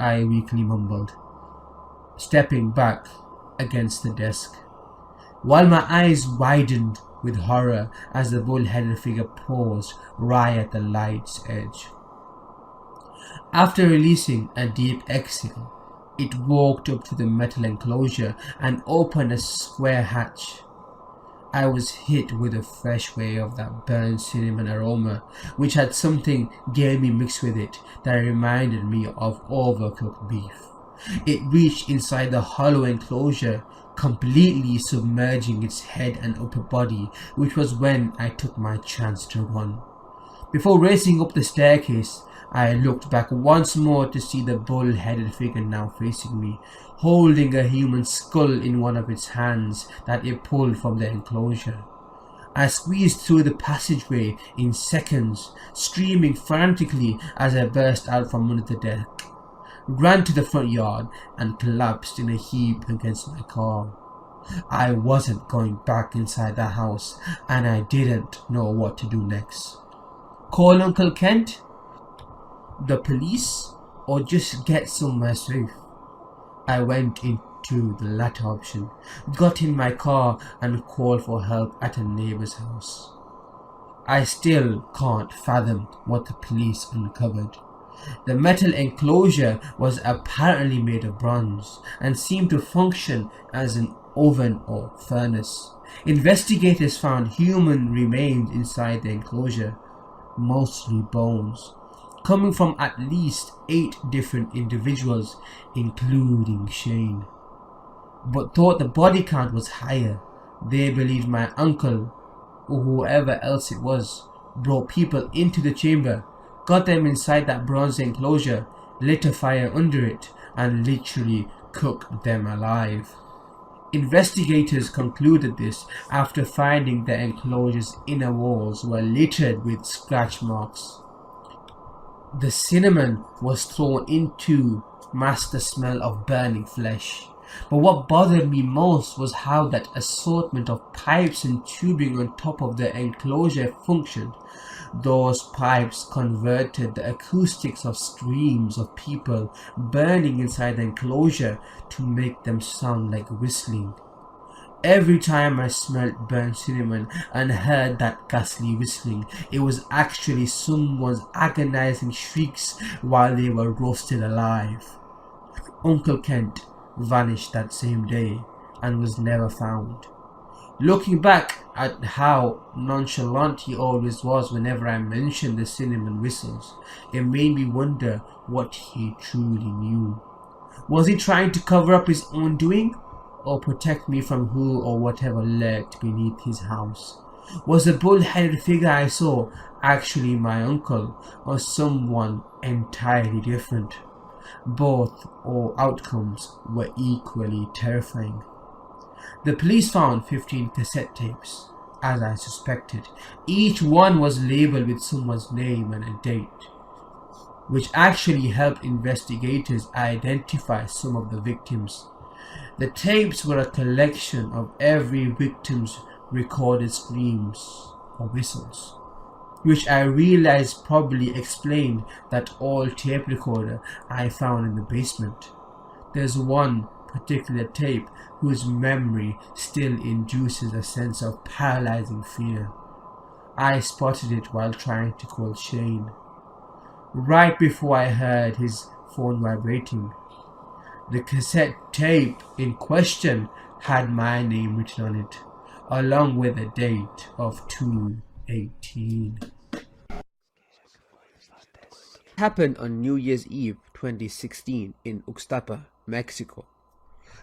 I weakly mumbled, stepping back against the desk, while my eyes widened with horror as the bull-headed figure paused right at the light's edge. After releasing a deep exhale, it walked up to the metal enclosure and opened a square hatch. I was hit with a fresh wave of that burnt cinnamon aroma, which had something gamey mixed with it that reminded me of overcooked beef. It reached inside the hollow enclosure, completely submerging its head and upper body, which was when I took my chance to run. Before racing up the staircase, I looked back once more to see the bull-headed figure now facing me, holding a human skull in one of its hands that it pulled from the enclosure. I squeezed through the passageway in seconds, screaming frantically as I burst out from under the deck, ran to the front yard and collapsed in a heap against my car. I wasn't going back inside the house, and I didn't know what to do next. Call Uncle Kent? The police? Or just get somewhere safe? I went into the latter option, got in my car and called for help at a neighbor's house. I still can't fathom what the police uncovered. The metal enclosure was apparently made of bronze and seemed to function as an oven or furnace. Investigators found human remains inside the enclosure, mostly bones, coming from at least 8 different individuals, including Shane. But thought the body count was higher. They believed my uncle, or whoever else it was, brought people into the chamber, got them inside that bronze enclosure, lit a fire under it, and literally cooked them alive. Investigators concluded this after finding the enclosure's inner walls were littered with scratch marks. The cinnamon was thrown in to mask the smell of burning flesh. But what bothered me most was how that assortment of pipes and tubing on top of the enclosure functioned. Those pipes converted the acoustics of screams of people burning inside the enclosure to make them sound like whistling. Every time I smelled burnt cinnamon and heard that ghastly whistling, it was actually someone's agonizing shrieks while they were roasted alive. Uncle Kent vanished that same day and was never found. Looking back at how nonchalant he always was whenever I mentioned the cinnamon whistles, it made me wonder what he truly knew. Was he trying to cover up his own doing, or protect me from who or whatever lurked beneath his house? Was the bull-headed figure I saw actually my uncle, or someone entirely different? Both or outcomes were equally terrifying. The police found 15 cassette tapes, as I suspected. Each one was labeled with someone's name and a date, which actually helped investigators identify some of the victims. The tapes were a collection of every victim's recorded screams or whistles, which I realized probably explained that old tape recorder I found in the basement. There's one particular tape whose memory still induces a sense of paralyzing fear. I spotted it while trying to call Shane, right before I heard his phone vibrating. The cassette tape in question had my name written on it, along with a date of 2/18. Happened on New Year's Eve 2016 in Uxtapa, Mexico.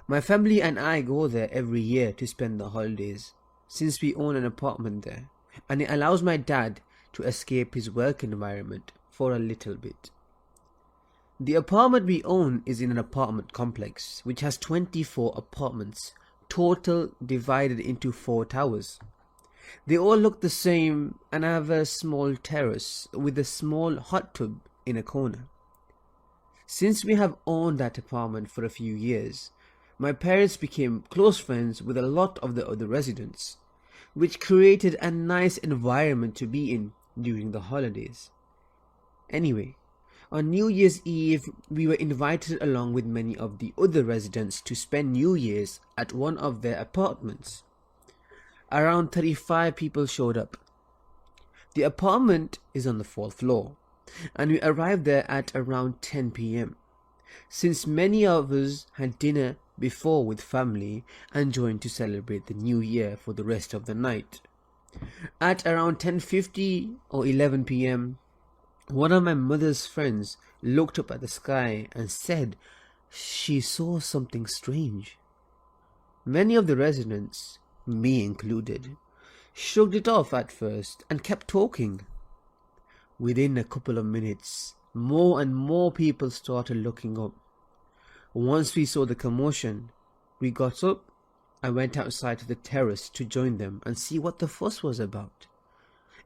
My family and I go there every year to spend the holidays, since we own an apartment there, and it allows my dad to escape his work environment for a little bit. The apartment we own is in an apartment complex which has 24 apartments, total divided into 4 towers. They all look the same and have a small terrace with a small hot tub in a corner. Since we have owned that apartment for a few years, my parents became close friends with a lot of the other residents, which created a nice environment to be in during the holidays. Anyway, on New Year's Eve, we were invited along with many of the other residents to spend New Year's at one of their apartments. Around 35 people showed up. The apartment is on the 4th floor, and we arrived there at around 10 p.m. Since many of us had dinner before with family and joined to celebrate the new year for the rest of the night. At around 10:50 or 11 p.m., one of my mother's friends looked up at the sky and said she saw something strange. Many of the residents, me included, shrugged it off at first and kept talking. Within a couple of minutes, more and more people started looking up. Once we saw the commotion, we got up and went outside to the terrace to join them and see what the fuss was about.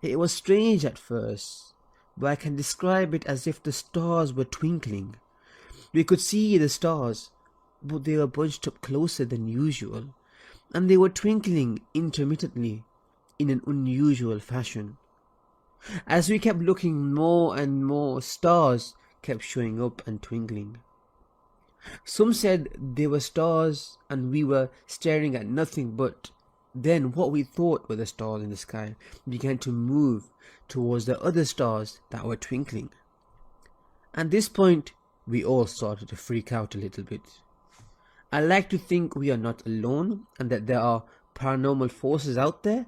It was strange at first, but I can describe it as if the stars were twinkling. We could see the stars, but they were bunched up closer than usual, and they were twinkling intermittently in an unusual fashion. As we kept looking, more and more stars kept showing up and twinkling. Some said they were stars and we were staring at nothing, but then what we thought were the stars in the sky began to move towards the other stars that were twinkling. At this point, we all started to freak out a little bit. I like to think we are not alone and that there are paranormal forces out there,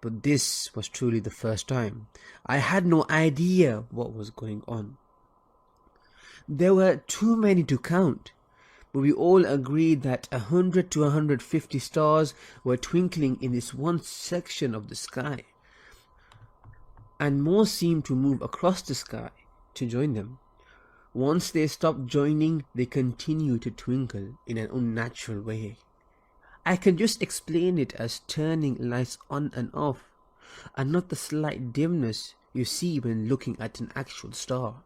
but this was truly the first time. I had no idea what was going on. There were too many to count, but we all agreed that 100 to 150 stars were twinkling in this one section of the sky, and more seemed to move across the sky to join them. Once they stopped joining, they continued to twinkle in an unnatural way. I can just explain it as turning lights on and off, and not the slight dimness you see when looking at an actual star.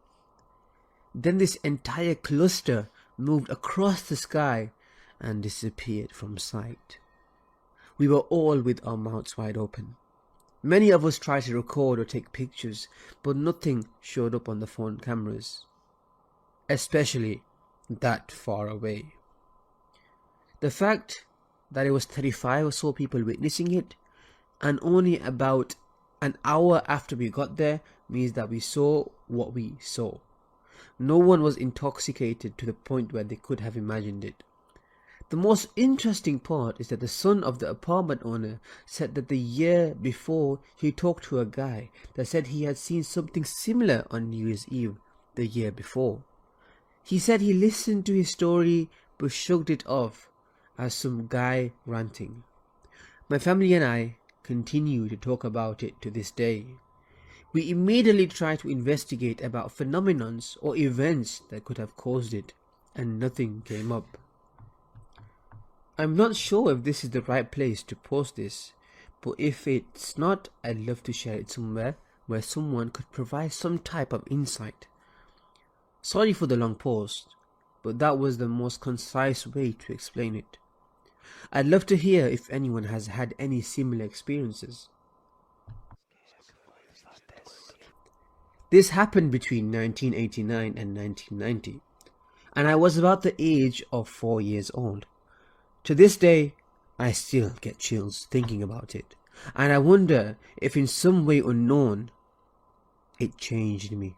Then this entire cluster moved across the sky and disappeared from sight. We were all with our mouths wide open. Many of us tried to record or take pictures, but nothing showed up on the phone cameras, especially that far away. The fact that it was 35 or so people witnessing it, and only about an hour after we got there, means that we saw what we saw. No one was intoxicated to the point where they could have imagined it. The most interesting part is that the son of the apartment owner said that the year before he talked to a guy that said he had seen something similar on New Year's Eve the year before. He said he listened to his story but shrugged it off as some guy ranting. My family and I continue to talk about it to this day. We immediately try to investigate about phenomenons or events that could have caused it, and nothing came up. I'm not sure if this is the right place to post this, but if it's not, I'd love to share it somewhere where someone could provide some type of insight. Sorry for the long post, but that was the most concise way to explain it. I'd love to hear if anyone has had any similar experiences. This happened between 1989 and 1990, and I was about the age of 4 years old. To this day, I still get chills thinking about it, and I wonder if in some way unknown, it changed me.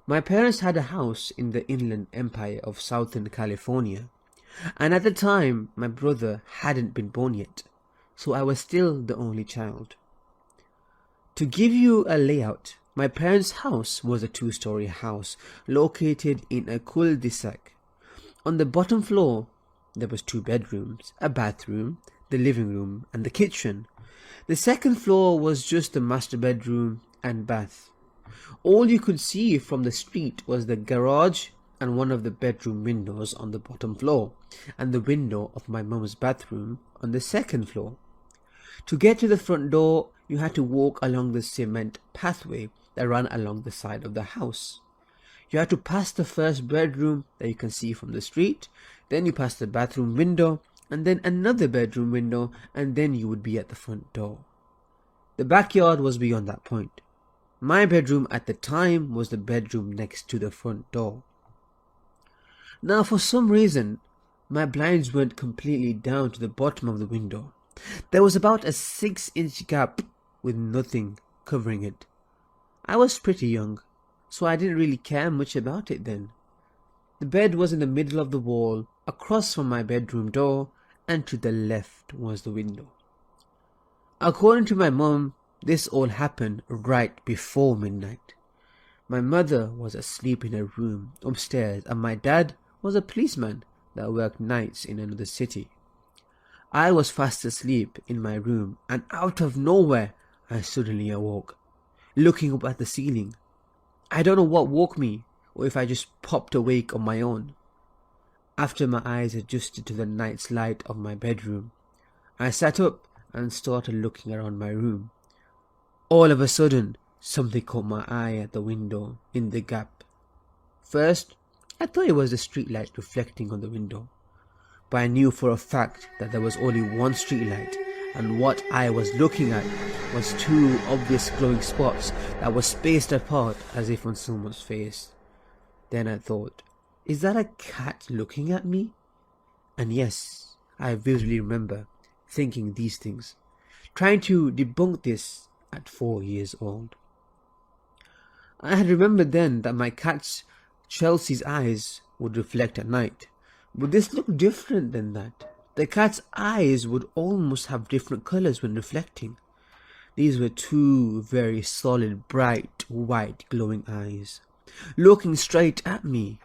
My parents had a house in the Inland Empire of Southern California, and at the time my brother hadn't been born yet, so I was still the only child. To give you a layout My parents' house was a two-story house located in a cul-de-sac. On the bottom floor, there was 2 bedrooms, a bathroom, the living room, and the kitchen. The second floor was just the master bedroom and bath. All you could see from the street was the garage and one of the bedroom windows on the bottom floor, and the window of my mum's bathroom on the second floor. To get to the front door, you had to walk along the cement pathway that ran along the side of the house. You had to pass the first bedroom that you can see from the street, then you pass the bathroom window, and then another bedroom window, and then you would be at the front door. The backyard was beyond that point. My bedroom at the time was the bedroom next to the front door. Now, for some reason, my blinds weren't completely down to the bottom of the window. There was about a 6-inch gap with nothing covering it. I was pretty young, so I didn't really care much about it then. The bed was in the middle of the wall, across from my bedroom door, and to the left was the window. According to my mum, this all happened right before midnight. My mother was asleep in her room upstairs, and my dad was a policeman that worked nights in another city. I was fast asleep in my room, and out of nowhere I suddenly awoke, looking up at the ceiling. I don't know what woke me, or if I just popped awake on my own. After my eyes adjusted to the night's light of my bedroom, I sat up and started looking around my room. All of a sudden, something caught my eye at the window in the gap. First, I thought it was the street light reflecting on the window, but I knew for a fact that there was only one street light, and what I was looking at was 2 obvious glowing spots that were spaced apart as if on someone's face. Then I thought, is that a cat looking at me? And yes, I vividly remember thinking these things, trying to debunk this at 4 years old. I had remembered then that my cat's Chelsea's eyes would reflect at night, but this looked different than that. The cat's eyes would almost have different colours when reflecting. These were 2 very solid, bright, white, glowing eyes, looking straight at me.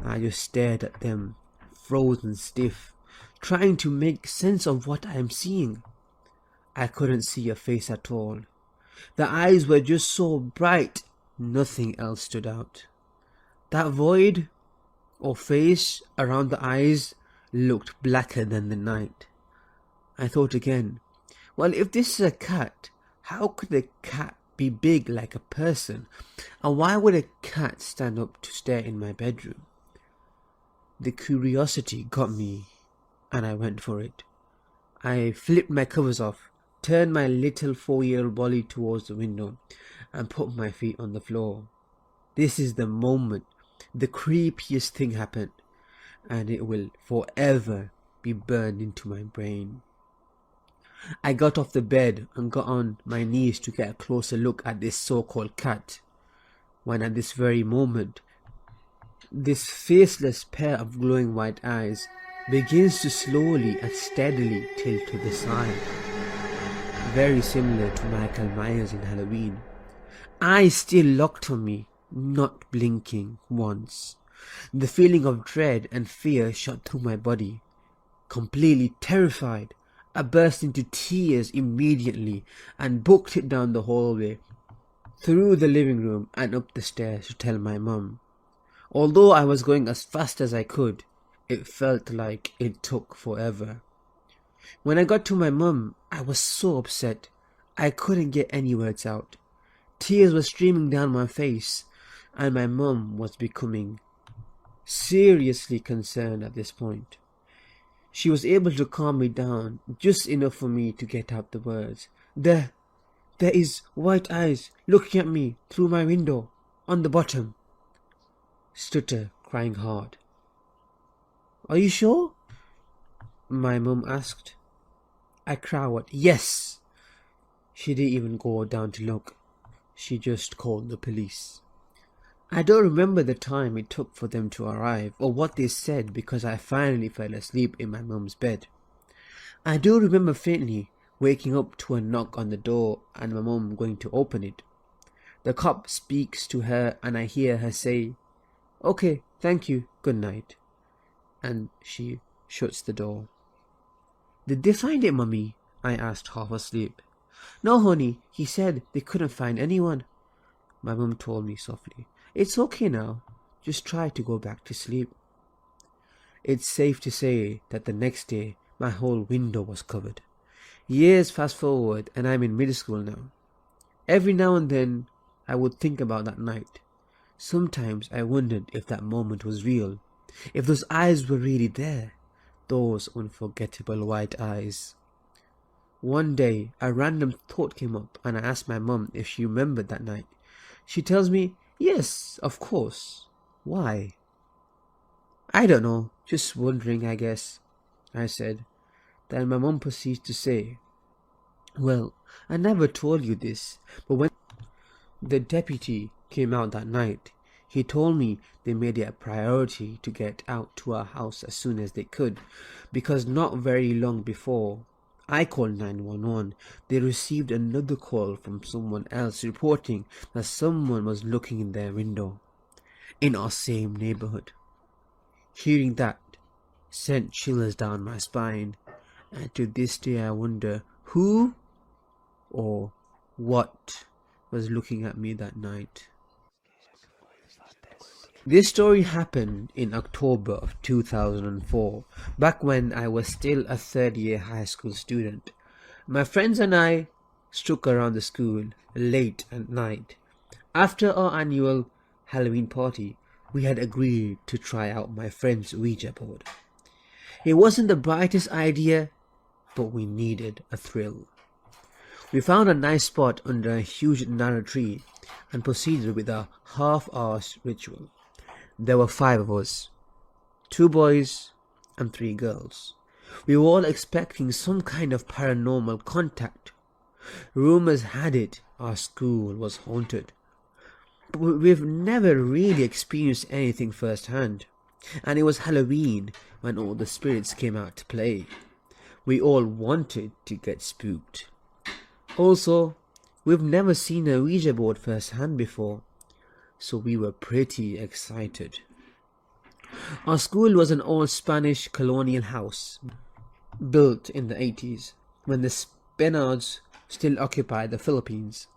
I just stared at them, frozen stiff, trying to make sense of what I am seeing. I couldn't see a face at all. The eyes were just so bright, nothing else stood out. That void, or face, around the eyes looked blacker than the night. I thought again, well, if this is a cat, how could a cat be big like a person? And why would a cat stand up to stare in my bedroom? The curiosity got me, and I went for it. I flipped my covers off, turned my little 4-year-old body towards the window, and put my feet on the floor. This is the moment the creepiest thing happened, and it will forever be burned into my brain. I got off the bed and got on my knees to get a closer look at this so-called cat, when at this very moment, this faceless pair of glowing white eyes begins to slowly and steadily tilt to the side, very similar to Michael Myers in Halloween. Eyes still locked on me, not blinking once. The feeling of dread and fear shot through my body. Completely terrified, I burst into tears immediately and booked it down the hallway, through the living room and up the stairs to tell my mum. Although I was going as fast as I could, it felt like it took forever. When I got to my mum, I was so upset. I couldn't get any words out. Tears were streaming down my face, and my mum was becoming seriously concerned at this point. She was able to calm me down just enough for me to get out the words. There is white eyes looking at me through my window, on the bottom. Stutter, crying hard. Are you sure? My mum asked. I crowed, yes. She didn't even go down to look. She just called the police. I don't remember the time it took for them to arrive or what they said because I finally fell asleep in my mum's bed. I do remember faintly waking up to a knock on the door and my mum going to open it. The cop speaks to her and I hear her say, "Okay, thank you, good night." And she shuts the door. "Did they find it, Mummy?" I asked, half asleep. "No, honey, he said they couldn't find anyone." My mum told me softly, "It's okay now, just try to go back to sleep." It's safe to say that the next day my whole window was covered. Years fast forward and I'm in middle school now. Every now and then I would think about that night. Sometimes I wondered if that moment was real, if those eyes were really there, those unforgettable white eyes. One day a random thought came up and I asked my mum if she remembered that night. She tells me, "Yes, of course." "Why?" "I don't know, just wondering, I guess," I said. Then my mum proceeds to say, "Well, I never told you this, but when the deputy came out that night, he told me they made it a priority to get out to our house as soon as they could, because not very long before I called 911, they received another call from someone else reporting that someone was looking in their window, in our same neighborhood." Hearing that sent chills down my spine, and to this day I wonder who or what was looking at me that night. This story happened in October of 2004, back when I was still a third-year high school student. My friends and I struck around the school late at night. After our annual Halloween party, we had agreed to try out my friend's Ouija board. It wasn't the brightest idea, but we needed a thrill. We found a nice spot under a huge narrow tree and proceeded with a half-hour's ritual. There were 5 of us, 2 boys and 3 girls. We were all expecting some kind of paranormal contact. Rumors had it our school was haunted, but we've never really experienced anything firsthand, and it was Halloween when all the spirits came out to play. We all wanted to get spooked. Also, we've never seen a Ouija board firsthand before, so we were pretty excited. Our school was an old Spanish colonial house, built in the 80s, when the Spaniards still occupied the Philippines.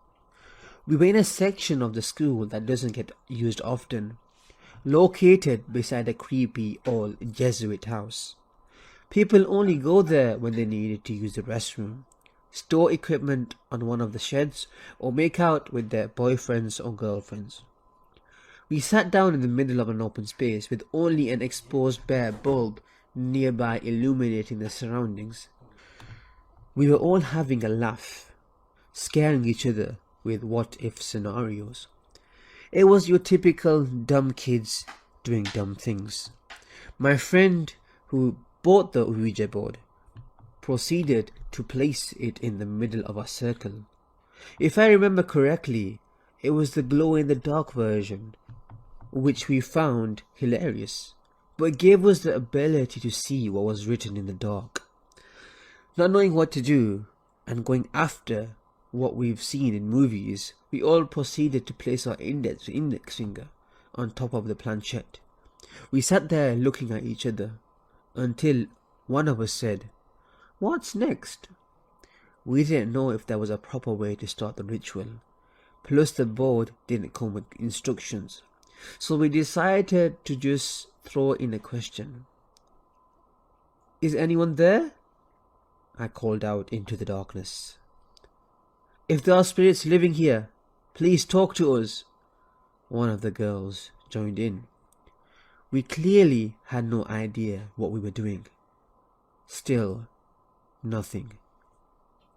We were in a section of the school that doesn't get used often, located beside a creepy old Jesuit house. People only go there when they needed to use the restroom, store equipment on one of the sheds, or make out with their boyfriends or girlfriends. We sat down in the middle of an open space with only an exposed bare bulb nearby illuminating the surroundings. We were all having a laugh, scaring each other with what-if scenarios. It was your typical dumb kids doing dumb things. My friend who bought the Ouija board proceeded to place it in the middle of a circle. If I remember correctly, it was the glow-in-the-dark version, which we found hilarious, but it gave us the ability to see what was written in the dark. Not knowing what to do, and going after what we've seen in movies, we all proceeded to place our index finger on top of the planchette. We sat there looking at each other, until one of us said, "What's next?" We didn't know if there was a proper way to start the ritual, plus the board didn't come with instructions, so we decided to just throw in a question. "Is anyone there?" I called out into the darkness. "If there are spirits living here, please talk to us." One of the girls joined in. We clearly had no idea what we were doing. Still, nothing.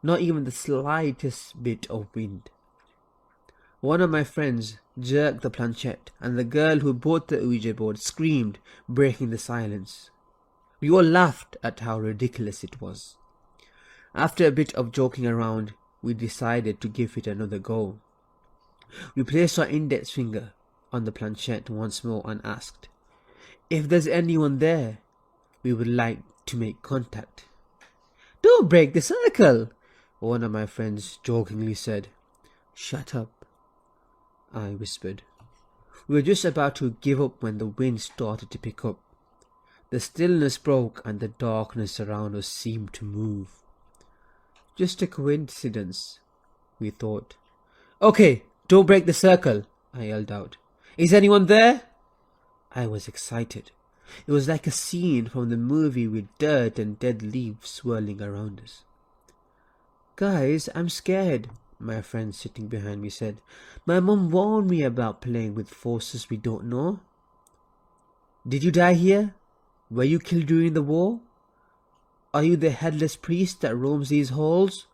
Not even the slightest bit of wind. One of my friends jerked the planchette, and the girl who bought the Ouija board screamed, breaking the silence. We all laughed at how ridiculous it was. After a bit of joking around, we decided to give it another go. We placed our index finger on the planchette once more and asked, "If there's anyone there, we would like to make contact." "Don't break the circle," one of my friends jokingly said. "Shut up," I whispered. We were just about to give up when the wind started to pick up. The stillness broke and the darkness around us seemed to move. Just a coincidence, we thought. Okay, don't break the circle, I yelled out. Is anyone there? I was excited. It was like a scene from the movie with dirt and dead leaves swirling around us. Guys, I'm scared, my friend sitting behind me said. My mum warned me about playing with forces we don't know. Did you die here? Were you killed during the war? Are you the headless priest that roams these halls?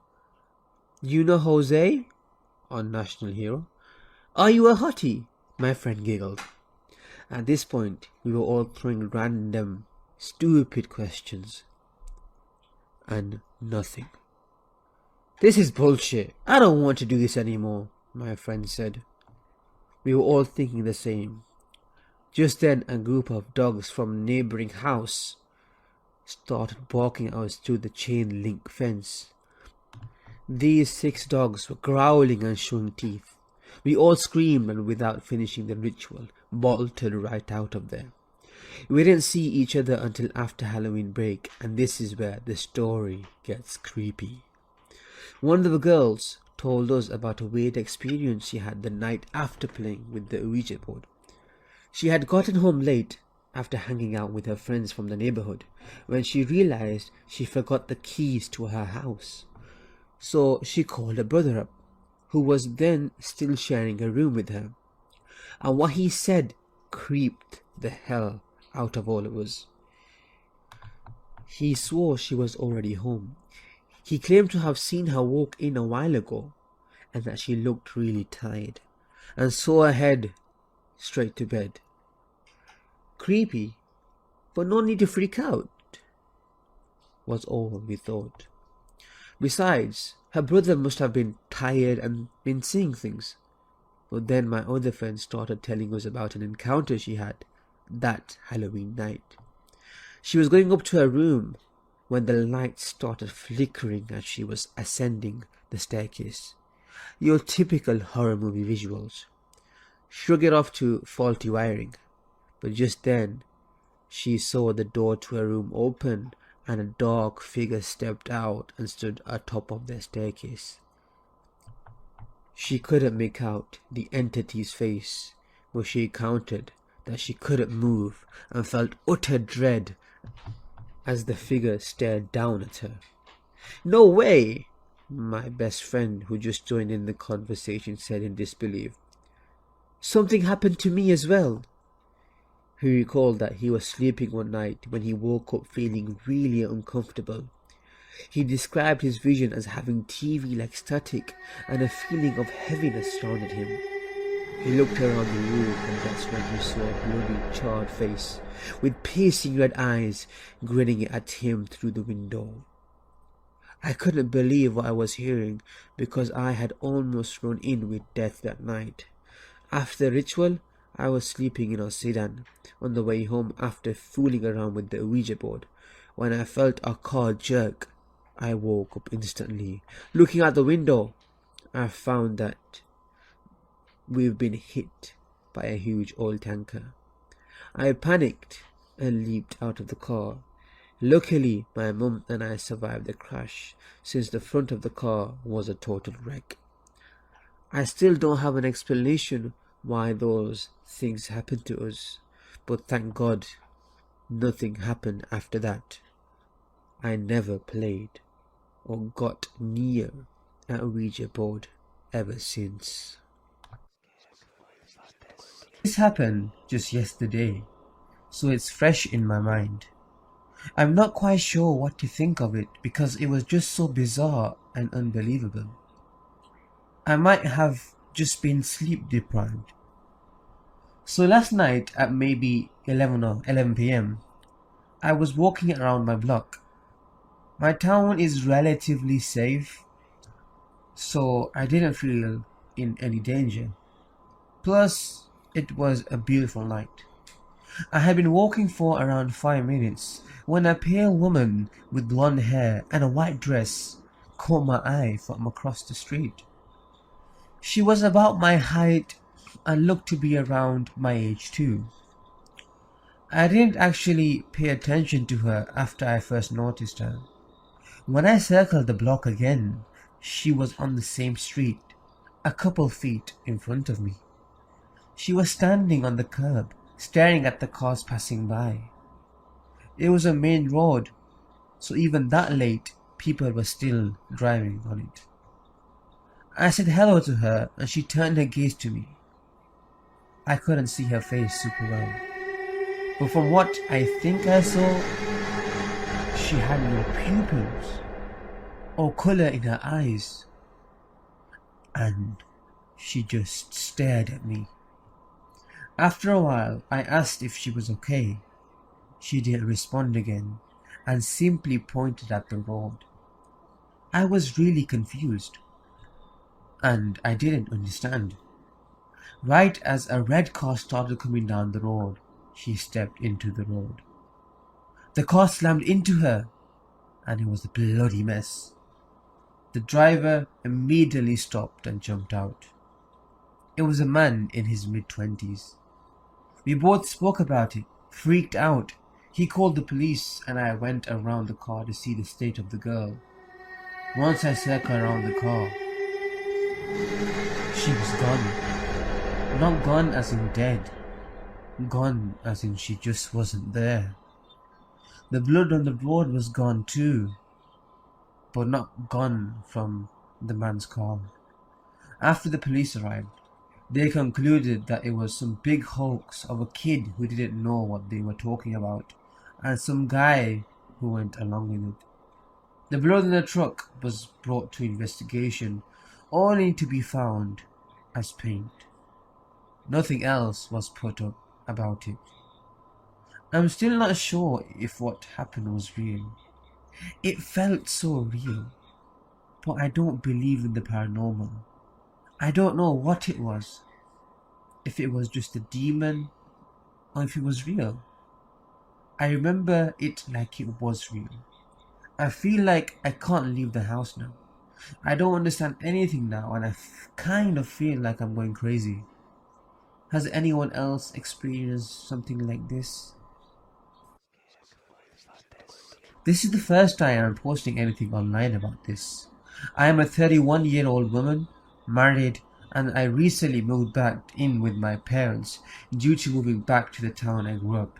You know Jose, our national hero? Are you a hottie? My friend giggled. At this point, we were all throwing random, stupid questions. And nothing. This is bullshit. I don't want to do this anymore, my friend said. We were all thinking the same. Just then, a group of dogs from a neighbouring house started barking at us through the chain link fence. These 6 dogs were growling and showing teeth. We all screamed and without finishing the ritual, bolted right out of there. We didn't see each other until after Halloween break, and this is where the story gets creepy. One of the girls told us about a weird experience she had the night after playing with the Ouija board. She had gotten home late after hanging out with her friends from the neighborhood when she realized she forgot the keys to her house. So she called her brother up, who was then still sharing a room with her. And what he said creeped the hell out of all of us. He swore she was already home. He claimed to have seen her walk in a while ago and that she looked really tired and saw her head straight to bed. Creepy, but no need to freak out, was all we thought. Besides, her brother must have been tired and been seeing things. But then my other friend started telling us about an encounter she had that Halloween night. She was going up to her room when the lights started flickering as she was ascending the staircase. Your typical horror movie visuals. Shrug it off to faulty wiring. But just then, she saw the door to her room open and a dark figure stepped out and stood atop of the staircase. She couldn't make out the entity's face, but she counted that she couldn't move and felt utter dread as the figure stared down at her. No way! My best friend, who just joined in the conversation, said in disbelief. Something happened to me as well. He recalled that he was sleeping one night when he woke up feeling really uncomfortable. He described his vision as having TV-like static and a feeling of heaviness surrounded him. He looked around the room and that's when he saw a bloody, charred face with piercing red eyes grinning at him through the window. I couldn't believe what I was hearing because I had almost run in with death that night. After the ritual, I was sleeping in our sedan on the way home after fooling around with the Ouija board. When I felt our car jerk, I woke up instantly. Looking out the window, I found that we've been hit by a huge oil tanker. I panicked and leaped out of the car. Luckily, my mum and I survived the crash since the front of the car was a total wreck. I still don't have an explanation why those things happened to us, but thank God nothing happened after that. I never played or got near a Ouija board ever since. This happened just yesterday, so it's fresh in my mind. I'm not quite sure what to think of it because it was just so bizarre and unbelievable. I might have just been sleep deprived. So last night at maybe 11 p.m, I was walking around my block. My town is relatively safe, so I didn't feel in any danger. Plus, it was a beautiful night. I had been walking for around 5 minutes when a pale woman with blonde hair and a white dress caught my eye from across the street. She was about my height and looked to be around my age too. I didn't actually pay attention to her after I first noticed her. When I circled the block again, she was on the same street, a couple feet in front of me. She was standing on the curb, staring at the cars passing by. It was a main road, so even that late, people were still driving on it. I said hello to her and she turned her gaze to me. I couldn't see her face super well, but from what I think I saw, she had no pupils or colour in her eyes, and she just stared at me. After a while, I asked if she was okay. She didn't respond again and simply pointed at the road. I was really confused, and I didn't understand. Right as a red car started coming down the road, she stepped into the road. The car slammed into her, and it was a bloody mess. The driver immediately stopped and jumped out. It was a man in his mid-20s. We both spoke about it, freaked out. He called the police and I went around the car to see the state of the girl. Once I circled around the car, she was gone. Not gone as in dead. Gone as in she just wasn't there. The blood on the road was gone too, but not gone from the man's car. After the police arrived, they concluded that it was some big hoax of a kid who didn't know what they were talking about, and some guy who went along with it. The blood in the truck was brought to investigation, only to be found as paint. Nothing else was put up about it. I'm still not sure if what happened was real. It felt so real, but I don't believe in the paranormal. I don't know what it was. If it was just a demon, or if it was real. I remember it like it was real. I feel like I can't leave the house now. I don't understand anything now, and I kind of feel like I'm going crazy. Has anyone else experienced something like this? This is the first time I'm posting anything online about this. I am a 31-year-old woman, married, and I recently moved back in with my parents due to moving back to the town I grew up.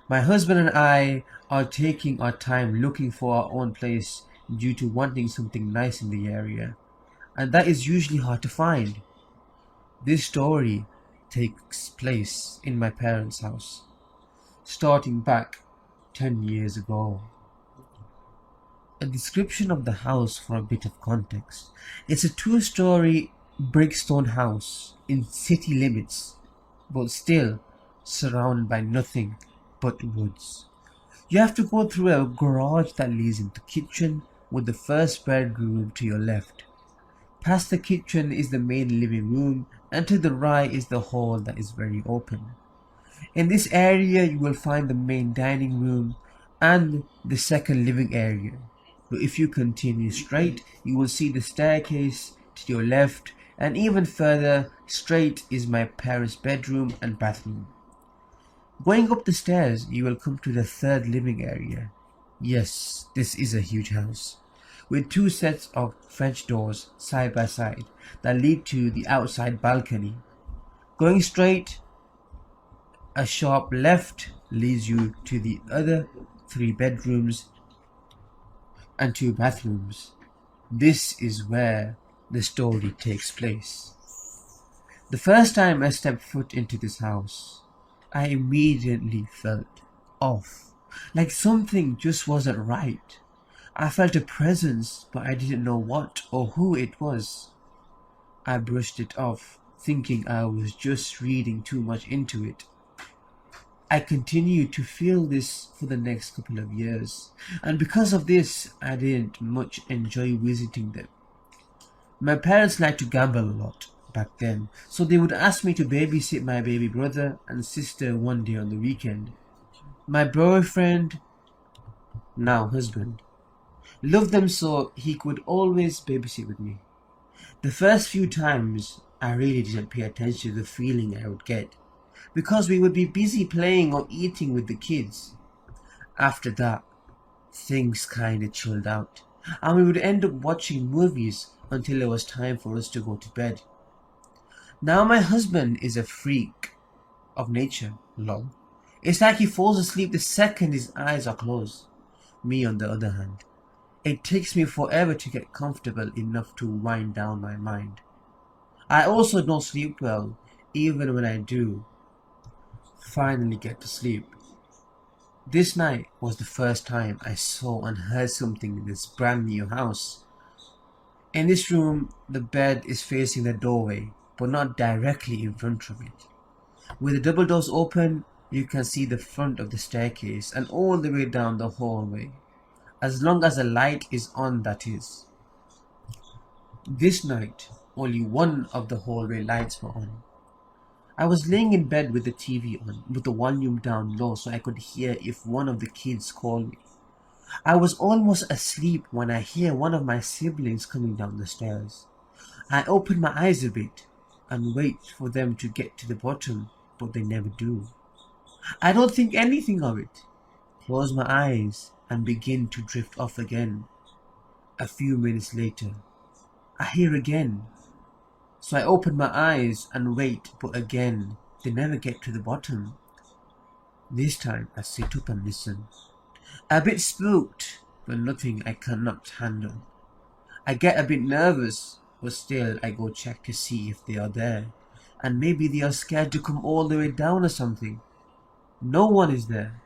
My husband and I are taking our time looking for our own place due to wanting something nice in the area, and that is usually hard to find. This story takes place in my parents' house, starting back 10 years ago. A description of the house for a bit of context. It's a 2-story brickstone house in city limits, but still surrounded by nothing but woods. You have to go through a garage that leads into the kitchen with the first bedroom to your left. Past the kitchen is the main living room, and to the right is the hall that is very open. In this area you will find the main dining room and the second living area. But if you continue straight, you will see the staircase to your left, and even further straight is my parents' bedroom and bathroom. Going up the stairs, you will come to the third living area. Yes, this is a huge house, with 2 sets of French doors side by side that lead to the outside balcony. Going straight, a sharp left leads you to the other 3 bedrooms and 2 bathrooms. This is where the story takes place. The first time I stepped foot into this house, I immediately felt off, like something just wasn't right. I felt a presence, but I didn't know what or who it was. I brushed it off, thinking I was just reading too much into it. I continued to feel this for the next couple of years, and because of this, I didn't much enjoy visiting them. My parents liked to gamble a lot back then, so they would ask me to babysit my baby brother and sister one day on the weekend. My boyfriend, now husband, loved them, so he could always babysit with me. The first few times I really didn't pay attention to the feeling I would get, because we would be busy playing or eating with the kids. After that, things kinda chilled out, and we would end up watching movies until it was time for us to go to bed. Now my husband is a freak of nature, lol. It's like he falls asleep the second his eyes are closed. Me, on the other hand, it takes me forever to get comfortable enough to wind down my mind. I also don't sleep well, even when I do finally get to sleep. This night was the first time I saw and heard something in this brand new house. In this room, the bed is facing the doorway, but not directly in front of it. With the double doors open, you can see the front of the staircase and all the way down the hallway. As long as the light is on, that is. This night, only one of the hallway lights were on. I was laying in bed with the TV on, with the volume down low so I could hear if one of the kids called me. I was almost asleep when I hear one of my siblings coming down the stairs. I open my eyes a bit and wait for them to get to the bottom, but they never do. I don't think anything of it. Close my eyes and begin to drift off again. A few minutes later, I hear again. So I open my eyes and wait, but again, they never get to the bottom. This time I sit up and listen. A bit spooked, but nothing I cannot handle. I get a bit nervous, but still I go check to see if they are there. And maybe they are scared to come all the way down or something. No one is there.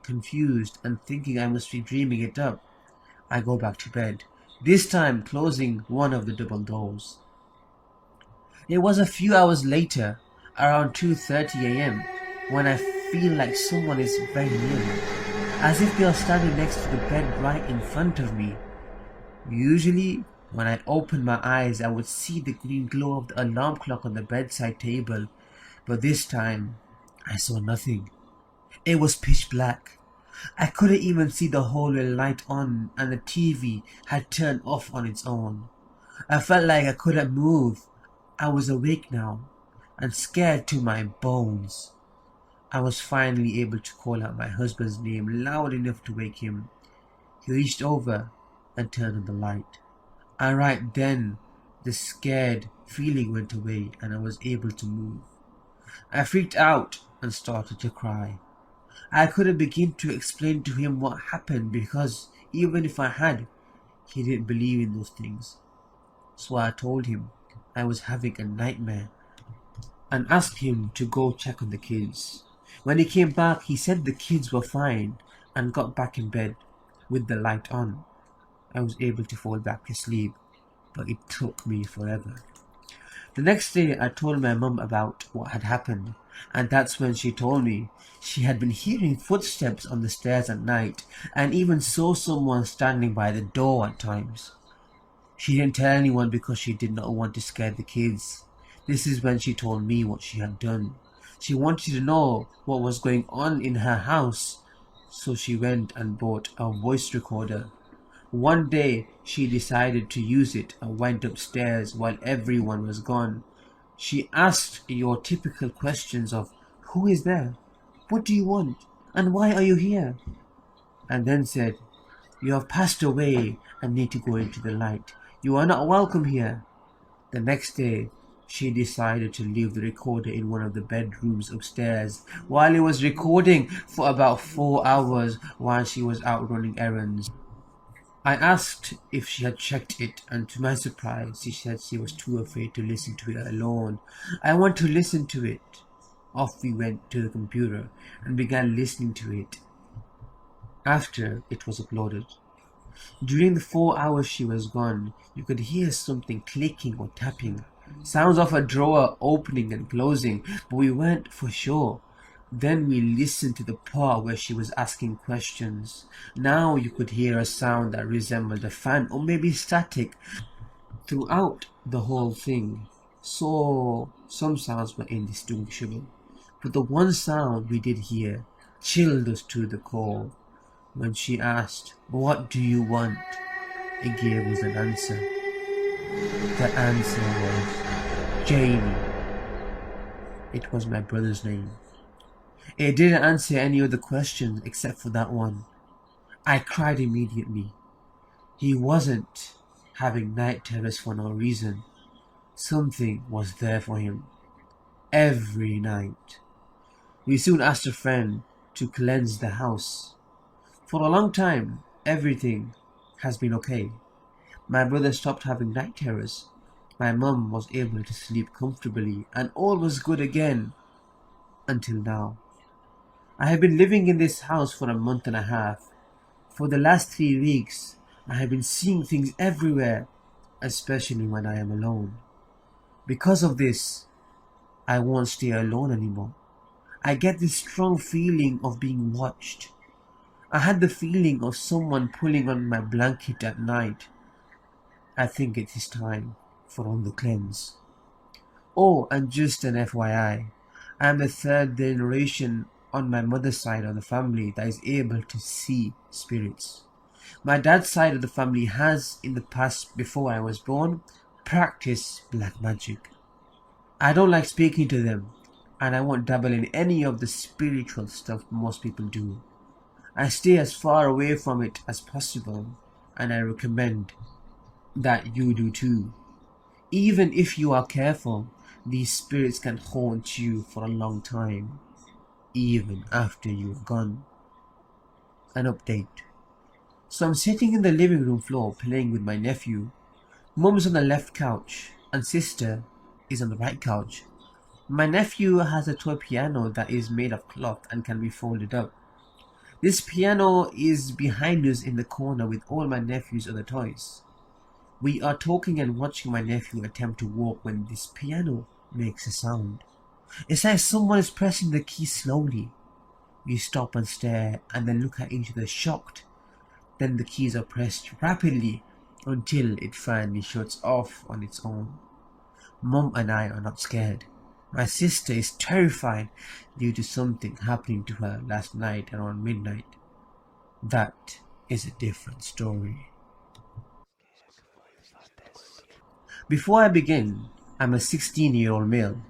Confused and thinking I must be dreaming it up, I go back to bed, this time closing one of the double doors. It was a few hours later, around 2:30 a.m, when I feel like someone is very near me, as if they are standing next to the bed right in front of me. Usually, when I open my eyes, I would see the green glow of the alarm clock on the bedside table, but this time, I saw nothing. It was pitch black. I couldn't even see the hallway light on, and the TV had turned off on its own. I felt like I couldn't move. I was awake now, and scared to my bones. I was finally able to call out my husband's name loud enough to wake him. He reached over and turned on the light. And right then, the scared feeling went away and I was able to move. I freaked out and started to cry. I couldn't begin to explain to him what happened because even if I had, he didn't believe in those things. So I told him I was having a nightmare and asked him to go check on the kids. When he came back, he said the kids were fine and got back in bed with the light on. I was able to fall back to sleep, but it took me forever. The next day, I told my mum about what had happened, and that's when she told me she had been hearing footsteps on the stairs at night and even saw someone standing by the door at times. She didn't tell anyone because she did not want to scare the kids. This is when she told me what she had done. She wanted to know what was going on in her house, so she went and bought a voice recorder. One day, she decided to use it and went upstairs while everyone was gone. She asked your typical questions of, "Who is there? What do you want? And why are you here?" And then said, "You have passed away and need to go into the light. You are not welcome here." The next day, she decided to leave the recorder in one of the bedrooms upstairs while it was recording for about 4 hours while she was out running errands. I asked if she had checked it, and to my surprise, she said she was too afraid to listen to it alone. I want to listen to it. Off we went to the computer and began listening to it after it was uploaded. During the 4 hours she was gone, you could hear something clicking or tapping, sounds of a drawer opening and closing, but we weren't for sure. Then we listened to the part where she was asking questions. Now you could hear a sound that resembled a fan or maybe static throughout the whole thing. So some sounds were indistinguishable, but the one sound we did hear chilled us to the core. When she asked, "What do you want?" it gave us an answer. The answer was Jamie. It was my brother's name. It didn't answer any of the questions except for that one. I cried immediately. He wasn't having night terrors for no reason. Something was there for him. Every night. We soon asked a friend to cleanse the house. For a long time, everything has been okay. My brother stopped having night terrors. My mum was able to sleep comfortably, and all was good again. Until now. I have been living in this house for a month and a half. For the last 3 weeks, I have been seeing things everywhere, especially when I am alone. Because of this, I won't stay alone anymore. I get this strong feeling of being watched. I had the feeling of someone pulling on my blanket at night. I think it is time for the cleanse. Oh, and just an FYI, I am the third generation on my mother's side of the family that is able to see spirits. My dad's side of the family has, in the past before I was born, practiced black magic. I don't like speaking to them, and I won't dabble in any of the spiritual stuff most people do. I stay as far away from it as possible, and I recommend that you do too. Even if you are careful, these spirits can haunt you for a long time, even after you've gone. An update. So I'm sitting in the living room floor playing with my nephew. Mum's on the left couch and sister is on the right couch. My nephew has a toy piano that is made of cloth and can be folded up. This piano is behind us in the corner with all my nephew's other toys. We are talking and watching my nephew attempt to walk when this piano makes a sound. It's like someone is pressing the key slowly. We stop and stare and then look at each other shocked. Then the keys are pressed rapidly until it finally shuts off on its own. Mum and I are not scared. My sister is terrified due to something happening to her last night around midnight. That is a different story. Before I begin, I'm a 16-year-old male.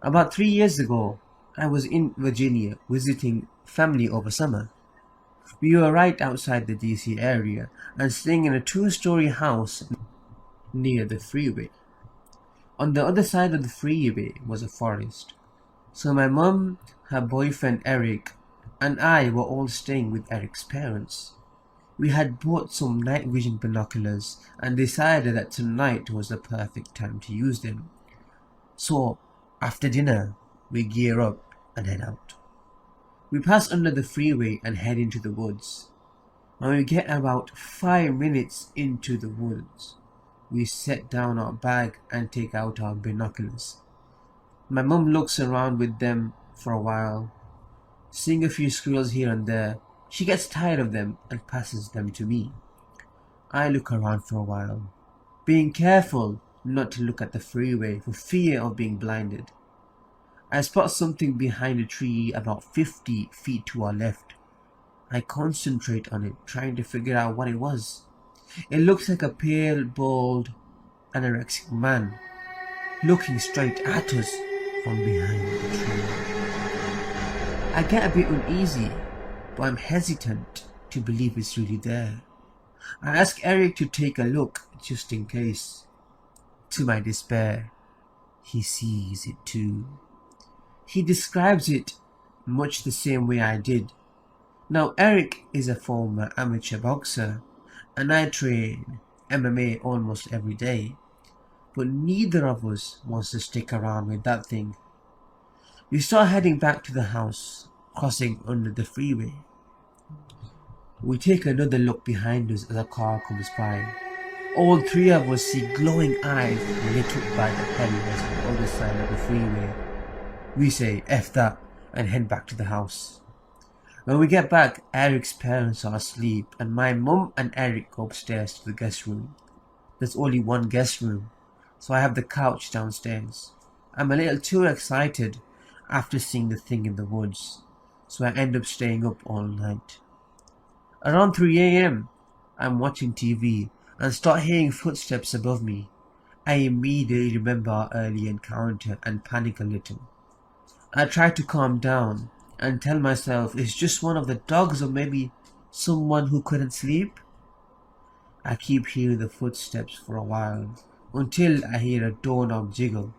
About 3 years ago, I was in Virginia visiting family over summer. We were right outside the DC area and staying in a 2-story house near the freeway. On the other side of the freeway was a forest. So my mum, her boyfriend Eric, and I were all staying with Eric's parents. We had bought some night vision binoculars and decided that tonight was the perfect time to use them. So, after dinner, we gear up and head out. We pass under the freeway and head into the woods. When we get about 5 minutes into the woods, we set down our bag and take out our binoculars. My mum looks around with them for a while. Seeing a few squirrels here and there, she gets tired of them and passes them to me. I look around for a while, being careful not to look at the freeway for fear of being blinded. I spot something behind a tree about 50 feet to our left. I concentrate on it, trying to figure out what it was. It looks like a pale, bald, anorexic man, looking straight at us from behind the tree. I get a bit uneasy, but I'm hesitant to believe it's really there. I ask Eric to take a look, just in case. To my despair, he sees it too. He describes it much the same way I did. Now, Eric is a former amateur boxer, and I train MMA almost every day, but neither of us wants to stick around with that thing. We start heading back to the house, crossing under the freeway. We take another look behind us as a car comes by. All 3 of us see glowing eyes lit up by the headlights on the other side of the freeway. We say F that and head back to the house. When we get back, Eric's parents are asleep and my mum and Eric go upstairs to the guest room. There's only one guest room, so I have the couch downstairs. I'm a little too excited after seeing the thing in the woods, so I end up staying up all night. Around 3 a.m, I'm watching TV and start hearing footsteps above me. I immediately remember our early encounter and panic a little. I try to calm down and tell myself it's just one of the dogs or maybe someone who couldn't sleep. I keep hearing the footsteps for a while until I hear a doorknob jiggle.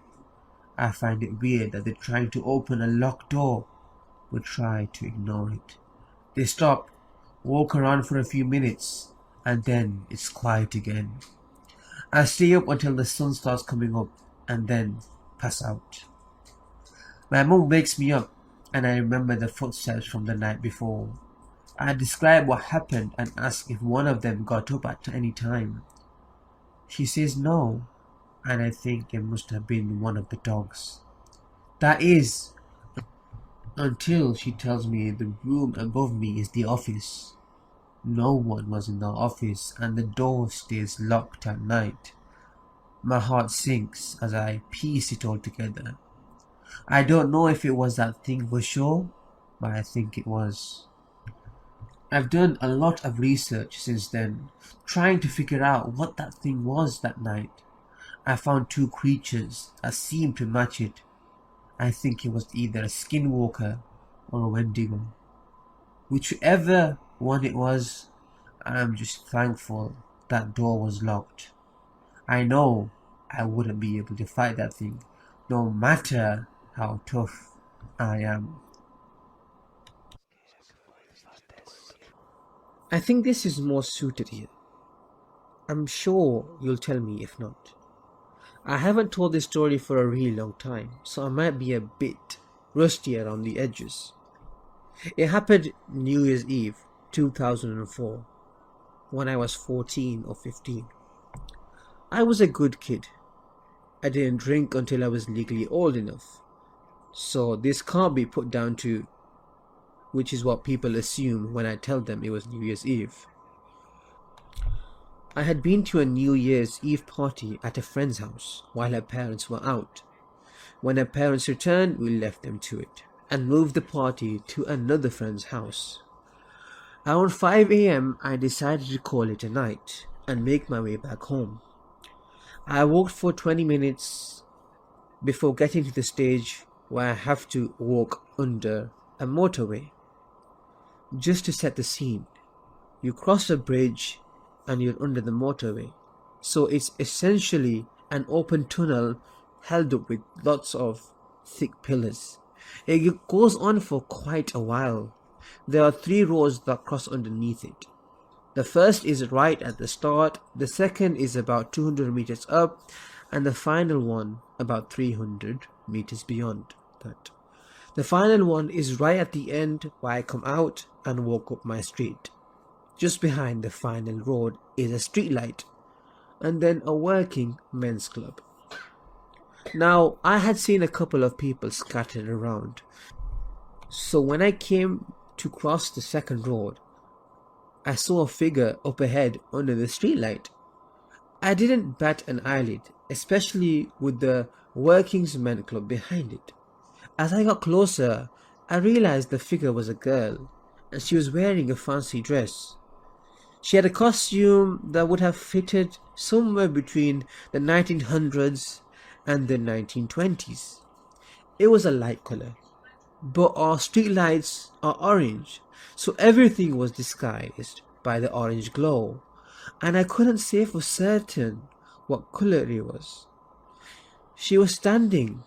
I find it weird that they're trying to open a locked door but try to ignore it. They stop, walk around for a few minutes, and then it's quiet again. I stay up until the sun starts coming up and then pass out. My mom wakes me up and I remember the footsteps from the night before. I describe what happened and ask if one of them got up at any time. She says no, and I think it must have been one of the dogs. That is, until she tells me the room above me is the office. No one was in the office and the door stays locked at night. My heart sinks as I piece it all together. I don't know if it was that thing for sure, but I think it was. I've done a lot of research since then, trying to figure out what that thing was that night. I found two creatures that seemed to match it. I think it was either a skinwalker or a wendigo. Whichever one it was, I'm just thankful that door was locked. I know I wouldn't be able to fight that thing, no matter how tough I am. I think this is more suited here. I'm sure you'll tell me if not. I haven't told this story for a really long time, so I might be a bit rusty around the edges. It happened New Year's Eve, 2004, when I was 14 or 15. I was a good kid. I didn't drink until I was legally old enough, so this can't be put down to, which is what people assume when I tell them it was New Year's Eve. I had been to a New Year's Eve party at a friend's house while her parents were out. When her parents returned, we left them to it and moved the party to another friend's house. Around 5 a.m. I decided to call it a night and make my way back home. I walked for 20 minutes before getting to the stage where I have to walk under a motorway. Just to set the scene, you cross a bridge and you're under the motorway. So it's essentially an open tunnel held up with lots of thick pillars. It goes on for quite a while. There are 3 roads that cross underneath it. The first is right at the start, the second is about 200 meters up, and the final one about 300 meters beyond that. The final one is right at the end where I come out and walk up my street. Just behind the final road is a street light, and then a working men's club. Now, I had seen a couple of people scattered around, so when I came to cross the second road, I saw a figure up ahead under the streetlight. I didn't bat an eyelid, especially with the Working's Men Club behind it. As I got closer, I realized the figure was a girl, and she was wearing a fancy dress. She had a costume that would have fitted somewhere between the 1900s and the 1920s. It was a light color, but our streetlights are orange, so everything was disguised by the orange glow, and I couldn't say for certain what color it was. She was standing,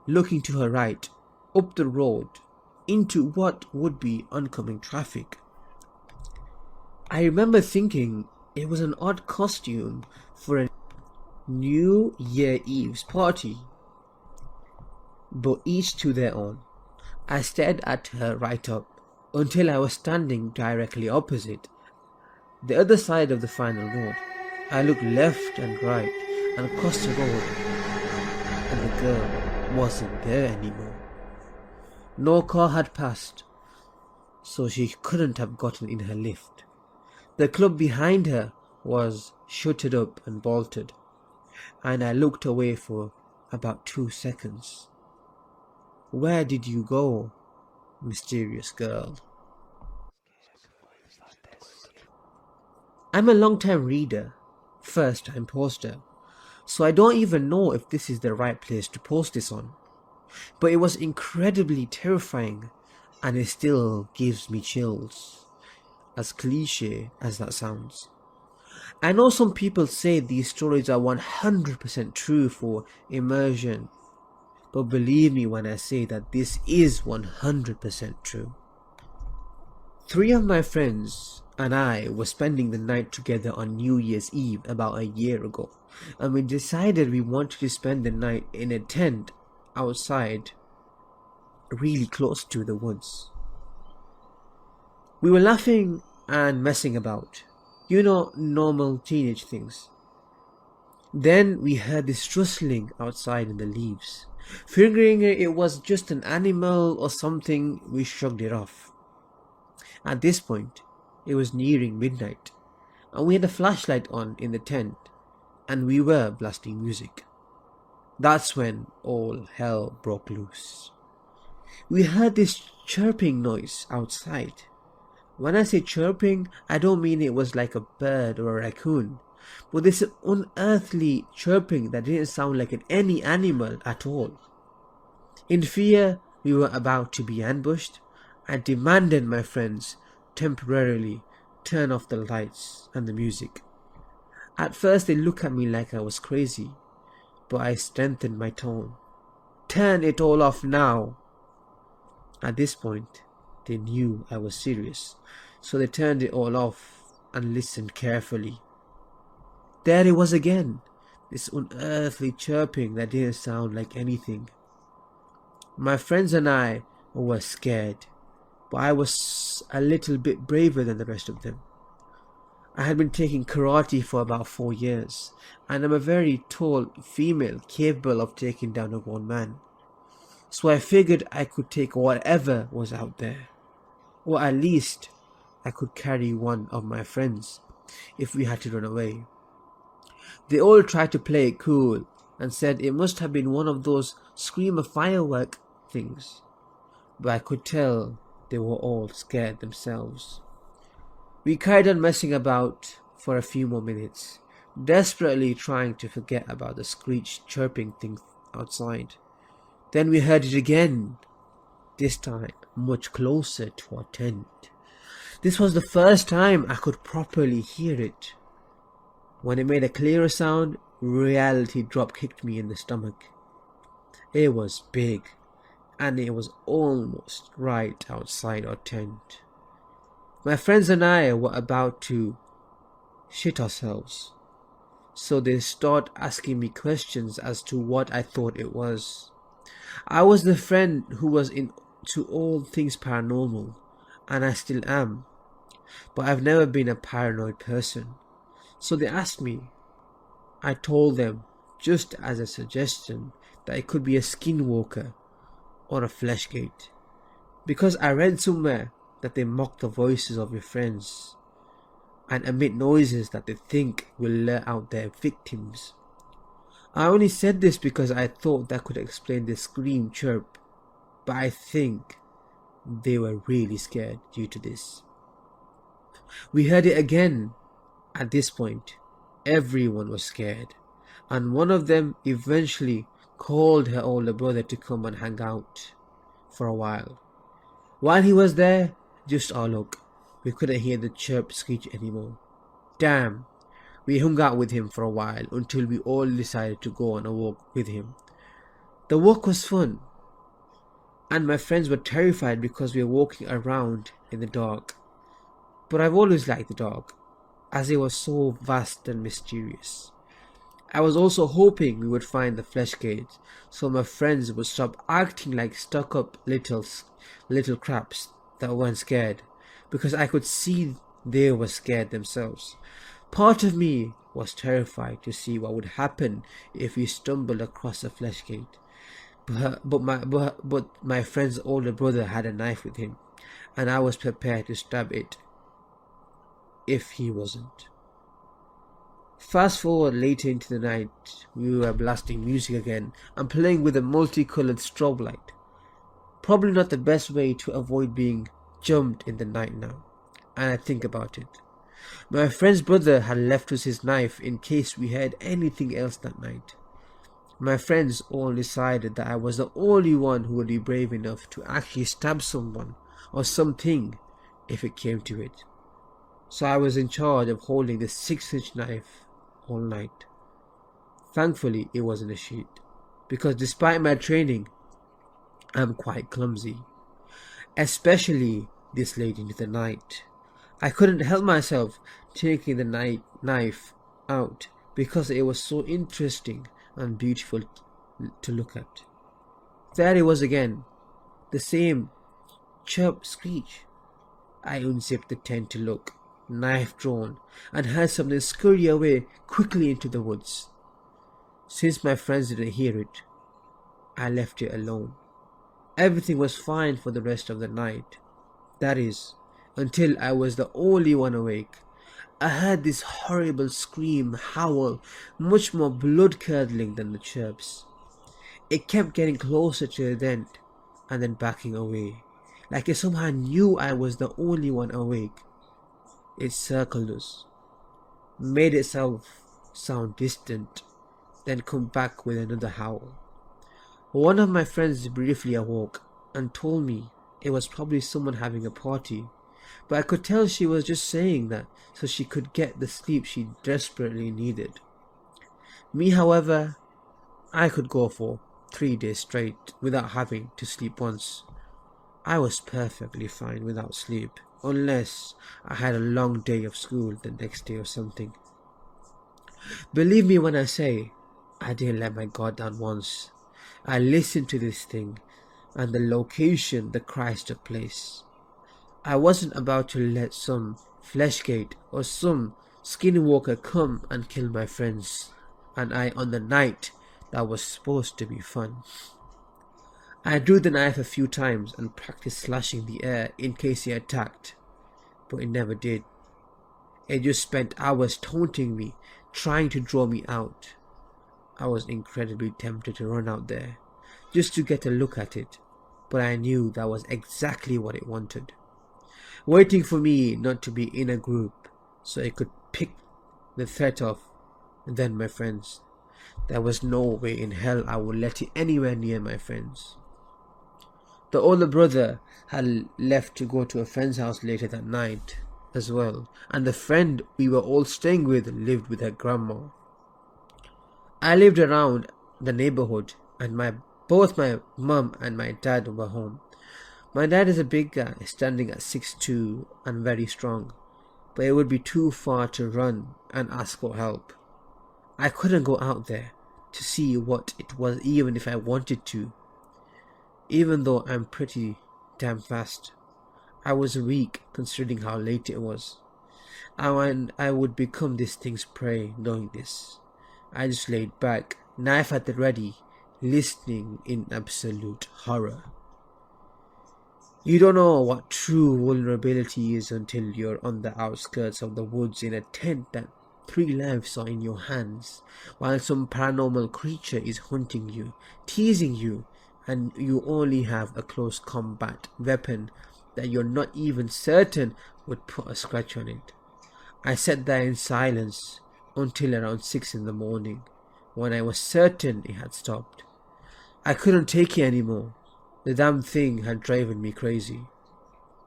looking to her right, up the road, into what would be oncoming traffic. I remember thinking it was an odd costume for a New Year Eve's party, but each to their own. I stared at her right up until I was standing directly opposite, the other side of the final road. I looked left and right and across the road, and the girl wasn't there anymore. No car had passed, so she couldn't have gotten in her lift. The club behind her was shuttered up and bolted, and I looked away for about 2 seconds. Where did you go, mysterious girl? I'm a long-time reader, first time poster, so I don't even know if this is the right place to post this on. But it was incredibly terrifying, and it still gives me chills, as cliche as that sounds. I know some people say these stories are 100% true for immersion, but believe me when I say that this is 100% true. 3 of my friends and I were spending the night together on New Year's Eve about a year ago, and we decided we wanted to spend the night in a tent outside, really close to the woods. We were laughing and messing about, normal teenage things. Then we heard this rustling outside in the leaves. Figuring it was just an animal or something, we shrugged it off. At this point, it was nearing midnight, and we had a flashlight on in the tent, and we were blasting music. That's when all hell broke loose. We heard this chirping noise outside. When I say chirping, I don't mean it was like a bird or a raccoon, but this unearthly chirping that didn't sound like any animal at all. In fear we were about to be ambushed, I demanded my friends temporarily turn off the lights and the music. At first they looked at me like I was crazy, but I strengthened my tone. Turn it all off now. At this point, they knew I was serious, so they turned it all off and listened carefully. There it was again, this unearthly chirping that didn't sound like anything. My friends and I were scared, but I was a little bit braver than the rest of them. I had been taking karate for about 4 years, and I'm a very tall female capable of taking down a grown man. So I figured I could take whatever was out there, or at least I could carry one of my friends if we had to run away. They all tried to play it cool and said it must have been one of those screamer firework things, but I could tell they were all scared themselves. We carried on messing about for a few more minutes, desperately trying to forget about the screech chirping thing outside. Then we heard it again, this time much closer to our tent. This was the first time I could properly hear it. When it made a clearer sound, reality drop kicked me in the stomach. It was big, and it was almost right outside our tent. My friends and I were about to shit ourselves, so they started asking me questions as to what I thought it was. I was the friend who was into all things paranormal, and I still am, but I've never been a paranoid person. So they asked me. I told them, just as a suggestion, that it could be a skinwalker or a fleshgate, because I read somewhere that they mock the voices of your friends and emit noises that they think will lure out their victims. I only said this because I thought that could explain the scream chirp, but I think they were really scared due to this. We heard it again. At this point, everyone was scared, and one of them eventually called her older brother to come and hang out for a while. While he was there, just our luck, we couldn't hear the chirp screech anymore. Damn, we hung out with him for a while until we all decided to go on a walk with him. The walk was fun, and my friends were terrified because we were walking around in the dark. But I've always liked the dark, as it was so vast and mysterious. I was also hoping we would find the fleshgate, so my friends would stop acting like stuck-up little craps that weren't scared, because I could see they were scared themselves. Part of me was terrified to see what would happen if we stumbled across a fleshgate. But my friend's older brother had a knife with him, and I was prepared to stab it if he wasn't. Fast forward later into the night, we were blasting music again and playing with a multicolored strobe light. Probably not the best way to avoid being jumped in the night now, and I think about it. My friend's brother had left us his knife in case we had anything else that night. My friends all decided that I was the only one who would be brave enough to actually stab someone or something if it came to it. So I was in charge of holding the 6-inch knife all night. Thankfully, it wasn't a sheet, because despite my training, I'm quite clumsy, especially this late into the night. I couldn't help myself taking the knife out because it was so interesting and beautiful to look at. There it was again, the same chirp screech. I unzipped the tent to look, knife drawn, and had something scurry away quickly into the woods. Since my friends didn't hear it, I left it alone. Everything was fine for the rest of the night. That is, until I was the only one awake. I heard this horrible scream, howl, much more blood-curdling than the chirps. It kept getting closer to the tent and then backing away, like it somehow knew I was the only one awake. It circled us, made itself sound distant, then come back with another howl. One of my friends briefly awoke and told me it was probably someone having a party, but I could tell she was just saying that so she could get the sleep she desperately needed. Me, however, I could go for 3 days straight without having to sleep once. I was perfectly fine without sleep, unless I had a long day of school the next day or something. Believe me when I say, I didn't let my guard down once. I listened to this thing and the location the cries took place. I wasn't about to let some fleshgate or some skinwalker come and kill my friends, and I on the night that was supposed to be fun. I drew the knife a few times and practiced slashing the air in case he attacked, but it never did. It just spent hours taunting me, trying to draw me out. I was incredibly tempted to run out there, just to get a look at it, but I knew that was exactly what it wanted. Waiting for me not to be in a group, so it could pick the threat off, and then my friends. There was no way in hell I would let it anywhere near my friends. The older brother had left to go to a friend's house later that night as well, and the friend we were all staying with lived with her grandma. I lived around the neighborhood, and both my mum and my dad were home. My dad is a big guy, standing at 6'2" and very strong, but it would be too far to run and ask for help. I couldn't go out there to see what it was even if I wanted to. Even though I'm pretty damn fast, I was weak considering how late it was. And I would become this thing's prey knowing this. I just laid back, knife at the ready, listening in absolute horror. You don't know what true vulnerability is until you're on the outskirts of the woods in a tent that 3 lives are in your hands, while some paranormal creature is hunting you, teasing you, and you only have a close combat weapon that you're not even certain would put a scratch on it. I sat there in silence until around 6 in the morning, when I was certain it had stopped. I couldn't take it anymore. The damn thing had driven me crazy.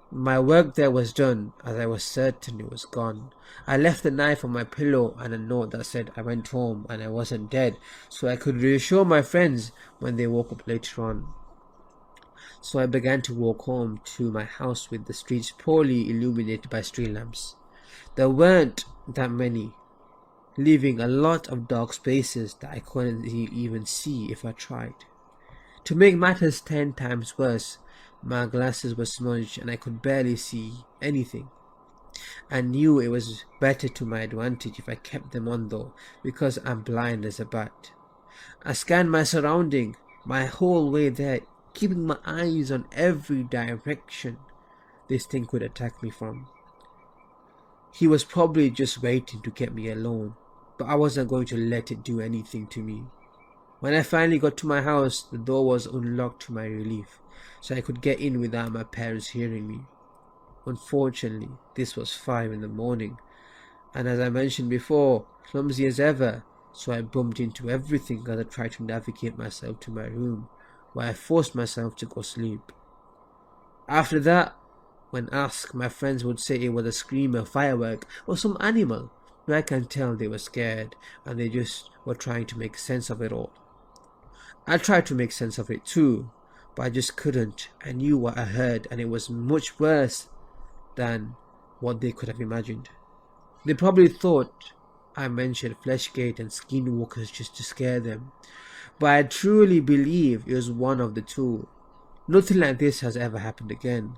My work there was done, as I was certain it was gone. I left the knife on my pillow and a note that said I went home and I wasn't dead, so I could reassure my friends when they woke up later on. So I began to walk home to my house with the streets poorly illuminated by street lamps. There weren't that many, leaving a lot of dark spaces that I couldn't even see if I tried. To make matters 10 times worse, my glasses were smudged and I could barely see anything. I knew it was better to my advantage if I kept them on though, because I'm blind as a bat. I scanned my surrounding, my whole way there, keeping my eyes on every direction this thing could attack me from. He was probably just waiting to get me alone, but I wasn't going to let it do anything to me. When I finally got to my house, the door was unlocked to my relief, so I could get in without my parents hearing me. Unfortunately, this was 5 in the morning, And as I mentioned before, clumsy as ever, so I bumped into everything as I tried to navigate myself to my room, where I forced myself to go sleep. After that, when asked, my friends would say it was a screamer, firework, or some animal, but I can tell they were scared, and they just were trying to make sense of it all. I tried to make sense of it too, but I just couldn't. I knew what I heard, and it was much worse than what they could have imagined. They probably thought I mentioned Fleshgate and Skinwalkers just to scare them, but I truly believe it was one of the two. Nothing like this has ever happened again,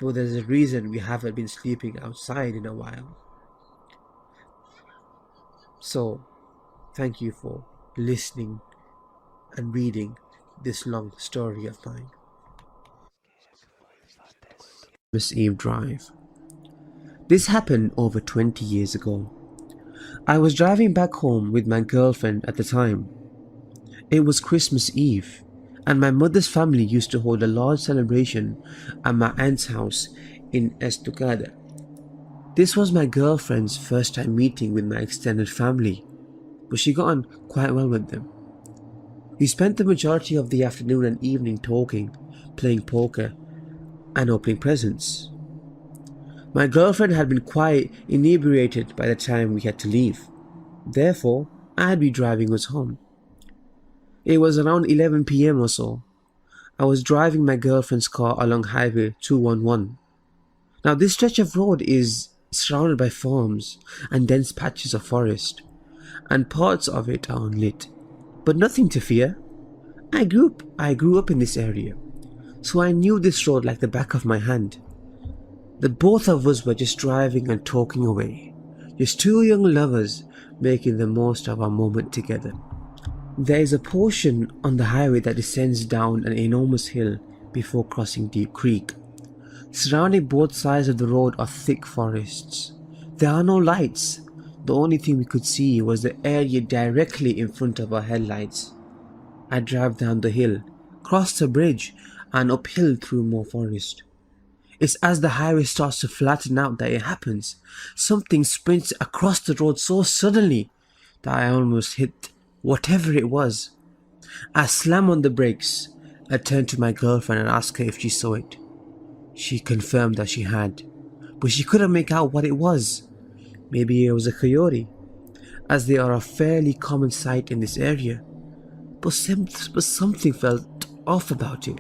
but there's a reason we haven't been sleeping outside in a while. So, thank you for listening and reading this long story of mine. Christmas Eve Drive. This happened over 20 years ago. I was driving back home with my girlfriend at the time. It was Christmas Eve, and my mother's family used to hold a large celebration at my aunt's house in Estocada. This was my girlfriend's first time meeting with my extended family, but she got on quite well with them. We spent the majority of the afternoon and evening talking, playing poker, and opening presents. My girlfriend had been quite inebriated by the time we had to leave. Therefore, I'd be driving us home. It was around 11 p.m. or so. I was driving my girlfriend's car along Highway 211. Now, this stretch of road is surrounded by farms and dense patches of forest, and parts of it are unlit. But nothing to fear. I grew up in this area, so I knew this road like the back of my hand. The both of us were just driving and talking away, just two young lovers making the most of our moment together. There is a portion on the highway that descends down an enormous hill before crossing Deep Creek. Surrounding both sides of the road are thick forests. There are no lights. The only thing we could see was the area directly in front of our headlights. I drive down the hill, cross the bridge, and uphill through more forest. It's as the highway starts to flatten out that it happens. Something sprints across the road so suddenly that I almost hit whatever it was. I slam on the brakes. I turn to my girlfriend and ask her if she saw it. She confirmed that she had, but she couldn't make out what it was. Maybe it was a coyote, as they are a fairly common sight in this area. But something felt off about it.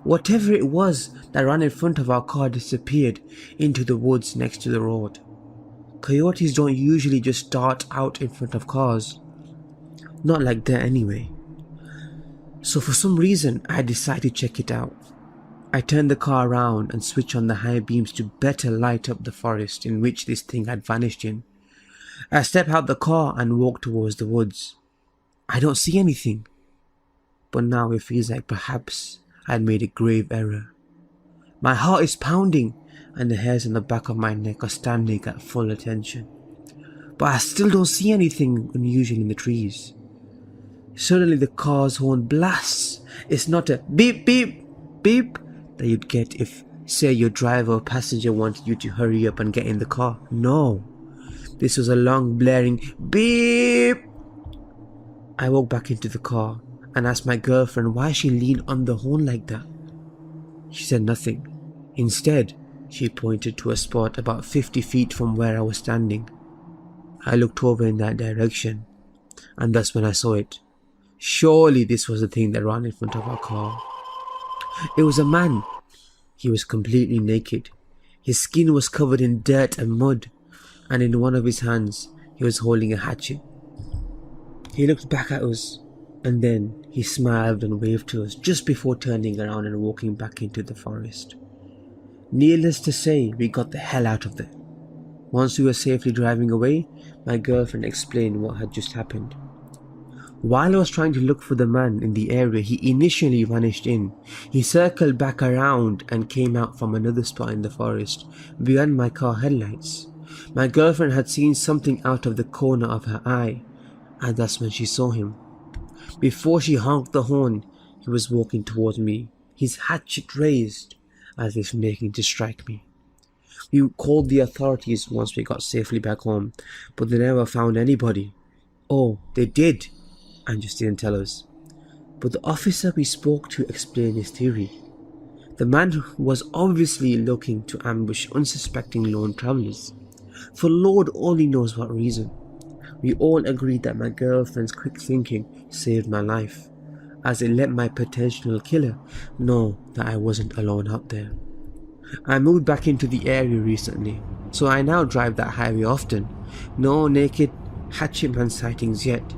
Whatever it was that ran in front of our car disappeared into the woods next to the road. Coyotes don't usually just dart out in front of cars. Not like that anyway. So for some reason, I decided to check it out. I turned the car around and switched on the high beams to better light up the forest in which this thing had vanished in. I step out the car and walk towards the woods. I don't see anything. But now it feels like perhaps I had made a grave error. My heart is pounding and the hairs on the back of my neck are standing at full attention. But I still don't see anything unusual in the trees. Suddenly the car's horn blasts. It's not a beep beep beep that you'd get if, say, your driver or passenger wanted you to hurry up and get in the car. No. This was a long blaring beep. I walked back into the car and asked my girlfriend why she leaned on the horn like that. She said nothing. Instead, she pointed to a spot about 50 feet from where I was standing. I looked over in that direction, and that's when I saw it. Surely this was the thing that ran in front of our car. It was a man. He was completely naked. His skin was covered in dirt and mud, and in one of his hands he was holding a hatchet. He looked back at us, and then he smiled and waved to us just before turning around and walking back into the forest. Needless to say, we got the hell out of there. Once we were safely driving away, my girlfriend explained what had just happened. While I was trying to look for the man in the area he initially vanished in, he circled back around and came out from another spot in the forest, beyond my car headlights. My girlfriend had seen something out of the corner of her eye, and that's when she saw him. Before she honked the horn, he was walking towards me, his hatchet raised, as if making to strike me. We called the authorities once we got safely back home, but they never found anybody. Oh, they did, and just didn't tell us. But the officer we spoke to explained his theory. The man was obviously looking to ambush unsuspecting lone travelers, for Lord only knows what reason. We all agreed that my girlfriend's quick thinking saved my life, as it let my potential killer know that I wasn't alone out there. I moved back into the area recently, so I now drive that highway often. No naked hatchet man sightings yet,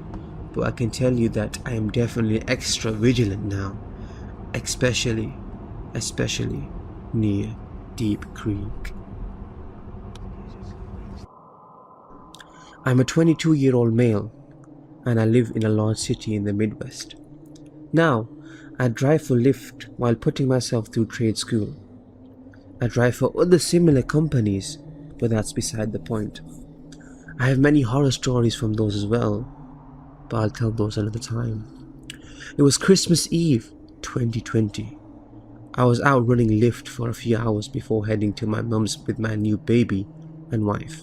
but I can tell you that I am definitely extra vigilant now, especially near Deep Creek. I'm a 22-year-old male, and I live in a large city in the Midwest. Now, I drive for Lyft while putting myself through trade school. I drive for other similar companies, but that's beside the point. I have many horror stories from those as well, but I'll tell those another time. It was Christmas Eve, 2020. I was out running Lyft for a few hours before heading to my mum's with my new baby and wife.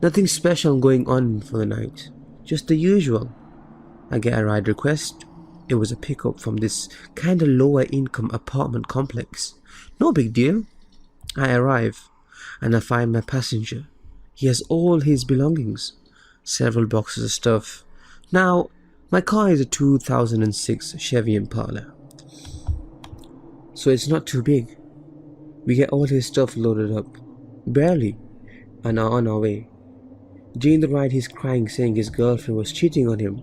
Nothing special going on for the night, just the usual. I get a ride request. It was a pickup from this kinda lower income apartment complex. No big deal. I arrive and I find my passenger. He has all his belongings, several boxes of stuff. Now, my car is a 2006 Chevy Impala, so it's not too big. We get all his stuff loaded up, barely, and are on our way. During the ride he's crying, saying his girlfriend was cheating on him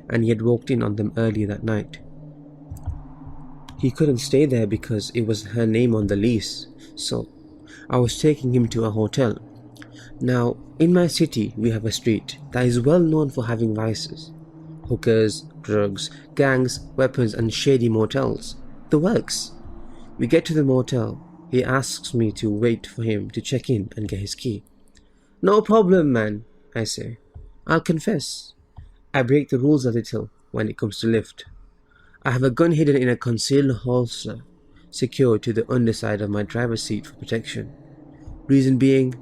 and he had walked in on them earlier that night. He couldn't stay there because it was her name on the lease, so I was taking him to a hotel. Now, in my city we have a street that is well known for having vices. Hookers, drugs, gangs, weapons and shady motels. The works. We get to the motel. He asks me to wait for him to check in and get his key. No problem, man, I say. I'll confess. I break the rules a little when it comes to Lyft. I have a gun hidden in a concealed holster, secured to the underside of my driver's seat for protection. Reason being,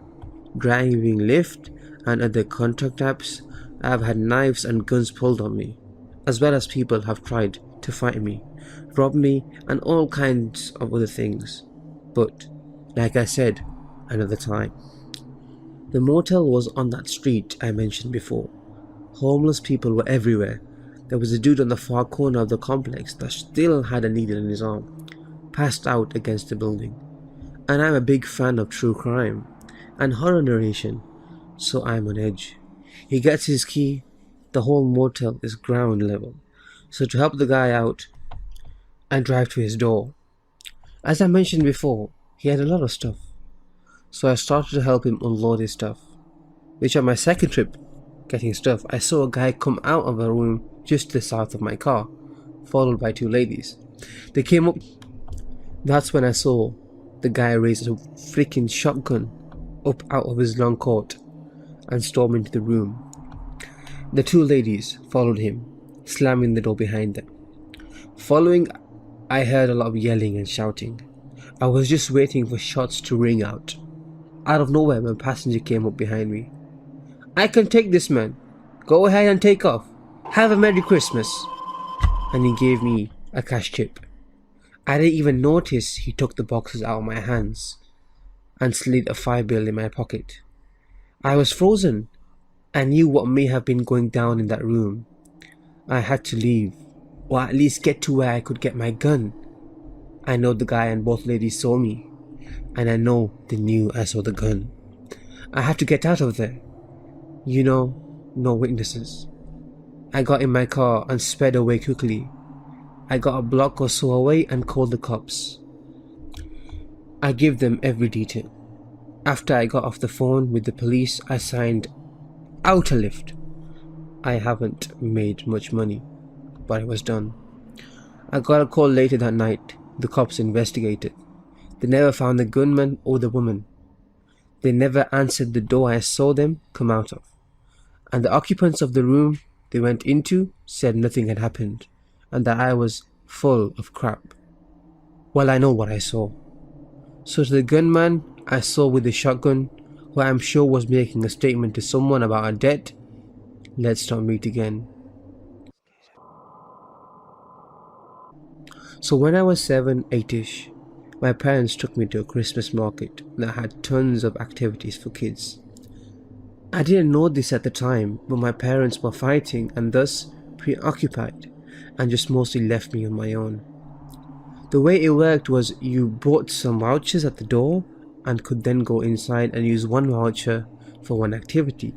driving Lyft and other contract apps, I have had knives and guns pulled on me, as well as people have tried to fight me, rob me, and all kinds of other things. But, like I said, another time. The motel was on that street I mentioned before. Homeless people were everywhere. There was a dude on the far corner of the complex that still had a needle in his arm, passed out against the building. And I'm a big fan of true crime and horror narration, so I'm on edge. He gets his key. The whole motel is ground level, so to help the guy out, I drive to his door. As I mentioned before, he had a lot of stuff, so I started to help him unload his stuff. Which on my second trip getting stuff, I saw a guy come out of a room just to the south of my car, followed by two ladies. They came up. That's when I saw the guy raise a freaking shotgun up out of his long coat and storm into the room. The two ladies followed him, slamming the door behind them. Following, I heard a lot of yelling and shouting. I was just waiting for shots to ring out. Out of nowhere, my passenger came up behind me. I can take this, man. Go ahead and take off. Have a Merry Christmas. And he gave me a cash chip. I didn't even notice he took the boxes out of my hands and slid a $5 bill in my pocket. I was frozen. I knew what may have been going down in that room. I had to leave, or at least get to where I could get my gun. I know the guy and both ladies saw me, and I know they knew I saw the gun. I had to get out of there. No witnesses. I got in my car and sped away quickly. I got a block or so away and called the cops. I give them every detail. After I got off the phone with the police, I signed out a Lyft. I haven't made much money, but it was done. I got a call later that night. The cops investigated. They never found the gunman or the woman. They never answered the door I saw them come out of. And the occupants of the room they went into said nothing had happened, and that I was full of crap. Well, I know what I saw. So to the gunman I saw with the shotgun, who I'm sure was making a statement to someone about a debt. Let's not meet again. So when I was 7, 8ish, my parents took me to a Christmas market that had tons of activities for kids. I didn't know this at the time, but my parents were fighting and thus preoccupied and just mostly left me on my own. The way it worked was you bought some vouchers at the door and could then go inside and use one voucher for one activity.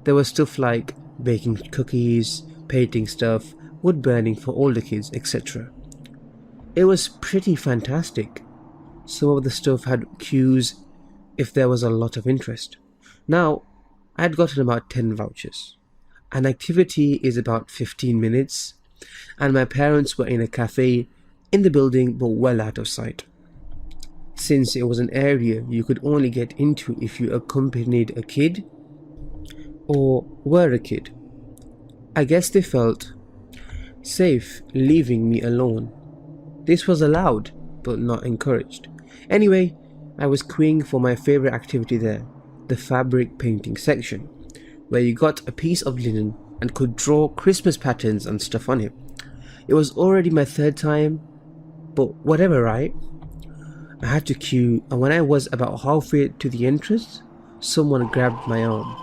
There was stuff like baking cookies, painting stuff, wood burning for older kids, etc. It was pretty fantastic. Some of the stuff had queues if there was a lot of interest. Now, I had gotten about 10 vouchers. An activity is about 15 minutes, and my parents were in a cafe in the building but well out of sight. Since it was an area you could only get into if you accompanied a kid or were a kid. I guess they felt safe leaving me alone. This was allowed but not encouraged. Anyway, I was queuing for my favorite activity there, the fabric painting section, where you got a piece of linen and could draw Christmas patterns and stuff on it. It was already my third time, but whatever, right? I had to queue, and when I was about halfway to the entrance, someone grabbed my arm.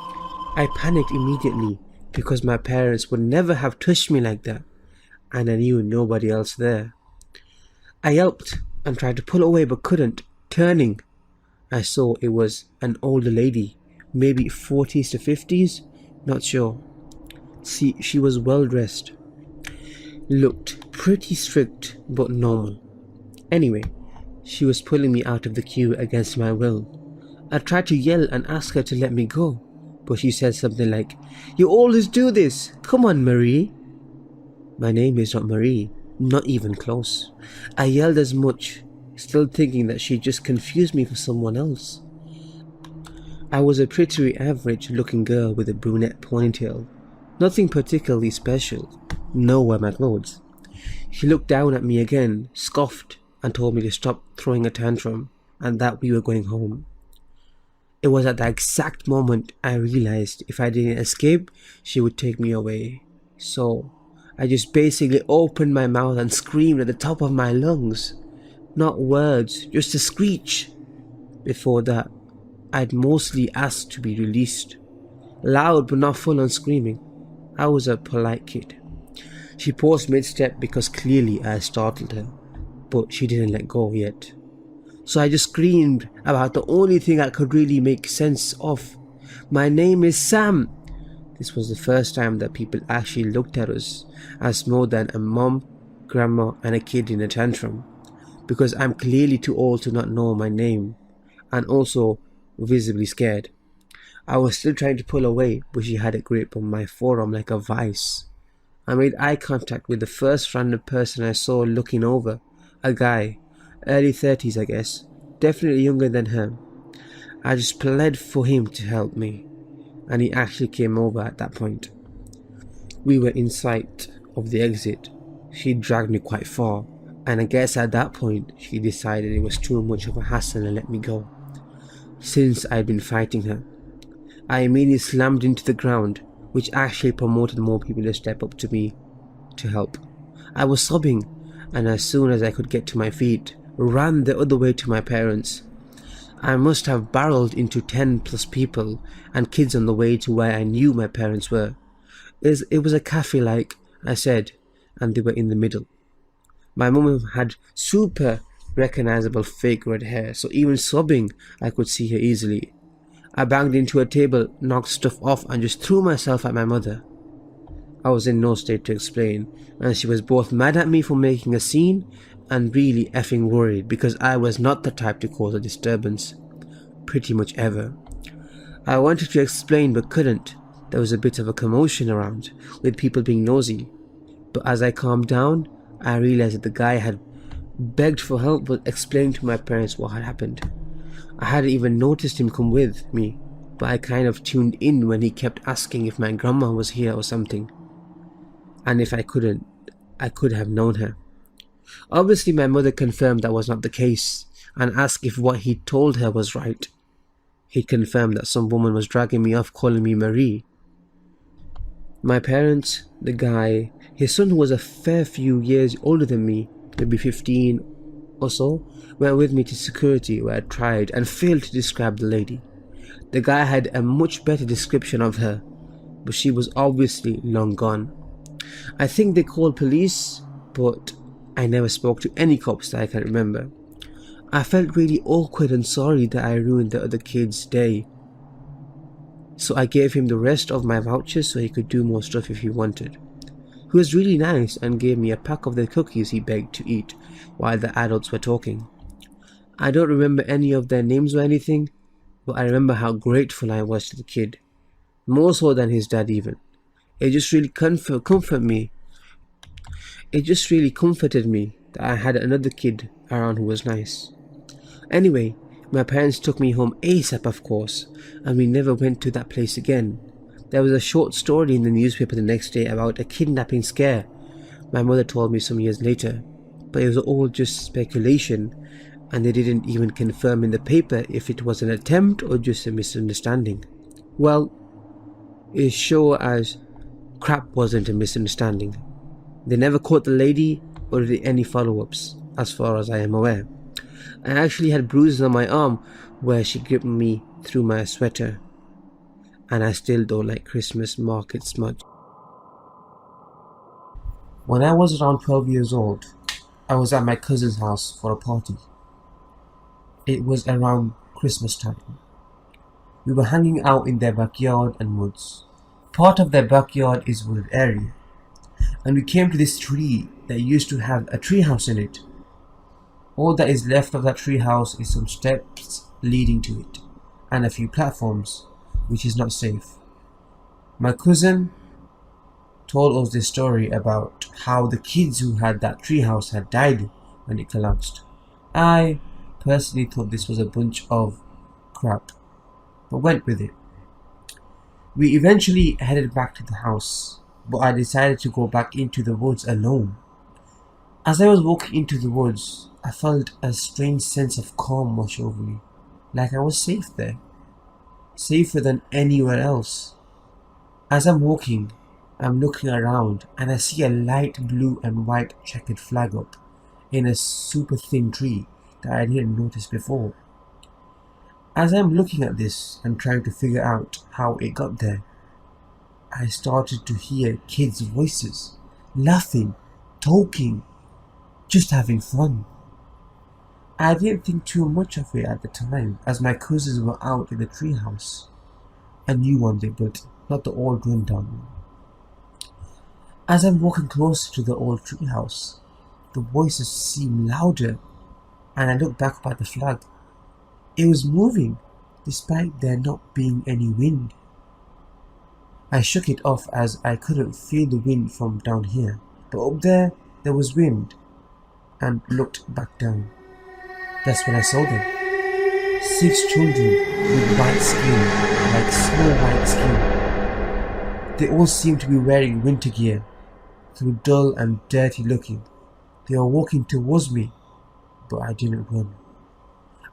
I panicked immediately because my parents would never have touched me like that, and I knew nobody else there. I yelped and tried to pull away but couldn't. Turning, I saw it was an older lady, maybe 40s to 50s, not sure. See, she was well dressed. Looked pretty strict but normal. Anyway, she was pulling me out of the queue against my will. I tried to yell and ask her to let me go, but she said something like, "You always do this, come on Marie." My name is not Marie, not even close. I yelled as much, still thinking that she just confused me for someone else. I was a pretty average looking girl with a brunette ponytail. Nothing particularly special. No were my clothes. She looked down at me again, scoffed, and told me to stop throwing a tantrum and that we were going home. It was at that exact moment I realized if I didn't escape, she would take me away. So I just basically opened my mouth and screamed at the top of my lungs. Not words, just a screech. Before that, I'd mostly asked to be released. Loud but not full on screaming. I was a polite kid. She paused mid-step because clearly I startled her, but she didn't let go yet. So I just screamed about the only thing I could really make sense of. "My name is Sam." This was the first time that people actually looked at us as more than a mom, grandma and a kid in a tantrum, because I'm clearly too old to not know my name, and also visibly scared. I was still trying to pull away, but she had a grip on my forearm like a vice. I made eye contact with the first random person I saw looking over, a guy, early 30s I guess, definitely younger than her. I just pled for him to help me, and he actually came over at that point. We were in sight of the exit. She dragged me quite far, and I guess at that point she decided it was too much of a hassle and let me go. Since I'd been fighting her, I immediately slammed into the ground, which actually promoted more people to step up to me to help. I was sobbing, and as soon as I could get to my feet, ran the other way to my parents. I must have barreled into 10 plus people and kids on the way to where I knew my parents were. It was a cafe like I said, and they were in the middle. My mum had super recognizable fake red hair, so even sobbing I could see her easily. I banged into a table, knocked stuff off and just threw myself at my mother. I was in no state to explain, and she was both mad at me for making a scene and really effing worried because I was not the type to cause a disturbance, pretty much ever. I wanted to explain but couldn't. There was a bit of a commotion around, with people being nosy. But as I calmed down, I realized that the guy had begged for help but explained to my parents what had happened. I hadn't even noticed him come with me, but I kind of tuned in when he kept asking if my grandma was here or something. And if I couldn't, I could have known her. Obviously my mother confirmed that was not the case, and asked if what he told her was right. He confirmed that some woman was dragging me off calling me Marie. My parents, the guy, his son who was a fair few years older than me, maybe 15 or so, went with me to security where I tried and failed to describe the lady. The guy had a much better description of her, but she was obviously long gone. I think they called police, but I never spoke to any cops that I can remember. I felt really awkward and sorry that I ruined the other kid's day. So I gave him the rest of my vouchers so he could do more stuff if he wanted. He was really nice and gave me a pack of the cookies he begged to eat while the adults were talking. I don't remember any of their names or anything, but I remember how grateful I was to the kid. More so than his dad even. It just really comforted me that I had another kid around who was nice. Anyway, my parents took me home ASAP, of course, and we never went to that place again. There was a short story in the newspaper the next day about a kidnapping scare. My mother told me some years later, but it was all just speculation, and they didn't even confirm in the paper if it was an attempt or just a misunderstanding. Well, it's sure as crap wasn't a misunderstanding. They never caught the lady or did any follow-ups, as far as I am aware. I actually had bruises on my arm where she gripped me through my sweater, and I still don't like Christmas markets much. When I was around 12 years old, I was at my cousin's house for a party. It was around Christmas time. We were hanging out in their backyard and woods. Part of their backyard is wooded area, and we came to this tree that used to have a tree house in it. All that is left of that tree house is some steps leading to it, and a few platforms, which is not safe. My cousin told us this story about how the kids who had that tree house had died when it collapsed. I personally thought this was a bunch of crap, but went with it. We eventually headed back to the house, but I decided to go back into the woods alone. As I was walking into the woods, I felt a strange sense of calm wash over me, like I was safe there, safer than anywhere else. As I'm walking, I'm looking around and I see a light blue and white checkered flag up in a super thin tree that I didn't notice before. As I'm looking at this and trying to figure out how it got there, I started to hear kids' voices, laughing, talking, just having fun. I didn't think too much of it at the time, as my cousins were out in the treehouse. A new one they built, not the old rundown one. As I'm walking closer to the old treehouse, the voices seemed louder, and I looked back up at the flag. It was moving, despite there not being any wind. I shook it off as I couldn't feel the wind from down here, but up there was wind, and looked back down. That's when I saw them. 6 children with white skin, like snow white skin. They all seemed to be wearing winter gear, though dull and dirty looking. They were walking towards me, but I didn't run.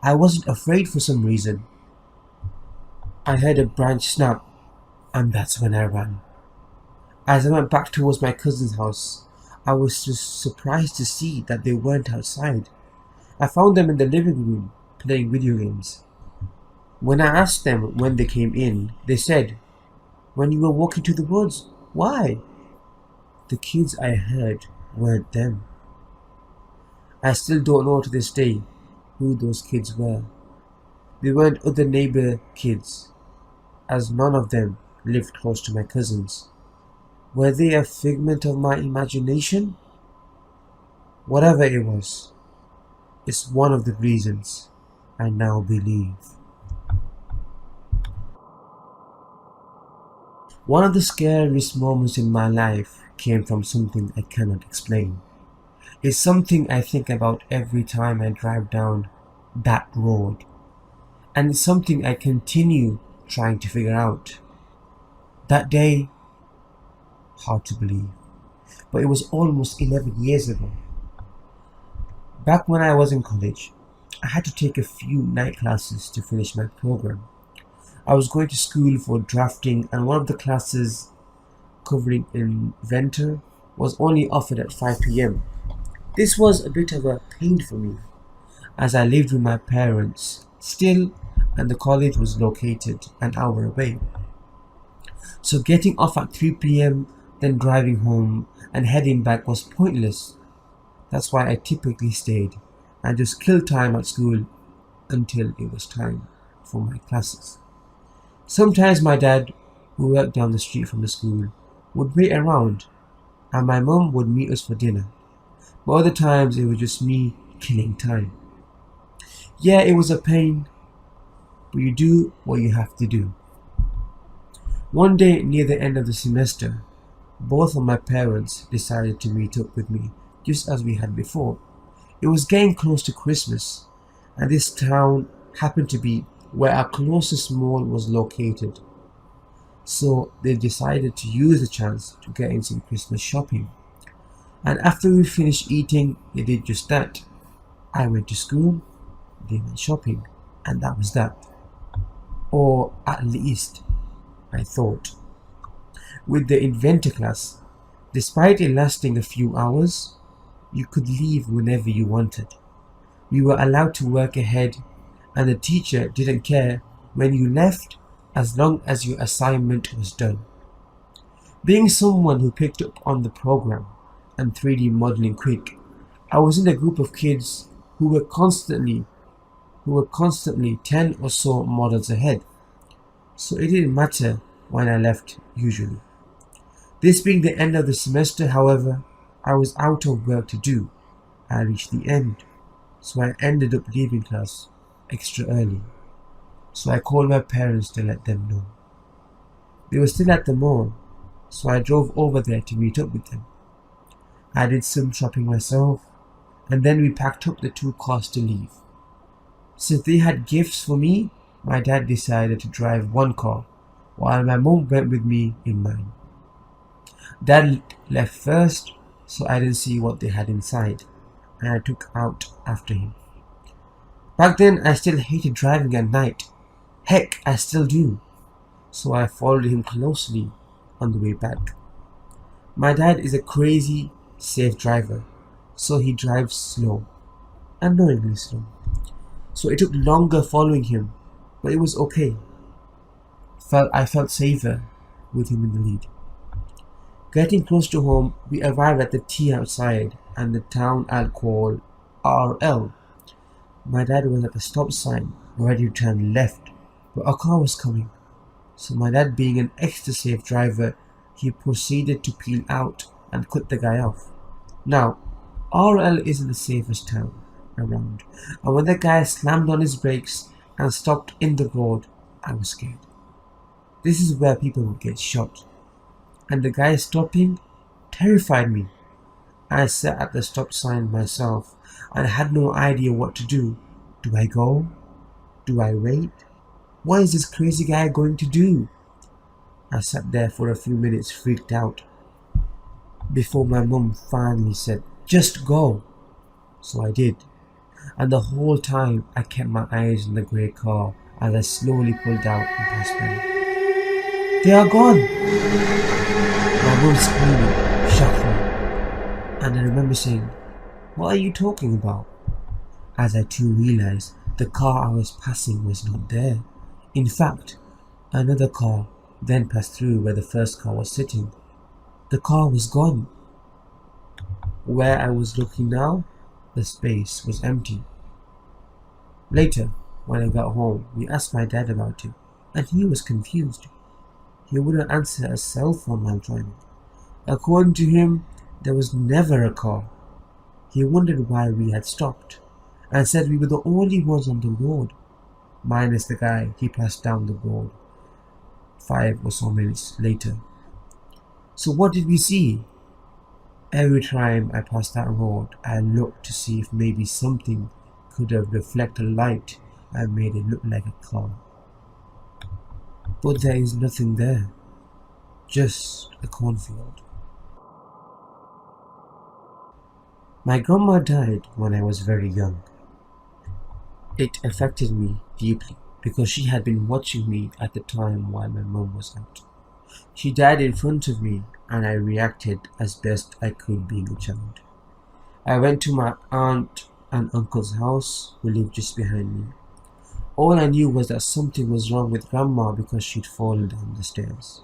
I wasn't afraid for some reason. I heard a branch snap, and that's when I ran. As I went back towards my cousin's house, I was just surprised to see that they weren't outside. I found them in the living room, playing video games. When I asked them when they came in, they said, "When you were walking to the woods." Why? The kids I heard weren't them. I still don't know to this day who those kids were. They weren't other neighbor kids, as none of them lived close to my cousins. Were they a figment of my imagination? Whatever it was, it's one of the reasons I now believe. One of the scariest moments in my life came from something I cannot explain. It's something I think about every time I drive down that road, and it's something I continue trying to figure out. That day, hard to believe, but it was almost 11 years ago. Back when I was in college, I had to take a few night classes to finish my program. I was going to school for drafting, and one of the classes, covering inventor, was only offered at 5 p.m. This was a bit of a pain for me, as I lived with my parents still, and the college was located an hour away. So getting off at 3 p.m., then driving home and heading back was pointless. That's why I typically stayed and just killed time at school until it was time for my classes. Sometimes my dad, who worked down the street from the school, would wait around, and my mum would meet us for dinner. But other times it was just me killing time. Yeah, it was a pain, but you do what you have to do. One day near the end of the semester, both of my parents decided to meet up with me, just as we had before. It was getting close to Christmas, and this town happened to be where our closest mall was located. So they decided to use the chance to get in some Christmas shopping. And after we finished eating, they did just that. I went to school, they went shopping, and that was that. Or at least, I thought. With the inventor class, despite it lasting a few hours, you could leave whenever you wanted. We were allowed to work ahead, and the teacher didn't care when you left as long as your assignment was done. Being someone who picked up on the program and 3D modeling quick, I was in a group of kids who were constantly 10 or so models ahead. So it didn't matter when I left usually. This being the end of the semester, however, I was out of work to do. I reached the end, so I ended up leaving class extra early. So I called my parents to let them know. They were still at the mall, so I drove over there to meet up with them. I did some shopping myself, and then we packed up the two cars to leave. Since they had gifts for me, my dad decided to drive one car, while my mom went with me in mine. Dad left first, so I didn't see what they had inside, and I took out after him. Back then, I still hated driving at night. Heck, I still do. So I followed him closely on the way back. My dad is a crazy, safe driver, so he drives slow, annoyingly slow. So it took longer following him, but it was okay. I felt safer with him in the lead. Getting close to home, we arrived at the T outside and the town I'll call RL. My dad was at the stop sign, ready to turn left, but a car was coming. So my dad, being an extra safe driver, he proceeded to peel out and cut the guy off. Now, RL isn't the safest town around, and when the guy slammed on his brakes and stopped in the road, I was scared. This is where people would get shot, and the guy stopping terrified me. I sat at the stop sign myself and had no idea what to do. Do I go? Do I wait? What is this crazy guy going to do? I sat there for a few minutes, freaked out, before my mum finally said, "Just go." So I did, and the whole time I kept my eyes on the grey car as I slowly pulled out and passed them. "They are gone!" My mum screaming, shocked me, and I remember saying, "What are you talking about?" As I too realized the car I was passing was not there. In fact, another car then passed through where the first car was sitting. The car was gone. Where I was looking now, the space was empty. Later, when I got home, we asked my dad about it, and he was confused. He wouldn't answer a cell phone while driving. According to him, there was never a car. He wondered why we had stopped, and said we were the only ones on the road, minus the guy he passed down the road 5 or so minutes later. So what did we see? Every time I passed that road, I looked to see if maybe something could have reflected light and made it look like a car. But there is nothing there, just a cornfield. My grandma died when I was very young. It affected me deeply because she had been watching me at the time while my mum was out. She died in front of me and I reacted as best I could being a child. I went to my aunt and uncle's house who lived just behind me. All I knew was that something was wrong with grandma because she'd fallen down the stairs.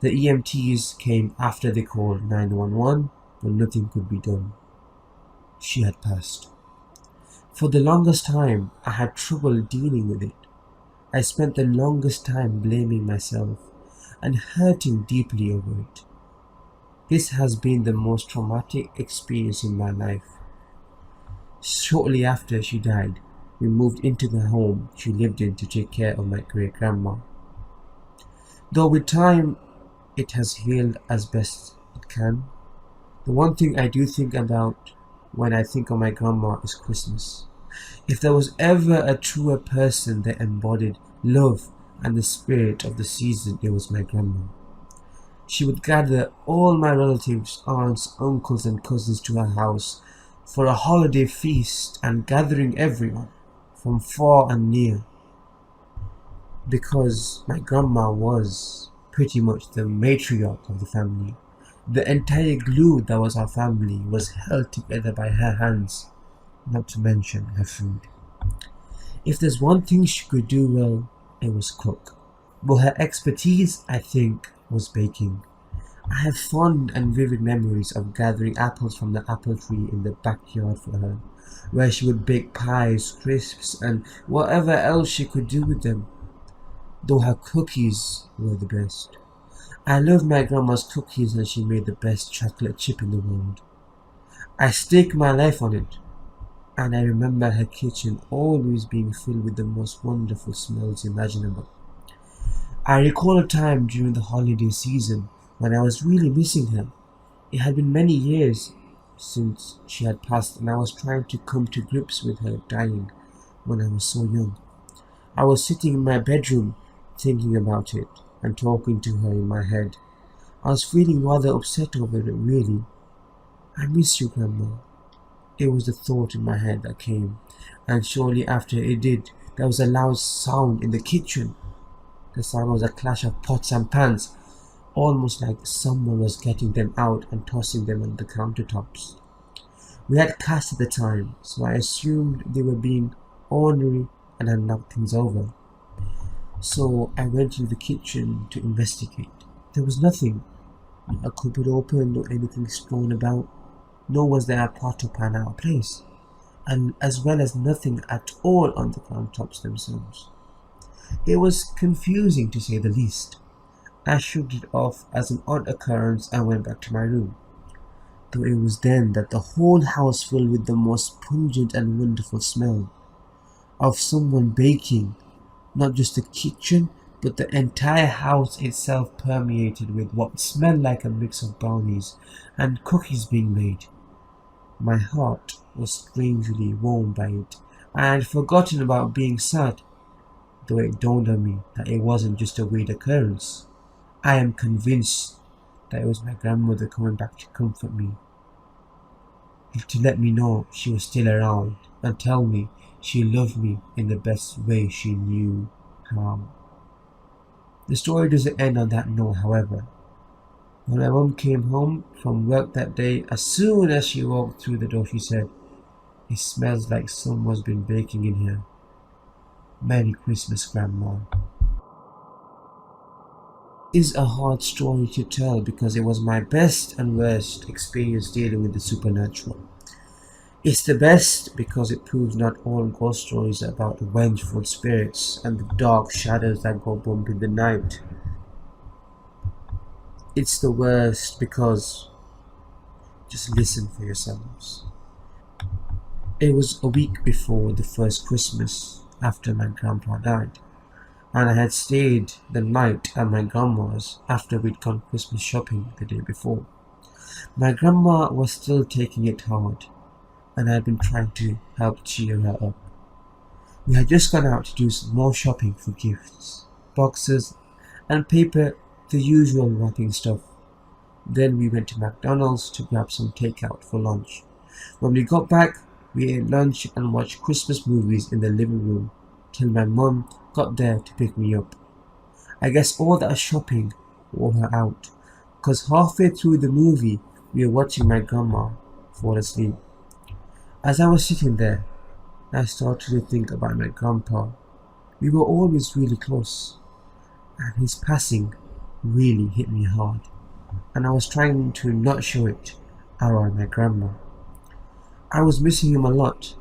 The EMTs came after they called 911, but nothing could be done. She had passed. For the longest time, I had trouble dealing with it. I spent the longest time blaming myself and hurting deeply over it. This has been the most traumatic experience in my life. Shortly after she died, we moved into the home she lived in to take care of my great-grandma. Though with time, it has healed as best it can. The one thing I do think about when I think of my grandma is Christmas. If there was ever a truer person that embodied love and the spirit of the season, it was my grandma. She would gather all my relatives, aunts, uncles and cousins to her house for a holiday feast and gathering everyone from far and near. Because my grandma was pretty much the matriarch of the family. The entire glue that was our family was held together by her hands, not to mention her food. If there's one thing she could do well, it was cook. But her expertise, I think, was baking. I have fond and vivid memories of gathering apples from the apple tree in the backyard for her, where she would bake pies, crisps, and whatever else she could do with them, though her cookies were the best. I loved my grandma's cookies and she made the best chocolate chip in the world. I staked my life on it, and I remember her kitchen always being filled with the most wonderful smells imaginable. I recall a time during the holiday season when I was really missing her. It had been many years since she had passed and I was trying to come to grips with her dying when I was so young. I was sitting in my bedroom thinking about it and talking to her in my head. I was feeling rather upset over it, really. I miss you, Grandma. It was the thought in my head that came, and shortly after it did, there was a loud sound in the kitchen. The sound was a clash of pots and pans, almost like someone was getting them out and tossing them on the countertops. We had cats at the time, so I assumed they were being ornery and had knocked things over. So I went into the kitchen to investigate. There was nothing, not a cupboard open or anything strewn about, nor was there a pot or pan out of place, and as well as nothing at all on the countertops themselves. It was confusing to say the least. I shrugged it off as an odd occurrence and went back to my room. Though it was then that the whole house filled with the most pungent and wonderful smell of someone baking. Not just the kitchen, but the entire house itself permeated with what smelled like a mix of brownies and cookies being made. My heart was strangely warmed by it. I had forgotten about being sad, though it dawned on me that it wasn't just a weird occurrence. I am convinced that it was my grandmother coming back to comfort me, to let me know she was still around and tell me she loved me in the best way she knew how. The story doesn't end on that note, however. When my mum came home from work that day, as soon as she walked through the door, she said, "It smells like someone's been baking in here. Merry Christmas, Grandma." It is a hard story to tell because it was my best and worst experience dealing with the supernatural. It's the best because it proves not all ghost stories are about vengeful spirits and the dark shadows that go bump in the night. It's the worst because, just listen for yourselves. It was a week before the first Christmas after my grandpa died, and I had stayed the night at my grandma's after we'd gone Christmas shopping the day before. My grandma was still taking it hard, and I had been trying to help cheer her up. We had just gone out to do some more shopping for gifts, boxes, and paper, the usual wrapping stuff. Then we went to McDonald's to grab some takeout for lunch. When we got back, We ate lunch and watched Christmas movies in the living room till my mum got there to pick me up. I guess all that shopping wore her out, 'cause halfway through the movie we were watching my grandma fall asleep. As I was sitting there, I started to think about my grandpa. We were always really close, and his passing really hit me hard, and I was trying to not show it around my grandma. I was missing him a lot,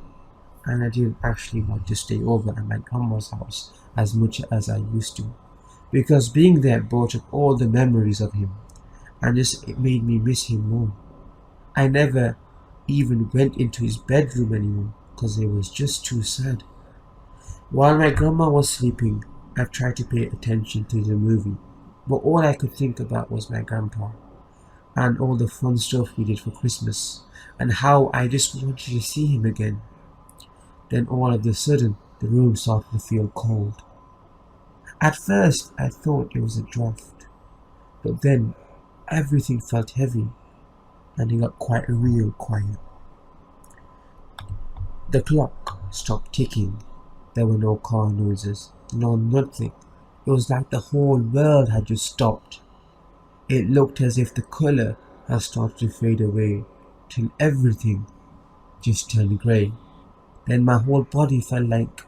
and I didn't actually want to stay over at my grandma's house as much as I used to, because being there brought up all the memories of him, and just it made me miss him more. I never even went into his bedroom anymore because it was just too sad. While my grandma was sleeping, I tried to pay attention to the movie, but all I could think about was my grandpa and all the fun stuff we did for Christmas and how I just wanted to see him again. Then all of a sudden, the room started to feel cold. At first, I thought it was a draft, but then everything felt heavy and it got quite real quiet. The clock stopped ticking. There were no car noises, no nothing. It was like the whole world had just stopped. It looked as if the colour had started to fade away till everything just turned grey. Then my whole body felt like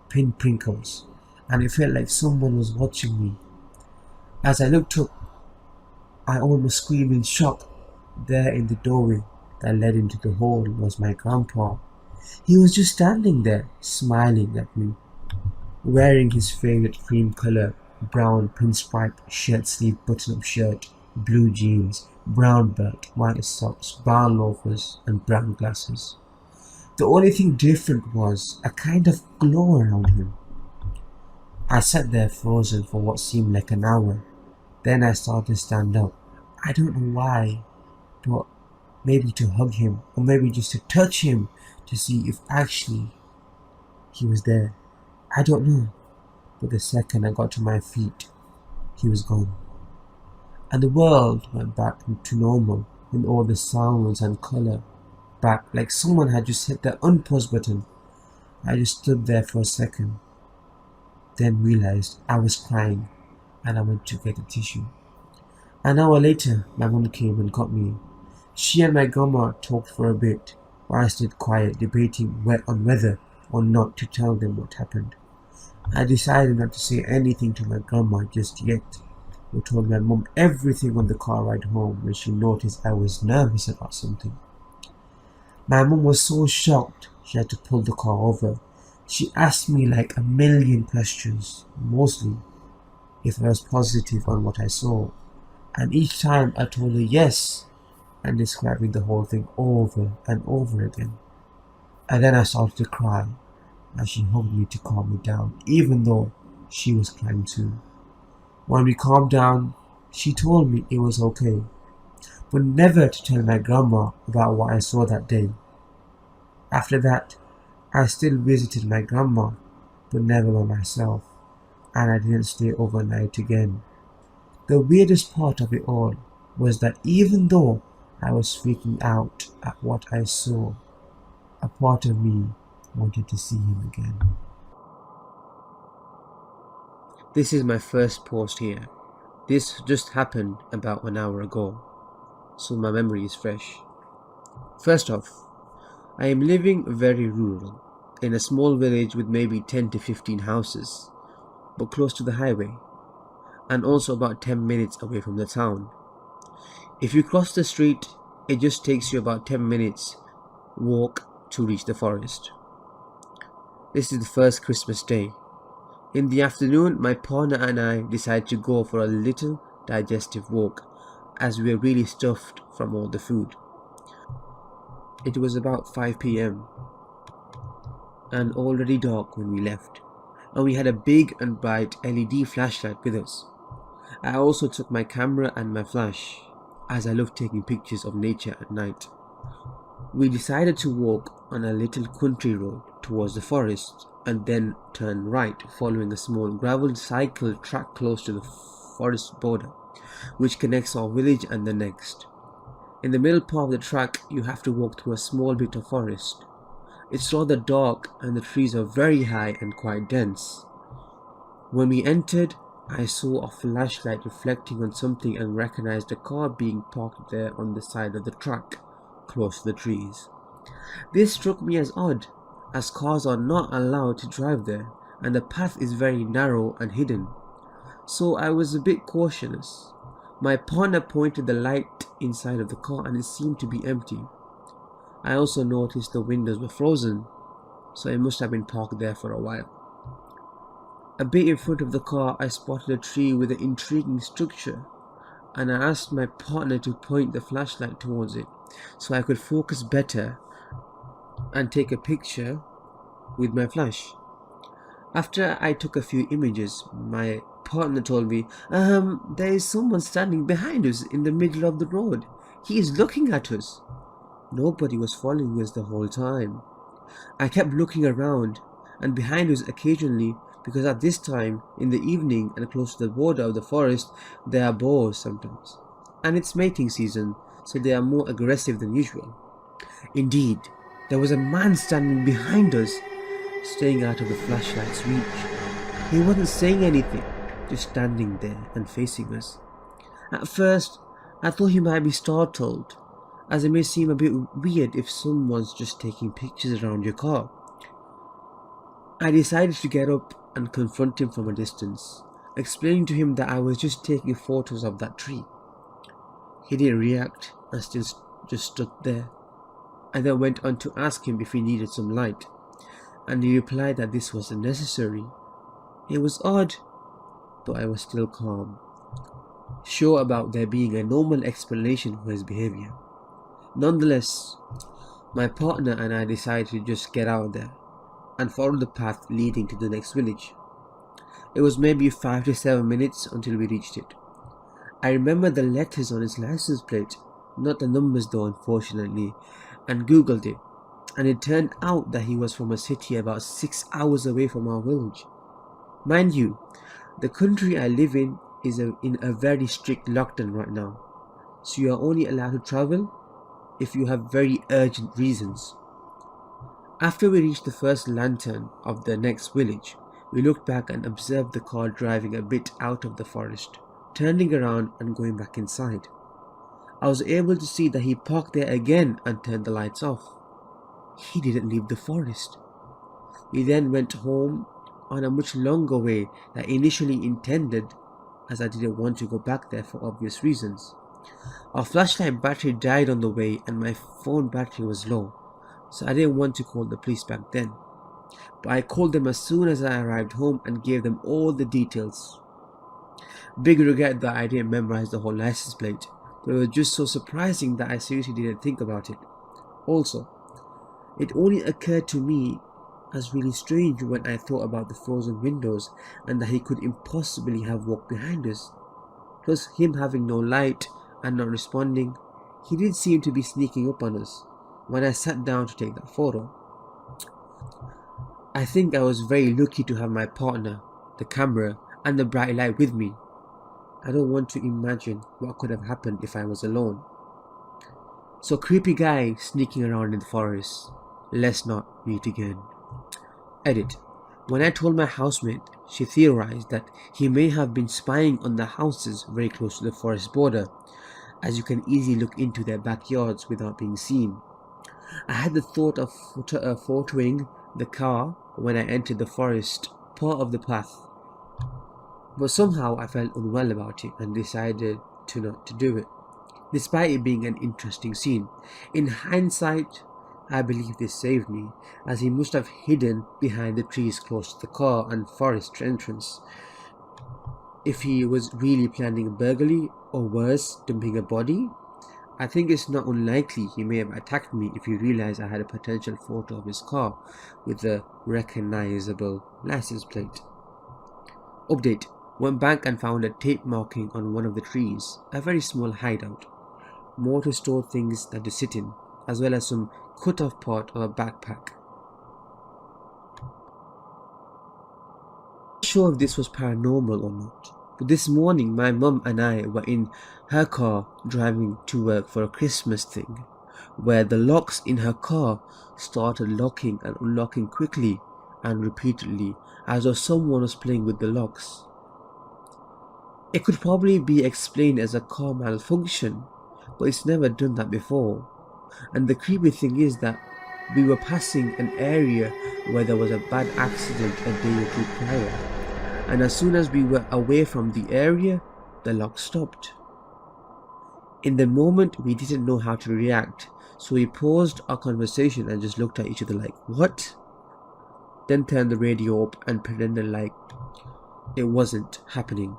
pinprickles, and it felt like someone was watching me. As I looked up, I almost screamed in shock. There in the doorway that led into the hall was my grandpa. He was just standing there, smiling at me, wearing his favourite cream colour, brown pinstripe shirt sleeve button-up shirt, blue jeans, brown belt, white socks, brown loafers and brown glasses. The only thing different was a kind of glow around him. I sat there frozen for what seemed like an hour. Then I started to stand up. I don't know why, but maybe to hug him, or maybe just to touch him to see if actually he was there. I don't know, but the second I got to my feet, he was gone. And the world went back to normal with all the sounds and colour back, like someone had just hit the unpause button. I just stood there for a second, then realised I was crying and I went to get a tissue. An hour later, my mum came and got me. She and my grandma talked for a bit, while I stood quiet debating on whether or not to tell them what happened. I decided not to say anything to my grandma just yet, but told my mum everything on the car ride home when she noticed I was nervous about something. My mum was so shocked she had to pull the car over. She asked me like a million questions, mostly if I was positive on what I saw, and each time I told her yes, and describing the whole thing over and over again. And then I started to cry as she hugged me to calm me down, even though she was crying too. When we calmed down, she told me it was okay, but never to tell my grandma about what I saw that day. After that, I still visited my grandma, but never by myself, and I didn't stay overnight again. The weirdest part of it all was that even though I was freaking out at what I saw, a part of me wanted to see him again. This is my first post here. This just happened about an hour ago, so my memory is fresh. First off, I am living very rural, in a small village with maybe 10 to 15 houses, but close to the highway, and also about 10 minutes away from the town. If you cross the street, it just takes you about 10 minutes walk to reach the forest. This is the first Christmas day. In the afternoon, my partner and I decided to go for a little digestive walk, as we were really stuffed from all the food. It was about 5 p.m. and already dark when we left, and we had a big and bright LED flashlight with us. I also took my camera and my flash, as I love taking pictures of nature at night. We decided to walk on a little country road towards the forest and then turn right, following a small gravel cycle track close to the forest border, which connects our village and the next. In the middle part of the track, you have to walk through a small bit of forest. It's rather dark and the trees are very high and quite dense. When we entered, I saw a flashlight reflecting on something and recognized a car being parked there on the side of the track, close to the trees. This struck me as odd, as cars are not allowed to drive there, and the path is very narrow and hidden. So I was a bit cautious. My partner pointed the light inside of the car and it seemed to be empty. I also noticed the windows were frozen, so it must have been parked there for a while. A bit in front of the car, I spotted a tree with an intriguing structure, and I asked my partner to point the flashlight towards it so I could focus better and take a picture with my flash. After I took a few images, my partner told me, there is someone standing behind us in the middle of the road. He is looking at us. Nobody was following us the whole time. I kept looking around and behind us occasionally, because at this time in the evening and close to the border of the forest there are boars sometimes, and it's mating season, so they are more aggressive than usual. Indeed, there was a man standing behind us, staying out of the flashlight's reach. He wasn't saying anything, just standing there and facing us. At first, I thought he might be startled, as it may seem a bit weird if someone's just taking pictures around your car. I decided to get up and confront him from a distance, explaining to him that I was just taking photos of that tree. He didn't react and still just stood there. I then went on to ask him if he needed some light, and he replied that this wasn't necessary. It was odd, but I was still calm, sure about there being a normal explanation for his behavior. Nonetheless, my partner and I decided to just get out there and follow the path leading to the next village. It was maybe 5 to 7 minutes until we reached it. I remember the letters on his license plate, not the numbers though, unfortunately, and googled it, and it turned out that he was from a city about 6 hours away from our village. Mind you, the country I live in is in a very strict lockdown right now, so you are only allowed to travel if you have very urgent reasons. After we reached the first lantern of the next village, we looked back and observed the car driving a bit out of the forest, turning around and going back inside. I was able to see that he parked there again and turned the lights off. He didn't leave the forest. We then went home on a much longer way than initially intended, as I didn't want to go back there for obvious reasons. Our flashlight battery died on the way and my phone battery was low, so I didn't want to call the police back then. But I called them as soon as I arrived home and gave them all the details. Big regret that I didn't memorize the whole license plate, but it was just so surprising that I seriously didn't think about it. Also, it only occurred to me as really strange when I thought about the frozen windows and that he could impossibly have walked behind us. Plus him having no light and not responding, he did seem to be sneaking up on us when I sat down to take that photo. I think I was very lucky to have my partner, the camera, and the bright light with me. I don't want to imagine what could have happened if I was alone. So creepy guy sneaking around in the forest. Let's not meet again. Edit. When I told my housemate, she theorized that he may have been spying on the houses very close to the forest border, as you can easily look into their backyards without being seen. I had the thought of photoing the car when I entered the forest part of the path, but somehow I felt unwell about it and decided not to do it, despite it being an interesting scene. In hindsight, I believe this saved me, as he must have hidden behind the trees close to the car and forest entrance. If he was really planning a burglary, or worse, dumping a body, I think it's not unlikely he may have attacked me if he realized I had a potential photo of his car with a recognizable license plate. Update. Went back and found a tape marking on one of the trees, a very small hideout, more to store things than to sit in, as well as some cut-off part of a backpack. Not sure if this was paranormal or not, but this morning my mum and I were in her car driving to work for a Christmas thing. where the locks in her car started locking and unlocking quickly and repeatedly, as though someone was playing with the locks. It could probably be explained as a car malfunction, but it's never done that before. And the creepy thing is that we were passing an area where there was a bad accident a day or two prior, and as soon as we were away from the area, the lock stopped. In the moment, we didn't know how to react, so we paused our conversation and just looked at each other like, what? Then turned the radio up and pretended like it wasn't happening.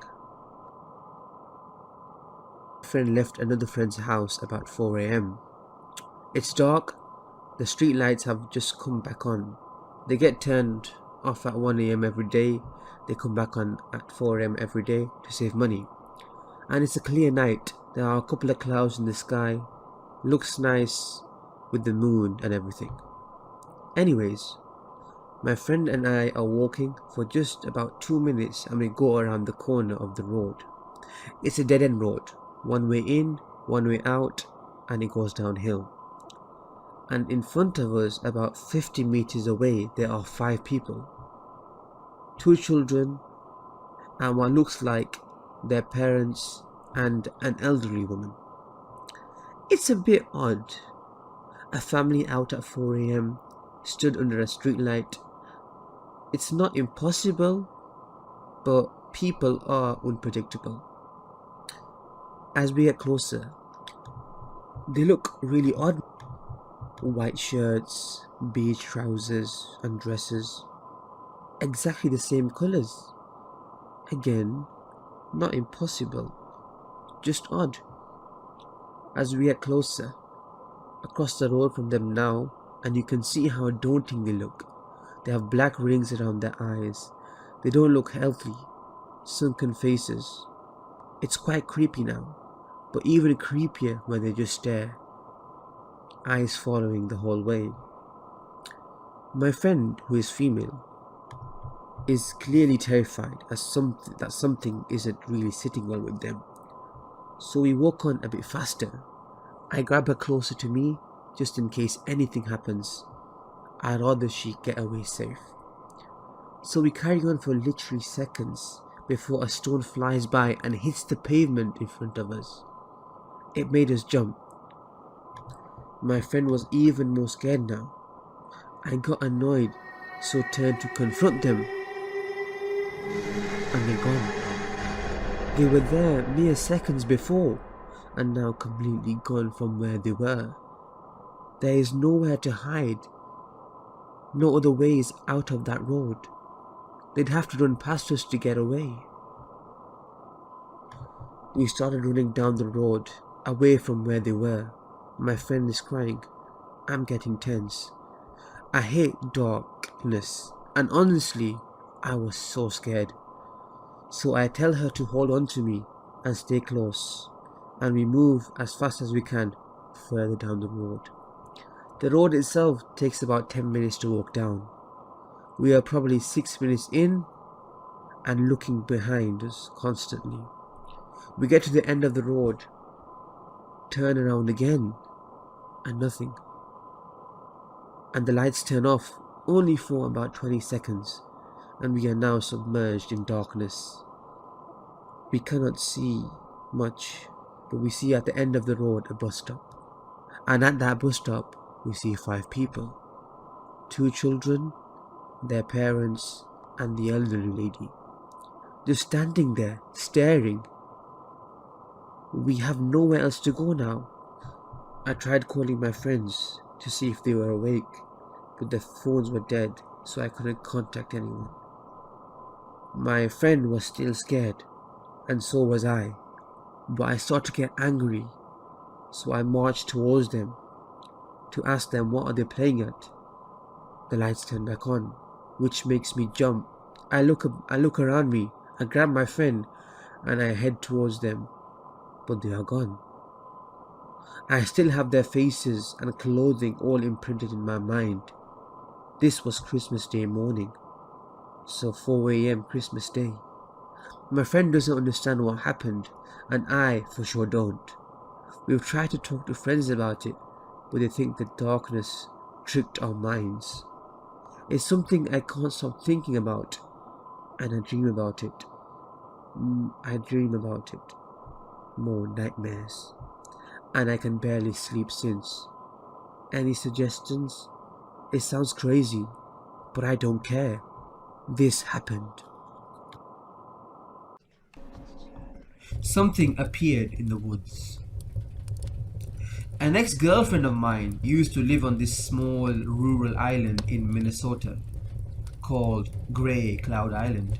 My friend left another friend's house about 4 a.m. It's dark, the street lights have just come back on. They get turned off at 1 a.m. every day, they come back on at 4 a.m. every day to save money. And it's a clear night, there are a couple of clouds in the sky, looks nice with the moon and everything. Anyways, my friend and I are walking for just about 2 minutes and we go around the corner of the road. It's a dead-end road, one way in, one way out, and it goes downhill. And in front of us, about 50 meters away, there are 5 people. 2 children and what looks like their parents and an elderly woman. It's a bit odd. A family out at 4 a.m. stood under a streetlight. It's not impossible, but people are unpredictable. As we get closer, they look really odd. White shirts, beige trousers and dresses, exactly the same colours. Again, not impossible, just odd. As we get closer, across the road from them now, and you can see how daunting they look. They have black rings around their eyes. They don't look healthy, sunken faces. It's quite creepy now, but even creepier when they just stare, eyes following the whole way. My friend, who is female, is clearly terrified that something isn't really sitting well with them. So we walk on a bit faster. I grab her closer to me, just in case anything happens. I'd rather she get away safe. So we carry on for literally seconds before a stone flies by and hits the pavement in front of us. It made us jump. My friend was even more scared now. I got annoyed, so turned to confront them. And they're gone. They were there mere seconds before, and now completely gone from where they were. There is nowhere to hide. No other ways out of that road. They'd have to run past us to get away. We started running down the road, away from where they were. My friend is crying. I'm getting tense. I hate darkness, and honestly, I was so scared. So I tell her to hold on to me and stay close, and we move as fast as we can further down the road. The road itself takes about 10 minutes to walk down. We are probably 6 minutes in and looking behind us constantly. We get to the end of the road, turn around again, and nothing. And the lights turn off only for about 20 seconds, and we are now submerged in darkness. We cannot see much, but we see at the end of the road a bus stop. And at that bus stop, we see 5 people. 2 children, their parents, and the elderly lady. Just standing there, staring. We have nowhere else to go now. I tried calling my friends to see if they were awake, but their phones were dead, so I couldn't contact anyone. My friend was still scared, and so was I, but I started to get angry, so I marched towards them to ask them what are they playing at. The lights turn back on, which makes me jump. I look around me, I grab my friend, and I head towards them, but they are gone. I still have their faces and clothing all imprinted in my mind. This was Christmas Day morning, so 4 a.m. Christmas Day. My friend doesn't understand what happened, and I for sure don't. We've tried to talk to friends about it. but they think the darkness tricked our minds. It's something I can't stop thinking about, and I dream about it. I dream about it. More nightmares. And I can barely sleep since. Any suggestions? It sounds crazy, but I don't care. This happened. Something appeared in the woods. An ex-girlfriend of mine used to live on this small rural island in Minnesota called Grey Cloud Island.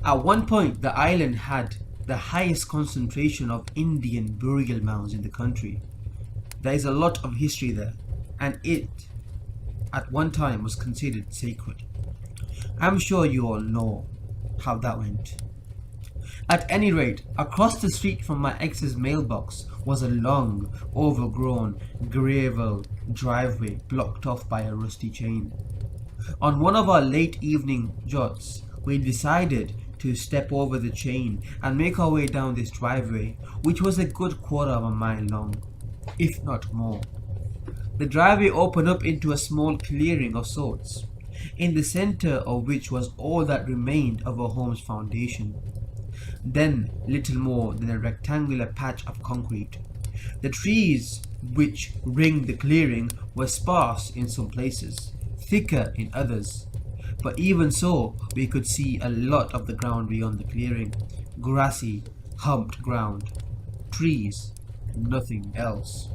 At one point, the island had the highest concentration of Indian burial mounds in the country. There is a lot of history there, and it, at one time, was considered sacred. I'm sure you all know how that went. At any rate, across the street from my ex's mailbox was a long, overgrown gravel driveway blocked off by a rusty chain. On one of our late evening jots, we decided to step over the chain and make our way down this driveway, which was a good quarter of a mile long, if not more. The driveway opened up into a small clearing of sorts, in the center of which was all that remained of our home's foundation. Then little more than a rectangular patch of concrete. The trees which ringed the clearing were sparse in some places, thicker in others. But even so, we could see a lot of the ground beyond the clearing. Grassy, humped ground. Trees, nothing else.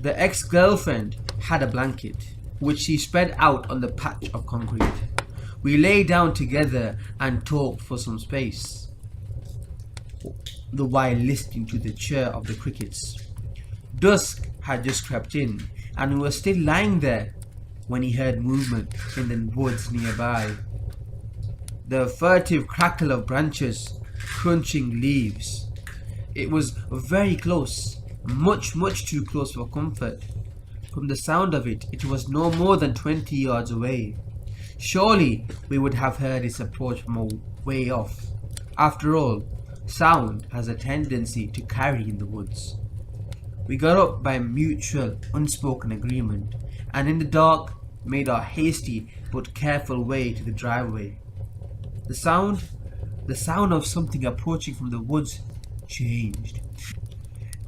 The ex-girlfriend had a blanket, which she spread out on the patch of concrete. We lay down together and talked for some space, the while listening to the chirr of the crickets. Dusk had just crept in, and we were still lying there when he heard movement in the woods nearby. The furtive crackle of branches, crunching leaves. It was very close, much too close for comfort. From the sound of it, it was no more than 20 yards away. Surely we would have heard its approach from a way off. After all, sound has a tendency to carry in the woods. We got up by mutual, unspoken agreement, and in the dark made our hasty but careful way to the driveway. The sound of something approaching from the woods changed.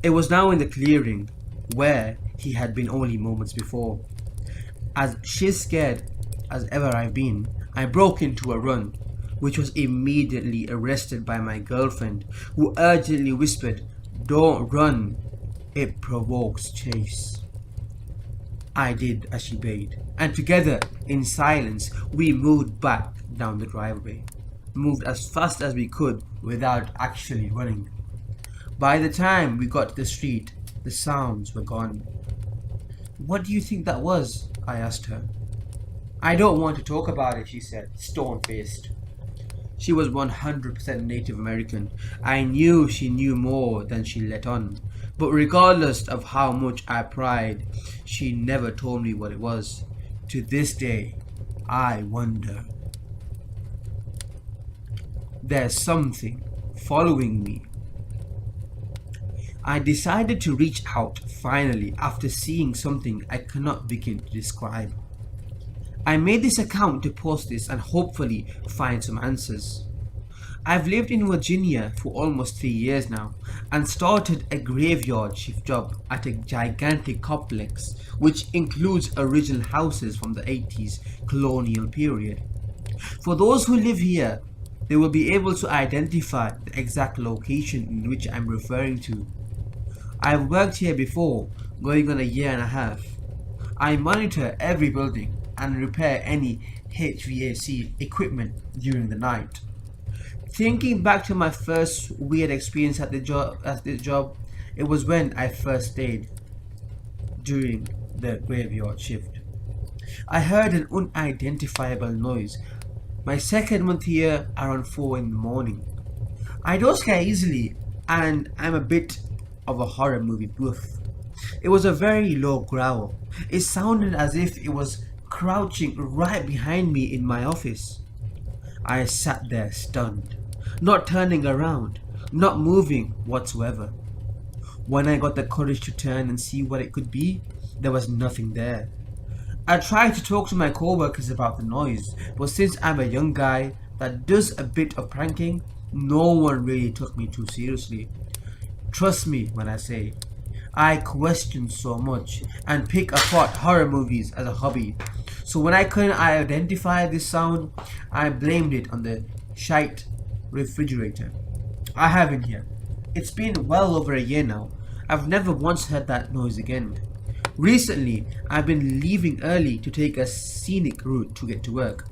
It was now in the clearing, where he had been only moments before. As shiz scared as ever I've been, I broke into a run, which was immediately arrested by my girlfriend, who urgently whispered, "Don't run, it provokes chase." I did as she bade, and together, in silence, we moved back down the driveway. Moved as fast as we could without actually running. By the time we got to the street, the sounds were gone. "What do you think that was?" I asked her. "I don't want to talk about it," she said, stone-faced. She was 100% Native American. I knew she knew more than she let on, but regardless of how much I pried, she never told me what it was. To this day, I wonder. There's something following me. I decided to reach out finally after seeing something I cannot begin to describe. I made this account to post this and hopefully find some answers. I've lived in Virginia for almost 3 years now and started a graveyard shift job at a gigantic complex which includes original houses from the 80s colonial period. For those who live here, they will be able to identify the exact location in which I'm referring to. I've worked here before, going on a year and a half. I monitor every building and repair any HVAC equipment during the night. Thinking back to my first weird experience at this job, it was when I first stayed during the graveyard shift. I heard an unidentifiable noise. My second month here, around 4 in the morning. I don't scare easily, and I'm a bit of a horror movie buff. It was a very low growl. It sounded as if it was crouching right behind me in my office. I sat there stunned, not turning around, not moving whatsoever. When I got the courage to turn and see what it could be, there was nothing there. I tried to talk to my co-workers about the noise, but since I'm a young guy that does a bit of pranking, no one really took me too seriously. Trust me when I say, I question so much and pick apart horror movies as a hobby. So when I couldn't identify this sound, I blamed it on the shite refrigerator I have in here. It's been well over a year now. I've never once heard that noise again. Recently, I've been leaving early to take a scenic route to get to work,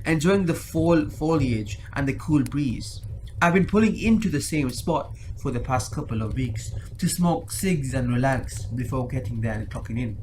enjoying the fall foliage and the cool breeze. I've been pulling into the same spot for the past couple of weeks to smoke cigs and relax before getting there and clocking in.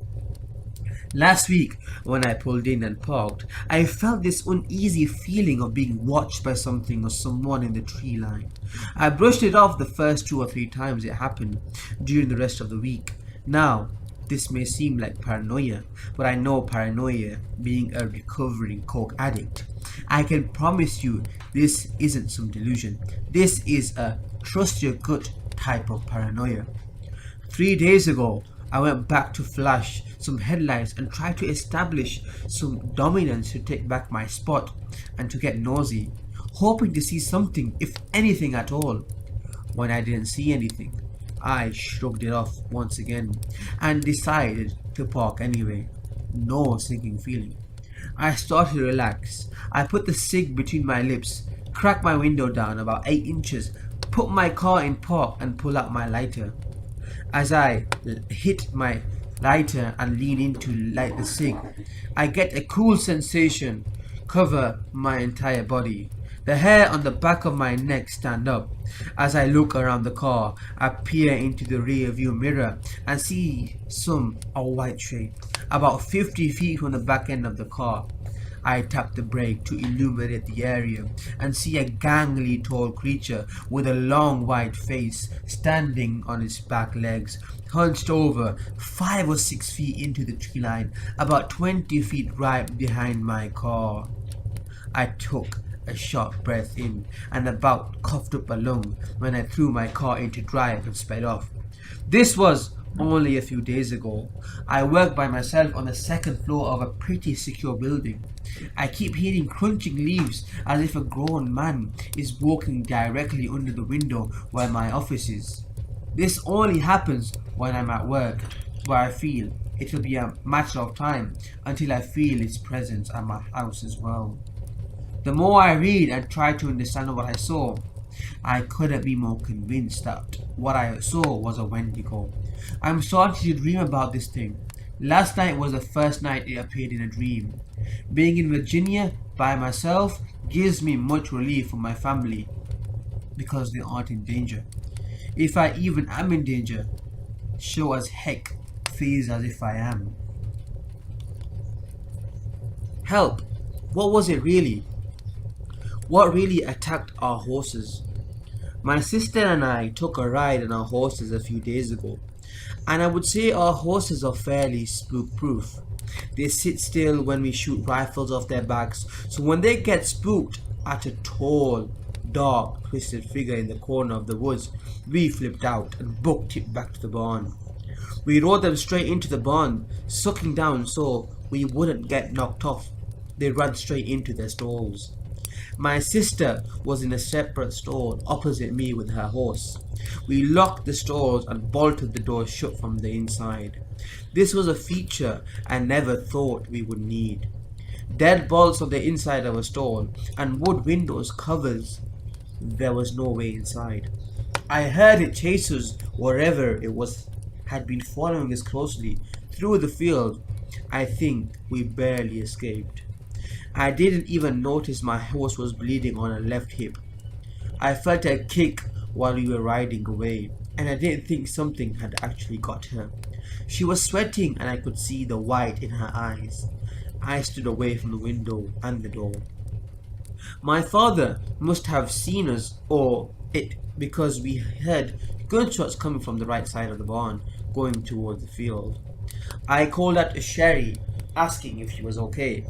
Last week, when I pulled in and parked, I felt this uneasy feeling of being watched by something or someone in the tree line. I brushed it off the first 2 or 3 times it happened during the rest of the week. Now, this may seem like paranoia, but I know paranoia, being a recovering coke addict. I can promise you this isn't some delusion. This is a trust your gut type of paranoia. 3 days ago, I went back to flash some headlights and try to establish some dominance to take back my spot and to get nosy, hoping to see something, if anything at all. When I didn't see anything, I shrugged it off once again and decided to park anyway. No sinking feeling. I started to relax. I put the cig between my lips, cracked my window down about 8 inches, put my car in park and pull out my lighter. As I hit my lighter and lean in to light the cig, I get a cool sensation cover my entire body. The hair on the back of my neck stand up. As I look around the car, I peer into the rear view mirror and see a white shape about 50 feet from the back end of the car. I tap the brake to illuminate the area and see a gangly tall creature with a long white face standing on its back legs, hunched over 5 or 6 feet into the tree line, about 20 feet right behind my car. I took a sharp breath in and about coughed up a lung when I threw my car into drive and sped off. This was only a few days ago. I work by myself on the second floor of a pretty secure building. I keep hearing crunching leaves as if a grown man is walking directly under the window where my office is. This only happens when I'm at work, where I feel it will be a matter of time until I feel its presence at my house as well. The more I read and try to understand what I saw, I couldn't be more convinced that what I saw was a Wendigo. I'm starting to dream about this thing. Last night was the first night it appeared in a dream. Being in Virginia by myself gives me much relief from my family because they aren't in danger. If I even am in danger, sure as heck feels as if I am. Help! What was it really? What really attacked our horses? My sister and I took a ride on our horses a few days ago, and I would say our horses are fairly spook-proof. They sit still when we shoot rifles off their backs, so when they get spooked at a tall, dark, twisted figure in the corner of the woods, we flipped out and booked it back to the barn. We rode them straight into the barn, sucking down so we wouldn't get knocked off. They ran straight into their stalls. My sister was in a separate stall opposite me with her horse. We locked the stalls and bolted the doors shut from the inside. This was a feature I never thought we would need. Dead bolts on the inside of a stall and wood windows covers. There was no way inside. I heard it chase us wherever it was had been following us closely through the field. I think we barely escaped. I didn't even notice my horse was bleeding on her left hip. I felt a kick while we were riding away, and I didn't think something had actually got her. She was sweating and I could see the white in her eyes. I stood away from the window and the door. My father must have seen us or it because we heard gunshots coming from the right side of the barn going toward the field. I called out to Sherry asking if she was okay.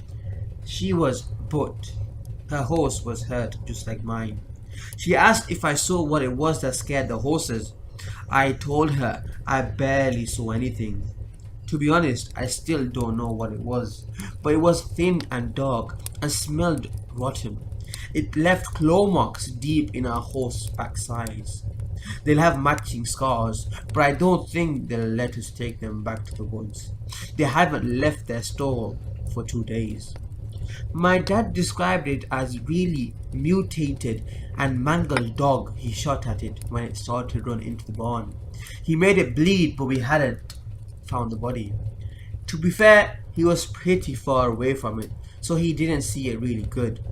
She was, but her horse was hurt just like mine. She asked if I saw what it was that scared the horses. I told her I barely saw anything. To be honest, I still don't know what it was, but it was thin and dark and smelled rotten. It left claw marks deep in our horse's backsides. They'll have matching scars, but I don't think they'll let us take them back to the woods. They haven't left their stall for 2 days. My dad described it as really mutated and mangled dog. He shot at it when it started to run into the barn. He made it bleed, but we hadn't found the body. To be fair, he was pretty far away from it, so he didn't see it really good.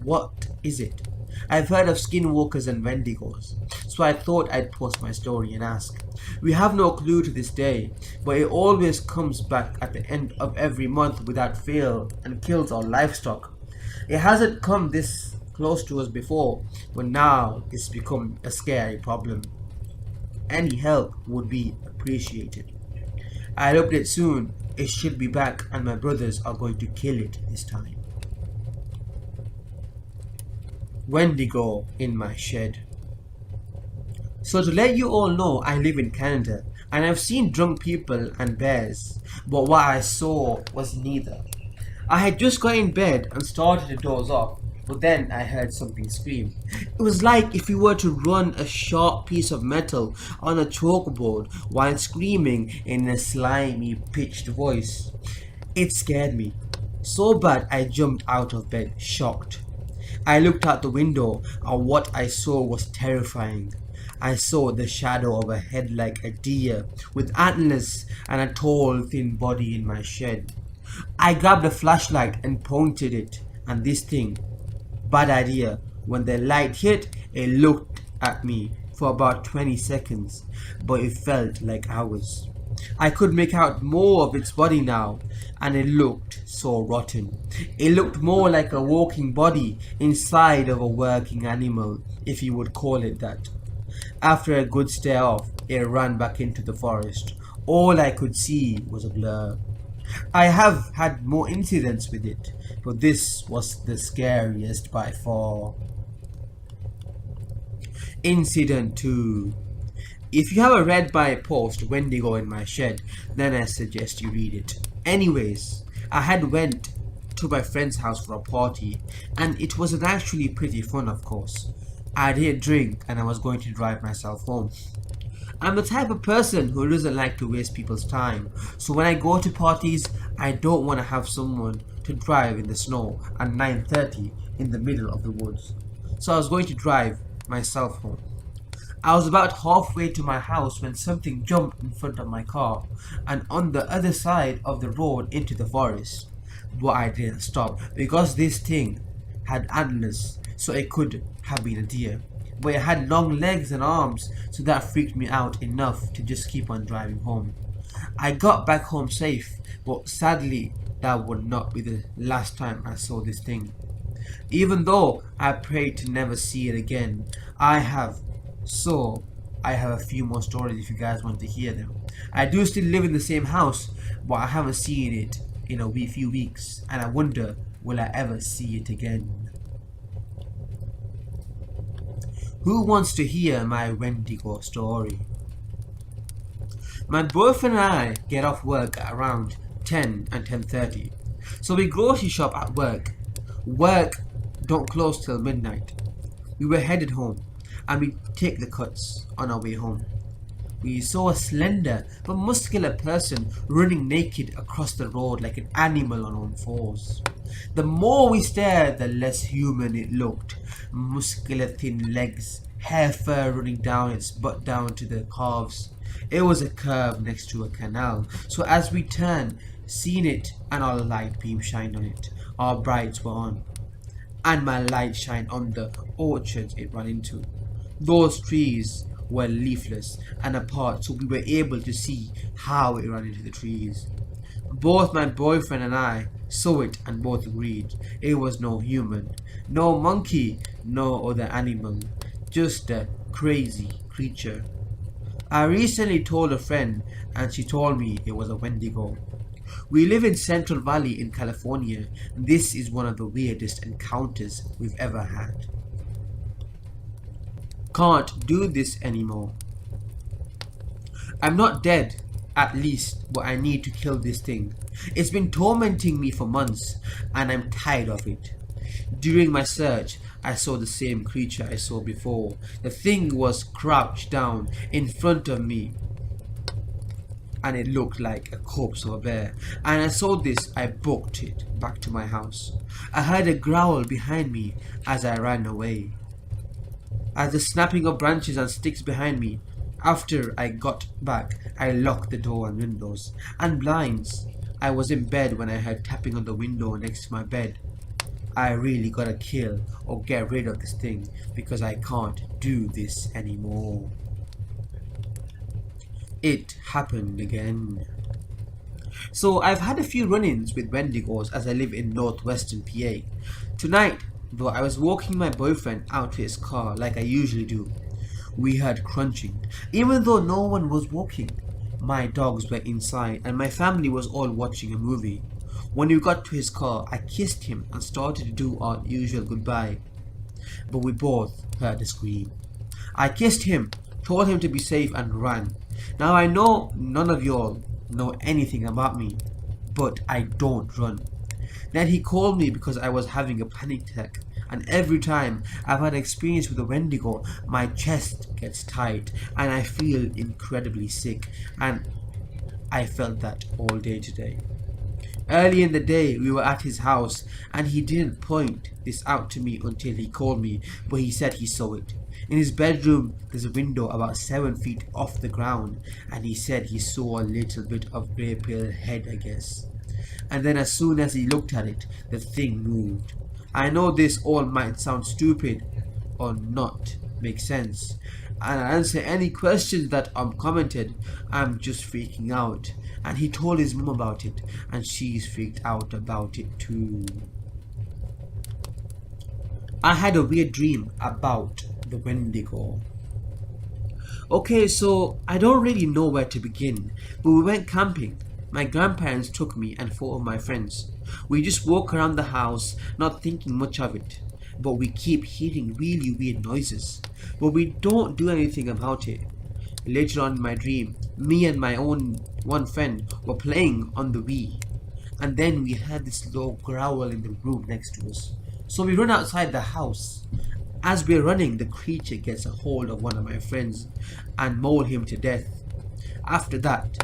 What is it? I've heard of skinwalkers and wendigos, so I thought I'd post my story and ask. We have no clue to this day, but it always comes back at the end of every month without fail and kills our livestock. It hasn't come this close to us before, but now it's become a scary problem. Any help would be appreciated. I'll update soon. It should be back and my brothers are going to kill it this time. Wendigo in my shed. So to let you all know, I live in Canada and I've seen drunk people and bears, but what I saw was neither. I had just got in bed and started to doze off, but then I heard something scream. It was like if you were to run a sharp piece of metal on a chalkboard while screaming in a slimy, pitched voice. It scared me so bad I jumped out of bed, shocked. I looked out the window and what I saw was terrifying. I saw the shadow of a head like a deer with antlers and a tall, thin body in my shed. I grabbed a flashlight and pointed it, and this thing, bad idea, when the light hit, it looked at me for about 20 seconds, but it felt like hours. I could make out more of its body now, and it looked so rotten. It looked more like a walking body inside of a working animal, if you would call it that. After a good stare off, it ran back into the forest. All I could see was a blur. I have had more incidents with it, but this was the scariest by far. Incident 2. If you haven't read my post, Wendigo in my shed, then I suggest you read it. Anyways, I had went to my friend's house for a party, and it was actually pretty fun, of course. I didn't drink and I was going to drive myself home. I'm the type of person who doesn't like to waste people's time, so when I go to parties, I don't want to have someone to drive in the snow at 9:30 in the middle of the woods. So I was going to drive myself home. I was about halfway to my house when something jumped in front of my car and on the other side of the road into the forest. But I didn't stop because this thing had antlers, so it could have been a deer. But it had long legs and arms, so that freaked me out enough to just keep on driving home. I got back home safe, but sadly that would not be the last time I saw this thing. Even though I prayed to never see it again, I have a few more stories if you guys want to hear them. I do still live in the same house, but I haven't seen it in a few weeks, and I wonder, will I ever see it again? Who wants to hear my Wendigo story? My boyfriend and I get off work at around 10 and 10:30, so we grocery shop at work. Work don't close till midnight. We were headed home, and we take the cuts on our way home. We saw a slender but muscular person running naked across the road like an animal on all fours. The more we stared, the less human it looked. Muscular thin legs, hair fur running down its butt down to the calves. It was a curve next to a canal, so as we turned, seen it and our light beam shined on it. Our brights were on, and my light shined on the orchards it ran into. Those trees were leafless and apart, so we were able to see how it ran into the trees. Both my boyfriend and I saw it and both agreed it was no human, no monkey, no other animal, just a crazy creature. I recently told a friend and she told me it was a Wendigo. We live in Central Valley in California, and this is one of the weirdest encounters we've ever had. Can't do this anymore. I'm not dead, at least, but I need to kill this thing. It's been tormenting me for months, and I'm tired of it. During my search, I saw the same creature I saw before. The thing was crouched down in front of me, and it looked like a corpse of a bear. And I saw this, I booked it back to my house. I heard a growl behind me as I ran away. As the snapping of branches and sticks behind me. After I got back, I locked the door and windows and blinds. I was in bed when I heard tapping on the window next to my bed. I really gotta kill or get rid of this thing because I can't do this anymore. It happened again. So I've had a few run-ins with Wendigos as I live in northwestern PA. Tonight, though, I was walking my boyfriend out to his car like I usually do. We heard crunching, even though no one was walking. My dogs were inside and my family was all watching a movie. When we got to his car, I kissed him and started to do our usual goodbye. But we both heard a scream. I kissed him, told him to be safe and ran. Now I know none of y'all know anything about me, but I don't run. Then he called me because I was having a panic attack, and every time I've had experience with a Wendigo, my chest gets tight and I feel incredibly sick, and I felt that all day today. Early in the day we were at his house and he didn't point this out to me until he called me, but he said he saw it. In his bedroom there's a window about 7 feet off the ground, and he said he saw a little bit of grey pale head, I guess. And then as soon as he looked at it, the thing moved. I know this all might sound stupid or not make sense, and I answer any questions that are commented. I'm just freaking out. And he told his mum about it, and she's freaked out about it too. I had a weird dream about the Wendigo. Okay, so I don't really know where to begin, but we went camping. My grandparents took me and 4 of my friends. We just walk around the house, not thinking much of it, but we keep hearing really weird noises, but we don't do anything about it. Later on in my dream, me and my own one friend were playing on the Wii, and then we heard this low growl in the room next to us. So we run outside the house. As we're running, the creature gets a hold of one of my friends and maul him to death. After that,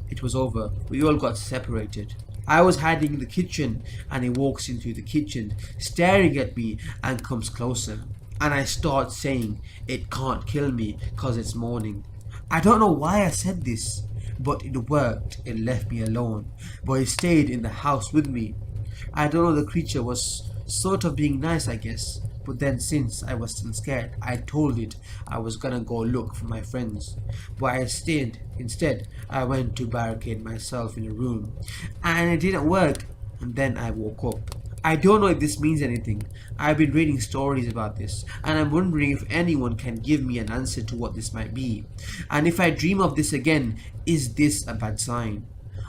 it was over. We all got separated. I was hiding in the kitchen and he walks into the kitchen, staring at me and comes closer. And I start saying, it can't kill me cause it's morning. I don't know why I said this, but it worked. It left me alone, but it stayed in the house with me. I don't know, the creature was sort of being nice, I guess. But then since I was still scared, I told it I was gonna go look for my friends. But I stayed. Instead, I went to barricade myself in a room. And it didn't work. And then I woke up. I don't know if this means anything. I've been reading stories about this, and I'm wondering if anyone can give me an answer to what this might be. And if I dream of this again, is this a bad sign?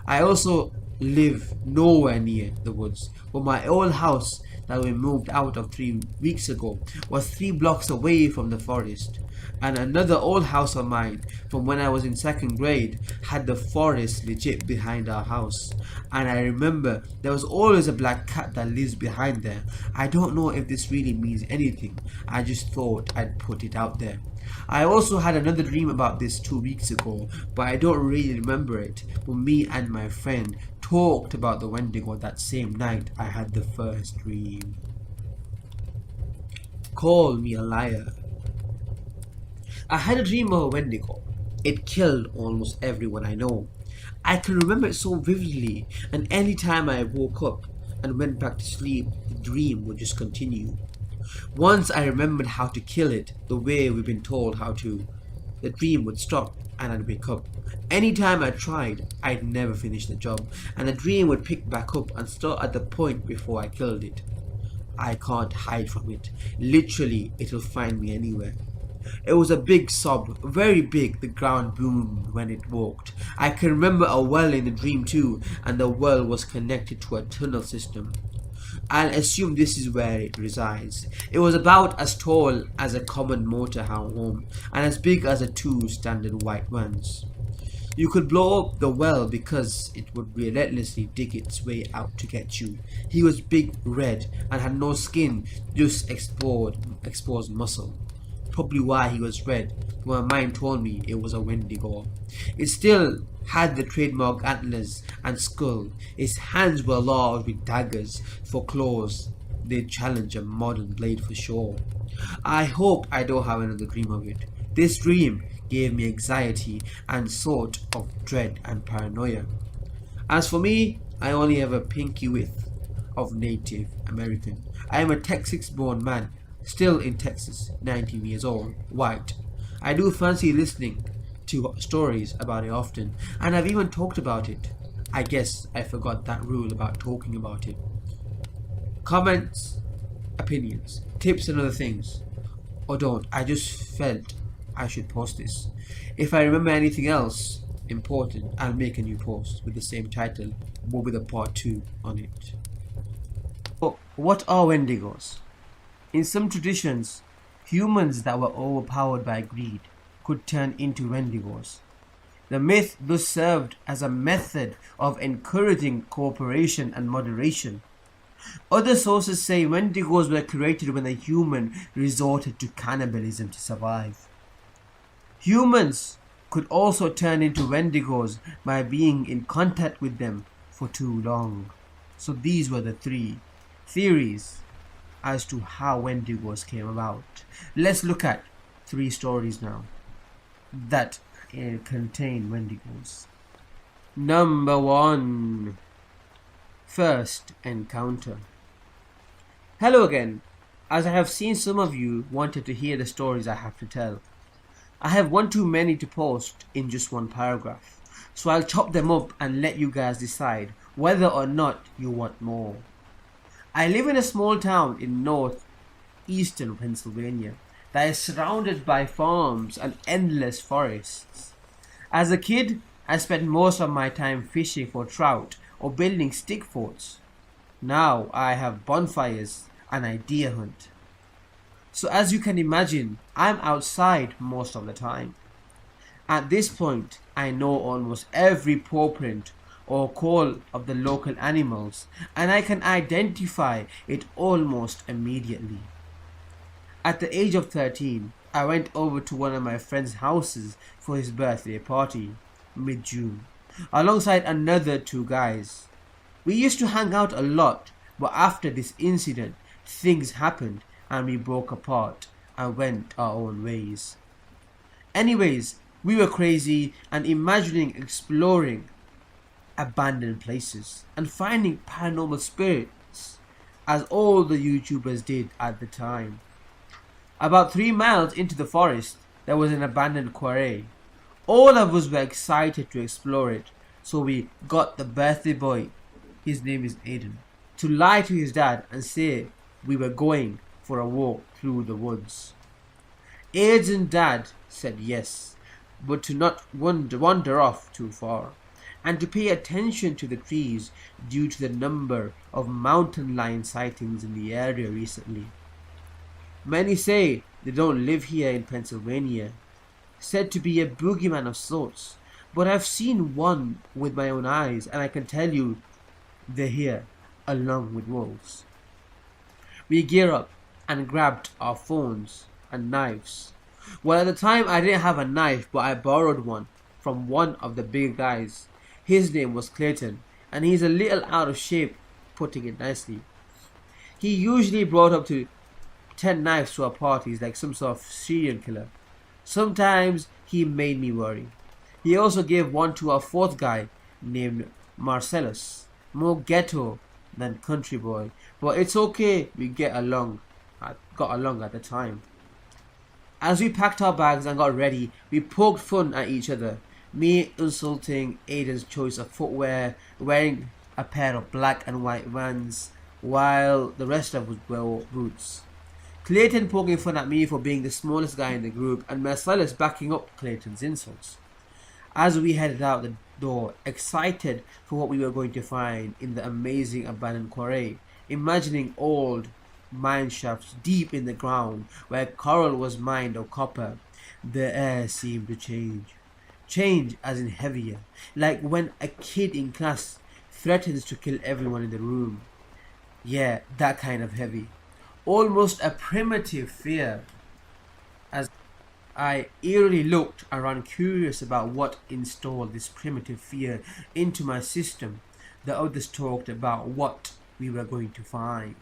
I also live nowhere near the woods, but my old house that we moved out of 3 weeks ago was 3 blocks away from the forest. And another old house of mine from when I was in 2nd grade had the forest legit behind our house. And I remember there was always a black cat that lives behind there. I don't know if this really means anything. I just thought I'd put it out there. I also had another dream about this 2 weeks ago, but I don't really remember it. But me and my friend talked about the Wendigo that same night I had the first dream. Call me a liar. I had a dream of a Wendigo. It killed almost everyone I know. I can remember it so vividly, and any time I woke up and went back to sleep, the dream would just continue. Once I remembered how to kill it, the way we've been told how to. The dream would stop and I'd wake up. Anytime I tried, I'd never finish the job, and the dream would pick back up and start at the point before I killed it. I can't hide from it. Literally, it'll find me anywhere. It was a big sob, very big. The ground boomed when it walked. I can remember a well in the dream too, and the well was connected to a tunnel system. I'll assume this is where it resides. It was about as tall as a common motorhome and as big as 2 standard white vans. You could blow up the well because it would relentlessly dig its way out to get you. He was big, red, and had no skin, just exposed muscle. Probably why he was red, but my mind told me it was a Wendigo. It still had the trademark antlers and skull. Its hands were large with daggers for claws. They'd challenge a modern blade for sure. I hope I don't have another dream of it. This dream gave me anxiety and sort of dread and paranoia. As for me, I only have a pinky width of Native American. I am a Texas-born man, still in Texas, 19 years old, white. I do fancy listening to stories about it often, and I've even talked about it. I guess I forgot that rule about talking about it. Comments, opinions, tips and other things. Or don't, I just felt I should post this. If I remember anything else important, I'll make a new post with the same title, but with a part 2 on it. So, what are Wendigos? In some traditions, humans that were overpowered by greed could turn into Wendigos. The myth thus served as a method of encouraging cooperation and moderation. Other sources say Wendigos were created when a human resorted to cannibalism to survive. Humans could also turn into Wendigos by being in contact with them for too long. So these were the 3 theories as to how Wendigos came about. Let's look at 3 stories now that contain Wendigos. Number 1. First encounter. Hello again. As I have seen some of you wanted to hear the stories I have to tell. I have one too many to post in just one paragraph, so I'll chop them up and let you guys decide whether or not you want more. I live in a small town in northeastern Pennsylvania that is surrounded by farms and endless forests. As a kid, I spent most of my time fishing for trout or building stick forts. Now I have bonfires and I deer hunt. So as you can imagine, I'm outside most of the time. At this point, I know almost every paw print or call of the local animals, and I can identify it almost immediately. At the age of 13, I went over to one of my friend's houses for his birthday party, mid-June, alongside another 2 guys. We used to hang out a lot, but after this incident, things happened and we broke apart and went our own ways. Anyways, we were crazy and imagining exploring abandoned places and finding paranormal spirits, as all the YouTubers did at the time. About 3 miles into the forest, there was an abandoned quarry. All of us were excited to explore it, so we got the birthday boy, his name is Aiden, to lie to his dad and say we were going for a walk through the woods. Aiden's dad said yes, but to not wander off too far, and to pay attention to the trees due to the number of mountain lion sightings in the area recently. Many say they don't live here in Pennsylvania, said to be a boogeyman of sorts, but I've seen one with my own eyes and I can tell you they're here along with wolves. We gear up and grabbed our phones and knives. Well, at the time I didn't have a knife, but I borrowed one from one of the big guys. His name was Clayton, and he's a little out of shape, putting it nicely. He usually brought up to 10 knives to our parties like some sort of serial killer. Sometimes he made me worry. He also gave one to our 4th guy named Marcellus. More ghetto than country boy, but it's okay, we got along at the time. As we packed our bags and got ready, we poked fun at each other. Me insulting Aiden's choice of footwear, wearing a pair of black and white Vans, while the rest of us wore boots. Clayton poking fun at me for being the smallest guy in the group, and Marcellus backing up Clayton's insults. As we headed out the door, excited for what we were going to find in the amazing abandoned quarry, imagining old mine shafts deep in the ground where coral was mined or copper, the air seemed to change. Change as in heavier, like when a kid in class threatens to kill everyone in the room. Yeah, that kind of heavy. Almost a primitive fear. As I eerily looked around, curious about what installed this primitive fear into my system, the others talked about what we were going to find.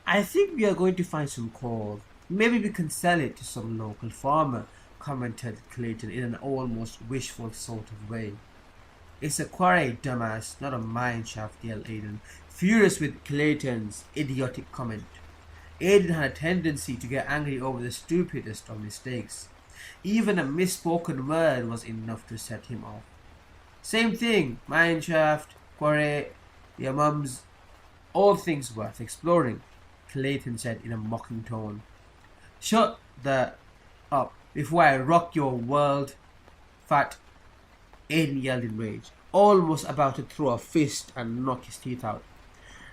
I think we are going to find some coal. Maybe we can sell it to some local farmer, commented Clayton in an almost wishful sort of way. It's a quarry, dumbass, not a mine shaft, yelled Aiden, furious with Clayton's idiotic comment. Aiden had a tendency to get angry over the stupidest of mistakes. Even a misspoken word was enough to set him off. Same thing, mine shaft, quarry, your mum's, all things worth exploring, Clayton said in a mocking tone. Shut the up before I rock your world, fat, Aiden yelled in rage, almost about to throw a fist and knock his teeth out.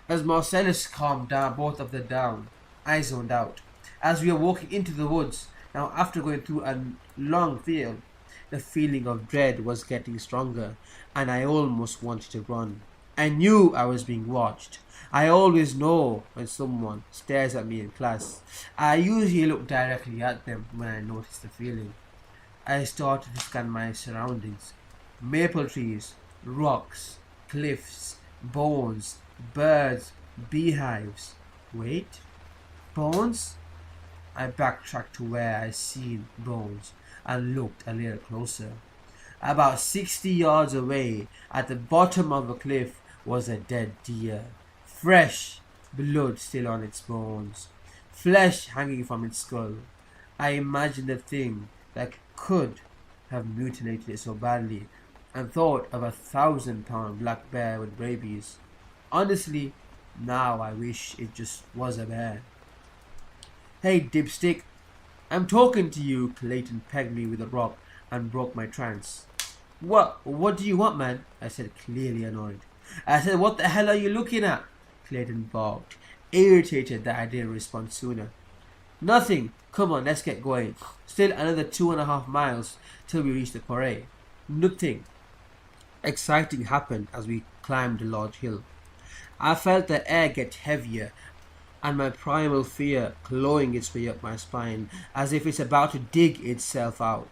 As Marcellus calmed down, both of them down, I zoned out. As we were walking into the woods, now after going through a long field, the feeling of dread was getting stronger, and I almost wanted to run. I knew I was being watched. I always know when someone stares at me in class. I usually look directly at them when I notice the feeling. I started to scan my surroundings. Maple trees, rocks, cliffs, bones, birds, beehives. Wait, bones? I backtracked to where I seen bones and looked a little closer. About 60 yards away, at the bottom of a cliff, was a dead deer. Fresh blood still on its bones, flesh hanging from its skull. I imagined the thing that could have mutilated it so badly, and thought of a 1,000-pound black bear with rabies. Honestly, now I wish it just was a bear. Hey, dipstick, I'm talking to you, Clayton pegged me with a rock and broke my trance. What do you want, man? I said, clearly annoyed. I said, what the hell are you looking at? Clayton barked, irritated that I didn't respond sooner. Nothing. Come on, let's get going. Still another 2.5 miles till we reach the quarry. Nothing exciting happened as we climbed a large hill. I felt the air get heavier and my primal fear clawing its way up my spine as if it's about to dig itself out.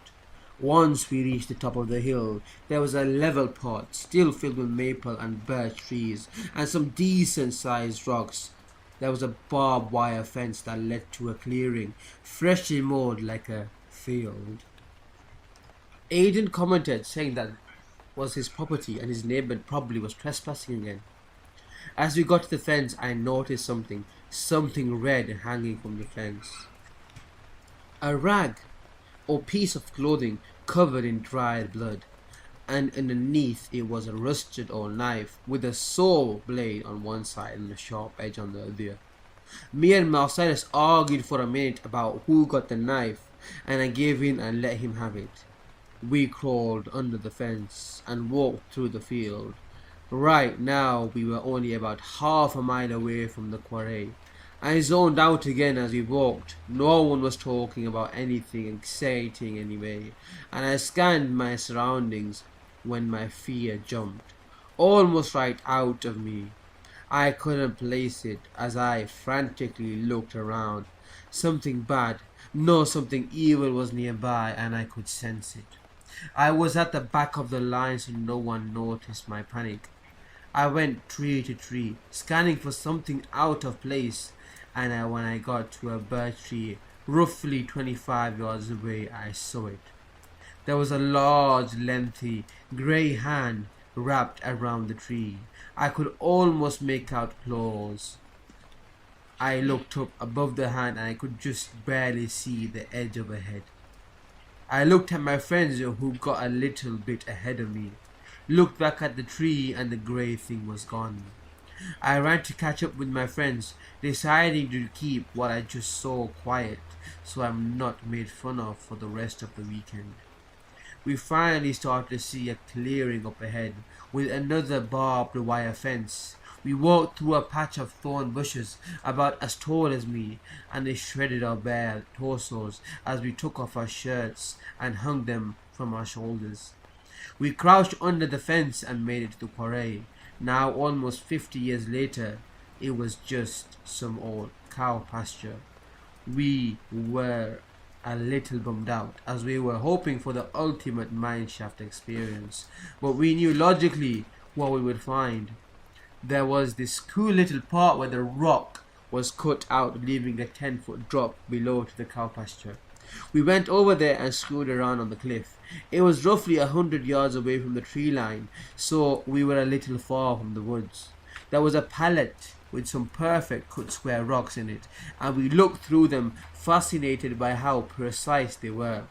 Once we reached the top of the hill, there was a level part still filled with maple and birch trees and some decent-sized rocks. There was a barbed wire fence that led to a clearing, freshly mowed like a field. Aiden commented, saying that was his property and his neighbor probably was trespassing again. As we got to the fence, I noticed something red hanging from the fence. A rag or piece of clothing covered in dried blood, and underneath it was a rusted old knife with a saw blade on one side and a sharp edge on the other. Me and Marcellus argued for a minute about who got the knife, and I gave in and let him have it. We crawled under the fence and walked through the field. Right now we were only about half a mile away from the quarry. I zoned out again as we walked. No one was talking about anything exciting anyway, and I scanned my surroundings when my fear jumped, almost right out of me. I couldn't place it as I frantically looked around. Something bad, no, something evil was nearby, and I could sense it. I was at the back of the line so no one noticed my panic. I went tree to tree, scanning for something out of place, and when I got to a birch tree, roughly 25 yards away, I saw it. There was a large, lengthy, grey hand wrapped around the tree. I could almost make out claws. I looked up above the hand and I could just barely see the edge of a head. I looked at my friends who got a little bit ahead of me, looked back at the tree, and the grey thing was gone. I ran to catch up with my friends, deciding to keep what I just saw quiet so I'm not made fun of for the rest of the weekend. We finally started to see a clearing up ahead with another barbed wire fence. We walked through a patch of thorn bushes about as tall as me, and they shredded our bare torsos as we took off our shirts and hung them from our shoulders. We crouched under the fence and made it to the quarry. Now, almost 50 years later, it was just some old cow pasture. We were a little bummed out, as we were hoping for the ultimate mineshaft experience, but we knew logically what we would find. There was this cool little part where the rock was cut out, leaving a 10-foot drop below to the cow pasture. We went over there and screwed around on the cliff. It was roughly 100 yards away from the tree line, so we were a little far from the woods. There was a pallet with some perfect cut square rocks in it, and we looked through them, fascinated by how precise they were.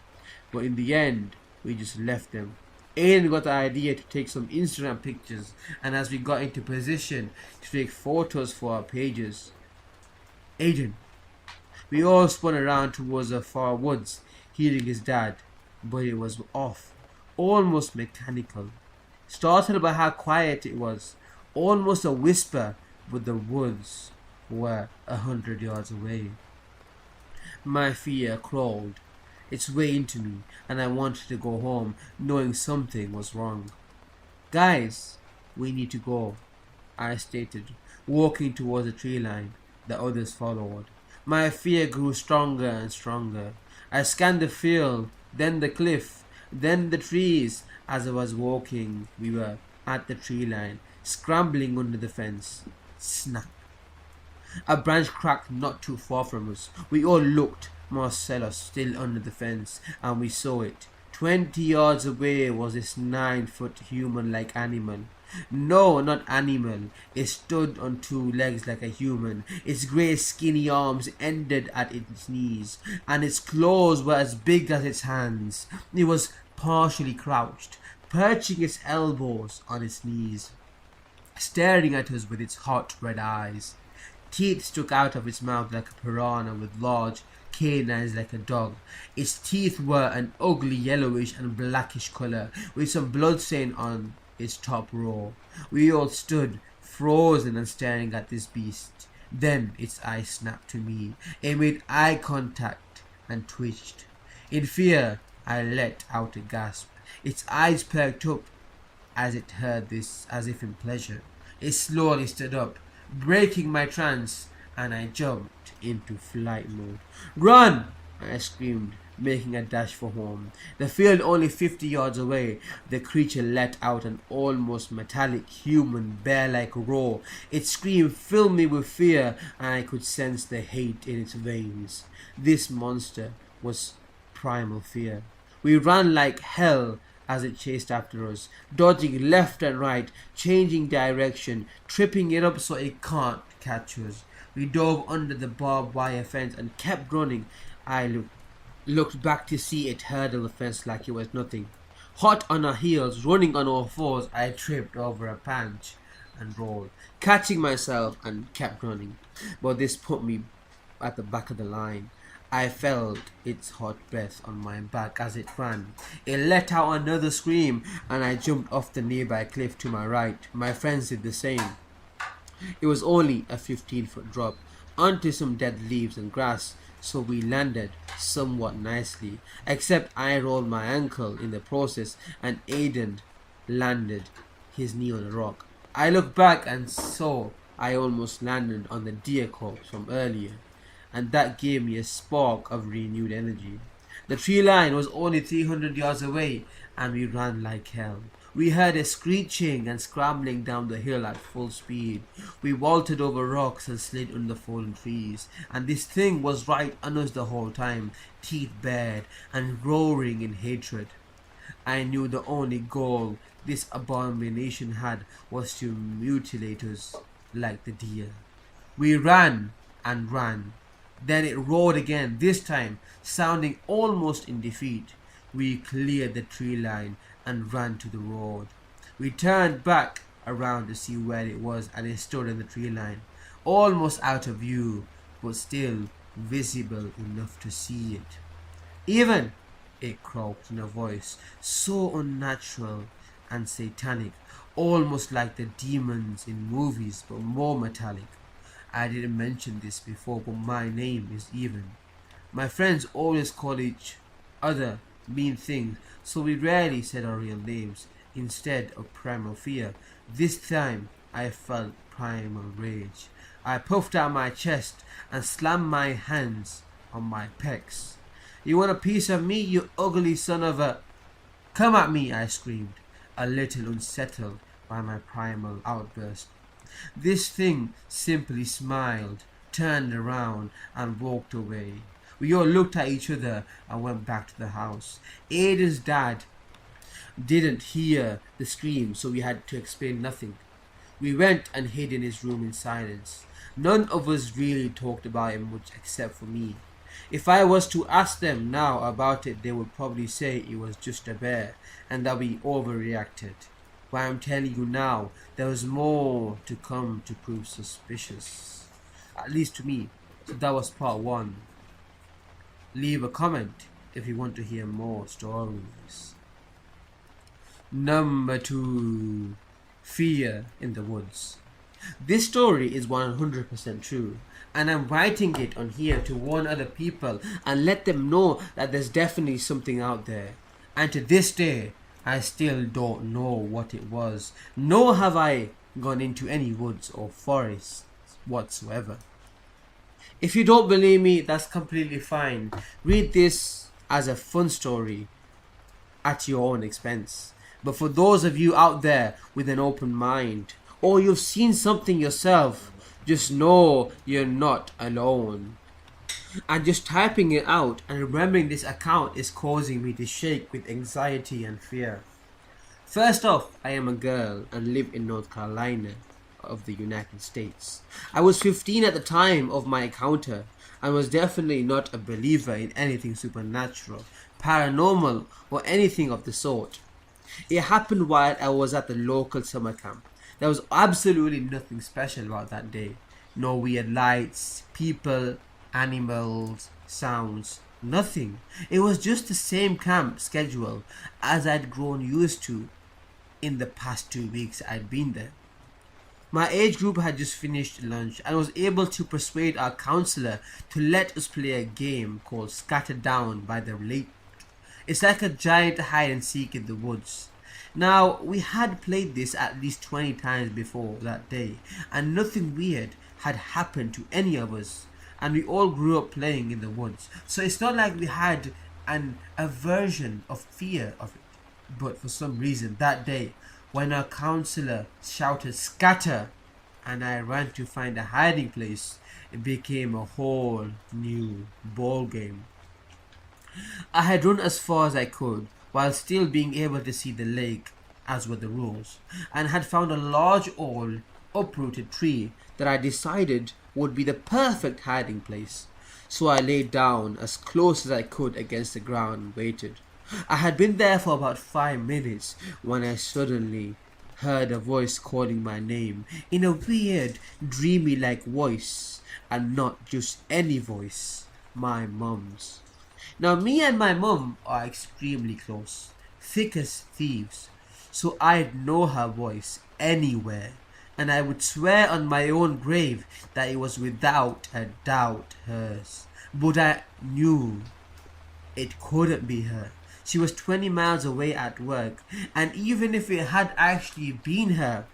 But in the end, we just left them. Aiden got the idea to take some Instagram pictures, and as we got into position to take photos for our pages, Aiden, we all spun around towards the far woods, hearing his dad, but it was off, almost mechanical. Startled by how quiet it was, almost a whisper, but the woods were 100 yards away. My fear crawled its way into me, and I wanted to go home, knowing something was wrong. Guys, we need to go, I stated, walking towards the tree line. The others followed. My fear grew stronger and stronger. I scanned the field, then the cliff, then the trees. As I was walking, we were at the tree line, scrambling under the fence. Snap! A branch cracked not too far from us. We all looked. Marcellus still under the fence, and we saw it. 20 yards away was this 9-foot human-like animal. No, not animal. It stood on 2 legs like a human. Its grey skinny arms ended at its knees, and its claws were as big as its hands. It was partially crouched, perching its elbows on its knees, staring at us with its hot red eyes. Teeth stuck out of its mouth like a piranha, with large canines like a dog. Its teeth were an ugly yellowish and blackish colour, with some blood stain on its top row. We all stood, frozen and staring at this beast. Then its eyes snapped to me. It made eye contact and twitched. In fear, I let out a gasp. Its eyes perked up as it heard this, as if in pleasure. It slowly stood up, breaking my trance, and I jumped into flight mode. "Run!" I screamed, making a dash for home. The field only 50 yards away, the creature let out an almost metallic, human, bear-like roar. Its scream filled me with fear, and I could sense the hate in its veins. This monster was primal fear. We ran like hell as it chased after us, dodging left and right, changing direction, tripping it up so it can't catch us. We dove under the barbed wire fence and kept running. I looked back to see it hurdle the fence like it was nothing. Hot on our heels, running on all fours, I tripped over a branch and rolled, catching myself, and kept running. But this put me at the back of the line. I felt its hot breath on my back as it ran. It let out another scream, and I jumped off the nearby cliff to my right. My friends did the same. It was only a 15-foot drop onto some dead leaves and grass, so we landed somewhat nicely, except I rolled my ankle in the process, and Aiden landed his knee on a rock. I looked back and saw I almost landed on the deer corpse from earlier, and that gave me a spark of renewed energy. The tree line was only 300 yards away, and we ran like hell. We heard a screeching and scrambling down the hill at full speed. We vaulted over rocks and slid under fallen trees, and this thing was right on us the whole time, teeth bared and roaring in hatred. I knew the only goal this abomination had was to mutilate us like the deer. We ran and ran. Then it roared again, this time sounding almost in defeat. We cleared the tree line and ran to the road. We turned back around to see where it was, and it stood in the tree line, almost out of view, but still visible enough to see it. "Even," it croaked in a voice so unnatural and satanic, almost like the demons in movies but more metallic. I didn't mention this before, but my name is Even. My friends always call each other mean things, so we rarely said our real names. Instead of primal fear, this time I felt primal rage. I puffed out my chest and slammed my hands on my pecs. You want a piece of me, you ugly son of a... Come at me, I screamed, a little unsettled by my primal outburst. This thing simply smiled, turned around and walked away. We all looked at each other and went back to the house. Aiden's dad didn't hear the scream, so we had to explain nothing. We went and hid in his room in silence. None of us really talked about it much except for me. If I was to ask them now about it, they would probably say it was just a bear and that we overreacted. But I'm telling you now, there was more to come to prove suspicious. At least to me. So that was part 1. Leave a comment if you want to hear more stories. Number 2. Fear in the Woods. This story is 100% true, and I'm writing it on here to warn other people and let them know that there's definitely something out there. And to this day, I still don't know what it was, nor have I gone into any woods or forests whatsoever. If you don't believe me, that's completely fine. Read this as a fun story at your own expense. But for those of you out there with an open mind, or you've seen something yourself, just know you're not alone. And just typing it out and remembering this account is causing me to shake with anxiety and fear. First off, I am a girl and live in North Carolina of the United States. I was 15 at the time of my encounter and was definitely not a believer in anything supernatural, paranormal, or anything of the sort. It happened while I was at the local summer camp. There was absolutely nothing special about that day. No weird lights, people, animals, sounds, nothing. It was just the same camp schedule as I'd grown used to in the past 2 weeks I'd been there. My age group had just finished lunch and was able to persuade our counselor to let us play a game called Scatter Down by the Lake. It's like a giant hide and seek in the woods. Now, we had played this at least 20 times before that day, and nothing weird had happened to any of us, and we all grew up playing in the woods, so it's not like we had an aversion of fear of it. But for some reason that day, when our counselor shouted scatter and I ran to find a hiding place, it became a whole new ball game. I had run as far as I could while still being able to see the lake, as were the rules, and had found a large old uprooted tree that I decided would be the perfect hiding place. So I laid down as close as I could against the ground and waited. I had been there for about 5 minutes when I suddenly heard a voice calling my name in a weird, dreamy-like voice, and not just any voice, my mum's. Now, me and my mum are extremely close, thick as thieves, so I'd know her voice anywhere, and I would swear on my own grave that it was without a doubt hers. But I knew it couldn't be her. She was 20 miles away at work, and even if it had actually been her,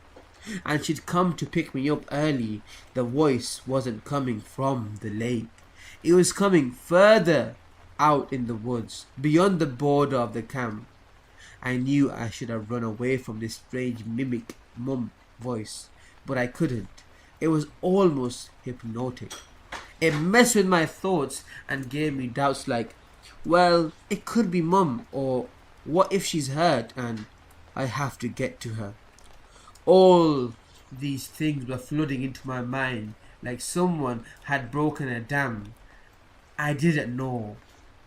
and she'd come to pick me up early, the voice wasn't coming from the lake. It was coming further out in the woods, beyond the border of the camp. I knew I should have run away from this strange mimic mum voice, but I couldn't. It was almost hypnotic. It messed with my thoughts and gave me doubts like, well, it could be mum, or what if she's hurt and I have to get to her? All these things were flooding into my mind like someone had broken a dam I didn't know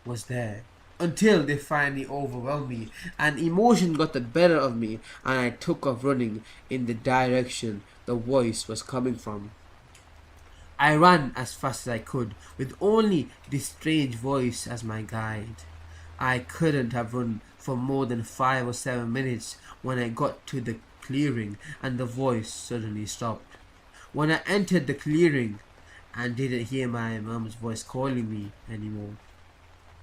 was there, until they finally overwhelmed me and emotion got the better of me and I took off running in the direction the voice was coming from. I ran as fast as I could with only this strange voice as my guide. I couldn't have run for more than 5 or 7 minutes when I got to the clearing and the voice suddenly stopped. When I entered the clearing and didn't hear my mum's voice calling me anymore,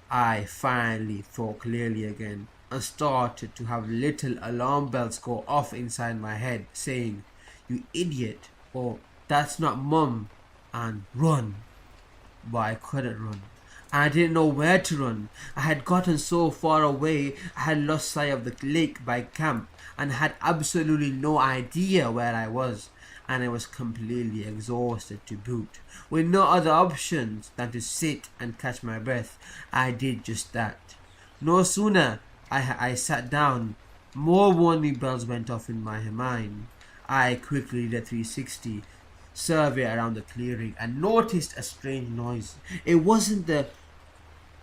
I finally thought clearly again and started to have little alarm bells go off inside my head saying, "You idiot," or "That's not mum," and "Run." But I couldn't run. I didn't know where to run. I had gotten so far away, I had lost sight of the lake by camp and had absolutely no idea where I was. And I was completely exhausted to boot. With no other options than to sit and catch my breath, I did just that. No sooner I sat down, more warning bells went off in my mind. I quickly did a 360 survey around the clearing and noticed a strange noise. It wasn't the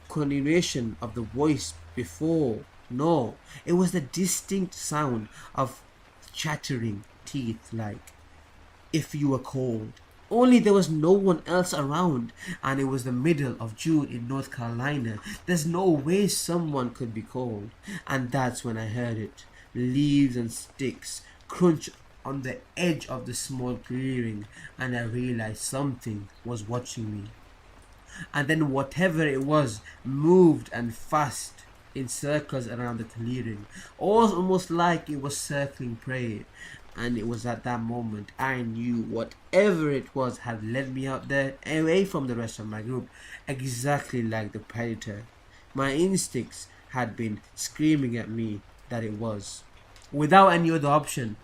continuation of the voice before. No, it was the distinct sound of chattering teeth, like if you were cold. Only there was no one else around, and it was the middle of June in North Carolina. There's no way someone could be cold. And that's when I heard it. Leaves and sticks crunch on the edge of the small clearing, and I realized something was watching me. And then whatever it was moved and fast in circles around the clearing, almost like it was circling prey. And it was at that moment I knew whatever it was had led me out there, away from the rest of my group, exactly like the predator. My instincts had been screaming at me that it was. Without any other option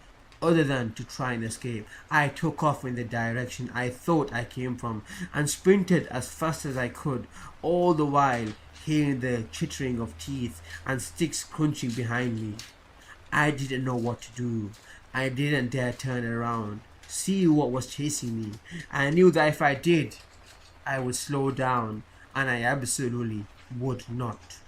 other than to try and escape, I took off in the direction I thought I came from and sprinted as fast as I could, all the while hearing the chittering of teeth and sticks crunching behind me. I didn't know what to do. I didn't dare turn around, see what was chasing me. I knew that if I did, I would slow down, and I absolutely would not.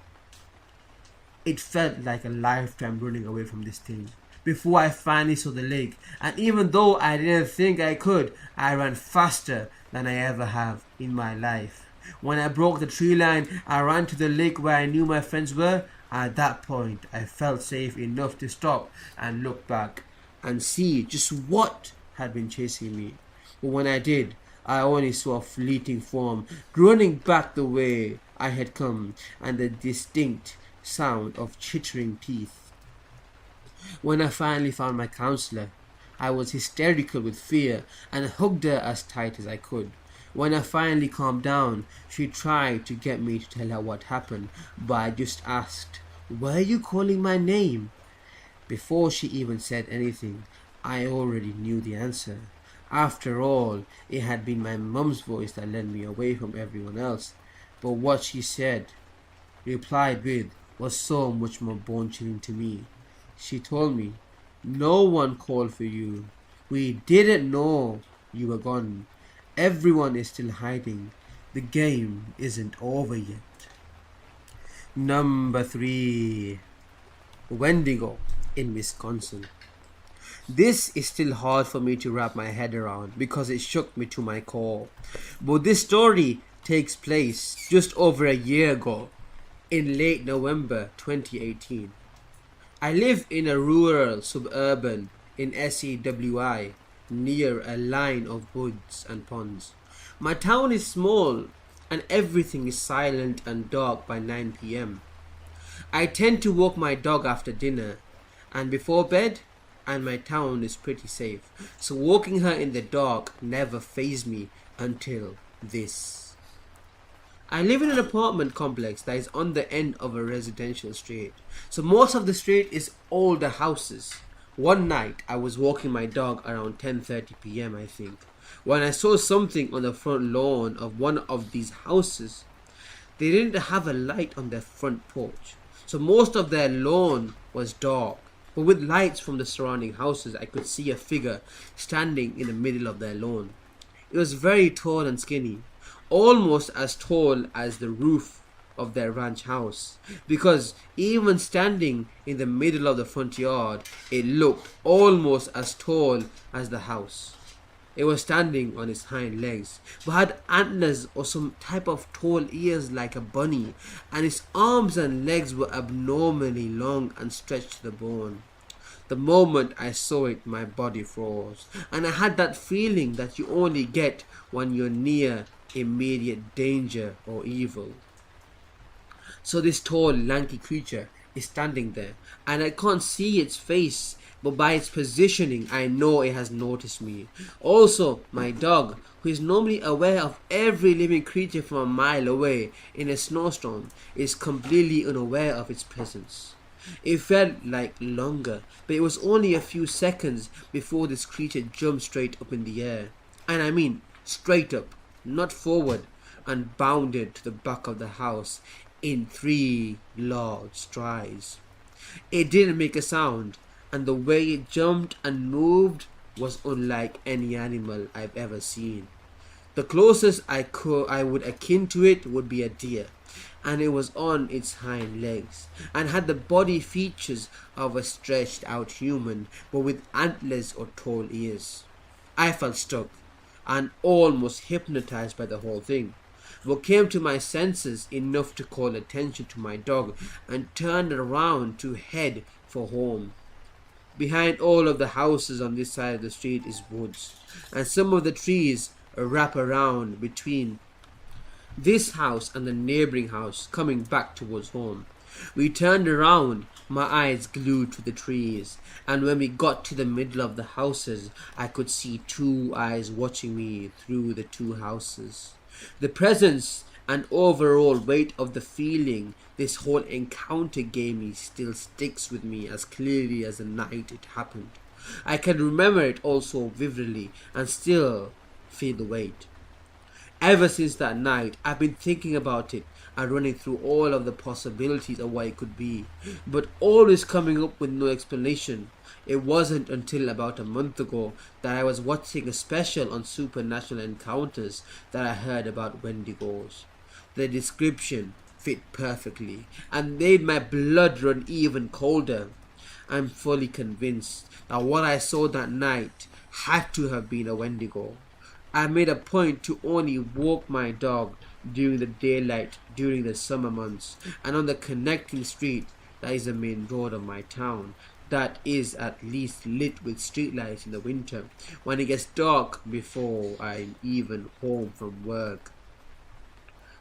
It felt like a lifetime running away from this thing before I finally saw the lake, and even though I didn't think I could, I ran faster than I ever have in my life. When I broke the tree line, I ran to the lake where I knew my friends were. At that point, I felt safe enough to stop and look back and see just what had been chasing me. But when I did, I only saw a fleeting form running back the way I had come, and the distinct sound of chittering teeth. When I finally found my counselor, I was hysterical with fear and hugged her as tight as I could. When I finally calmed down, she tried to get me to tell her what happened, but I just asked, "Why are you calling my name?" Before she even said anything, I already knew the answer. After all, it had been my mum's voice that led me away from everyone else. But what she replied with, was so much more bone-chilling to me. She told me, "No one called for you. We didn't know you were gone. Everyone is still hiding. The game isn't over yet." Number 3. Wendigo in Wisconsin. This is still hard for me to wrap my head around because it shook me to my core. But this story takes place just over a year ago, in late November 2018. I live in a rural suburban in SEWI, near a line of woods and ponds. My town is small and everything is silent and dark by 9 p.m. I tend to walk my dog after dinner and before bed, and my town is pretty safe, so walking her in the dark never fazed me until this. I live in an apartment complex that is on the end of a residential street, so most of the street is older houses. One night I was walking my dog around 10:30 p.m. I think, when I saw something on the front lawn of one of these houses. They didn't have a light on their front porch, so most of their lawn was dark. But with lights from the surrounding houses, I could see a figure standing in the middle of their lawn. It was very tall and skinny, almost as tall as the roof of their ranch house, because even standing in the middle of the front yard, it looked almost as tall as the house. It was standing on its hind legs, but had antlers or some type of tall ears like a bunny, and its arms and legs were abnormally long and stretched to the bone. The moment I saw it, my body froze, and I had that feeling that you only get when you're near immediate danger or evil. So this tall, lanky creature is standing there, and I can't see its face, but by its positioning, I know it has noticed me. Also, my dog, who is normally aware of every living creature from a mile away in a snowstorm, is completely unaware of its presence. It felt like longer, but it was only a few seconds before this creature jumped straight up in the air. And I mean straight up, not forward, and bounded to the back of the house in 3 large strides. It didn't make a sound, and the way it jumped and moved was unlike any animal I've ever seen. The closest I would akin to it would be a deer, and it was on its hind legs, and had the body features of a stretched out human, but with antlers or tall ears. I felt stuck, and almost hypnotized by the whole thing, but came to my senses enough to call attention to my dog and turned around to head for home. Behind all of the houses on this side of the street is woods, and some of the trees wrap around between this house and the neighboring house coming back towards home. We turned around, my eyes glued to the trees, and when we got to the middle of the houses, I could see 2 eyes watching me through the 2 houses. The presence and overall weight of the feeling this whole encounter gave me still sticks with me as clearly as the night it happened. I can remember it all so vividly and still feel the weight. Ever since that night, I've been thinking about it and running through all of the possibilities of what it could be, but always coming up with no explanation. It wasn't until about a month ago that I was watching a special on supernatural encounters that I heard about Wendigos. The description fit perfectly and made my blood run even colder. I'm fully convinced that what I saw that night had to have been a Wendigo. I made a point to only walk my dog during the daylight during the summer months and on the connecting street that is the main road of my town, that is at least lit with streetlights in the winter when it gets dark before I'm even home from work.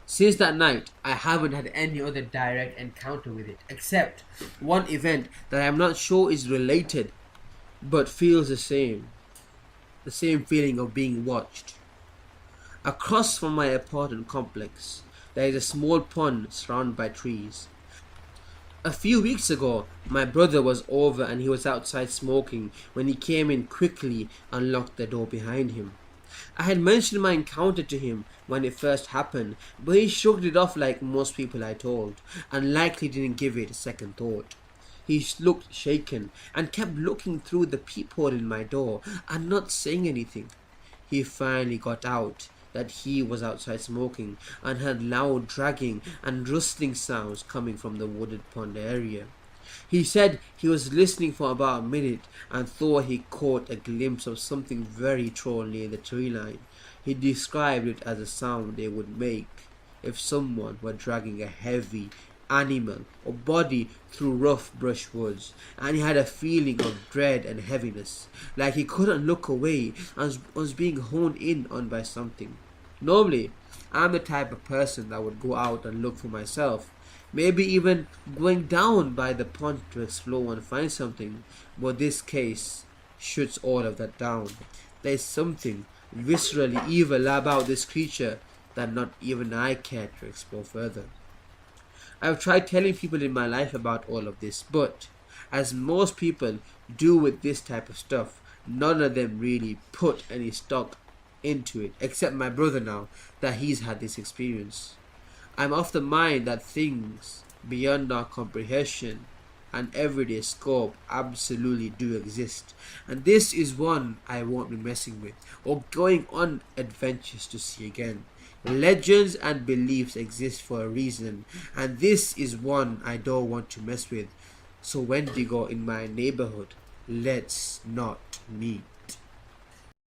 Since that night, I haven't had any other direct encounter with it, except one event that I'm not sure is related, but feels the same. The same feeling of being watched. Across from my apartment complex, there is a small pond surrounded by trees. A few weeks ago, my brother was over and he was outside smoking when he came in quickly and locked the door behind him. I had mentioned my encounter to him when it first happened, but he shrugged it off like most people I told, and likely didn't give it a second thought. He looked shaken and kept looking through the peephole in my door and not saying anything. He finally got out that he was outside smoking and heard loud dragging and rustling sounds coming from the wooded pond area. He said he was listening for about a minute and thought he caught a glimpse of something very tall near the tree line. He described it as a sound they would make if someone were dragging a heavy animal or body through rough brush woods, and he had a feeling of dread and heaviness, like he couldn't look away and was being honed in on by something. Normally, I'm the type of person that would go out and look for myself, maybe even going down by the pond to explore and find something, but this case shuts all of that down. There's something viscerally evil about this creature that not even I care to explore further. I've tried telling people in my life about all of this, but as most people do with this type of stuff, none of them really put any stock into it, except my brother now that he's had this experience. I'm of the mind that things beyond our comprehension and everyday scope absolutely do exist, and this is one I won't be messing with or going on adventures to see again. Legends and beliefs exist for a reason, and this is one I don't want to mess with. So Wendigo in my neighborhood, let's not meet.